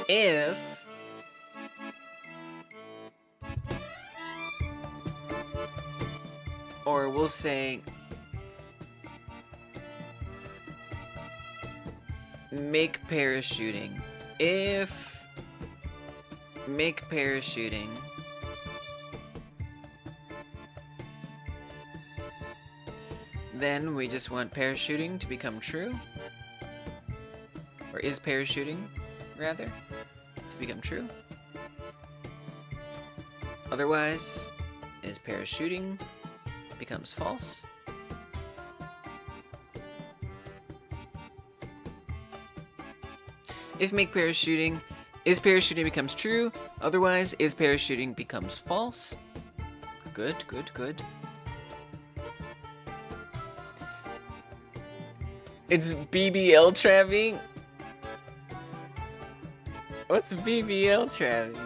if or we'll say make parachuting if make parachuting then we just want parachuting to become true, or is parachuting rather to become true. Otherwise, is parachuting becomes false. If make parachuting, is parachuting becomes true. Otherwise, is parachuting becomes false. Good, good, good. It's BBL Traving. What's BBL Traving?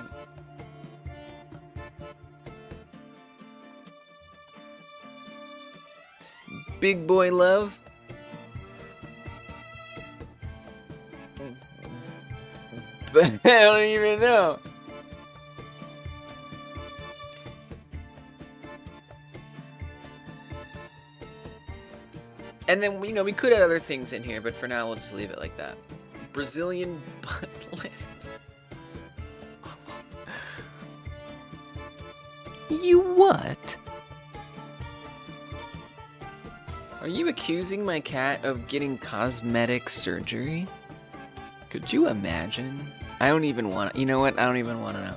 Big boy love. But I don't even know. And then, you know, we could add other things in here, but for now we'll just leave it like that. Brazilian butt lift. You what? Are you accusing my cat of getting cosmetic surgery? Could you imagine? I don't even want to, you know what? I don't even want to know.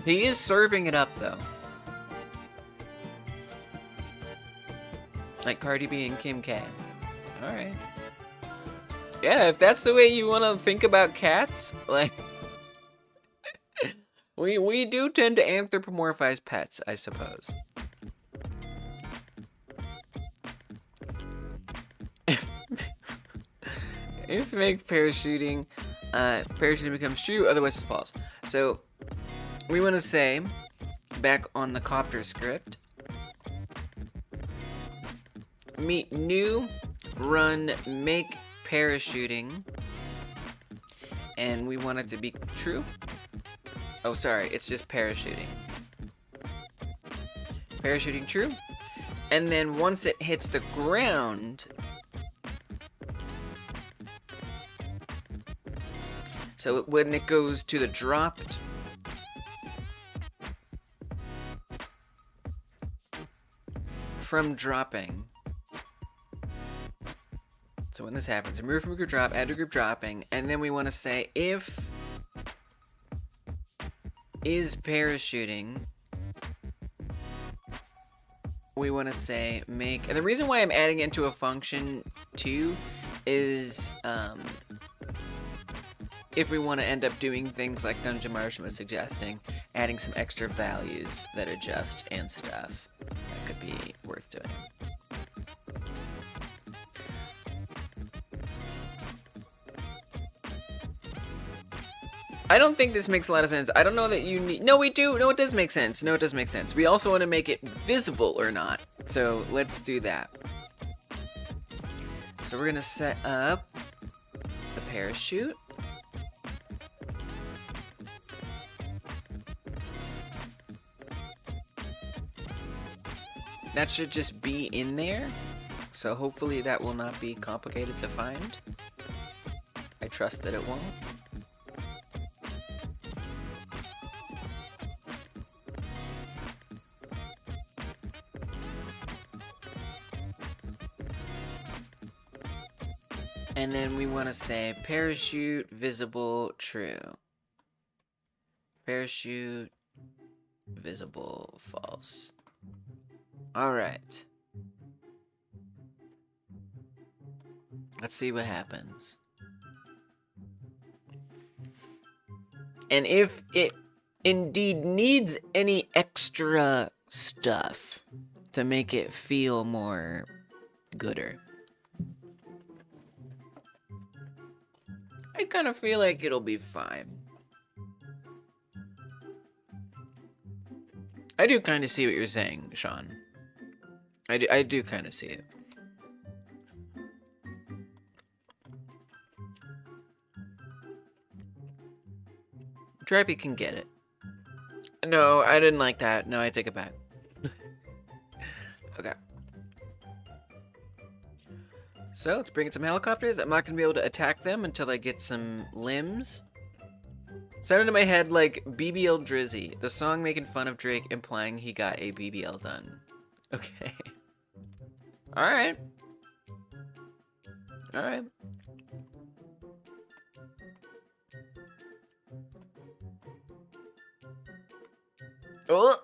He is serving it up, though. Like Cardi B and Kim K. Alright. Yeah, if that's the way you want to think about cats, like... we do tend to anthropomorphize pets, I suppose. If you make parachuting becomes true, otherwise it's false. So, we want to say, back on the copter script, meet new run make parachuting, and we want it to be true. Oh, sorry, it's just parachuting. Parachuting true. And then once it hits the ground, so when it goes to the dropped, from dropping, so when this happens, remove from group drop, add to group dropping, and then we want to say if is parachuting, we want to say make, and the reason why I'm adding it into a function too is if we want to end up doing things like Dungeon Martian was suggesting, adding some extra values that adjust and stuff, that could be worth doing. I don't think this makes a lot of sense. I don't know that you need... No, we do. No, it does make sense. No, it does make sense. We also want to make it visible or not. So let's do that. So we're going to set up the parachute. That should just be in there. So hopefully that will not be complicated to find. I trust that it won't. And then we want to say parachute visible true. Parachute visible false. All right. Let's see what happens. And if it indeed needs any extra stuff to make it feel more gooder, I kind of feel like it'll be fine. I do kind of see what you're saying, Sean. I do kind of see it. Try if you can get it. No, I didn't like that. No, I take it back. Okay. So, let's bring in some helicopters. I'm not going to be able to attack them until I get some limbs. Sounded in my head like BBL Drizzy, the song making fun of Drake, implying he got a BBL done. Okay. Alright. Alright. Oh!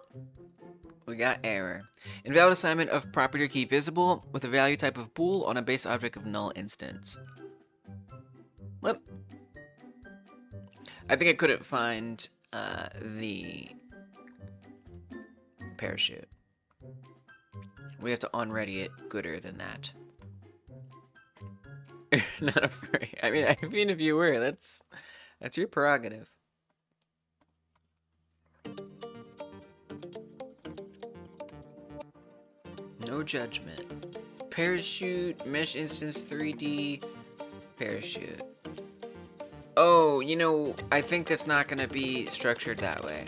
We got error. Invalid assignment of property key visible with a value type of bool on a base object of null instance. What? I think I couldn't find the parachute. We have to on-ready it gooder than that. Not a furry. I mean, if you were, that's your prerogative. No judgment. Parachute, mesh instance 3D, parachute. Oh, you know, I think that's not gonna be structured that way.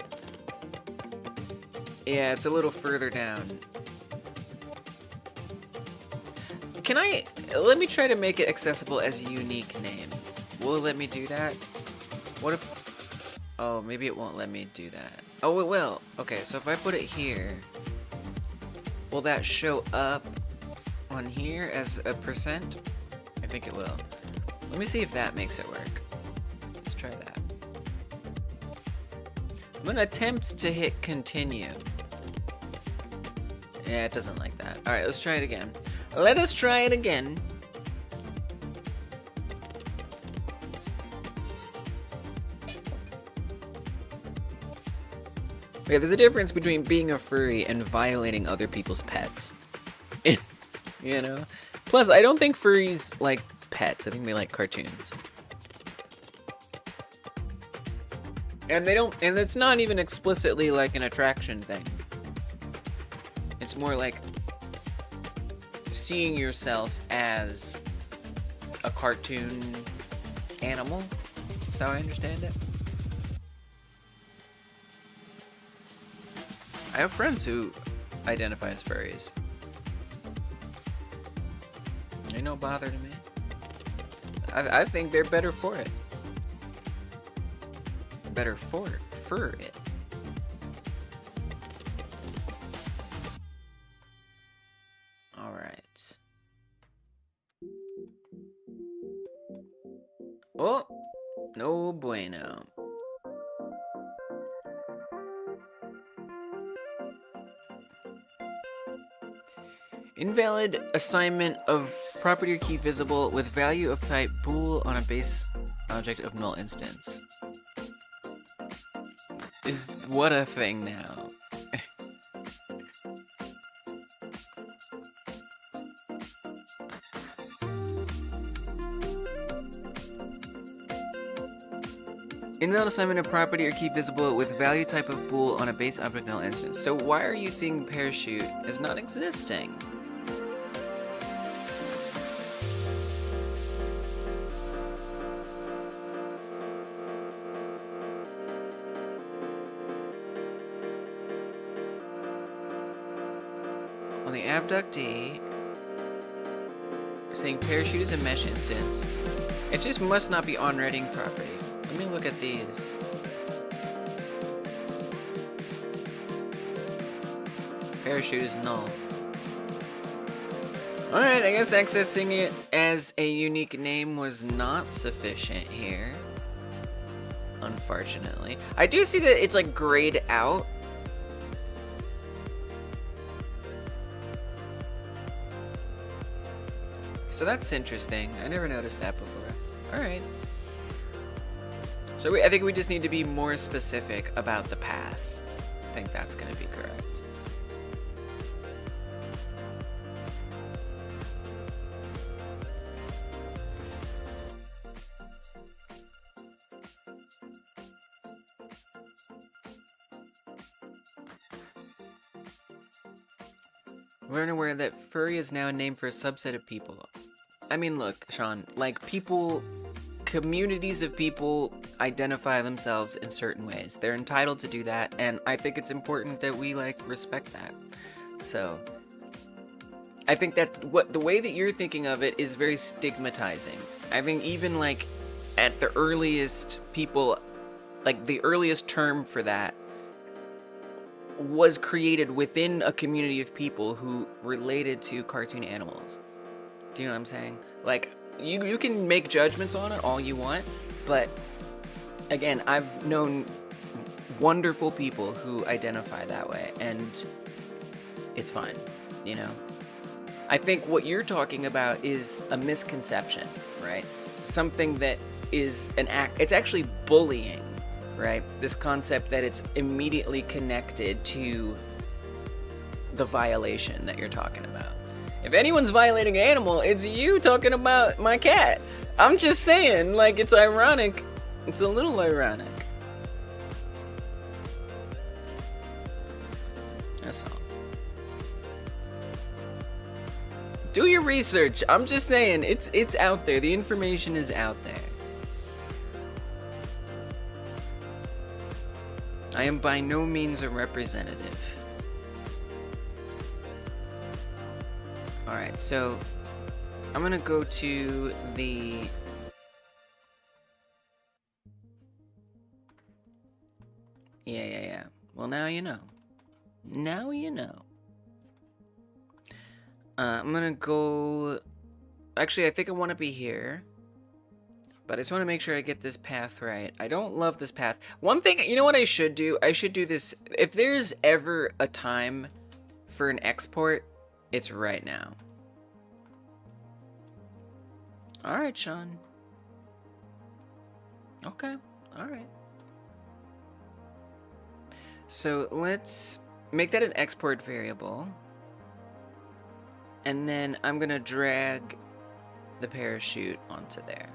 Yeah, it's a little further down. Let me try to make it accessible as a unique name. Will it let me do that? What if, oh, maybe it won't let me do that. Oh, it will. Okay, so if I put it here, will that show up on here as a %? I think it will. Let me see if that makes it work. Let's try that. I'm gonna attempt to hit continue. Yeah, it doesn't like that. Alright, let's try it again. Let us try it again. Yeah, there's a difference between being a furry and violating other people's pets. You know? Plus, I don't think furries like pets. I think they like cartoons. And they don't, and it's not even explicitly like an attraction thing. It's more like seeing yourself as a cartoon animal. That's how I understand it. I have friends who identify as furries. Ain't no bother to me. I think they're better for it. Better for it. All right. Oh, no bueno. Invalid assignment of property or key visible with value of type bool on a base object of null instance. Is what a thing now. Invalid assignment of property or key visible with value type of bool on a base object null instance. So why are you seeing parachute as not existing? On the abductee, we're saying parachute is a mesh instance. It just must not be on writing property. Let me look at these. Parachute is null. Alright, I guess accessing it as a unique name was not sufficient here. Unfortunately. I do see that it's like grayed out. So that's interesting. I never noticed that before. Alright. So I think we just need to be more specific about the path. I think that's going to be correct. We're aware that furry is now a name for a subset of people. I mean, look, Sean, like people, communities of people identify themselves in certain ways. They're entitled to do that, and I think it's important that we like respect that. So I think that the way that you're thinking of it is very stigmatizing. I think even like at the earliest people, like the earliest term for that was created within a community of people who related to cartoon animals. Do you know what I'm saying? Like, you can make judgments on it all you want, but again, I've known wonderful people who identify that way, and it's fine, you know? I think what you're talking about is a misconception, right? Something that is an act, it's actually bullying, right? This concept that it's immediately connected to the violation that you're talking about. If anyone's violating an animal, it's you talking about my cat. I'm just saying, like, it's ironic. It's a little ironic. That's all. Do your research. I'm just saying, it's out there. The information is out there. I am by no means a representative. Alright, so I'm gonna go to the Yeah. Well, now you know. Now you know. I'm gonna go... Actually, I think I want to be here. But I just want to make sure I get this path right. I don't love this path. One thing, you know what I should do? I should do this. If there's ever a time for an export, it's right now. All right, Sean. Okay, all right. So let's make that an export variable. And then I'm gonna drag the parachute onto there.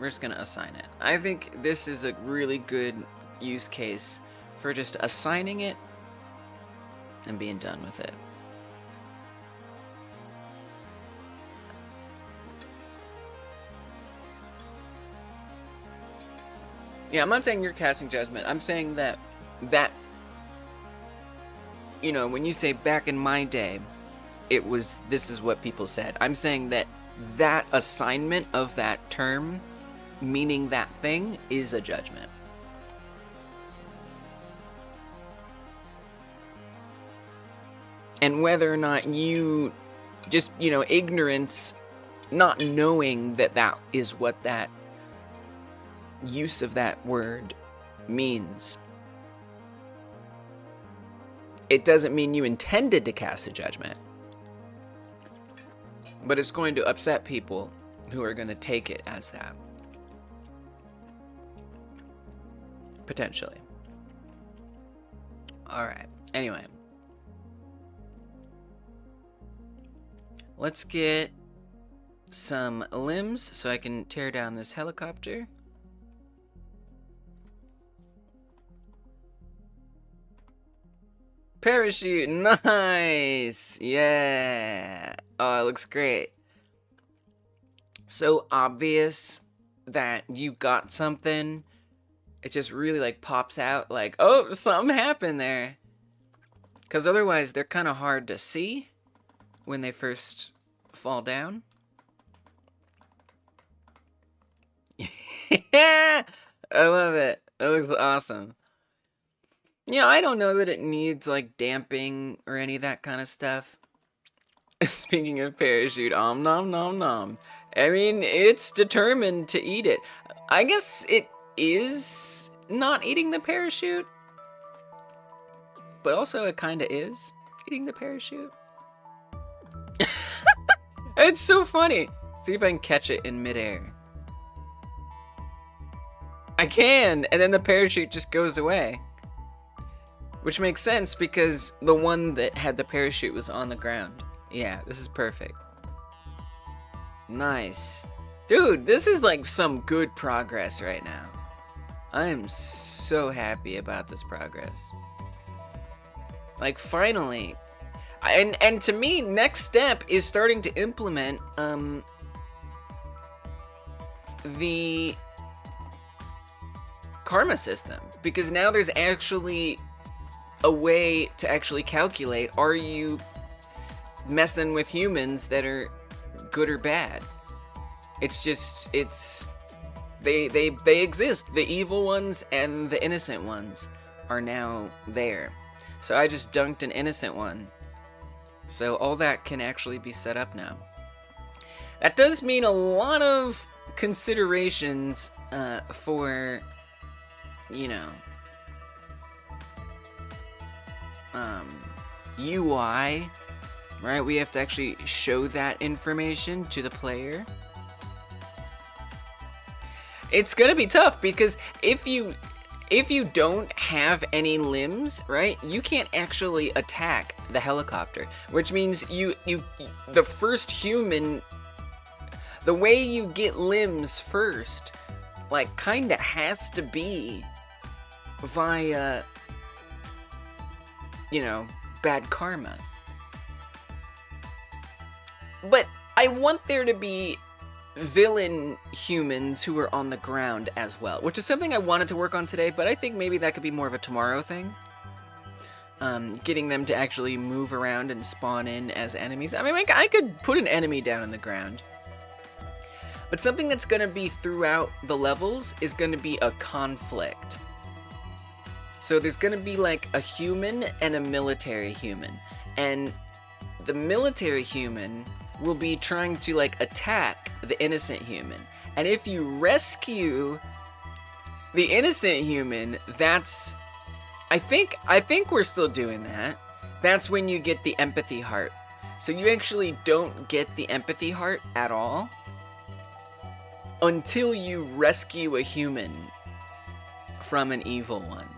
We're just gonna assign it. I think this is a really good use case for just assigning it and being done with it. Yeah, I'm not saying you're casting judgment. I'm saying that you know, when you say back in my day, it was, this is what people said. I'm saying that that assignment of that term, meaning that thing, is a judgment. And whether or not you just, you know, ignorance, not knowing that that is what that use of that word means, it doesn't mean you intended to cast a judgment. But it's going to upset people who are going to take it as that. Potentially. Alright, anyway. Let's get some limbs so I can tear down this helicopter. Parachute, nice! Yeah! Oh, it looks great. So obvious that you got something. It just really like pops out like, oh, something happened there. Because otherwise they're kind of hard to see when they first fall down. Yeah! I love it. That looks awesome. Yeah, I don't know that it needs like damping or any of that kind of stuff. Speaking of parachute, nom nom nom. I mean, it's determined to eat it. I guess it is not eating the parachute, but also it kind of is eating the parachute. It's so funny. See if I can catch it in midair. I can, and then the parachute just goes away. Which makes sense because the one that had the parachute was on the ground. Yeah, this is perfect. Nice. Dude, this is like some good progress right now. I am so happy about this progress. Like, finally. And to me, next step is starting to implement the karma system. Because now there's actually a way to actually calculate, are you messing with humans that are good or bad? It's just, they exist. The evil ones and the innocent ones are now there. So I just dunked an innocent one. So all that can actually be set up now. That does mean a lot of considerations for, you know, UI, right? We have to actually show that information to the player. It's gonna be tough because if you don't have any limbs, right, you can't actually attack the helicopter, which means the first human, the way you get limbs first, like, kinda has to be via, you know, bad karma. But I want there to be villain humans who are on the ground as well, which is something I wanted to work on today, but I think maybe that could be more of a tomorrow thing. Getting them to actually move around and spawn in as enemies. I mean, I could put an enemy down on the ground. But something that's going to be throughout the levels is going to be a conflict. So there's going to be like a human and a military human. And the military human will be trying to like attack the innocent human. And if you rescue the innocent human, that's... I think we're still doing that. That's when you get the empathy heart. So you actually don't get the empathy heart at all until you rescue a human from an evil one.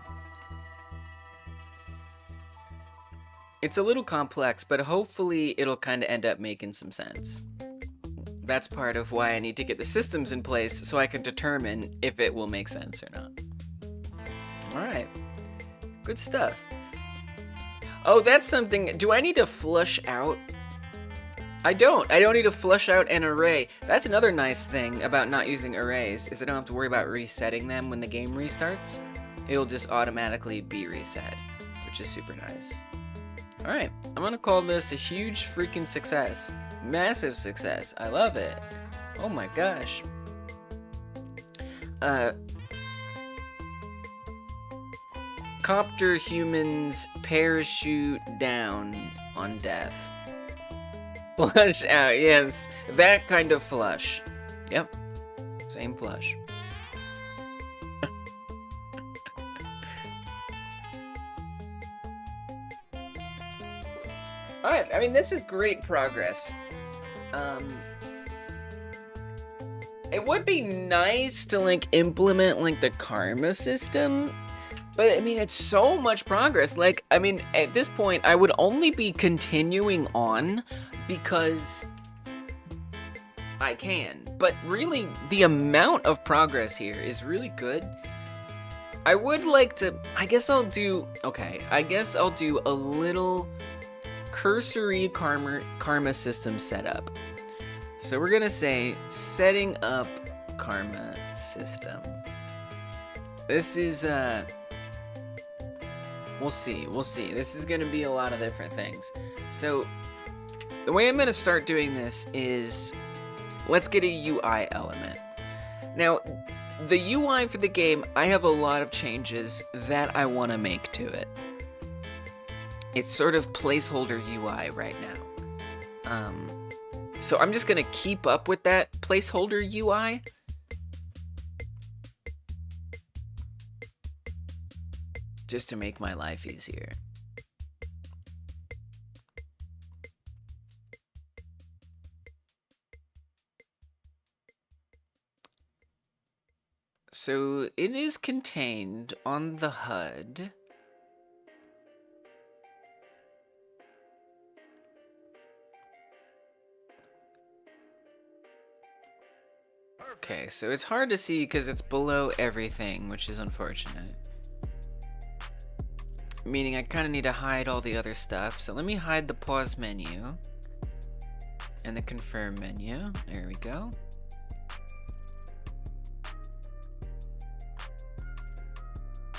It's a little complex, but hopefully it'll kind of end up making some sense. That's part of why I need to get the systems in place so I can determine if it will make sense or not. Alright. Good stuff. Oh, that's something. Do I need to flush out? I don't need to flush out an array. That's another nice thing about not using arrays, is I don't have to worry about resetting them when the game restarts. It'll just automatically be reset, which is super nice. Alright, I'm gonna call this a huge freaking success. Massive success. I love it. Oh my gosh. Copter humans parachute down on death. Flush out, yes. That kind of flush. Yep. Same flush. Alright, I mean, this is great progress. It would be nice to, like, implement, like, the karma system. But, I mean, it's so much progress. Like, I mean, at this point, I would only be continuing on because I can. But really, the amount of progress here is really good. I would like to, I guess I'll do a little cursory karma system setup. So we're gonna say, setting up karma system. This is, we'll see. This is gonna be a lot of different things. So, the way I'm gonna start doing this is, let's get a UI element. Now, the UI for the game, I have a lot of changes that I wanna make to it. It's sort of placeholder UI right now. So I'm just gonna keep up with that placeholder UI. Just to make my life easier. So it is contained on the HUD. Okay, so it's hard to see because it's below everything, which is unfortunate. Meaning I kind of need to hide all the other stuff. So let me hide the pause menu and the confirm menu. There we go.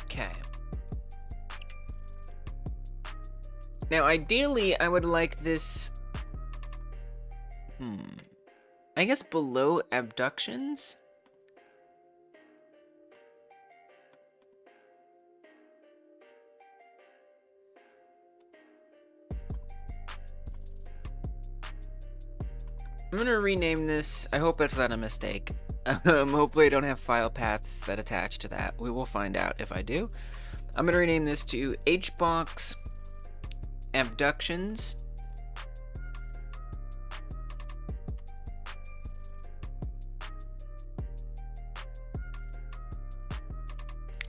Okay. Now ideally I would like this, I guess below abductions? I'm gonna rename this. I hope that's not a mistake. Hopefully I don't have file paths that attach to that. We will find out if I do. I'm gonna rename this to HBox Abductions.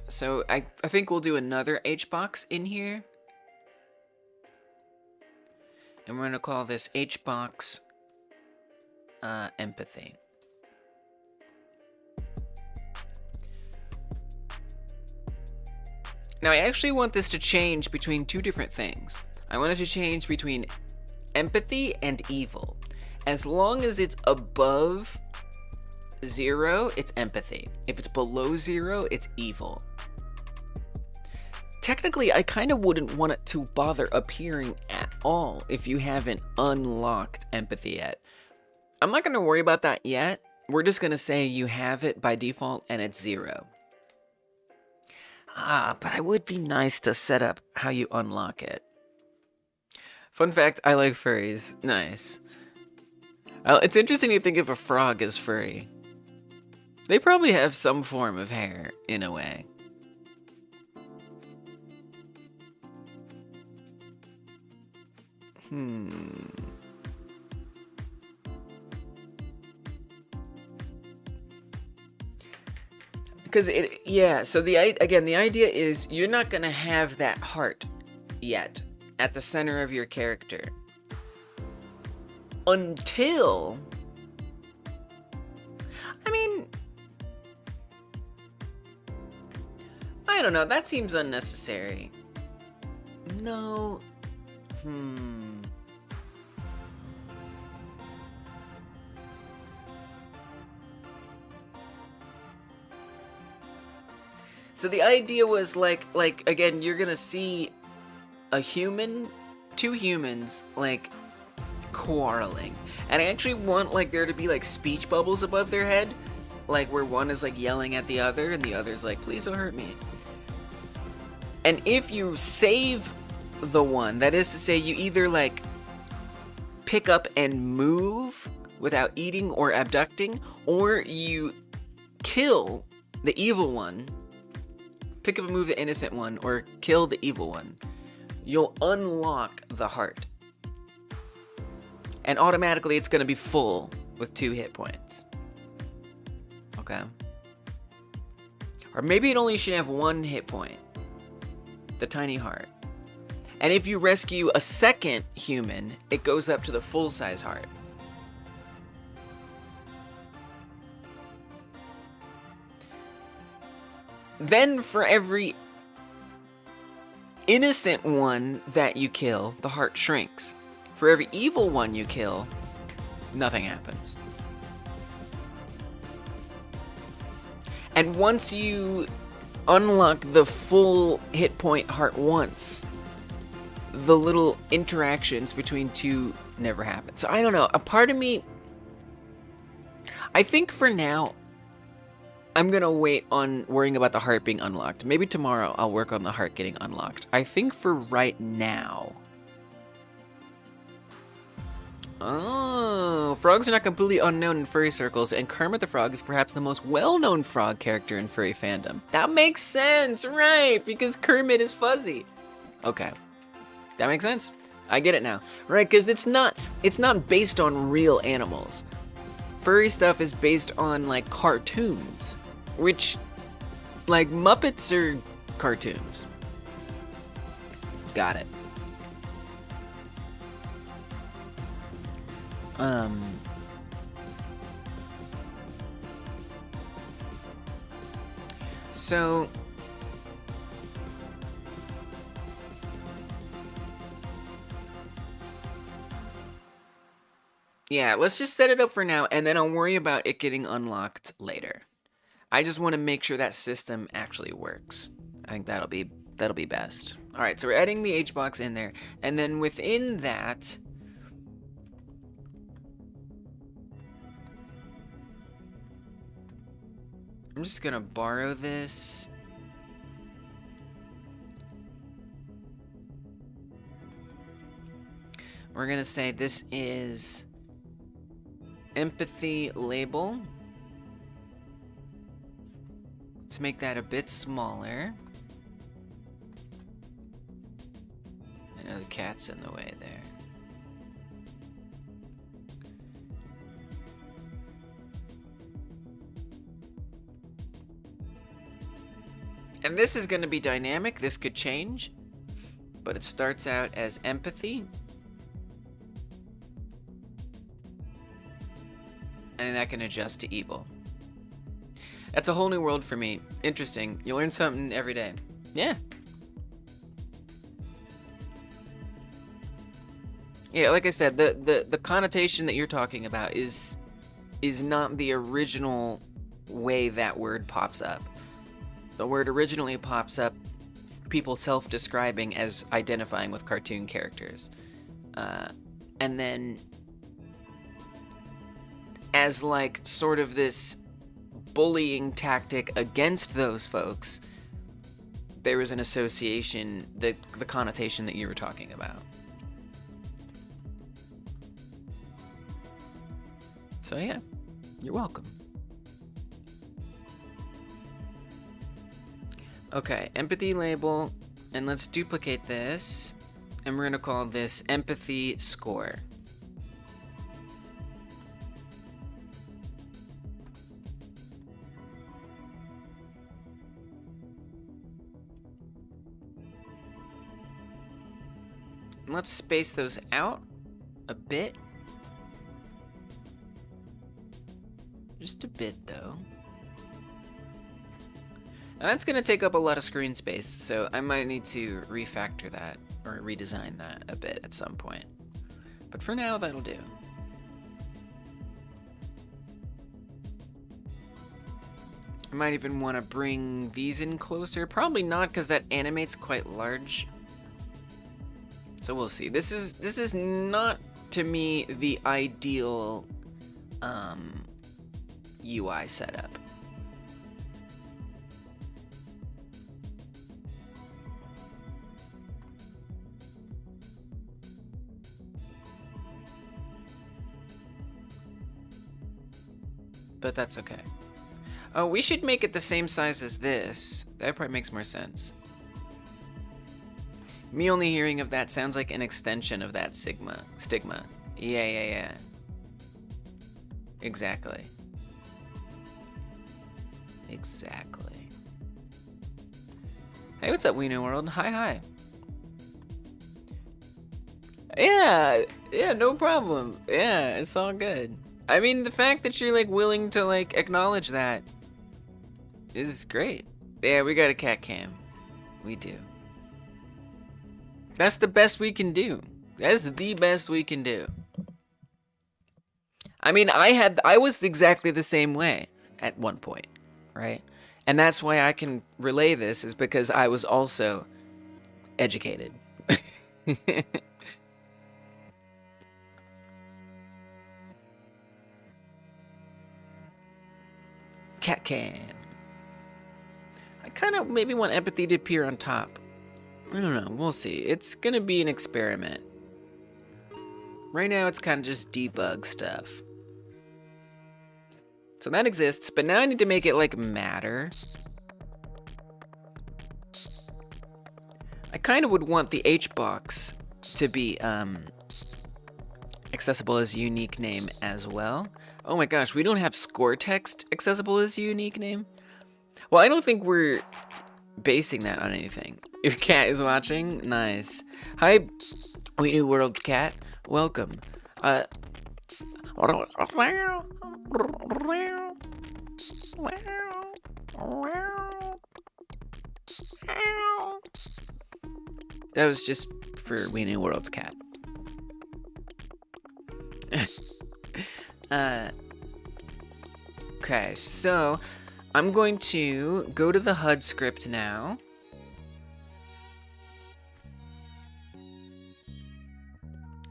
So I think we'll do another HBox in here. And we're gonna call this HBox Empathy. Now I actually want this to change between two different things. I want it to change between empathy and evil. As long as it's above 0, it's empathy. If it's below 0, it's evil. Technically, I kind of wouldn't want it to bother appearing at all if you haven't unlocked empathy yet. I'm not going to worry about that yet. We're just going to say you have it by default and it's 0. But it would be nice to set up how you unlock it. Fun fact, I like furries. Nice. It's interesting to think of a frog as furry. They probably have some form of hair, in a way. Because so the idea is you're not gonna have that heart yet at the center of your character until, I mean, I don't know, that seems unnecessary. No. So the idea was like again, you're gonna see a human, two humans, like quarreling, and I actually want like there to be like speech bubbles above their head, like where one is like yelling at the other and the other's like, please don't hurt me. And if you save the one, that is to say, you either like pick up and move without eating or abducting, or you kill the evil one, pick up and move the innocent one, or kill the evil one, you'll unlock the heart. And automatically it's going to be full with 2 hit points. Okay? Or maybe it only should have 1 hit point. The tiny heart. And if you rescue a second human, it goes up to the full-size heart. Then for every innocent one that you kill, the heart shrinks. For every evil one you kill, nothing happens. And once you unlock the full hit point heart once, the little interactions between 2 never happen. So I don't know, a part of me, I think for now, I'm gonna wait on worrying about the heart being unlocked. Maybe tomorrow I'll work on the heart getting unlocked. I think for right now... Oh, frogs are not completely unknown in furry circles, and Kermit the Frog is perhaps the most well-known frog character in furry fandom. That makes sense, right? Because Kermit is fuzzy. Okay, that makes sense. I get it now, right? Because it's not based on real animals. Furry stuff is based on like cartoons, which, like, Muppets are cartoons. Got it. So yeah, let's just set it up for now, and then I'll worry about it getting unlocked later. I just want to make sure that system actually works. I think that'll be best. All right, so we're adding the HBox in there, and then within that, I'm just gonna borrow this. We're gonna say this is empathy label. Let's make that a bit smaller. I know the cat's in the way there. And this is going to be dynamic. This could change, but it starts out as empathy. And that can adjust to evil. That's a whole new world for me. Interesting. You learn something every day. Yeah. Yeah, like I said, the connotation that you're talking about is not the original way that word pops up. The word originally pops up people self-describing as identifying with cartoon characters. And then as like sort of this bullying tactic against those folks, there was an association, the connotation that you were talking about. So yeah, you're welcome. Okay, empathy label, and let's duplicate this, and we're gonna call this empathy score. And let's space those out a bit. Just a bit, though. And that's going to take up a lot of screen space, so I might need to refactor that or redesign that a bit at some point. But for now, that'll do. I might even want to bring these in closer. Probably not, because that animates quite large. So we'll see. This is not, to me, the ideal UI setup. But that's okay. Oh, we should make it the same size as this. That probably makes more sense. Me only hearing of that sounds like an extension of that stigma. Yeah. Exactly. Hey, what's up, Wiener World? Hi. Yeah, no problem. Yeah, it's all good. I mean, the fact that you're, like, willing to, like, acknowledge that is great. Yeah, we got a cat cam. We do. That's the best we can do. That's the best we can do. I mean, I was exactly the same way at one point, right? And that's why I can relay this, is because I was also educated. Cat cam. I kind of maybe want empathy to appear on top. I don't know, we'll see. It's gonna be an experiment. Right now it's kind of just debug stuff. So that exists, but now I need to make it like matter. I kind of would want the HBox to be accessible as unique name as well. Oh my gosh, we don't have score text accessible as unique name? Well, I don't think we're basing that on anything. Your cat is watching? Nice. Hi, We New World Cat. Welcome. That was just for We New World's cat. Okay, so I'm going to go to the HUD script now.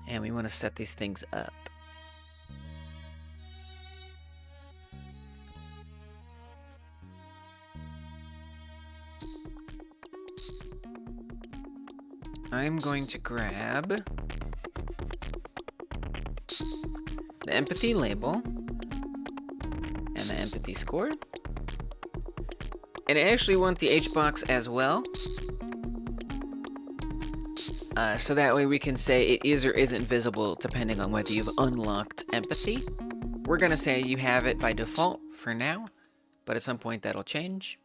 And we want to set these things up. I'm going to grab the empathy label and the empathy score. And I actually want the HBox as well. So that way we can say it is or isn't visible depending on whether you've unlocked empathy. We're gonna say you have it by default for now, but at some point that'll change.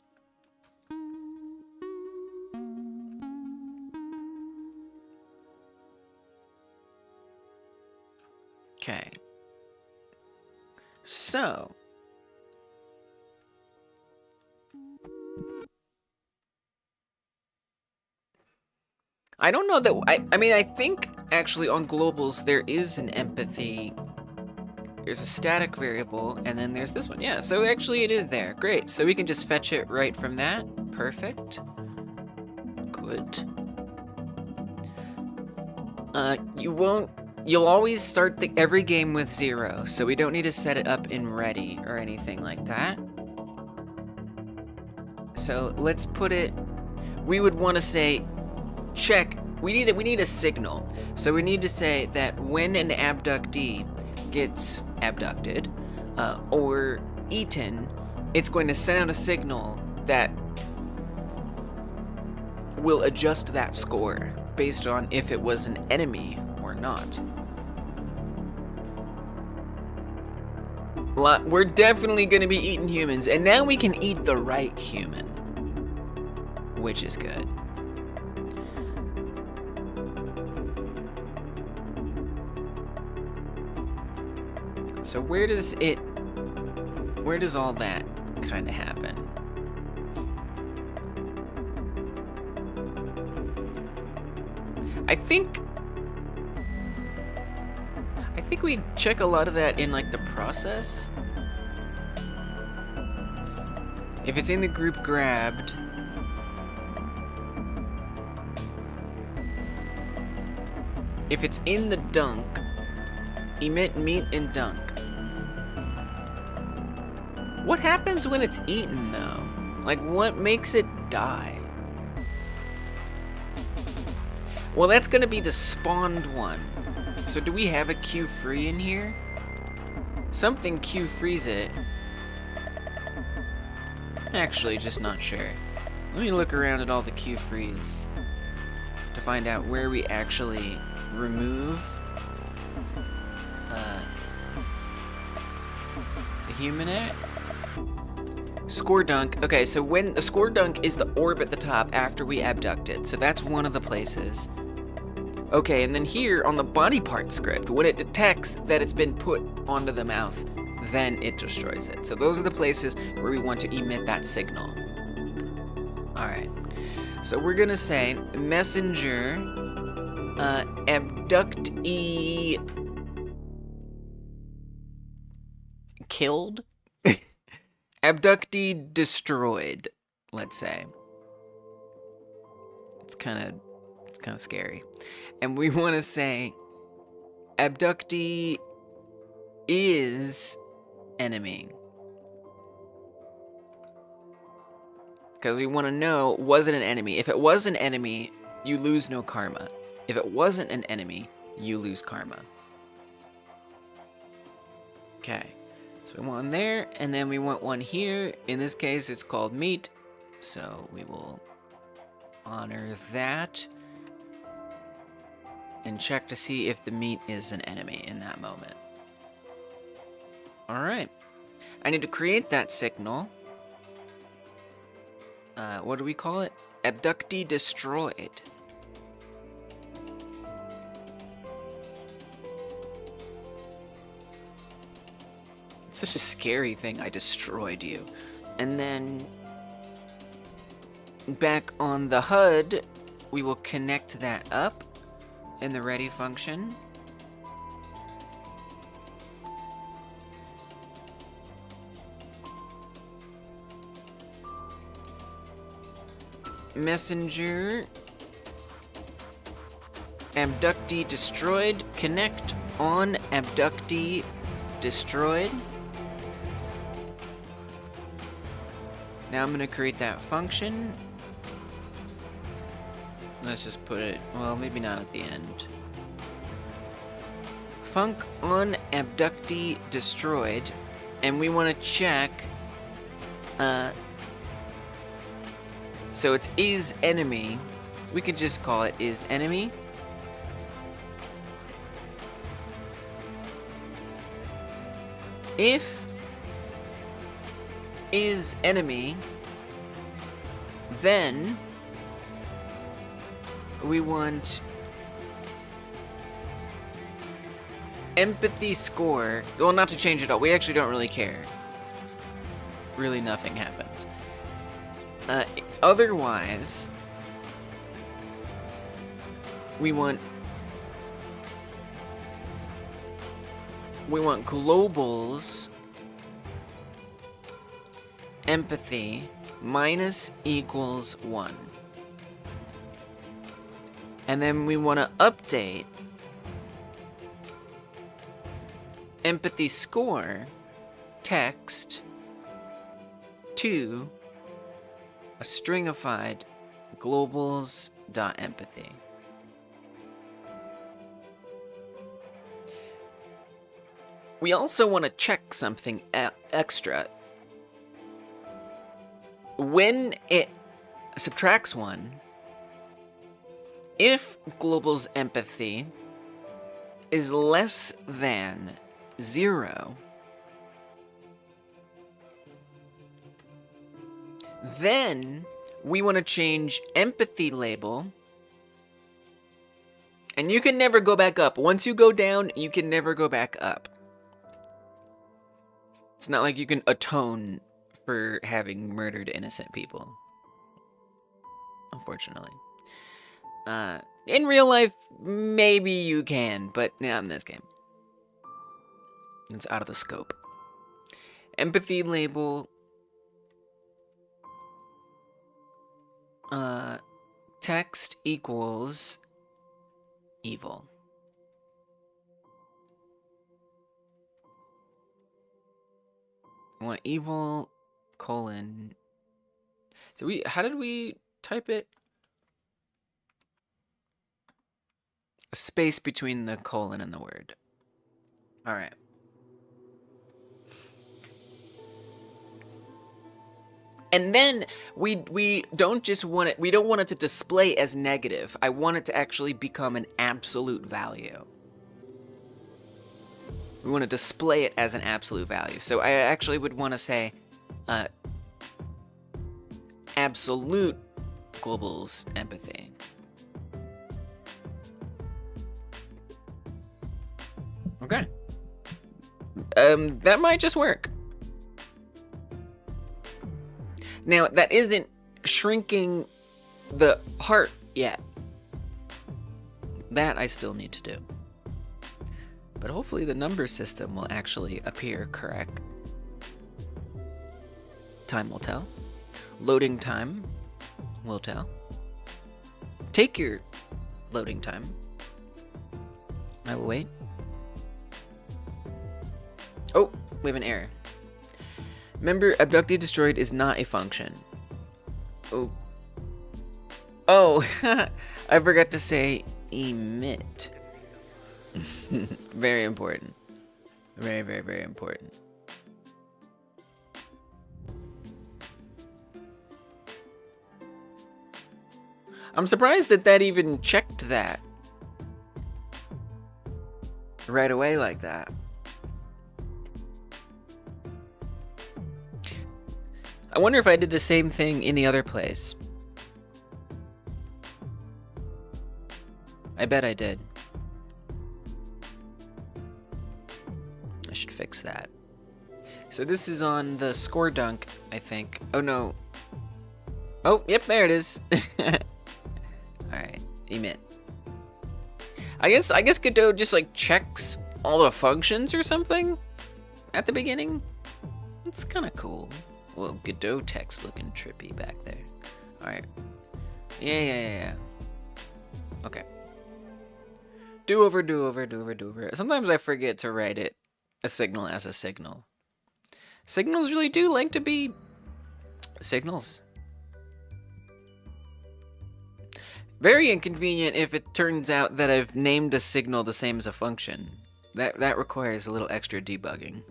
Okay. So I don't know that, I mean, I think actually on globals there is an empathy, there's a static variable, and then there's this one. Yeah, so actually it is there. Great, so we can just fetch it right from that. Perfect. Good. You'll always start every game with 0, so we don't need to set it up in ready or anything like that. So let's put it, we would want to say, check, we need a signal. So we need to say that when an abductee gets abducted or eaten, it's going to send out a signal that will adjust that score based on if it was an enemy or not. We're definitely going to be eating humans, and now we can eat the right human, which is good. So where does all that kind of happen? I think we check a lot of that in like the process. If it's in the group grabbed, if it's in the dunk, emit meat and dunk. What happens when it's eaten though? Like what makes it die? Well, that's gonna be the spawned one. So do we have a Q free in here? Something Q frees it. Actually, just not sure. Let me look around at all the Q frees to find out where we actually remove the human at. Score dunk. Okay, so when the score dunk is the orb at the top after we abduct it. So that's one of the places. Okay, and then here on the body part script, when it detects that it's been put onto the mouth, then it destroys it. So those are the places where we want to emit that signal. All right, so we're gonna say messenger abductee killed? Abductee destroyed, let's say. It's kind of scary. And we want to say abductee is enemy. Because we want to know, was it an enemy? If it was an enemy, you lose no karma. If it wasn't an enemy, you lose karma. Okay. So we want one there, and then we want one here. In this case, it's called meat. So we will honor that. And check to see if the meat is an enemy in that moment. Alright. I need to create that signal. What do we call it? Abductee destroyed. It's such a scary thing. I destroyed you. And then back on the HUD, we will connect that up in the ready function. Messenger abductee destroyed, connect on abductee destroyed. Now I'm going to create that function. Let's just put it, well, maybe not at the end. Func on abductee destroyed, and we want to check, so it's is enemy. We could just call it is enemy. If is enemy, then we want empathy score. Well, not to change it all. We actually don't really care. Really, nothing happens. Otherwise, we want globals empathy minus equals 1. And then we want to update empathy score text to a stringified globals.empathy. We also want to check something extra. When it subtracts 1, if global's empathy is less than 0, then we want to change empathy label, and you can never go back up. Once you go down, you can never go back up. It's not like you can atone for having murdered innocent people, unfortunately. In real life, maybe you can, but not in this game. It's out of the scope. Empathy label. Text equals evil. I want evil colon. So how did we type it? A space between the colon and the word. All right. And then we don't just want it, we don't want it to display as negative. I want it to actually become an absolute value. We want to display it as an absolute value. So I actually would want to say absolute global's empathy. Okay. That might just work. Now, that isn't shrinking the heart yet. That I still need to do. But hopefully the number system will actually appear correct. Time will tell. Loading time will tell. Take your loading time. I will wait. Oh, we have an error. Remember, abducted destroyed is not a function. Oh. Oh, I forgot to say emit. Very important. Very, very, very important. I'm surprised that even checked that right away like that. I wonder if I did the same thing in the other place. I bet I did. I should fix that. So this is on the score dunk, I think. Oh no. Oh, yep, there it is. Alright, emit. I guess Godot just like checks all the functions or something at the beginning. It's kind of cool. Well, Godot text looking trippy back there. Alright. Yeah. Okay. Do over. Sometimes I forget to write it a signal as a signal. Signals really do like to be signals. Very inconvenient if it turns out that I've named a signal the same as a function. That requires a little extra debugging.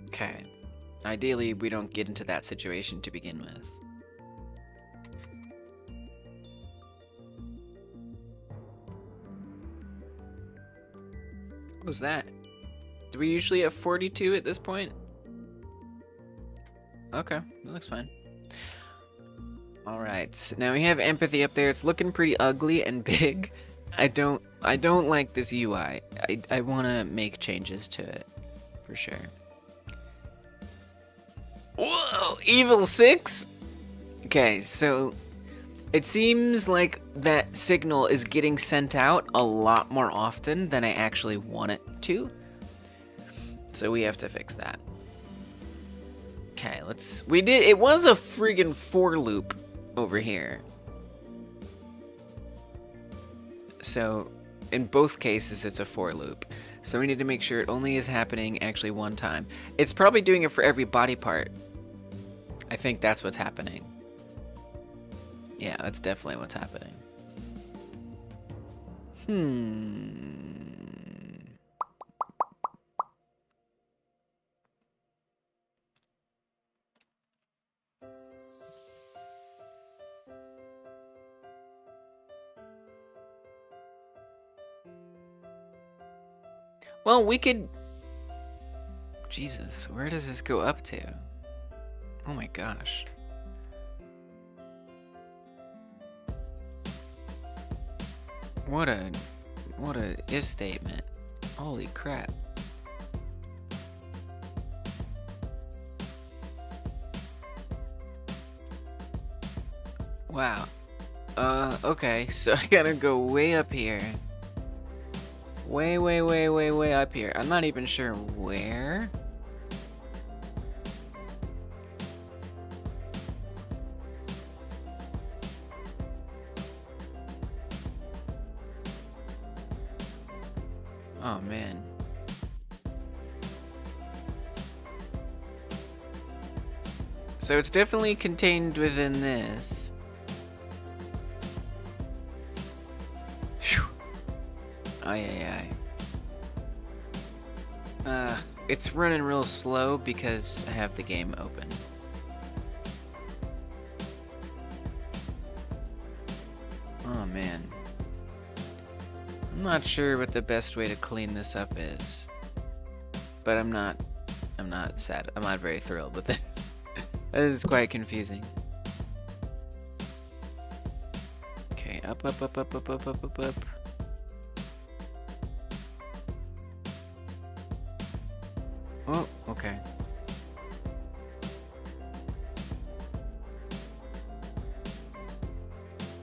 Okay. Ideally, we don't get into that situation to begin with. What was that? Do we usually have 42 at this point? Okay, that looks fine. Alright, now we have empathy up there. It's looking pretty ugly and big. I don't like this UI. I want to make changes to it, for sure. Whoa, Evil 6? Okay, so it seems like that signal is getting sent out a lot more often than I actually want it to. So we have to fix that. Okay, it was a friggin' for loop over here. So in both cases, it's a for loop. So we need to make sure it only is happening actually one time. It's probably doing it for every body part. I think that's what's happening. Yeah, that's definitely what's happening. Well, we could... Jesus, where does this go up to? Oh my gosh. What a if statement. Holy crap. Wow. Okay, so I gotta go way up here. Way up here. I'm not even sure where. Oh man. So it's definitely contained within this. Phew. Ay. It's running real slow because I have the game open. Oh man. I'm not sure what the best way to clean this up is. But I'm not sad. I'm not very thrilled with this. That is quite confusing. Okay, up. Oh, okay.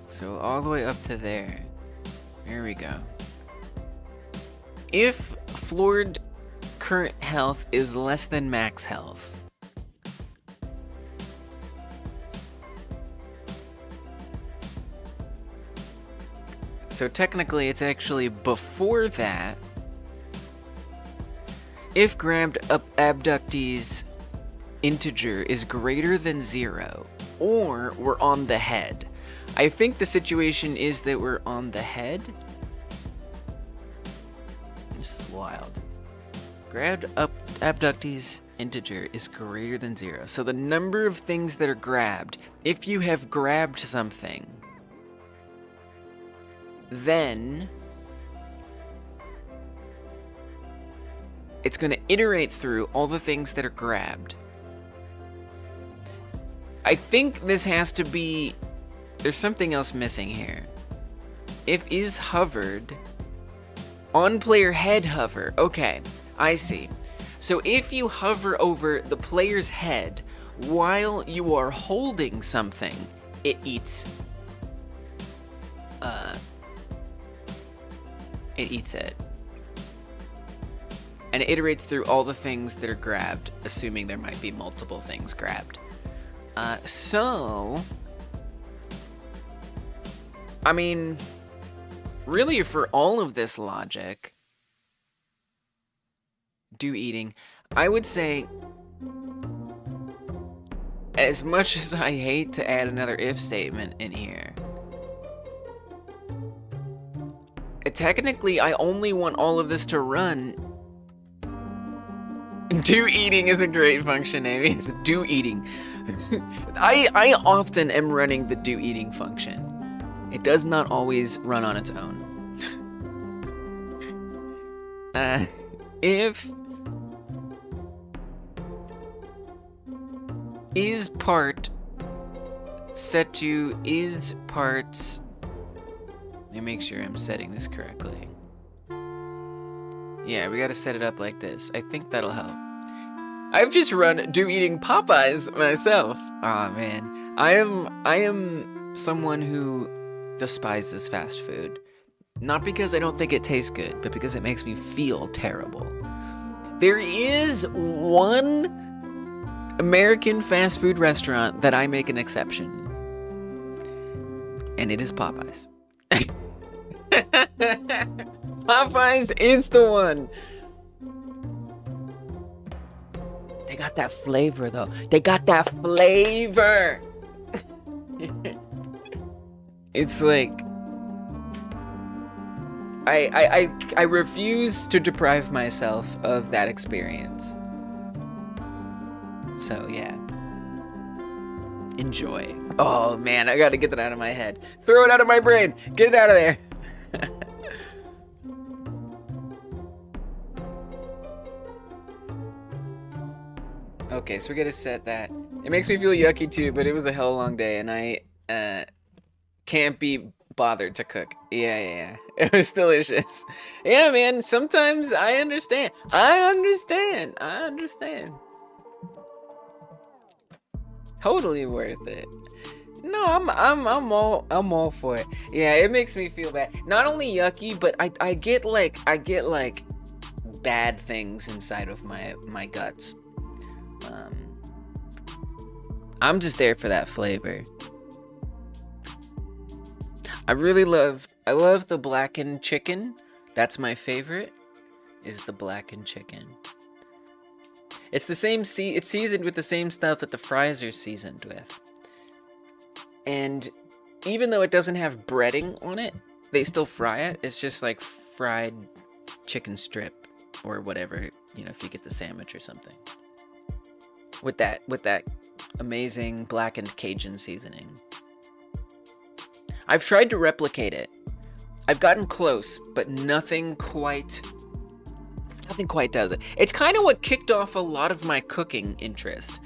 So all the way up to there. There we go. If floored current health is less than max health, so technically it's actually before that. If grabbed abductee's integer is greater than 0, or we're on the head. I think the situation is that we're on the head. This is wild. Grabbed abductee's integer is greater than 0. So the number of things that are grabbed, if you have grabbed something, then it's going to iterate through all the things that are grabbed. I think this has to be... There's something else missing here. If is hovered... On player head hover. Okay, I see. So if you hover over the player's head while you are holding something, it eats... It eats it. And it iterates through all the things that are grabbed, assuming there might be multiple things grabbed. So... I mean, really for all of this logic, do eating, I would say, as much as I hate to add another if statement in here, technically I only want all of this to run. Do eating is a great function, Amy. It's do eating. I often am running the do eating function. It does not always run on its own. If is part set to is parts. Let me make sure I'm setting this correctly. Yeah, we gotta set it up like this. I think that'll help. I've just run do eating Popeyes myself. Aw, man. I am someone who despises fast food. Not because I don't think it tastes good, but because it makes me feel terrible. There is one American fast food restaurant that I make an exception. And it is Popeyes. Popeyes is the one. They got that flavor though. They got that flavor. It's like I refuse to deprive myself of that experience. So yeah. Enjoy. Oh man, I gotta get that out of my head. Throw it out of my brain. Get it out of there. Okay, so we gotta set that. It makes me feel yucky too, but it was a hell long day, and I can't be bothered to cook. Yeah. It was delicious. Yeah, man. Sometimes I understand. I understand. Totally worth it. No, I'm all for it. Yeah, it makes me feel bad. Not only yucky, but I get like bad things inside of my guts. I'm just there for that flavor. I love the blackened chicken. That's my favorite, is the blackened chicken. It's the same it's seasoned with the same stuff that the fries are seasoned with. And even though it doesn't have breading on it, they still fry it. It's just like fried chicken strip or whatever, you know, if you get the sandwich or something. With that amazing blackened Cajun seasoning. I've tried to replicate it. I've gotten close, but nothing quite does it. It's kind of what kicked off a lot of my cooking interest,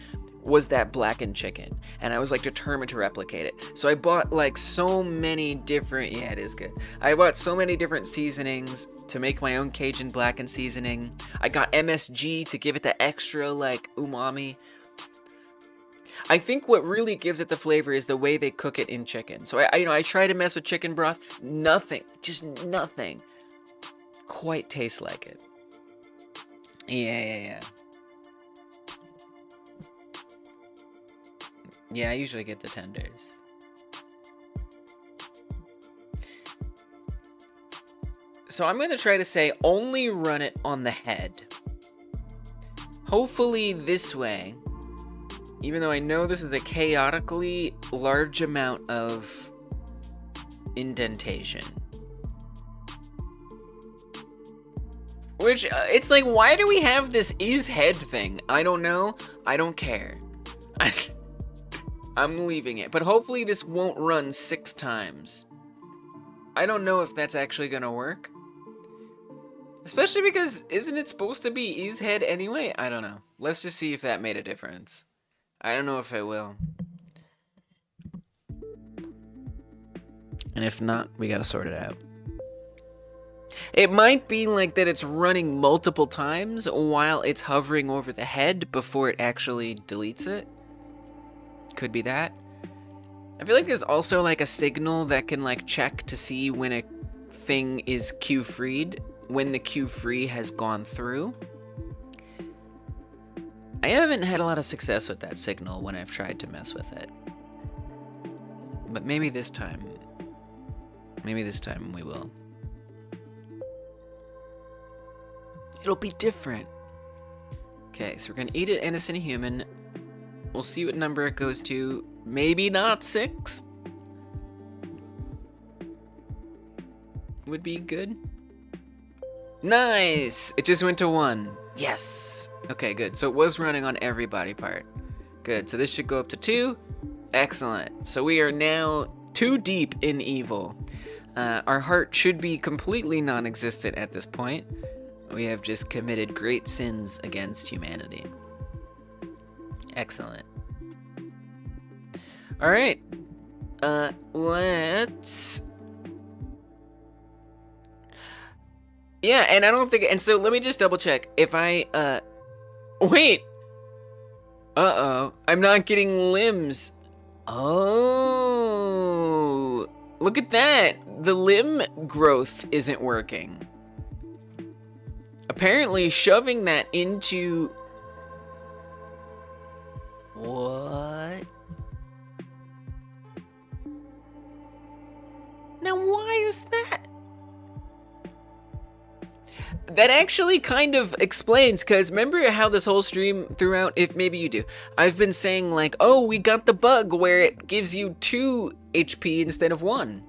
was that blackened chicken, and I was like determined to replicate it. So I bought like so many different, yeah, it is good. I bought so many different seasonings to make my own Cajun blackened seasoning. I got MSG to give it the extra like umami. I think what really gives it the flavor is the way they cook it in chicken. So I try to mess with chicken broth. Nothing quite tastes like it. Yeah. Yeah, I usually get the tenders. So I'm gonna try to say only run it on the head. Hopefully this way, even though I know this is a chaotically large amount of indentation. Which, it's like, why do we have this is head thing? I don't know. I don't care. I'm leaving it. But hopefully this won't run 6 times. I don't know if that's actually gonna work. Especially because, isn't it supposed to be is head anyway? I don't know. Let's just see if that made a difference. I don't know if it will. And if not, we gotta sort it out. It might be like that it's running multiple times while it's hovering over the head before it actually deletes it. Could be that. I feel like there's also like a signal that can like check to see when a thing is queue freed, when the queue free has gone through. I haven't had a lot of success with that signal when I've tried to mess with it. But maybe this time we will. It'll be different. Okay, so we're gonna eat an innocent human. We'll see what number it goes to. Maybe not 6. Would be good. Nice! It just went to 1. Yes! Okay, good. So it was running on every body part. Good. So this should go up to 2. Excellent. So we are now 2 deep in evil. Our heart should be completely non-existent at this point. We have just committed great sins against humanity. Excellent. All right. Let's... Yeah, and I don't think... And so let me just double check. If I, Wait! Uh-oh. I'm not getting limbs. Oh. Look at that. The limb growth isn't working. Apparently shoving that into... What? Now why is that? That actually kind of explains, because remember how this whole stream throughout, if maybe you do, I've been saying like, oh, we got the bug where it gives you 2 HP instead of 1.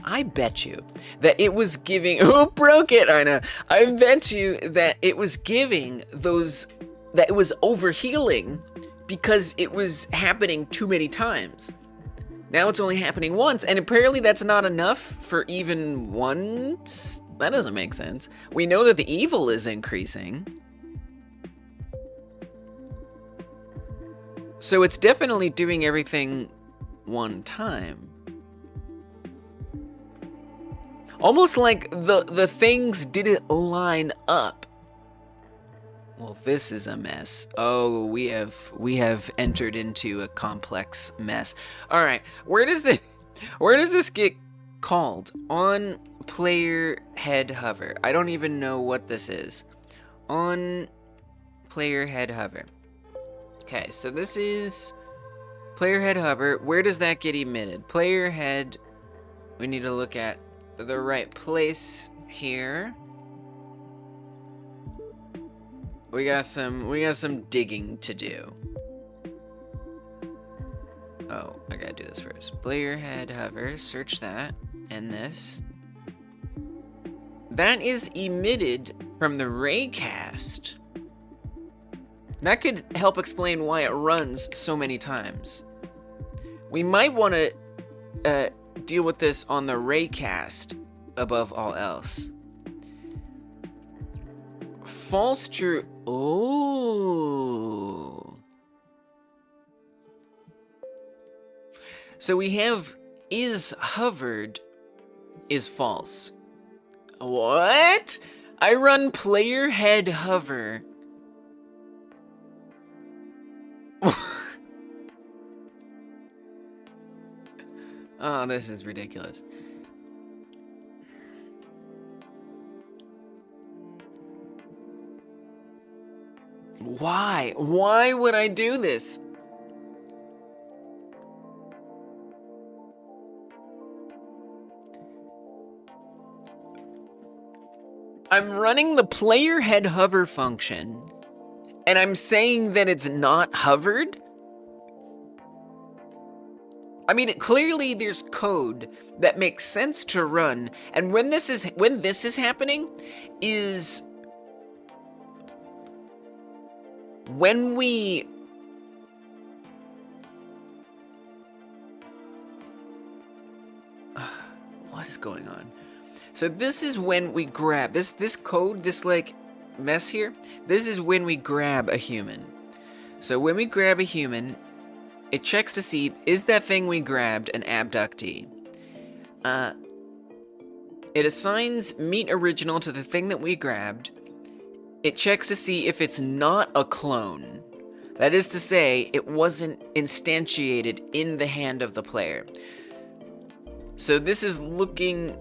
I bet you that it was giving, who broke it? I know. I bet you that it was giving those, that it was overhealing because it was happening too many times. Now it's only happening once, and apparently that's not enough for even once. That doesn't make sense. We know that the evil is increasing. So it's definitely doing everything one time. Almost like the things didn't line up. Well, this is a mess. Oh, we have entered into a complex mess. All right, where does this get called? On player head hover. I don't even know what this is. On player head hover. Okay, so this is player head hover. Where does that get emitted? Player head. We need to look at the right place here. We got some digging to do. Oh, I gotta do this first. Player head hover, search that, and this. That is emitted from the raycast. That could help explain why it runs so many times. We might want to deal with this on the raycast above all else. False true. Oh. So we have is hovered is false. What? I run player head hover. Oh, this is ridiculous. Why? Why would I do this? I'm running the player head hover function, and I'm saying that it's not hovered? I mean, clearly there's code that makes sense to run, and when this is happening is when we what is going on? So this is when we grab this code, this like mess here. This is when we grab a human. So when we grab a human, it checks to see, is that thing we grabbed an abductee? It assigns meet original to the thing that we grabbed. It checks to see if it's not a clone. That is to say, it wasn't instantiated in the hand of the player. So this is looking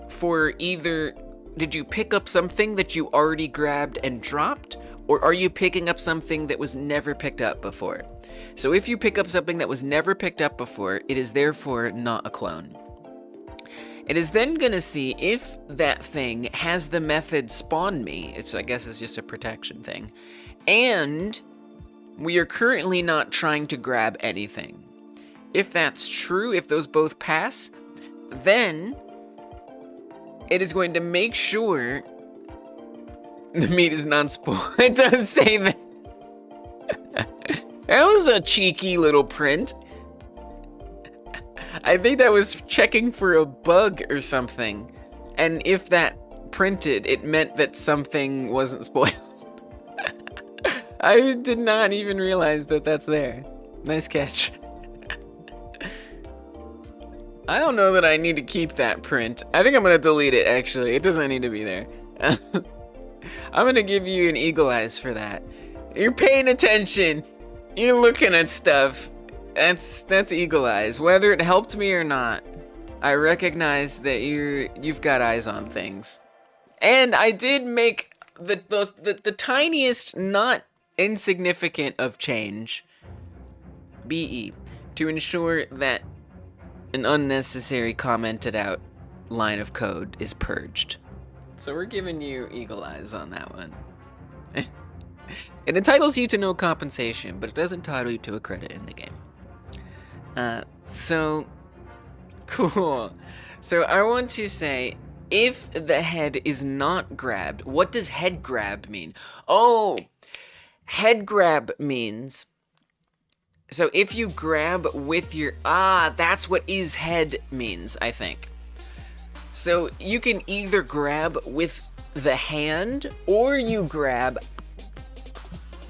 for either, did you pick up something that you already grabbed and dropped? Or are you picking up something that was never picked up before? So if you pick up something that was never picked up before, it is therefore not a clone. It is then going to see if that thing has the method spawn me, which I guess is just a protection thing, and we are currently not trying to grab anything. If that's true, if those both pass, then it is going to make sure the meat is non-spoiled. It does say that. That was a cheeky little print. I think that was checking for a bug or something. And if that printed, it meant that something wasn't spoiled. I did not even realize that that's there. Nice catch. I don't know that I need to keep that print. I think I'm gonna delete it, actually. It doesn't need to be there. I'm gonna give you an eagle eyes for that. You're paying attention. You're looking at stuff. That's eagle eyes. Whether it helped me or not, I recognize that you've got eyes on things. And I did make the tiniest, not insignificant of change, BE, to ensure that an unnecessary commented out line of code is purged. So we're giving you eagle eyes on that one. It entitles you to no compensation, but it does entitle you to a credit in the game. So cool. So I want to say, if the head is not grabbed, what does head grab mean? Oh, head grab means, so if you grab with your, that's what is head means, I think. So you can either grab with the hand or you grab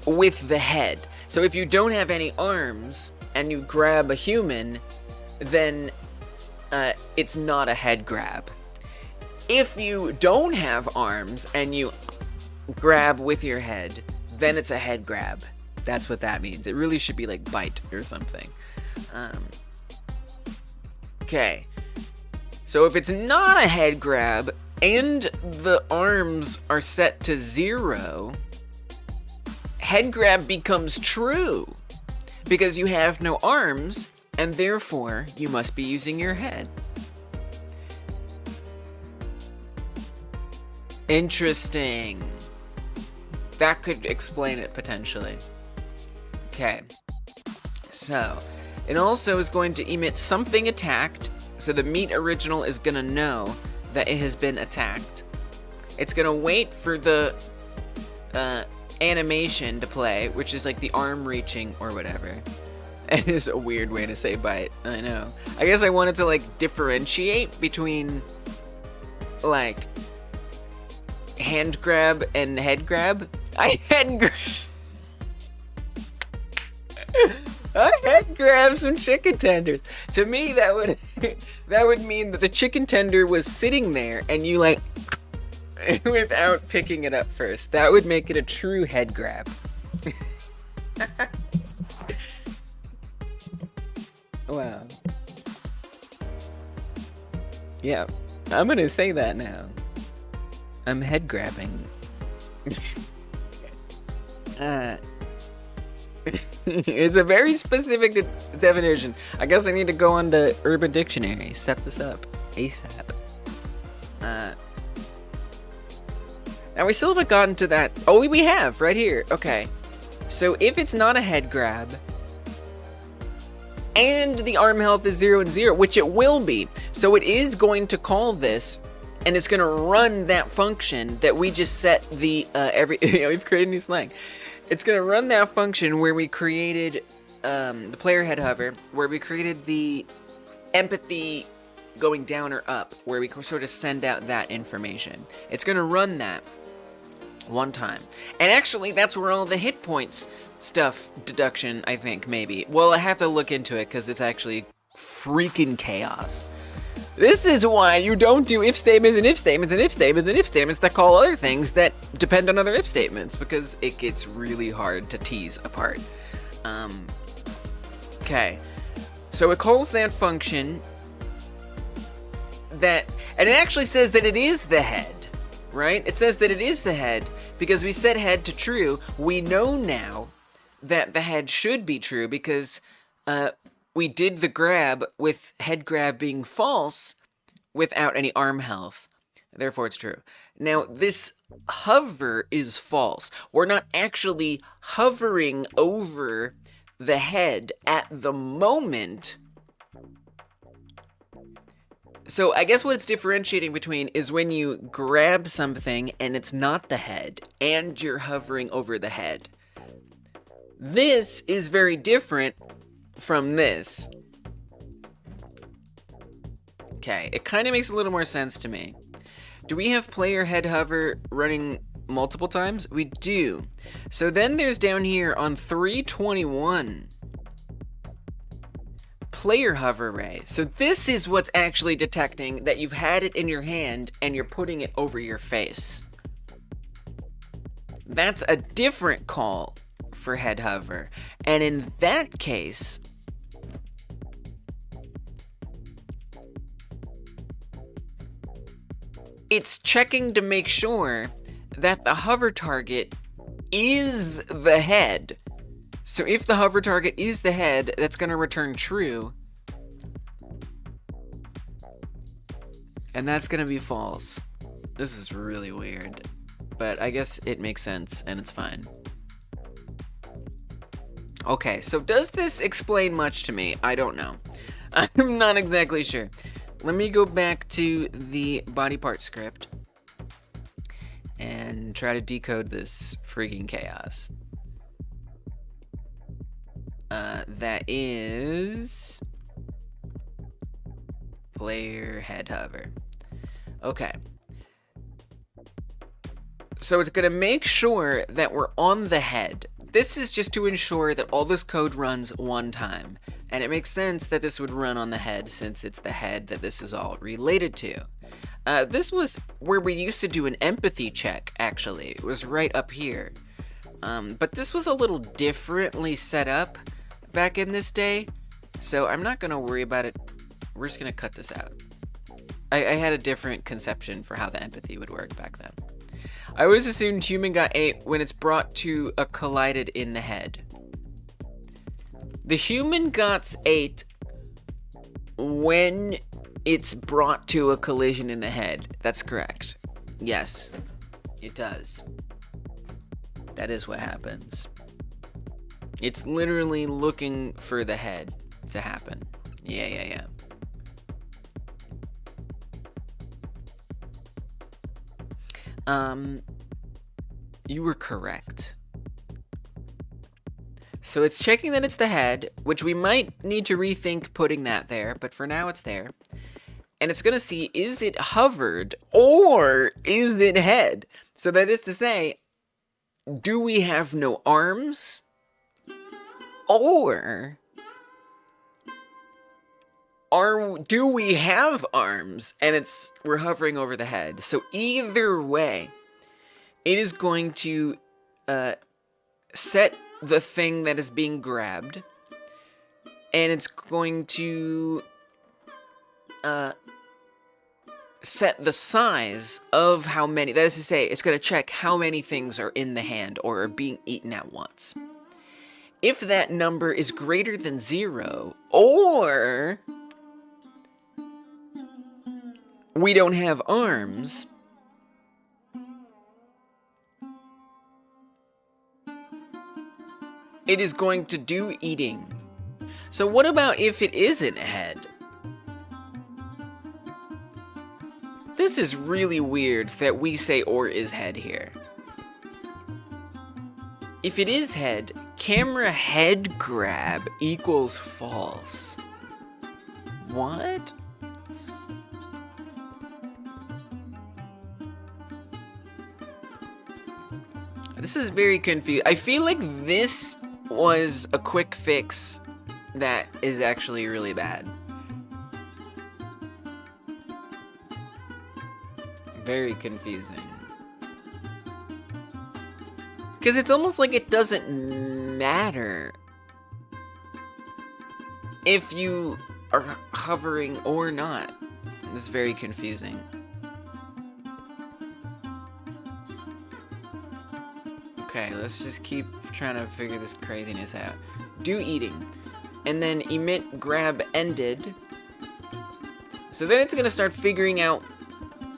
with the head. So if you don't have any arms and you grab a human, then it's not a head grab. If you don't have arms and you grab with your head, then it's a head grab. That's what that means. It really should be like bite or something. Okay. So if it's not a head grab and the arms are set to 0, head grab becomes true because you have no arms and therefore you must be using your head. Interesting. That could explain it potentially. Okay. So, it also is going to emit something attacked, so the meat original is gonna know that it has been attacked. It's gonna wait for the animation to play, which is like the arm reaching or whatever. It is a weird way to say bite, I know. I guess I wanted to like differentiate between like hand grab and head grab. I head grab some chicken tenders. To me, that would mean that the chicken tender was sitting there and you like without picking it up first. That would make it a true head grab. Wow. Yeah, I'm gonna say that now. I'm head grabbing. It's a very specific definition. I guess I need to go on to Urban Dictionary, set this up ASAP. Now we still haven't gotten to that. Oh, we have right here. Okay, so if it's not a head grab and the arm health is 0 and 0, which it will be, so it is going to call this. And it's gonna run that function that we just set the we've created new slang. It's gonna run that function where we created the player head hover, where we created the empathy going down or up, where we sort of send out that information. It's gonna run that one time, and actually that's where all the hit points stuff deduction, I think, maybe. Well, I have to look into it because it's actually freaking chaos. This is why you don't do if statements and if statements and if statements and if statements that call other things that depend on other if statements, because it gets really hard to tease apart. Okay, so it calls that function that, and it actually says that it is the head, right? It says that it is the head because we set head to true. We know now that the head should be true because we did the grab with head grab being false without any arm health. Therefore, it's true. Now, this hover is false. We're not actually hovering over the head at the moment. So I guess what it's differentiating between is when you grab something and it's not the head and you're hovering over the head. This is very different from this. Okay, it kind of makes a little more sense to me. Do we have player head hover running multiple times? We do. So then there's down here on 321 player hover ray. So this is what's actually detecting that you've had it in your hand and you're putting it over your face. That's a different call for head hover. And in that case, it's checking to make sure that the hover target is the head. So if the hover target is the head, that's going to return true. And that's going to be false. This is really weird. But I guess it makes sense and it's fine. Okay, so does this explain much to me? I don't know. I'm not exactly sure. Let me go back to the body part script and try to decode this freaking chaos. That is player head hover. Okay. So it's gonna make sure that we're on the head. this is just to ensure that all this code runs one time. And it makes sense that this would run on the head since it's the head that this is all related to. This was where we used to do an empathy check, actually. It was right up here. But this was a little differently set up back in this day, so I'm not going to worry about it. We're just going to cut this out. I had a different conception for how the empathy would work back then. I always assumed human got 8 when it's brought to a collided in the head. The human got 8 when it's brought to a collision in the head. That's correct. Yes, it does. That is what happens. It's literally looking for the head to happen. Yeah. You were correct. So it's checking that it's the head, which we might need to rethink putting that there, but for now it's there. And it's going to see, is it hovered or is it head? So that is to say, do we have no arms? Or do we have arms and we're hovering over the head? So either way, it is going to set the thing that is being grabbed, and it's going to set the size of how many, that is to say, it's going to check how many things are in the hand or are being eaten at once. If that number is greater than 0, or we don't have arms, it is going to do eating. So what about if it isn't head? This is really weird that we say or is head here. If it is head, camera head grab equals false. What? This is very confusing. I feel like this was a quick fix that is actually really bad. Very confusing. Because it's almost like it doesn't matter if you are hovering or not. It's very confusing. Okay, let's just keep trying to figure this craziness out. Do eating. And then emit grab ended. So then it's going to start figuring out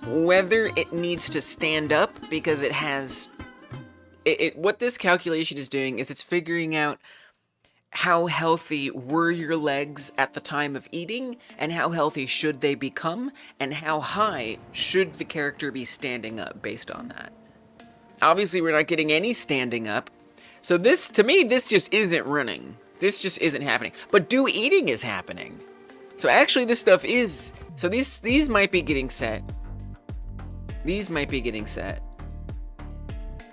whether it needs to stand up because it has... what this calculation is doing is it's figuring out how healthy were your legs at the time of eating, and how healthy should they become, and how high should the character be standing up based on that. Obviously, we're not getting any standing up. So this, to me, this just isn't running. This just isn't happening. But do eating is happening. So actually this stuff is... So these might be getting set. These might be getting set.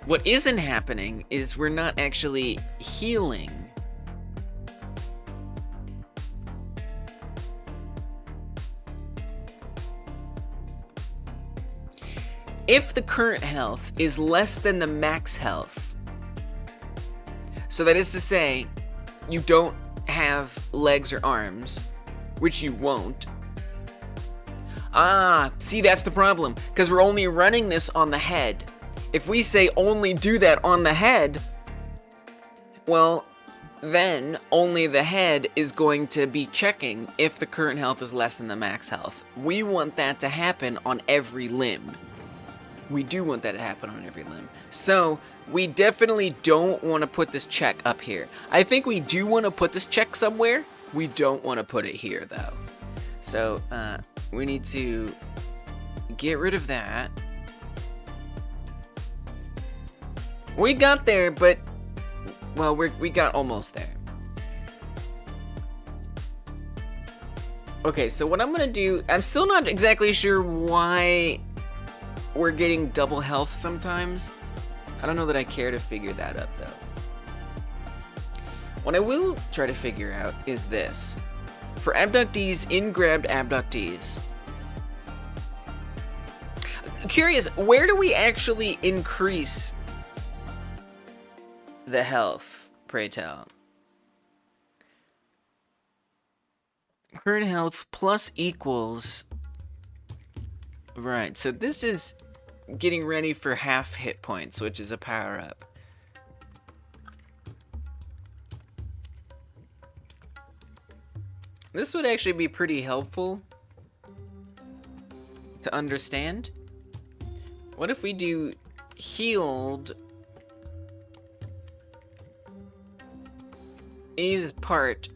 What isn't happening is we're not actually healing. If the current health is less than the max health, so that is to say, you don't have legs or arms, which you won't. Ah, see, that's the problem, because we're only running this on the head. If we say only do that on the head, well, then only the head is going to be checking if the current health is less than the max health. We want that to happen on every limb. We do want that to happen on every limb. So we definitely don't want to put this check up here. I think we do want to put this check somewhere. We don't want to put it here, though. So we need to get rid of that. We got there, but, well, we got almost there. Okay, so what I'm gonna do, I'm still not exactly sure why we're getting double health sometimes. I don't know that I care to figure that out, though. What I will try to figure out is this. For abductees, in-grabbed abductees. Curious, where do we actually increase the health, pray tell? Current health plus equals... Right, so this is getting ready for half hit points, which is a power-up. This would actually be pretty helpful to understand. What if we do healed is part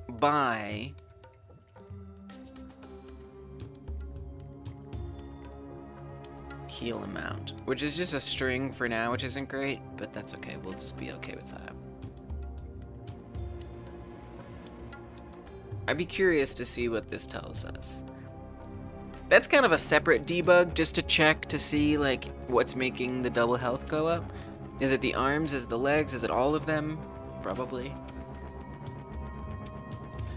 by heal amount, which is just a string for now, which isn't great, but that's okay. We'll just be okay with that. I'd be curious to see what this tells us. That's kind of a separate debug, just to check to see like what's making the double health go up. Is it the arms? Is it the legs? Is it all of them? Probably.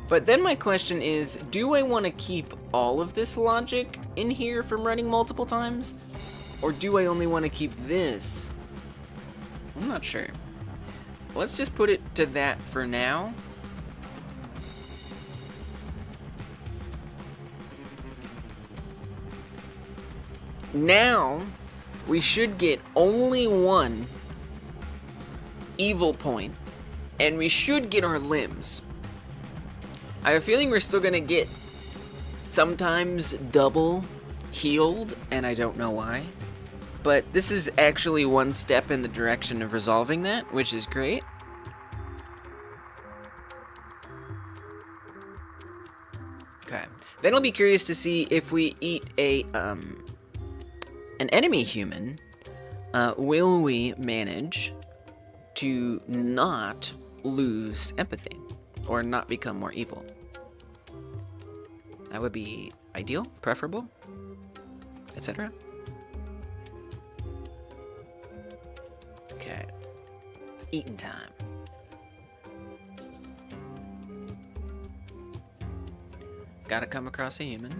But then my question is, do I want to keep all of this logic in here from running multiple times? Or do I only want to keep this? I'm not sure. Let's just put it to that for now. Now, we should get only one evil point, and we should get our limbs. I have a feeling we're still gonna get sometimes double healed, and I don't know why. But this is actually one step in the direction of resolving that, which is great. Okay. Then I'll be curious to see if we eat an enemy human, will we manage to not lose empathy or not become more evil? That would be ideal, preferable, etc. Okay, it's eating time. Gotta come across a human.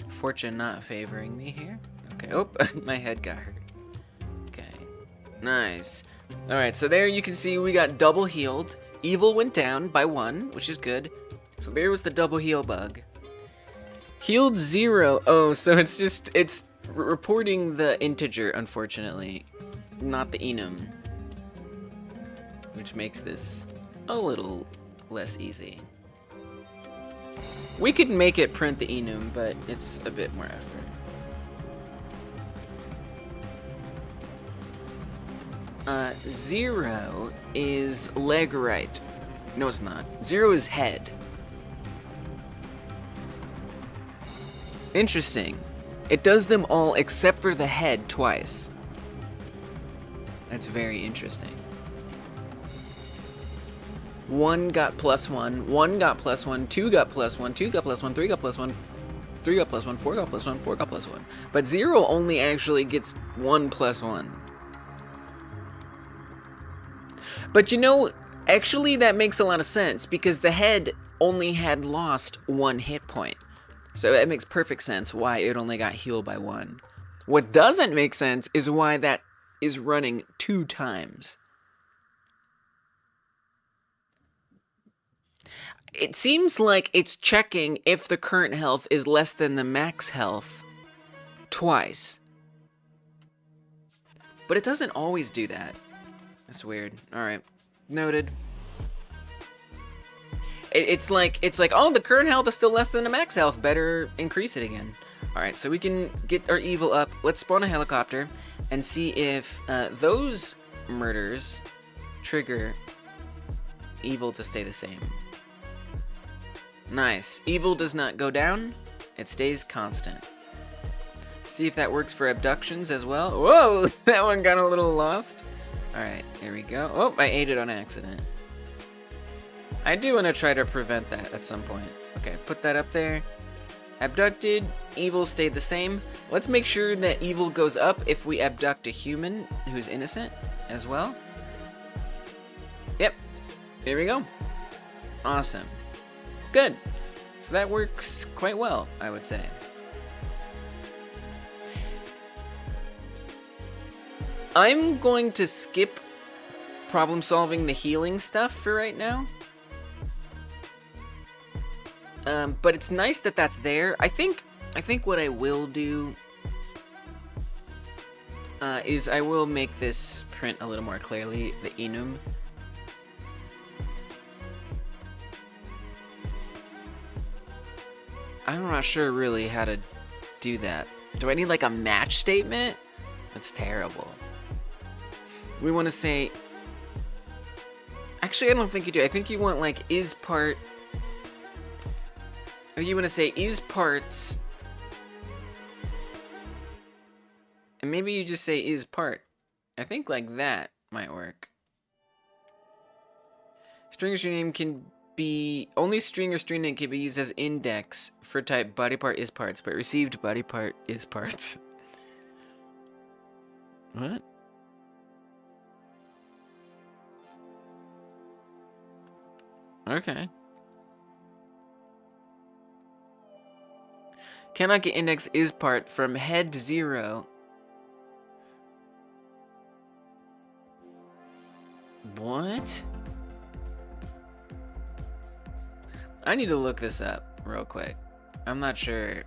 Fortune not favoring me here. Okay, oh, my head got hurt. Okay, nice. Alright, so there you can see we got double healed. Evil went down by 1, which is good. So there was the double heal bug. Healed 0. Oh, so it's reporting the integer, unfortunately, not the enum. Which makes this a little less easy. We could make it print the enum, but it's a bit more effort. Zero is leg right. No, it's not. 0 is head. Interesting. It does them all except for the head twice. That's very interesting. 1 got +1, 1 got +1, 2 got +1, 2 got +1, 3 got +1, 3 got +1, 4 got +1, 4 got +1. But 0 only actually gets 1 +1. But you know, actually that makes a lot of sense because the head only had lost 1 hit point. So it makes perfect sense why it only got healed by 1. What doesn't make sense is why that is running 2 times. It seems like it's checking if the current health is less than the max health twice. But it doesn't always do that. That's weird. Alright. Noted. It's like, oh, the current health is still less than the max health. Better increase it again. Alright, so we can get our evil up. Let's spawn a helicopter and see if those murders trigger evil to stay the same. Nice. Evil does not go down. It stays constant. See if that works for abductions as well. Whoa! That one got a little lost. Alright, here we go. Oh, I ate it on accident. I do want to try to prevent that at some point. Okay, put that up there. Abducted, evil stayed the same. Let's make sure that evil goes up if we abduct a human who's innocent as well. Yep, here we go. Awesome. Good. So that works quite well, I would say. I'm going to skip problem solving the healing stuff for right now. But it's nice that that's there. I think what I will do is I will make this print a little more clearly, the enum. I'm not sure really how to do that. Do I need like a match statement? That's terrible. We want to say... Actually, I don't think you do. I think you want like is part... Or you want to say is parts... And maybe you just say is part. I think like that might work. String or string name can be... Only string or string name can be used as index for type body part is parts, but received body part is parts. What? Okay. Cannot get index is part from head 0. What? I need to look this up real quick. I'm not sure.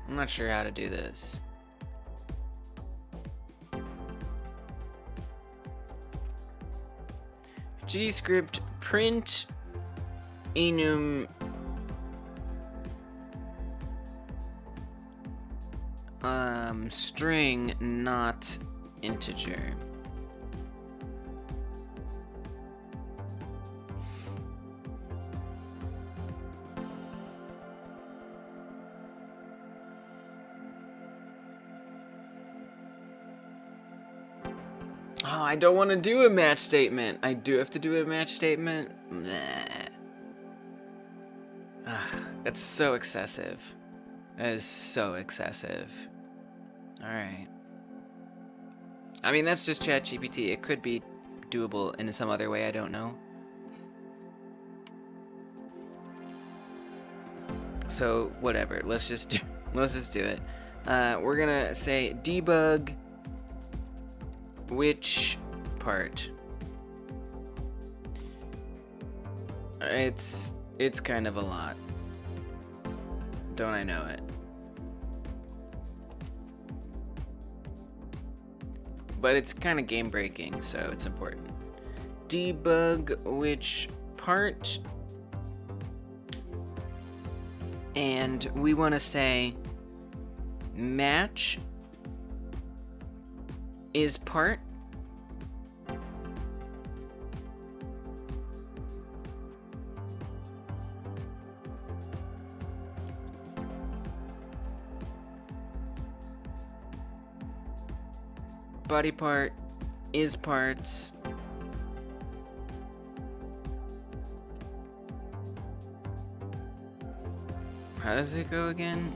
I'm not sure how to do this. GDScript print enum string not integer. Oh, I don't want to do a match statement. I do have to do a match statement. Nah. That's so excessive. That is so excessive. Alright. I mean, that's just ChatGPT. It could be doable in some other way, I don't know. So, whatever. Let's just do it. We're gonna say debug which part. It's kind of a lot. Don't I know it? But it's kind of game breaking, so it's important. Debug which part. And we want to say match is part. Body part is parts. How does it go again?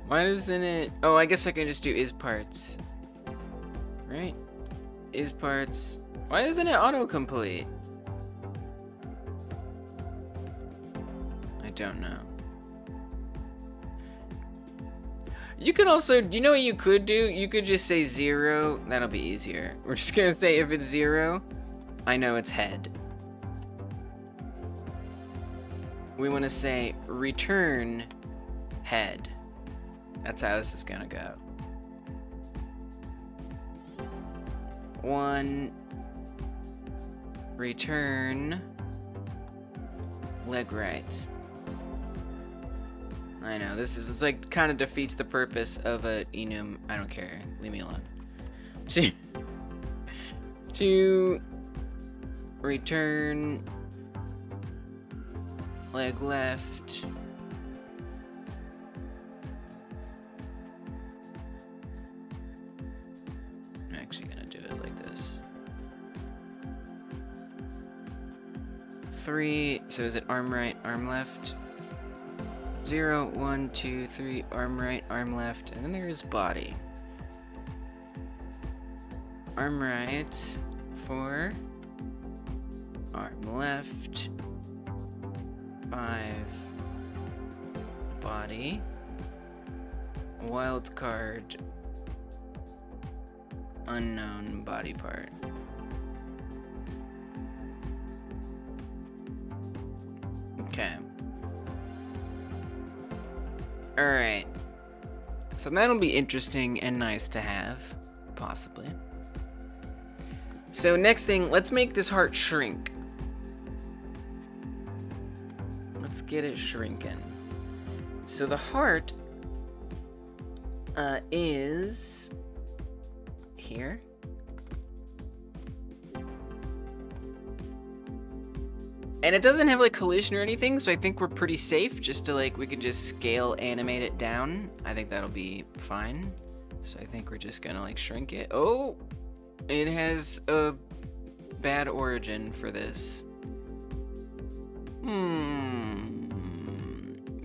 Why doesn't it... Oh, I guess I can just do is parts. Right? Is parts. Why doesn't it autocomplete? I don't know. You could also, you know what you could do? You could just say 0. That'll be easier. We're just gonna say if it's 0, I know it's head. We want to say return head. That's how this is gonna go. 1 return leg right. I know, it's like kind of defeats the purpose of a enum. I don't care. Leave me alone. To return leg left 3. So is it arm right, arm left? 0, 1, 2, 3, arm right, arm left, and then there's body. Arm right, 4, arm left, 5, body, wild card, unknown body part. Okay. Alright. So that'll be interesting and nice to have, possibly. So next thing, let's make this heart shrink. Let's get it shrinking. So the heart is here. And it doesn't have like collision or anything, so I think we're pretty safe just to like, we can just scale animate it down. I think that'll be fine. So I think we're just gonna like shrink it. Oh, it has a bad origin for this.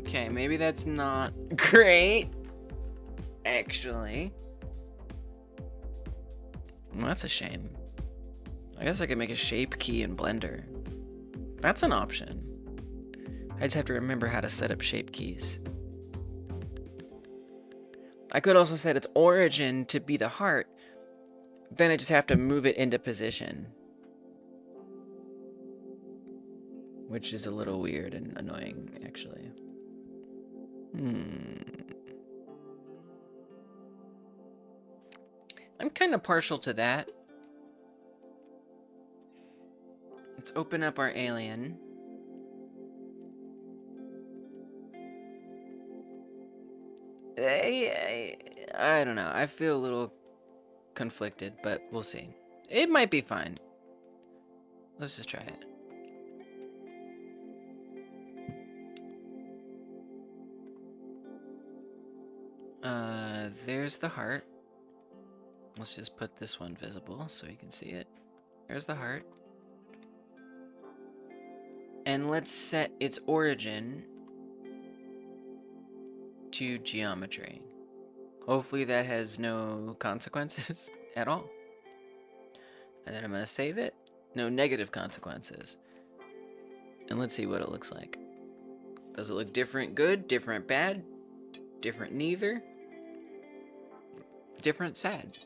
Okay, maybe that's not great, actually. Well, that's a shame. I guess I could make a shape key in Blender. That's an option. I just have to remember how to set up shape keys. I could also set its origin to be the heart. Then I just have to move it into position. Which is a little weird and annoying, actually. I'm kind of partial to that. Let's open up our alien. I don't know. I feel a little conflicted, but we'll see. It might be fine. Let's just try it. There's the heart. Let's just put this one visible so you can see it. There's the heart. And let's set its origin to geometry. Hopefully that has no consequences at all. And then I'm gonna save it. No negative consequences. And let's see what it looks like. Does it look different good, different bad, different neither, different sad?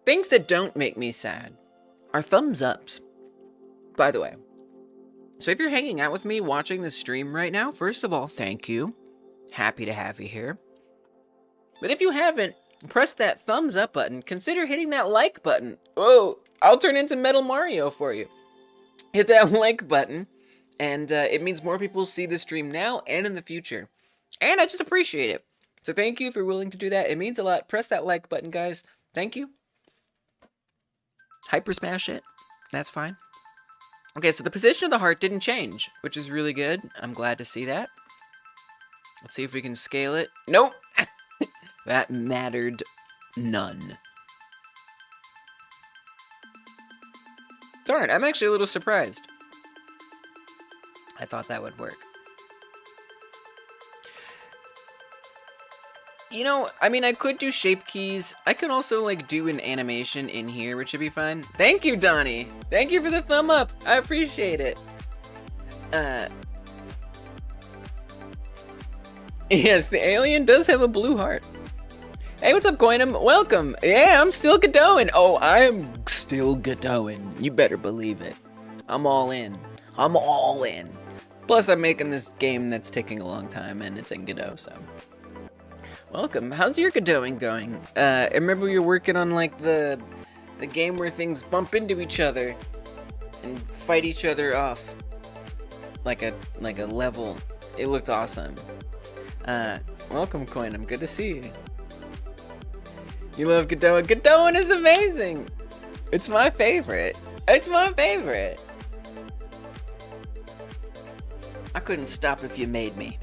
Things that don't make me sad are thumbs ups, by the way. So if you're hanging out with me watching the stream right now, first of all, thank you. Happy to have you here. But if you haven't, press that thumbs up button. Consider hitting that like button. Oh, I'll turn into Metal Mario for you. Hit that like button, and it means more people see the stream now and in the future. And I just appreciate it. So thank you if you're willing to do that. It means a lot. Press that like button, guys. Thank you. Hyper smash it. That's fine. Okay, so the position of the heart didn't change, which is really good. I'm glad to see that. Let's see if we can scale it. Nope. That mattered none. Darn, I'm actually a little surprised. I thought that would work. You know, I mean, I could do shape keys. I could also, like, do an animation in here, which would be fun. Thank you, Donnie. Thank you for the thumb up. I appreciate it. Yes, the alien does have a blue heart. Hey, what's up, Coinum? Welcome. Yeah, I'm still Godot'ing. Oh, I'm still Godot'ing. You better believe it. I'm all in. I'm all in. Plus, I'm making this game that's taking a long time, and it's in Godot, so... Welcome. How's your Godot'ing going? I remember you were working on like the game where things bump into each other and fight each other off like a level. It looked awesome. Welcome, Coinum. Good to see you. You love Godot. Godot'ing is amazing. It's my favorite. It's my favorite. I couldn't stop if you made me.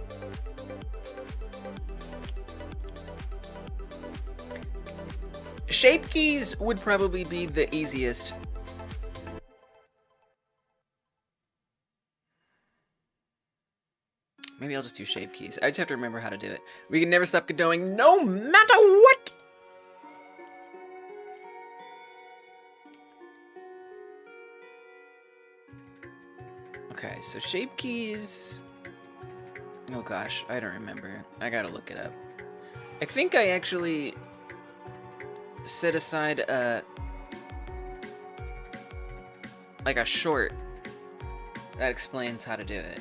Shape keys would probably be the easiest Maybe I'll just do shape keys. I just have to remember how to do it. We can never stop Godotting no matter what! Okay, so shape keys... Oh gosh, I don't remember. I gotta look it up. I think I actually set aside a... like a short that explains how to do it.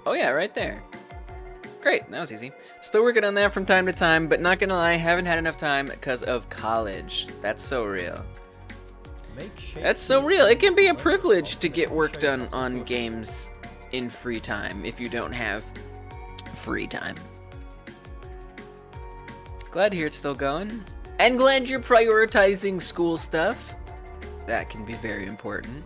Oh yeah, right there. Great, that was easy. Still working on that from time to time, but not gonna lie, haven't had enough time because of college. That's so real. That's so real. It can be a privilege to get work done on games in free time if you don't have free time. Glad to hear it's still going. And glad you're prioritizing school stuff. That can be very important.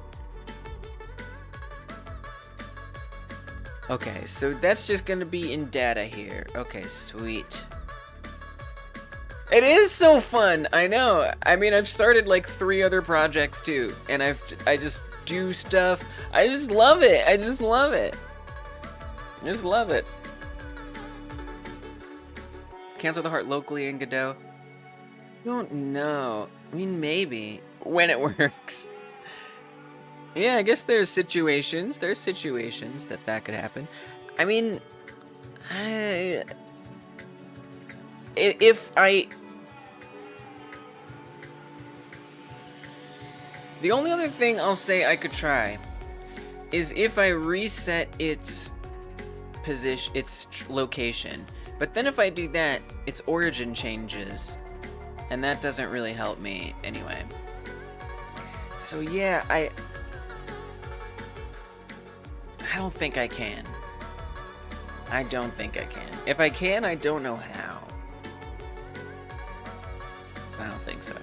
Okay, so that's just gonna be in data here. Okay, sweet. It is so fun, I know. I mean, I've started like 3 other projects too, and I just do stuff. I just love it. I just love it. I just love it. Cancel the heart locally in Godot. I don't know. I mean, maybe when it works. Yeah, I guess there's situations. There's situations that could happen. I mean, if I... The only other thing I'll say I could try is if I reset its position, its location. But then if I do that, its origin changes, and that doesn't really help me anyway. So yeah, I don't think I can. I don't think I can. If I can, I don't know how. I don't think so.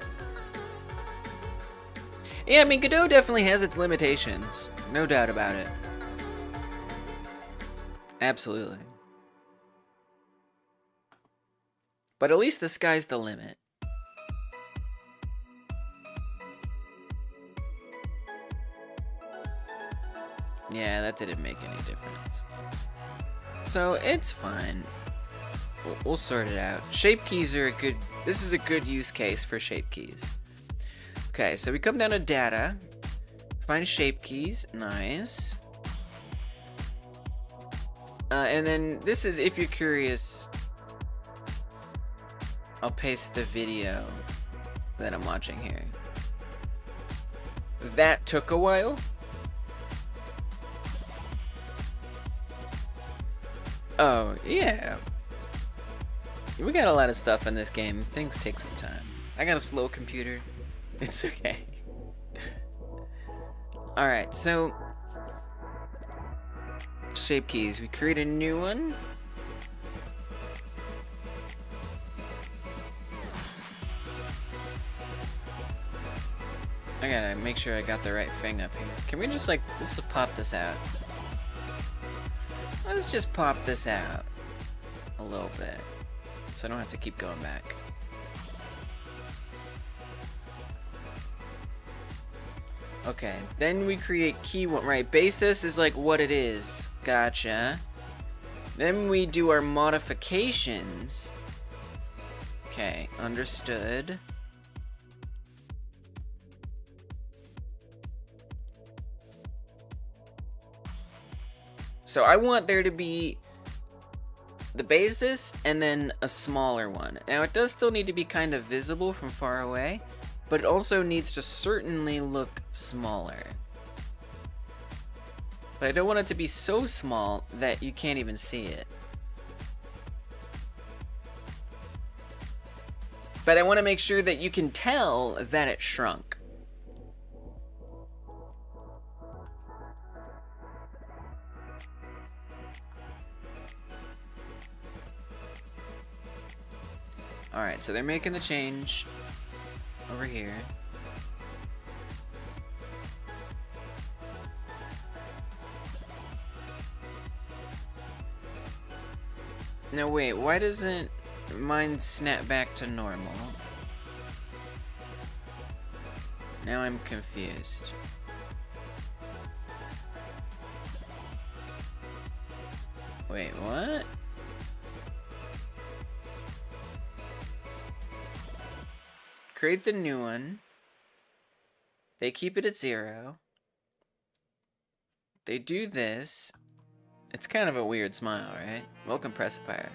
Yeah, I mean, Godot definitely has its limitations. No doubt about it. Absolutely. But at least the sky's the limit. Yeah, that didn't make any difference. So, it's fine. We'll sort it out. Shape keys are a good... This is a good use case for shape keys. Okay, so we come down to data. Find shape keys. Nice. And then this is, if you're curious... I'll paste the video that I'm watching here. That took a while. Oh, yeah. We got a lot of stuff in this game. Things take some time. I got a slow computer. It's okay. Alright, so... Shape keys. We create a new one. I gotta make sure I got the right thing up here. Can we just like, let's just pop this out. Let's just pop this out a little bit, so I don't have to keep going back. Okay, then we create key one, right? Basis is like what it is. Gotcha. Then we do our modifications. Okay, understood. So I want there to be the basis and then a smaller one. Now it does still need to be kind of visible from far away, but it also needs to certainly look smaller. But I don't want it to be so small that you can't even see it. But I want to make sure that you can tell that it shrunk. Alright, so they're making the change over here. No, wait, why doesn't mine snap back to normal? Now I'm confused. Wait, what? Create the new one. They keep it at 0. They do this. It's kind of a weird smile, right? Welcome, Precipier.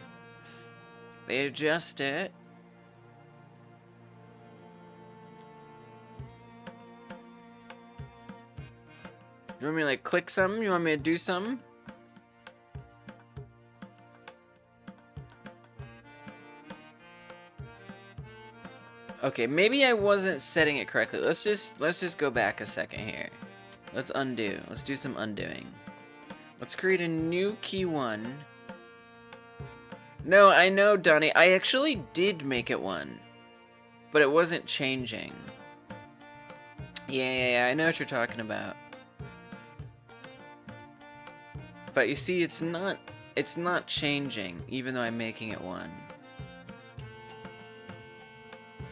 They adjust it. You want me to like click something? You want me to do something? Okay, maybe I wasn't setting it correctly. Let's just go back a second here. Let's undo. Let's do some undoing. Let's create a new key 1. No, I know, Donnie. I actually did make it 1. But it wasn't changing. Yeah, I know what you're talking about. But you see, it's not changing, even though I'm making it 1.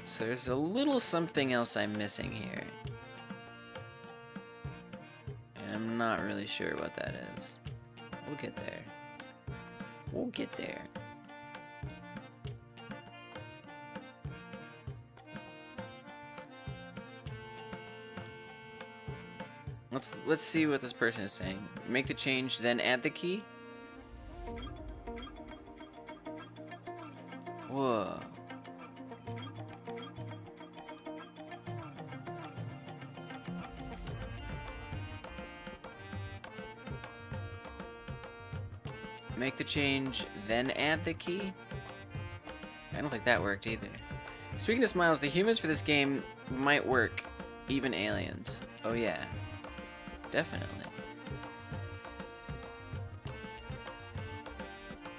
So there's a little something else I'm missing here. And I'm not really sure what that is. We'll get there. We'll get there. Let's see what this person is saying. Make the change, then add the key. Whoa. Make the change, then add the key? I don't think that worked either. Speaking of smiles, the humans for this game might work. Even aliens. Oh yeah. Definitely.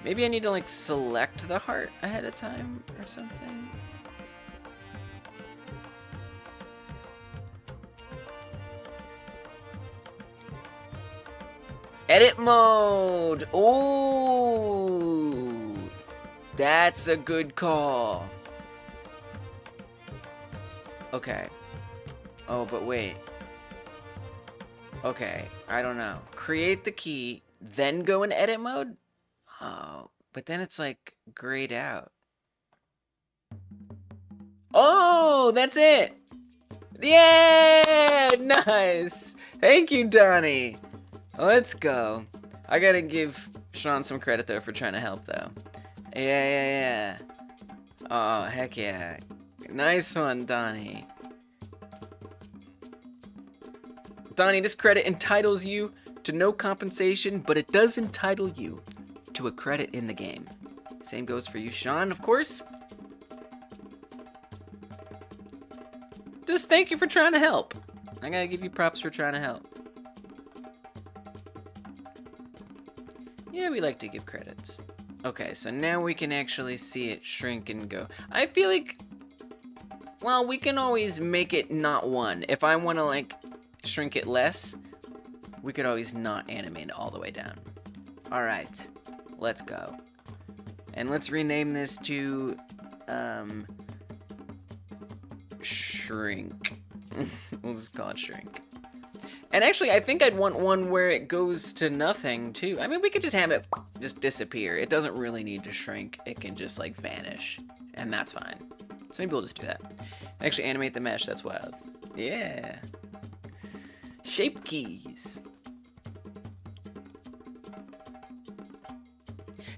Maybe I need to like select the heart ahead of time or something. Edit mode! Ooh! That's a good call. Okay. Oh, but wait. Okay, I don't know. Create the key, then go in edit mode? Oh, but then it's like grayed out. Oh, that's it! Yeah! Nice! Thank you, Donnie! Let's go. I gotta give Sean some credit, though, for trying to help, though. Yeah. Oh, heck yeah. Nice one, Donnie. Donnie, this credit entitles you to no compensation, but it does entitle you to a credit in the game. Same goes for you, Sean, of course. Just thank you for trying to help. I gotta give you props for trying to help. Yeah, we like to give credits. Okay, so now we can actually see it shrink and go. I feel like, well, we can always make it not 1. If I want to, like, shrink it less, we could always not animate it all the way down. All right, let's go. And let's rename this to, shrink. We'll just call it shrink. And actually, I think I'd want one where it goes to nothing, too. I mean, we could just have it just disappear. It doesn't really need to shrink. It can just, like, vanish. And that's fine. So maybe we'll just do that. Actually, animate the mesh. That's wild. Yeah. Shape keys.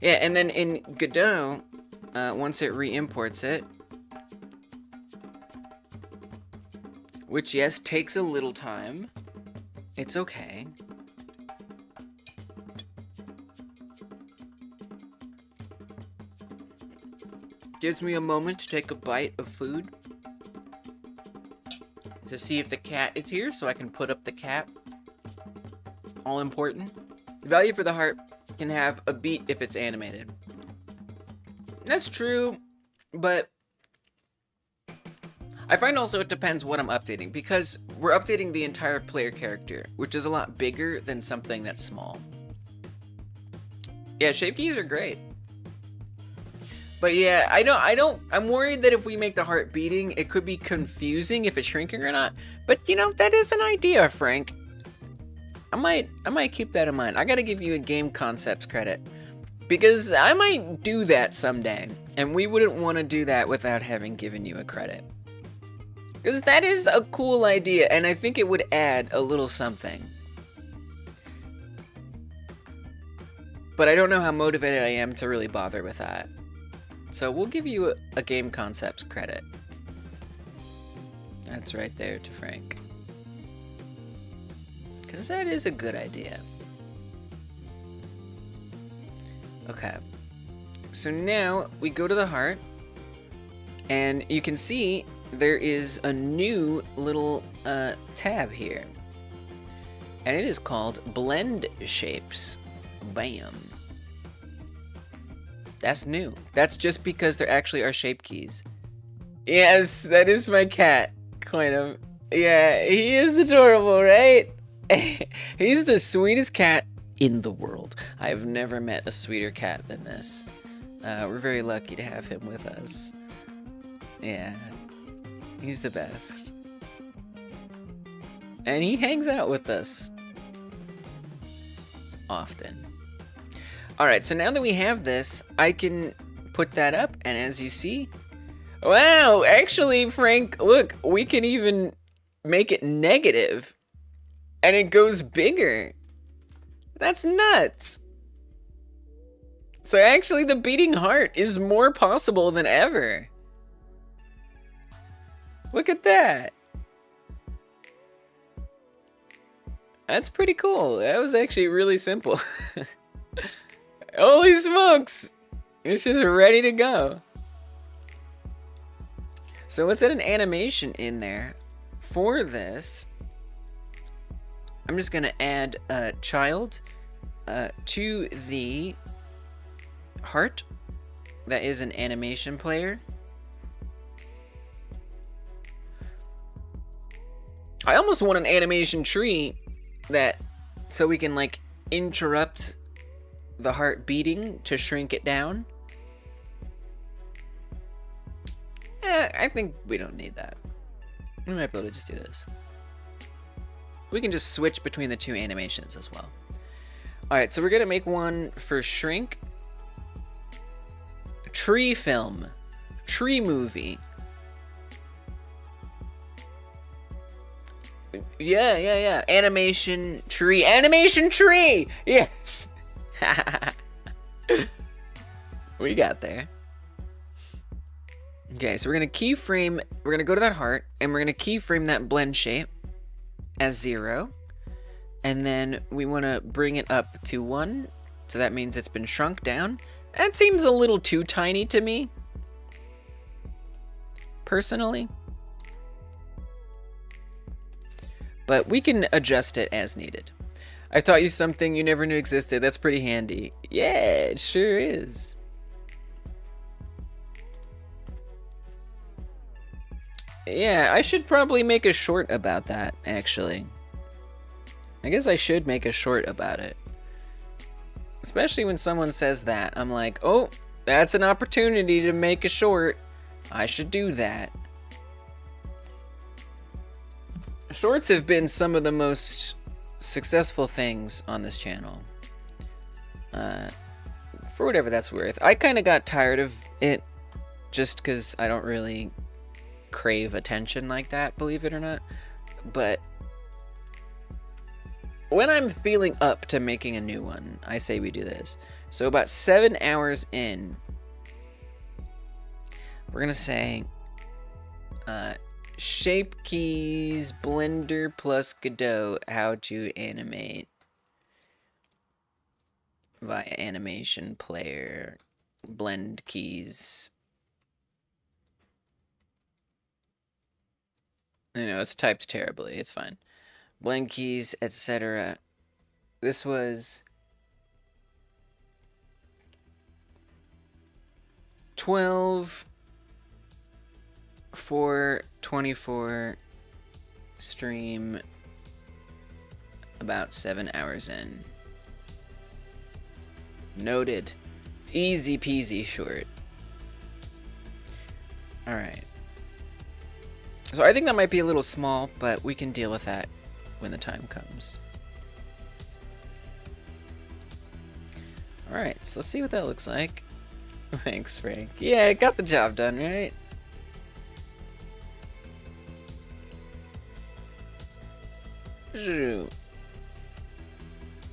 Yeah, and then in Godot, once it re-imports it, which, yes, takes a little time. It's okay. Gives me a moment to take a bite of food to see if the cat is here so I can put up the cat. All important. The value for the heart can have a beat if it's animated. That's true, but I find also it depends what I'm updating, because we're updating the entire player character, which is a lot bigger than something that's small. Yeah, shape keys are great. But yeah, I'm worried that if we make the heart beating, it could be confusing if it's shrinking or not. But you know, that is an idea, Frank. I might keep that in mind. I gotta give you a game concepts credit. Because I might do that someday, and we wouldn't want to do that without having given you a credit. Because that is a cool idea, and I think it would add a little something. But I don't know how motivated I am to really bother with that. So we'll give you a game concepts credit. That's right there to Frank. Because that is a good idea. Okay. So now we go to the heart, and you can see there is a new little tab here. And it is called Blend Shapes. Bam. That's new. That's just because there actually are shape keys. Yes, that is my cat. Kind of. Yeah, he is adorable, right? He's the sweetest cat in the world. I've never met a sweeter cat than this. We're very lucky to have him with us. Yeah, he's the best. And he hangs out with us often. Alright, so now that we have this, I can put that up, and as you see, wow, actually, Frank, look, we can even make it negative, and it goes bigger. That's nuts. So actually, the beating heart is more possible than ever. Look at that. That's pretty cool. That was actually really simple. Holy smokes! It's just ready to go. So let's add an animation in there. For this, I'm just gonna add a child to the heart. That is an animation player. I almost want an animation tree that, so we can like interrupt the heart beating to shrink it down. I think we don't need that. We might be able to just do this. We can just switch between the two animations as well. Alright, so we're gonna make one for shrink. Tree film. Tree movie. Yeah. Animation tree. Animation tree! Yes! We got there. Okay, so we're gonna keyframe, we're gonna go to that heart, and we're gonna keyframe that blend shape as 0. And then we wanna bring it up to 1, so that means it's been shrunk down. That seems a little too tiny to me, personally. But we can adjust it as needed. I've taught you something you never knew existed. That's pretty handy. Yeah, it sure is. Yeah, I should probably make a short about that, actually. I guess I should make a short about it. Especially when someone says that. I'm like, oh, that's an opportunity to make a short. I should do that. Shorts have been some of the most successful things on this channel. For whatever that's worth. I kind of got tired of it just because I don't really crave attention like that, believe it or not. But when I'm feeling up to making a new one, I say we do this. So about 7 hours in, we're gonna say shape keys, Blender plus Godot, how to animate via animation player, blend keys. I know it's typed terribly, it's fine. Blend keys, etc. This was 12/4/24 stream, about 7 hours in. Noted. Easy peasy short. Alright. So I think that might be a little small, but we can deal with that when the time comes. Alright, so let's see what that looks like. Thanks, Frank. Yeah, it got the job done, right?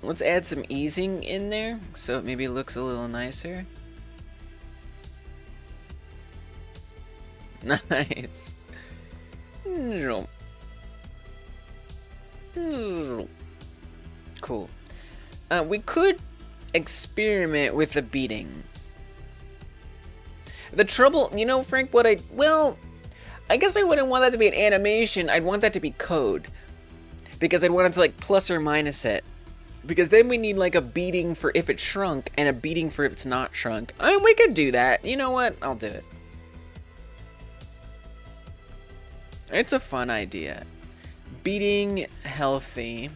Let's add some easing in there so it maybe looks a little nicer. Nice. Cool. We could experiment with the beating. The trouble, you know, Frank, well, I guess I wouldn't want that to be an animation. I'd want that to be code. Because I'd want it to, like, plus or minus it. Because then we need, like, a beating for if it shrunk and a beating for if it's not shrunk. I mean, we could do that. You know what? I'll do it. It's a fun idea. Beating healthy.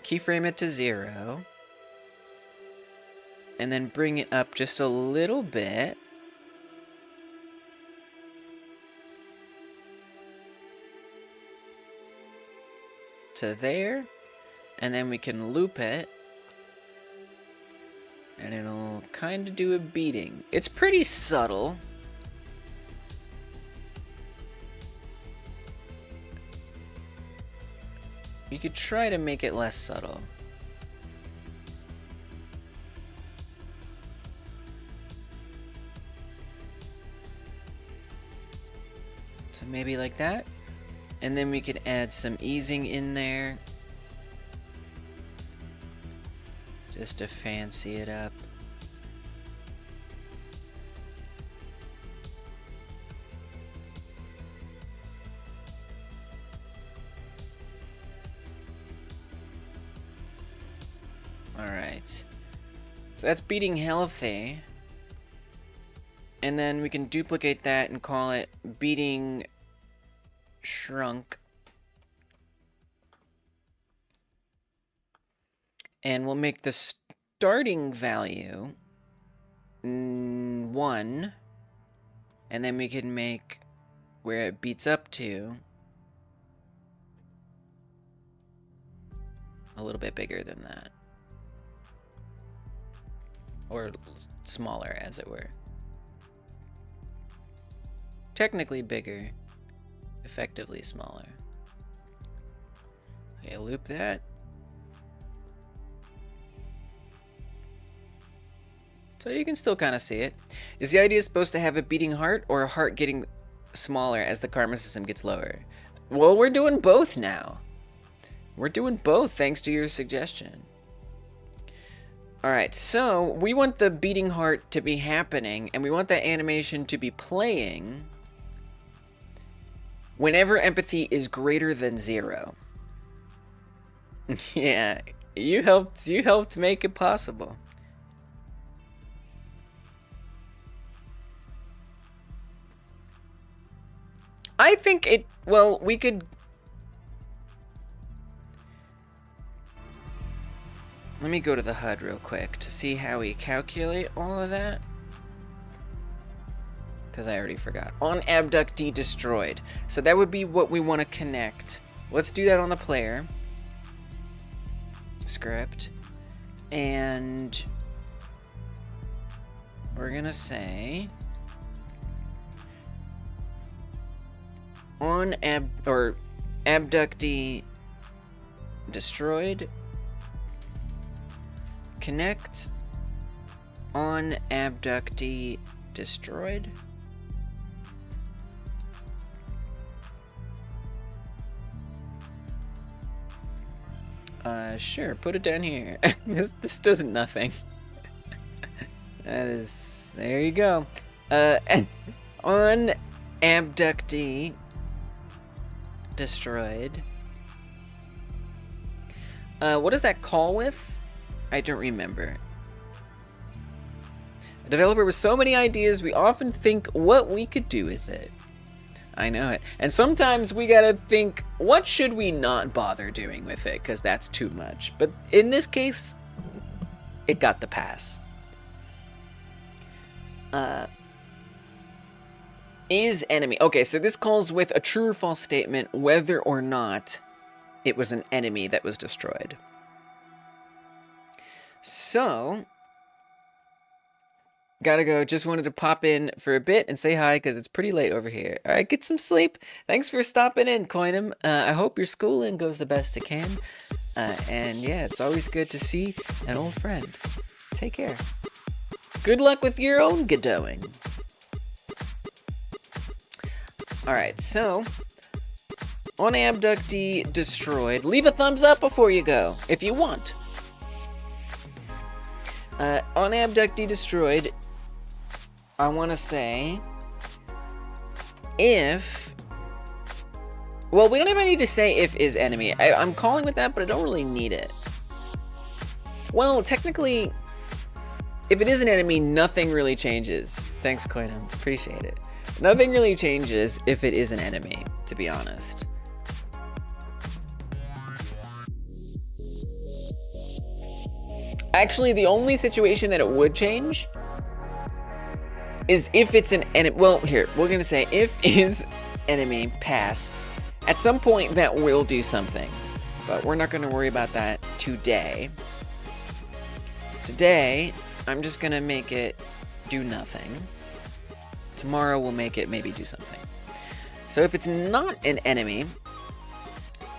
Keyframe it to 0. And then bring it up just a little bit. To there. And then we can loop it. And it'll kind of do a beating. It's pretty subtle. You could try to make it less subtle. So maybe like that. And then we could add some easing in there. Just to fancy it up. Alright. So that's beating healthy. And then we can duplicate that and call it beating shrunk. And we'll make the starting value 1. And then we can make where it beats up to a little bit bigger than that. Or smaller, as it were. Technically bigger, effectively smaller. Okay, loop that. So you can still kind of see it. Is the idea supposed to have a beating heart or a heart getting smaller as the karma system gets lower? Well, we're doing both now. We're doing both thanks to your suggestion. Alright, so we want the beating heart to be happening and we want that animation to be playing whenever empathy is greater than 0. Yeah, you helped make it possible. I think it, well, we could... Let me go to the HUD real quick to see how we calculate all of that. Because I already forgot. On abductee destroyed. So that would be what we want to connect. Let's do that on the player. Script. And we're going to say... On abductee destroyed, connect on abductee destroyed. Sure, put it down here. This does nothing. That is, there you go. On abductee destroyed. What does that call with? I don't remember. A developer with so many ideas, we often think what we could do with it. I know it. And sometimes we gotta think, what should we not bother doing with it? Because that's too much. But in this case, it got the pass. Is enemy. Okay, so this calls with a true or false statement whether or not it was an enemy that was destroyed. So, gotta go. Just wanted to pop in for a bit and say hi because it's pretty late over here. All right, get some sleep. Thanks for stopping in, Coinum. I hope your schooling goes the best it can. And yeah, it's always good to see an old friend. Take care. Good luck with your own Godoting. Alright, so, on abductee destroyed, leave a thumbs up before you go, if you want. On abductee destroyed, I want to say, if... Well, we don't even need to say if is enemy. I'm calling with that, but I don't really need it. Well, technically, if it is an enemy, nothing really changes. Thanks, Coinum. Appreciate it. Nothing really changes if it is an enemy, to be honest. Actually, the only situation that it would change is if it's an enemy. Well, here, we're gonna say if is enemy pass. At some point, that will do something, but we're not gonna worry about that today. Today, I'm just gonna make it do nothing. Tomorrow we'll make it maybe do something. So if it's not an enemy,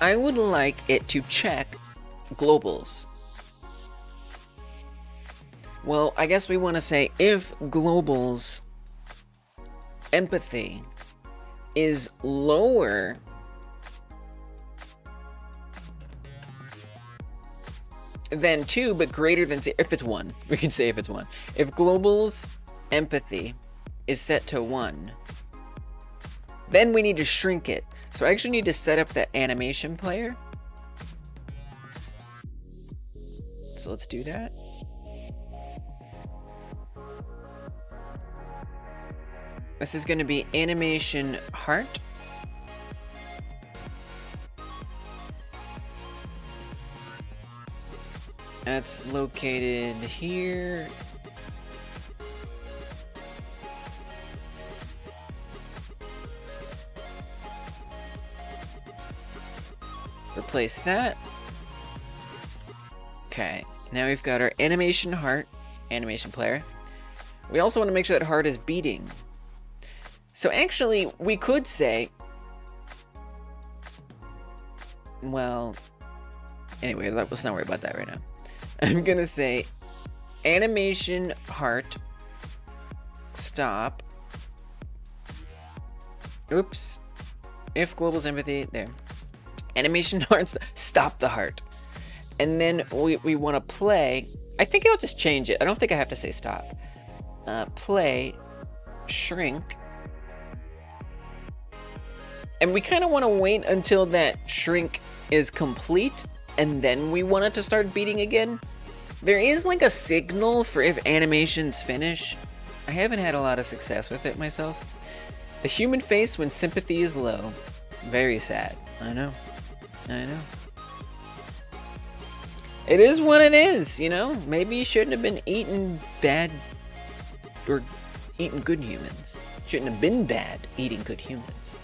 I would like it to check globals. Well, I guess we want to say if globals empathy is lower than 2 but greater than, if it's 1, we can say if it's 1. If globals empathy is set to 1, then we need to shrink it. So I actually need to set up that animation player. So let's do that. This is going to be animation heart. That's located here. Replace that. Okay, now we've got our animation heart, animation player. We also want to make sure that heart is beating. So actually, we could say, well, anyway, let's not worry about that right now. I'm gonna say animation heart stop. Oops. If global's empathy, there. Animation heart stop the heart. And then we want to play. I think I'll just change it. I don't think I have to say stop. Play shrink. And we kind of want to wait until that shrink is complete, and then we want it to start beating again. There is like a signal for if animations finish. I haven't had a lot of success with it myself. The human face when sympathy is low. Very sad. I know. I know. It is what it is, you know? Maybe you shouldn't have been eating bad or eating good humans. Shouldn't have been bad eating good humans.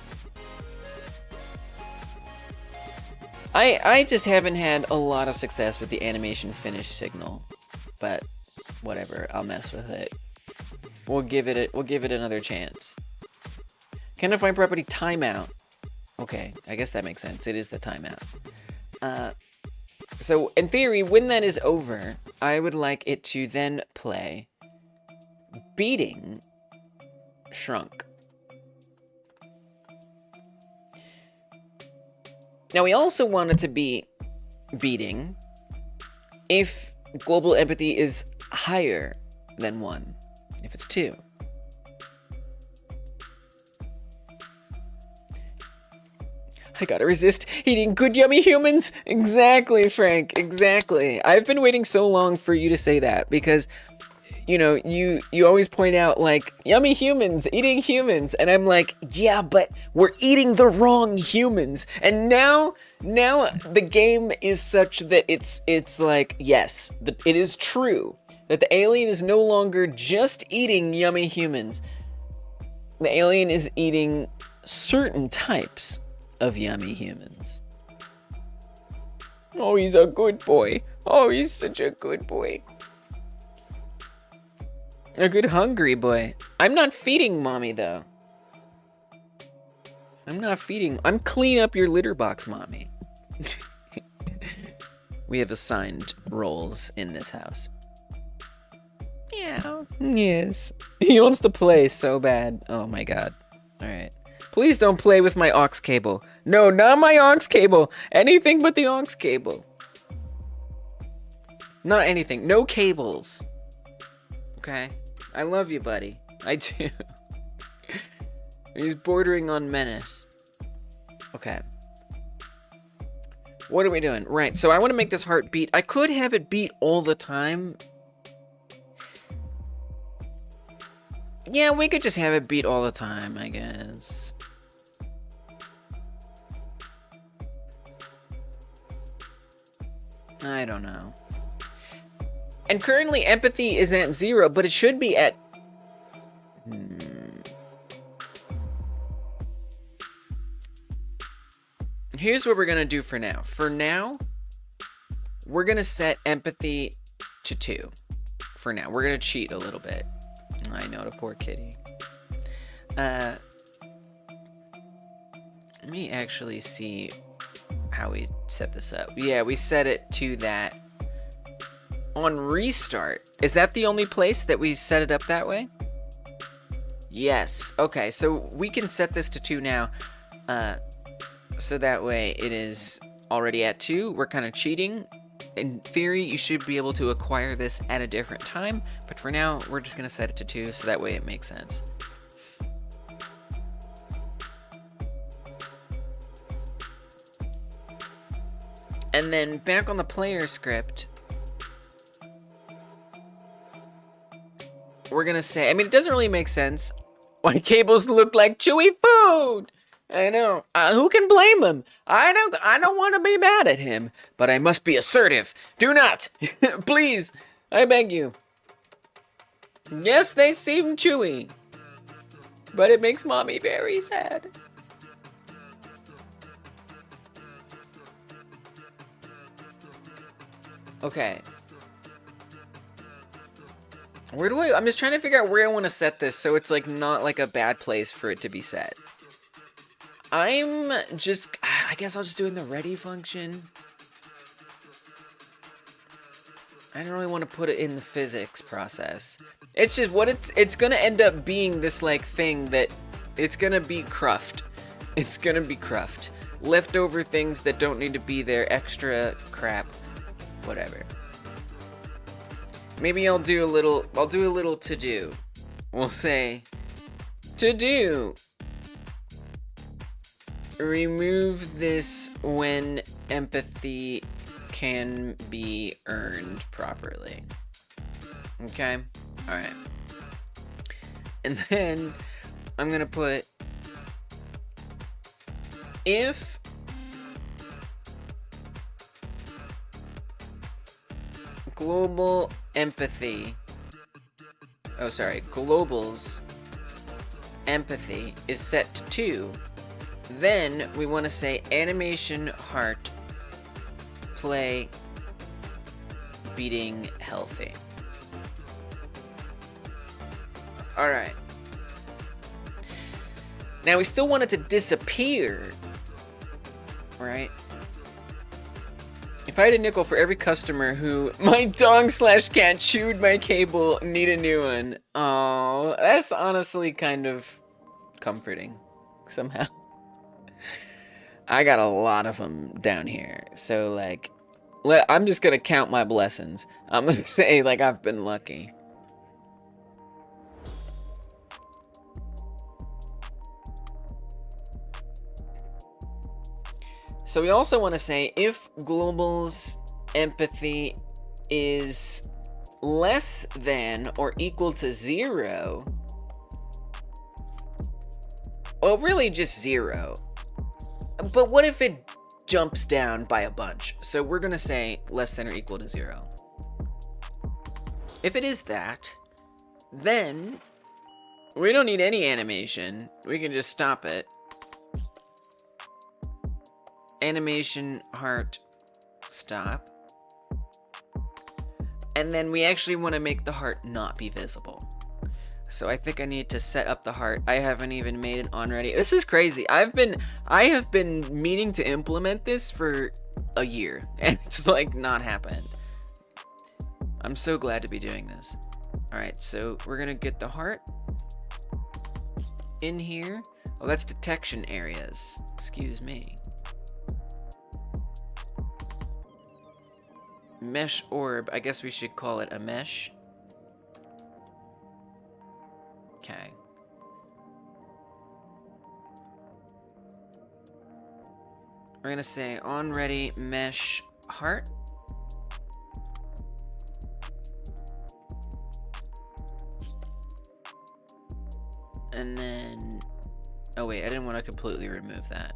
I just haven't had a lot of success with the animation finish signal, but whatever, I'll mess with it. We'll give it another chance. Can I find property timeout? Okay, I guess that makes sense. It is the timeout. So in theory, when that is over, I would like it to then play beating shrunk. Now we also want it to be beating if global empathy is higher than 1, if it's 2. I gotta resist eating good yummy humans. Exactly, Frank, exactly. I've been waiting so long for you to say that because, you know, you always point out like yummy humans, eating humans, and I'm like, yeah, but we're eating the wrong humans. And now the game is such that it's like, yes, it is true that the alien is no longer just eating yummy humans. The alien is eating certain types of yummy humans. Oh, he's a good boy. Oh, he's such a good boy. A good hungry boy. I'm not feeding mommy, though. I'm not feeding. I'm cleaning up your litter box, mommy. We have assigned roles in this house. Yeah. Yes. He wants to play so bad. Oh my god. Alright. Please don't play with my aux cable. No, not my aux cable. Anything but the aux cable. Not anything. No cables. Okay? I love you, buddy. I do. He's bordering on menace. Okay. What are we doing? Right, so I want to make this heart beat. I could have it beat all the time. Yeah, we could just have it beat all the time, I guess. I don't know. And currently empathy is at 0, but it should be at... Here's what we're going to do for now. For now, we're going to set empathy to 2. For now. We're going to cheat a little bit. I know, the poor kitty. Let me actually see how we set this up. Yeah, we set it to that. On restart, is that the only place that we set it up that way? Yes. Okay, so we can set this to 2 now. So that way it is already at 2. We're kind of cheating. In theory, you should be able to acquire this at a different time, but for now, we're just going to set it to 2, so that way it makes sense. And then back on the player script, we're going to say, I mean, it doesn't really make sense. Why cables look like chewy food? I know. Who can blame him? I don't want to be mad at him, but I must be assertive. Do not. Please. I beg you. Yes, they seem chewy, but it makes mommy very sad. Okay. Where do I'm just trying to figure out where I want to set this so it's like not like a bad place for it to be set. I guess I'll just do it in the ready function. I don't really want to put it in the physics process. It's just what it's gonna end up being this like thing that it's gonna be cruft. It's gonna be cruft. Leftover things that don't need to be there, extra crap, whatever. Maybe I'll do a little to do. We'll say to do. Remove this when empathy can be earned properly. Okay? Alright. And then I'm gonna put if global empathy, global's empathy is set to 2, then we want to say animation heart play beating healthy. Alright. Now we still want it to disappear, right? If I had a nickel for every customer who my dog/cat chewed my cable, need a new one. Oh, that's honestly kind of comforting somehow. I got a lot of them down here, so like, I'm just gonna count my blessings. I'm gonna say like I've been lucky. So we also want to say if global's empathy is less than or equal to 0, well, really just 0. But what if it jumps down by a bunch? So we're going to say less than or equal to 0. If it is that, then We don't need any animation. We can just stop it. Animation, heart, stop. And then we actually want to make the heart not be visible. So I think I need to set up the heart. I haven't even made it on ready. This is crazy. I have been meaning to implement this for a year, and it's like not happened. I'm so glad to be doing this. All right, so we're gonna get the heart in here. Oh, that's detection areas. Excuse me. Mesh orb. I guess we should call it a mesh. Okay. We're gonna say on ready mesh heart. And then, oh wait, I didn't want to completely remove that.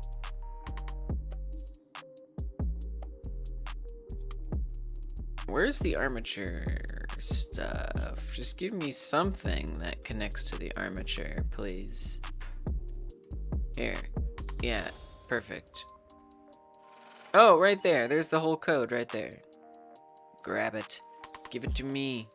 Where's the armature stuff? Just give me something that connects to the armature, please. Here. Yeah, perfect. Oh, right there. There's the whole code right there. Grab it. Give it to me.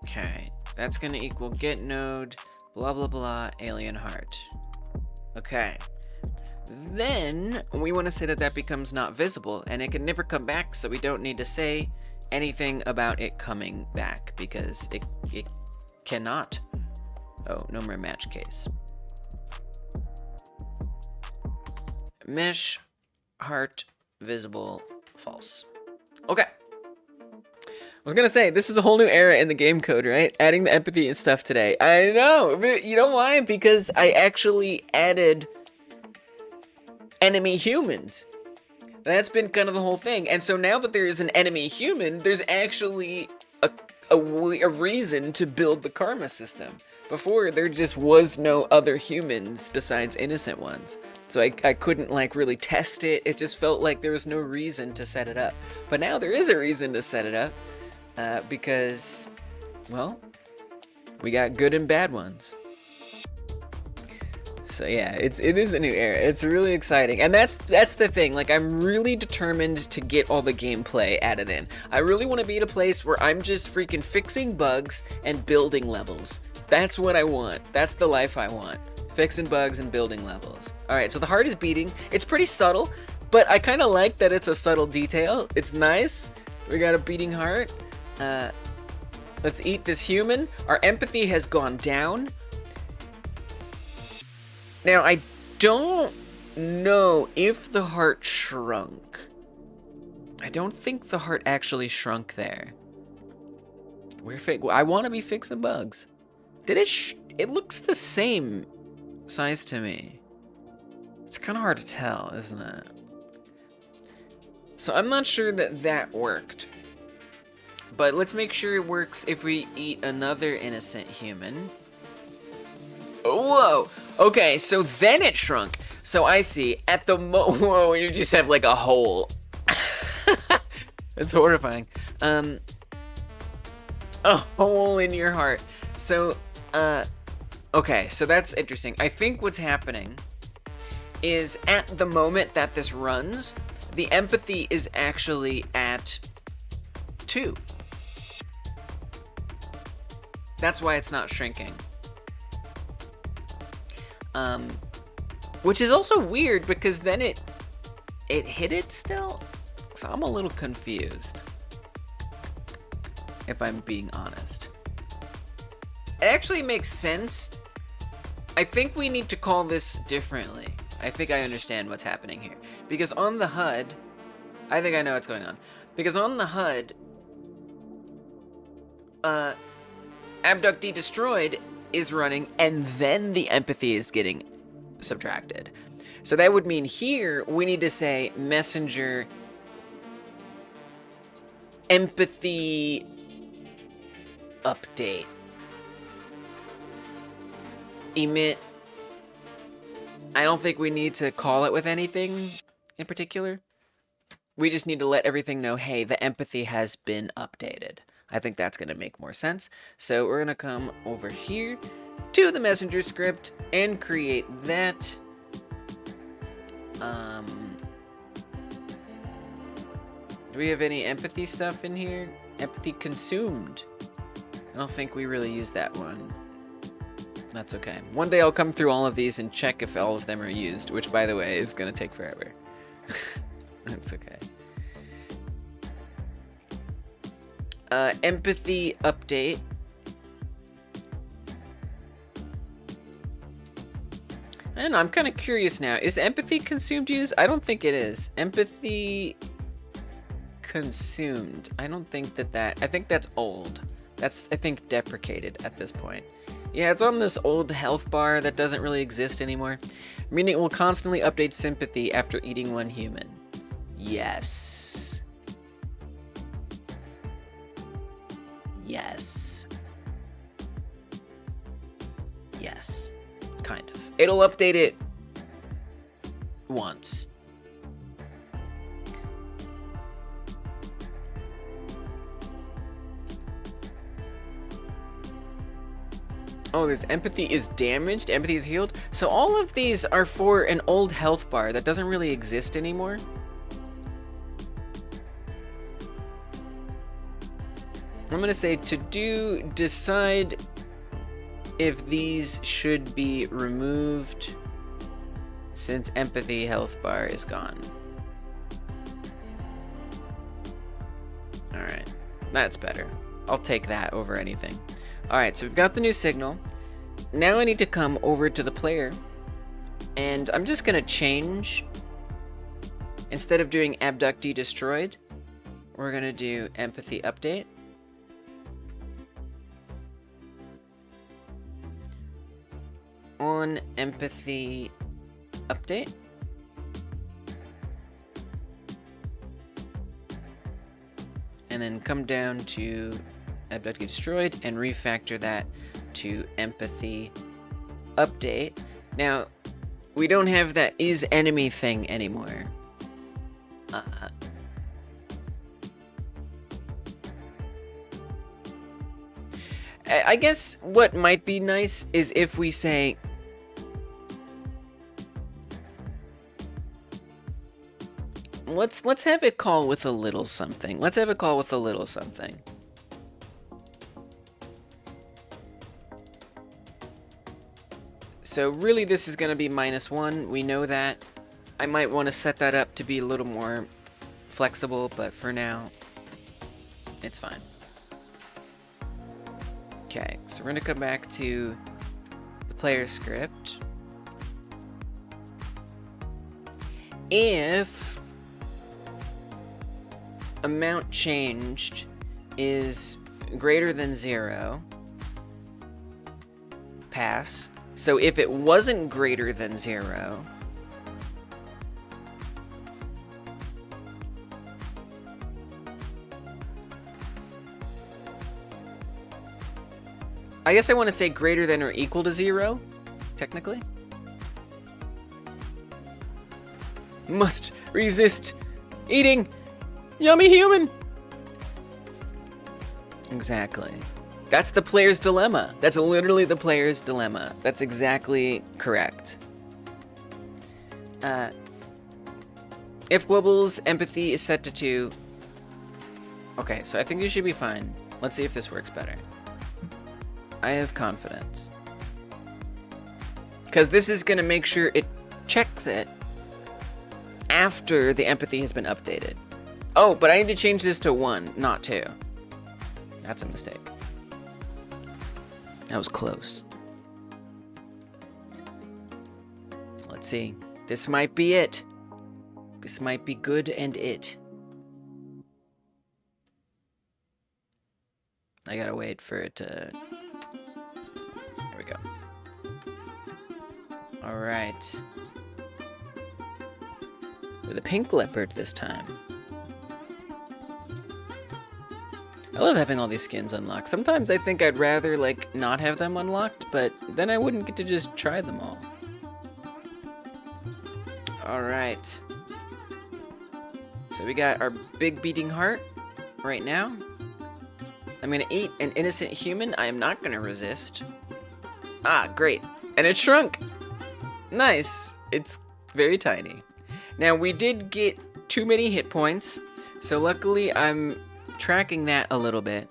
Okay. That's gonna equal get node, blah, blah, blah, alien heart. Okay. Then we want to say that that becomes not visible, and it can never come back, so we don't need to say anything about it coming back because it cannot. Oh, no more match case. Mesh heart visible false. Okay. I was gonna say, this is a whole new era in the game code, right? Adding the empathy and stuff today. I know, but you know why? Because I actually added enemy humans. That's been kind of the whole thing. And so now that there is an enemy human, there's actually a reason to build the karma system. Before, there just was no other humans besides innocent ones. So I couldn't like really test it. It just felt like there was no reason to set it up. But now there is a reason to set it up. Because, well, we got good and bad ones. So yeah, it is a new era. It's really exciting, and that's the thing. Like, I'm really determined to get all the gameplay added in. I really want to be at a place where I'm just freaking fixing bugs and building levels. That's what I want. That's the life I want. Fixing bugs and building levels. All right, so the heart is beating. It's pretty subtle, but I kind of like that it's a subtle detail. It's nice. We got a beating heart. Let's eat this human. Our empathy has gone down. Now, I don't know if the heart shrunk. I don't think the heart actually shrunk there. I want to be fixing bugs. Did it? It looks the same size to me. It's kind of hard to tell, isn't it? So I'm not sure that worked. But let's make sure it works if we eat another innocent human. Whoa! Okay, so then it shrunk. So I see. At the whoa, you just have like a hole. That's horrifying. A hole in your heart. So, okay, so that's interesting. I think what's happening is at the moment that this runs, the empathy is actually at 2. That's why it's not shrinking. Which is also weird because then it hit it still. So I'm a little confused, if I'm being honest. It actually makes sense. I think we need to call this differently. I think I understand what's happening here. Because on the HUD, I think I know what's going on. Because on the HUD, abductee destroyed is running, and then the empathy is getting subtracted. So that would mean here we need to say messenger empathy update emit I don't think we need to call it with anything in particular. We just need to let everything know, hey, the empathy has been updated. I think that's going to make more sense. So we're going to come over here to the messenger script and create that. Do we have any empathy stuff in here? Empathy consumed. I don't think we really use that one. That's okay. One day I'll come through all of these and check if all of them are used, which, by the way, is going to take forever. That's okay. Empathy update. I don't know, I'm kind of curious now. Is empathy consumed used? I don't think it is. Empathy consumed. I don't think that I think that's old. That's, I think, deprecated at this point. Yeah, it's on this old health bar that doesn't really exist anymore. Meaning it will constantly update sympathy after eating one human. Yes. Yes. Yes. Kind of. It'll update it once. Oh, there's empathy is damaged, empathy is healed. So all of these are for an old health bar that doesn't really exist anymore. I'm gonna say decide if these should be removed since empathy health bar is gone. All right, that's better. I'll take that over anything. All right, so we've got the new signal. Now I need to come over to the player, and I'm just gonna change. Instead of doing abductee destroyed, we're gonna do empathy update. On empathy update. And then come down to abductee destroyed and refactor that to empathy update. Now, we don't have that is enemy thing anymore. I guess what might be nice is if we say let's have it call with a little something. Let's have it call with a little something. So really this is going to be -1. We know that. I might want to set that up to be a little more flexible, but for now it's fine. Okay, so we're going to come back to the player script. If amount changed is greater than 0, pass. So if it wasn't greater than 0, I guess I want to say greater than or equal to 0, technically. Must resist eating yummy human. Exactly. That's the player's dilemma. That's literally the player's dilemma. That's exactly correct. If global's empathy is set to 2. Okay, so I think this should be fine. Let's see if this works better. I have confidence. Because this is going to make sure it checks it after the empathy has been updated. Oh, but I need to change this to 1, not 2. That's a mistake. That was close. Let's see. This might be it. This might be good and it. I gotta wait for it to... There we go. Alright. With a pink leopard this time. I love having all these skins unlocked. Sometimes I think I'd rather, like, not have them unlocked, but then I wouldn't get to just try them all. Alright. So we got our big beating heart right now. I'm gonna eat an innocent human. I am not gonna resist. Ah, great. And it shrunk. Nice. It's very tiny. Now, we did get too many hit points, so luckily I'm tracking that a little bit.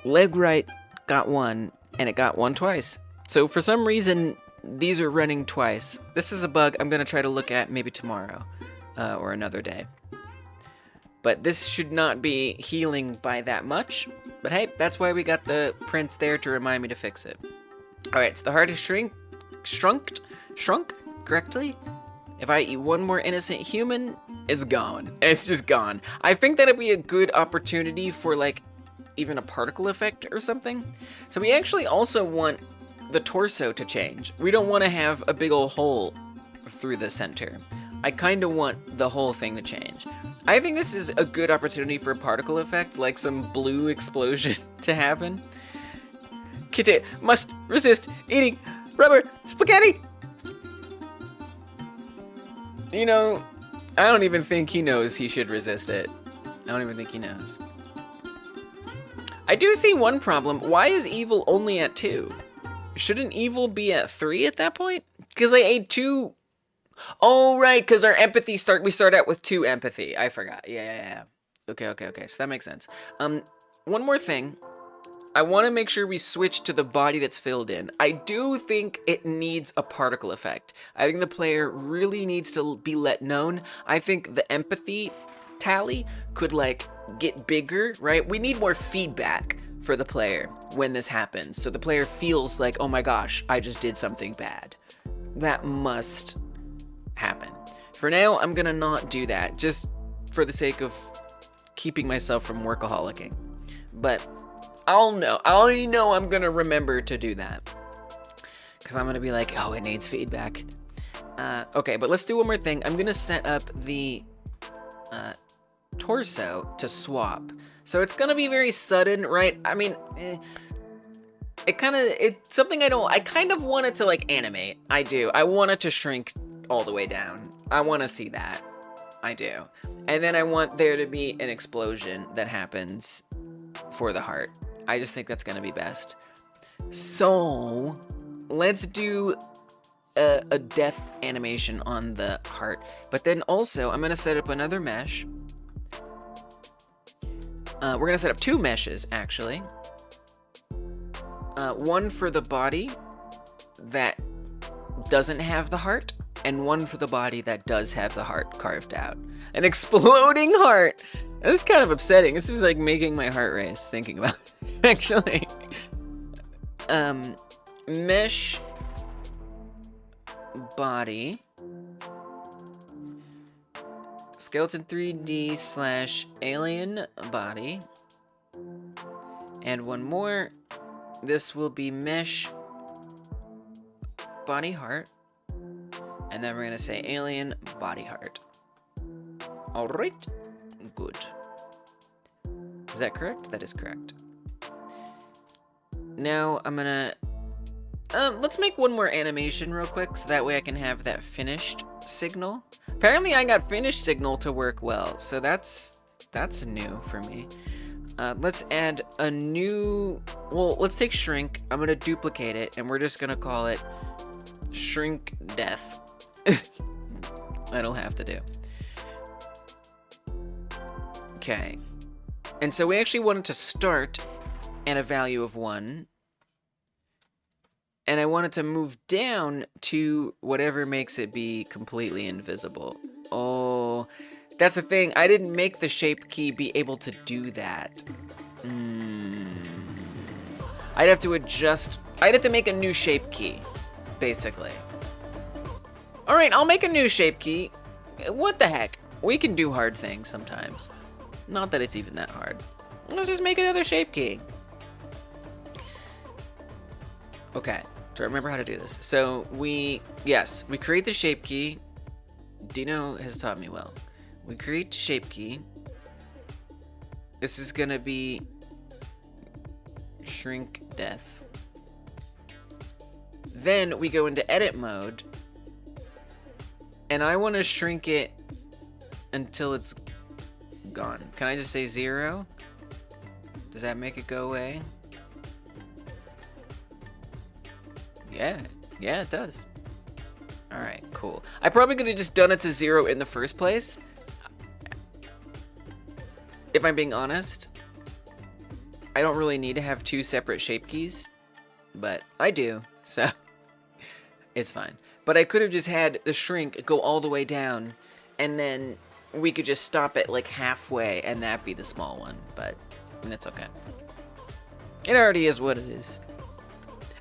Leg right got one, and it got one twice. So for some reason, these are running twice. This is a bug I'm going to try to look at maybe tomorrow or another day. But this should not be healing by that much. But hey, that's why we got the prints there to remind me to fix it. Alright, so the heart is shrunk correctly. If I eat one more innocent human, it's gone. It's just gone. I think that'd be a good opportunity for like even a particle effect or something. So we actually also want the torso to change. We don't want to have a big old hole through the center. I kind of want the whole thing to change. I think this is a good opportunity for a particle effect, like some blue explosion to happen. Kitty must resist eating rubber spaghetti. You know, I don't even think he knows he should resist it. I don't even think he knows. I do see one problem. Why is evil only at 2? Shouldn't evil be at 3 at that point? Because I ate 2. Oh, right, because our empathy we start out with 2 empathy. I forgot. Yeah. Okay. So that makes sense. One more thing. I want to make sure we switch to the body that's filled in. I do think it needs a particle effect. I think the player really needs to be let known. I think the empathy tally could like get bigger, right? We need more feedback for the player when this happens. So the player feels like, oh my gosh, I just did something bad. That must happen. For now, I'm gonna not do that, just for the sake of keeping myself from workaholicing. But I already know I'm gonna remember to do that. Because I'm gonna be like, oh, it needs feedback. Okay, but let's do one more thing. I'm gonna set up the torso to swap. So it's gonna be very sudden, right? I mean, it's something I kind of want it to like animate. I do. I want it to shrink all the way down. I want to see that. I do. And then I want there to be an explosion that happens for the heart. I just think that's gonna be best. So let's do a death animation on the heart. But then also I'm gonna set up another mesh. We're gonna set up 2 meshes actually. One for the body that doesn't have the heart, and one for the body that does have the heart carved out. An exploding heart! This is kind of upsetting. This is like making my heart race thinking about it, actually. Mesh body. Skeleton 3D / alien body. And one more. This will be mesh body heart. And then we're gonna say alien body heart. Alright. Good. Is that correct? That is correct. Now I'm gonna let's make one more animation real quick so that way I can have that finished signal. Apparently I got finished signal to work well, so that's new for me. Let's add a new, well, let's take shrink. I'm gonna duplicate it and we're just gonna call it shrink death. That'll have to do. Okay. And so we actually wanted to start at a value of 1. And I wanted to move down to whatever makes it be completely invisible. Oh, that's the thing. I didn't make the shape key be able to do that. I'd have to adjust. I'd have to make a new shape key, basically. All right, I'll make a new shape key. What the heck? We can do hard things sometimes. Not that it's even that hard. Let's just make another shape key. Okay, so I remember how to do this. So we create the shape key. Dino has taught me well. We create shape key. This is gonna be shrink death. Then we go into edit mode. And I want to shrink it until it's gone. Can I just say 0? Does that make it go away? Yeah, it does. Alright, cool. I probably could have just done it to 0 in the first place. If I'm being honest. I don't really need to have 2 separate shape keys. But I do, so it's fine. But I could have just had the shrink go all the way down, and then we could just stop it like halfway, and that'd be the small one. But that's okay. It already is what it is.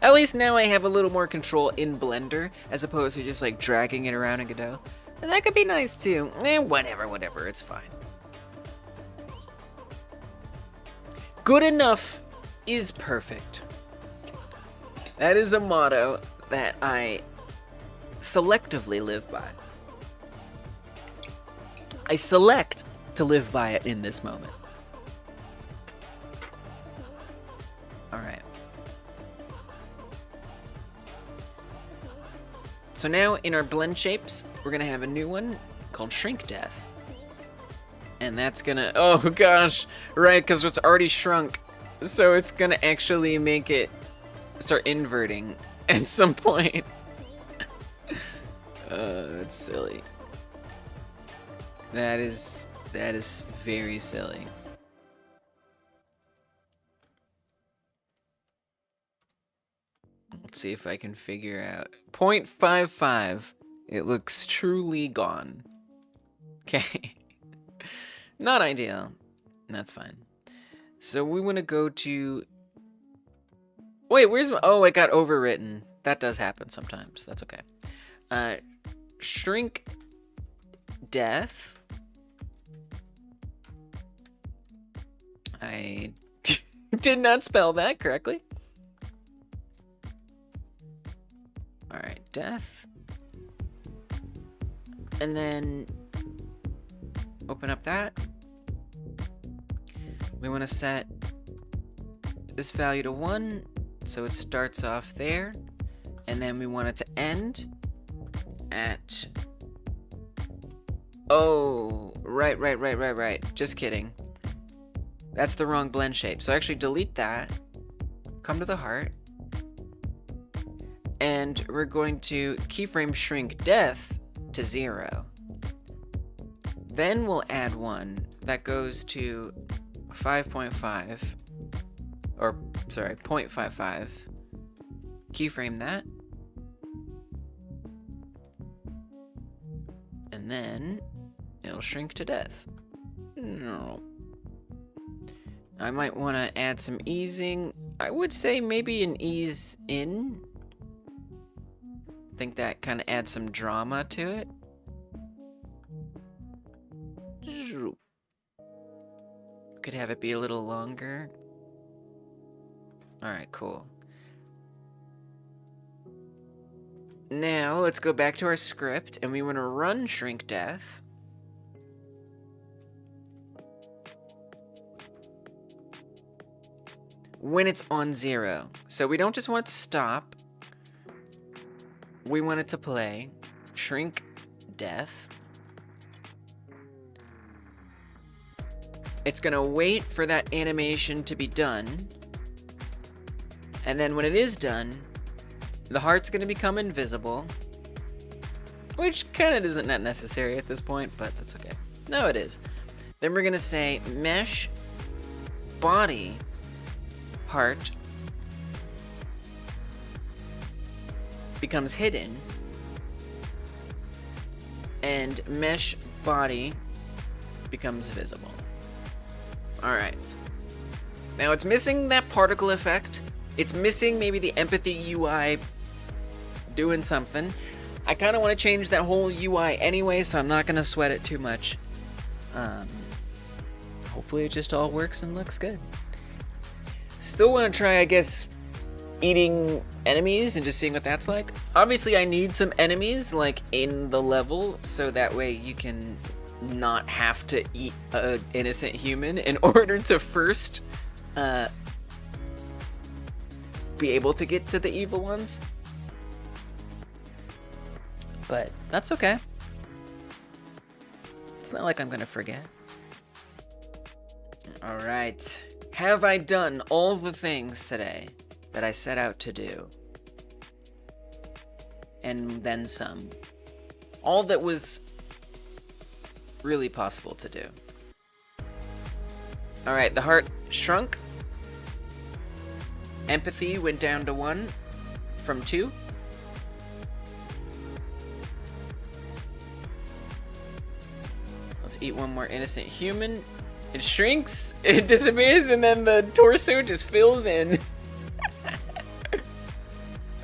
At least now I have a little more control in Blender, as opposed to just like dragging it around in Godot. And that could be nice too. Whatever, it's fine. Good enough is perfect. That is a motto that I selectively live by. I select to live by it in this moment. Alright. So now in our blend shapes, we're gonna have a new one called Shrink Death. And that's gonna, oh gosh, right, because it's already shrunk. So it's gonna actually make it start inverting at some point. That's silly. That is very silly. Let's see if I can figure out. 0.55. It looks truly gone. Okay. Not ideal. That's fine. So we want to go to... Wait, where's my... Oh, it got overwritten. That does happen sometimes. That's okay. Shrink Death. I did not spell that correctly. Alright, Death. And then open up that. We want to set this value to 1, so it starts off there. And then we want it to end at... Oh, right. Just kidding. That's the wrong blend shape. So actually delete that. Come to the heart. And we're going to keyframe Shrink Death to 0. Then we'll add 1 that goes to 5.5. Or, sorry, 0.55. Keyframe that. And then it'll shrink to death. No. I might want to add some easing. I would say maybe an ease in. I think that kind of adds some drama to it. Could have it be a little longer. Alright, cool. Now, let's go back to our script, and we want to run Shrink Death. When it's on 0. So we don't just want it to stop. We want it to play Shrink Death. It's going to wait for that animation to be done. And then when it is done, the heart's going to become invisible. Which kind of isn't that necessary at this point, but that's okay. No, it is. Then we're going to say mesh body heart becomes hidden. And mesh body becomes visible. Alright. Now it's missing that particle effect. It's missing maybe the empathy UI doing something. I kind of want to change that whole UI anyway, so I'm not going to sweat it too much. Hopefully it just all works and looks good. Still want to try, I guess, eating enemies and just seeing what that's like. Obviously I need some enemies like in the level, so that way you can not have to eat an innocent human in order to first be able to get to the evil ones. But that's okay. It's not like I'm gonna forget. Alright. Have I done all the things today that I set out to do? And then some. All that was really possible to do. Alright, the heart shrunk. Empathy went down to 1 from 2. Let's eat one more innocent human. It shrinks, it disappears, and then the torso just fills in.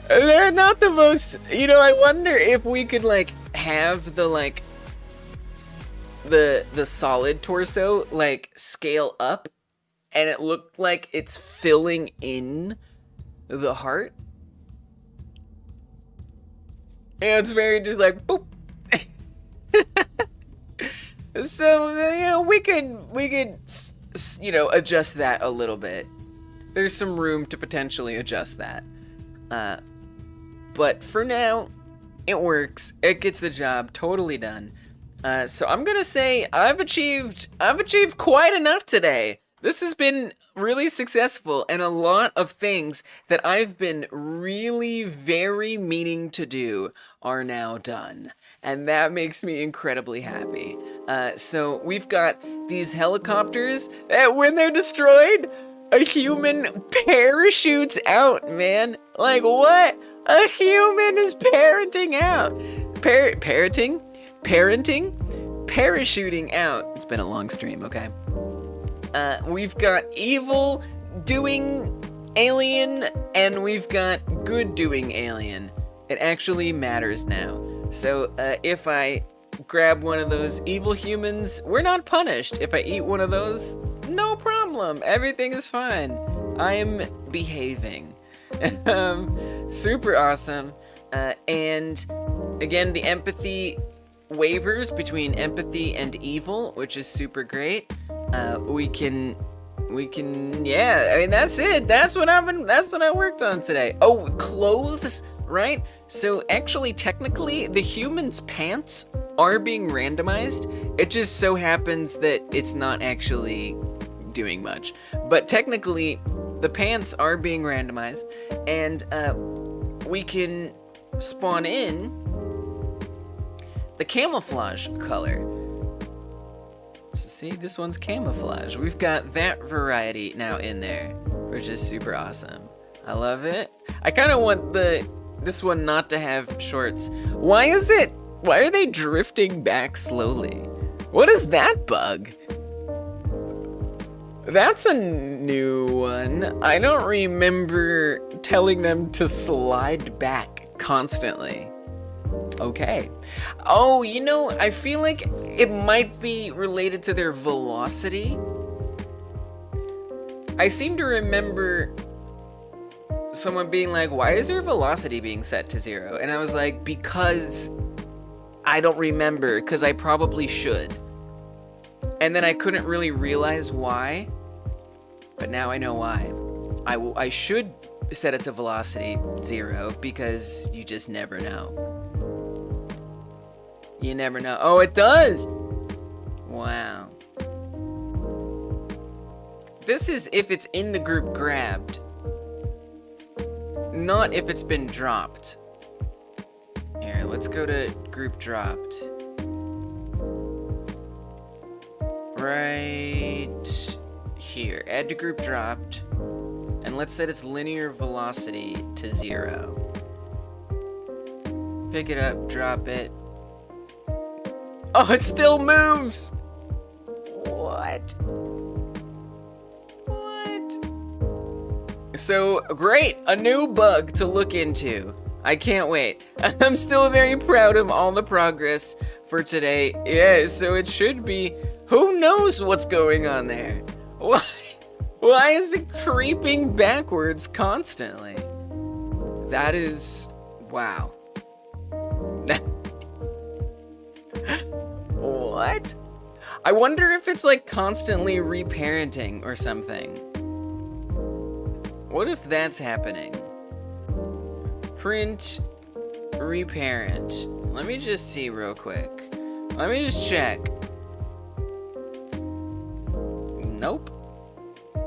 They're not the most, you know, I wonder if we could like have the like the solid torso like scale up and it looked like it's filling in the heart. And it's very just like boop. So, you know, we could, you know, adjust that a little bit. There's some room to potentially adjust that. But for now, it works. It gets the job totally done. So I'm gonna say I've achieved quite enough today. This has been really successful, and a lot of things that I've been really very meaning to do are now done. And that makes me incredibly happy. So we've got these helicopters that when they're destroyed, a human parachutes out, man. Like what? A human is parenting out. Parenting? Parachuting out. It's been a long stream, okay? We've got evil doing alien, and we've got good doing alien. It actually matters now. So if I grab one of those evil humans, we're not punished. If I eat one of those, no problem. Everything is fine. I am behaving. Super awesome. And again, the empathy wavers between empathy and evil, which is super great. We can, yeah, I mean, that's it. That's what I worked on today. Oh, clothes, right? So actually, technically, the human's pants are being randomized. It just so happens that it's not actually doing much. But technically, the pants are being randomized, and we can spawn in the camouflage color. So see, this one's camouflage. We've got that variety now in there, which is super awesome. I love it. I kind of want this one not to have shorts. Why are they drifting back slowly? What is that bug? That's a new one. I don't remember telling them to slide back constantly. Okay. Oh, you know, I feel like it might be related to their velocity. I seem to remember someone being like, why is their velocity being set to 0? And I was like, because I don't remember, because I probably should. And then I couldn't really realize why, but now I know why. I should set it to velocity 0 because you just never know. You never know. Oh, it does! Wow. This is if it's in the group grabbed, not if it's been dropped. Here, let's go to group dropped. Right here. Add to group dropped. And let's set its linear velocity to 0. Pick it up, drop it. Oh, it still moves! What? What? So, great! A new bug to look into. I can't wait. I'm still very proud of all the progress for today. Yeah, so it should be... Who knows what's going on there? Why is it creeping backwards constantly? That is... Wow. What? I wonder if it's like constantly reparenting or something. What if that's happening? Print, reparent. Let me just see real quick. Let me just check. Nope.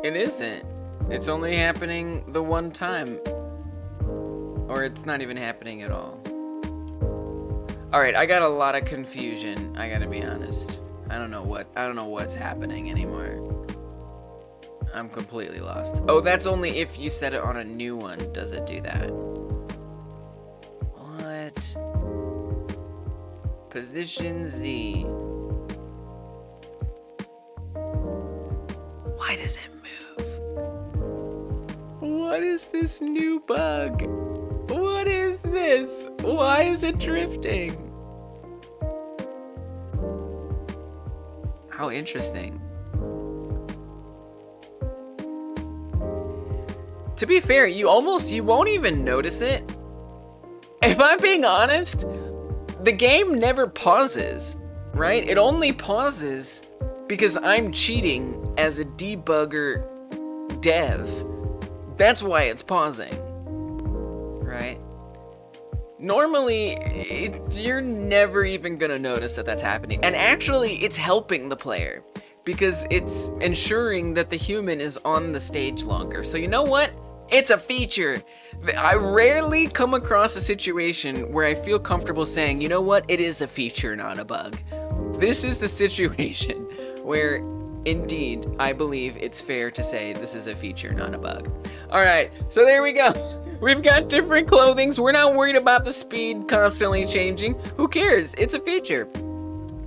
It isn't. It's only happening the one time. Or it's not even happening at all. Alright, I got a lot of confusion, I gotta be honest. I don't know what's happening anymore. I'm completely lost. Oh, that's only if you set it on a new one, does it do that? What? Position Z. Why does it move? What is this new bug? What is this? Why is it drifting? How interesting. To be fair, you won't even notice it. If I'm being honest, the game never pauses, right? It only pauses because I'm cheating as a debugger dev. That's why it's pausing, right? Normally, you're never even gonna notice that that's happening. And actually, it's helping the player because it's ensuring that the human is on the stage longer. So you know what? It's a feature. I rarely come across a situation where I feel comfortable saying, you know what? It is a feature, not a bug. This is the situation where, indeed, I believe it's fair to say this is a feature, not a bug. All right, so there we go. We've got different clothings. We're not worried about the speed constantly changing. Who cares? It's a feature.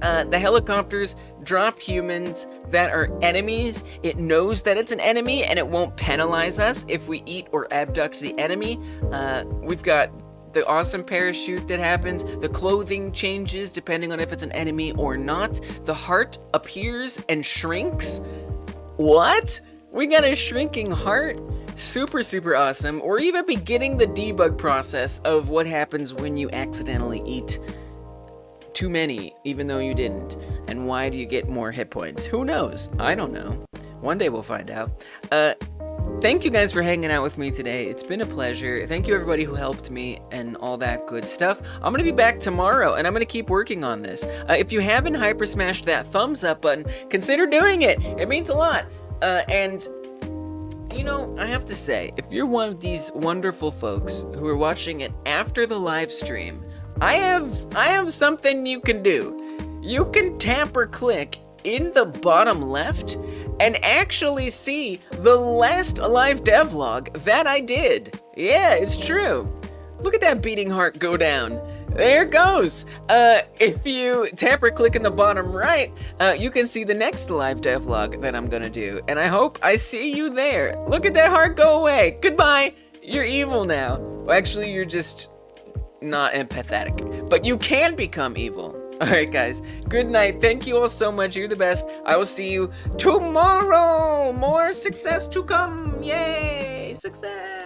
The helicopters drop humans that are enemies. It knows that it's an enemy and it won't penalize us if we eat or abduct the enemy. We've got the awesome parachute that happens. The clothing changes depending on if it's an enemy or not. The heart appears and shrinks. What? We got a shrinking heart? Super, super awesome. We're even beginning the debug process of what happens when you accidentally eat too many, even though you didn't. And why do you get more hit points? Who knows? I don't know. One day we'll find out. Thank you guys for hanging out with me today. It's been a pleasure. Thank you everybody who helped me and all that good stuff. I'm gonna be back tomorrow and I'm gonna keep working on this. If you haven't hyper smashed that thumbs up button, consider doing it. It means a lot. And you know, I have to say, if you're one of these wonderful folks who are watching it after the live stream, I have something you can do. You can tap or click in the bottom left and actually see the last live devlog that I did. Yeah, it's true. Look at that beating heart go down. There it goes. If you tap or click in the bottom right, you can see the next live devlog that I'm gonna do. And I hope I see you there. Look at that heart go away. Goodbye. You're evil now. Well, actually, you're just not empathetic. But you can become evil. Alright guys, good night. Thank you all so much. You're the best. I will see you tomorrow. More success to come. Yay! Success!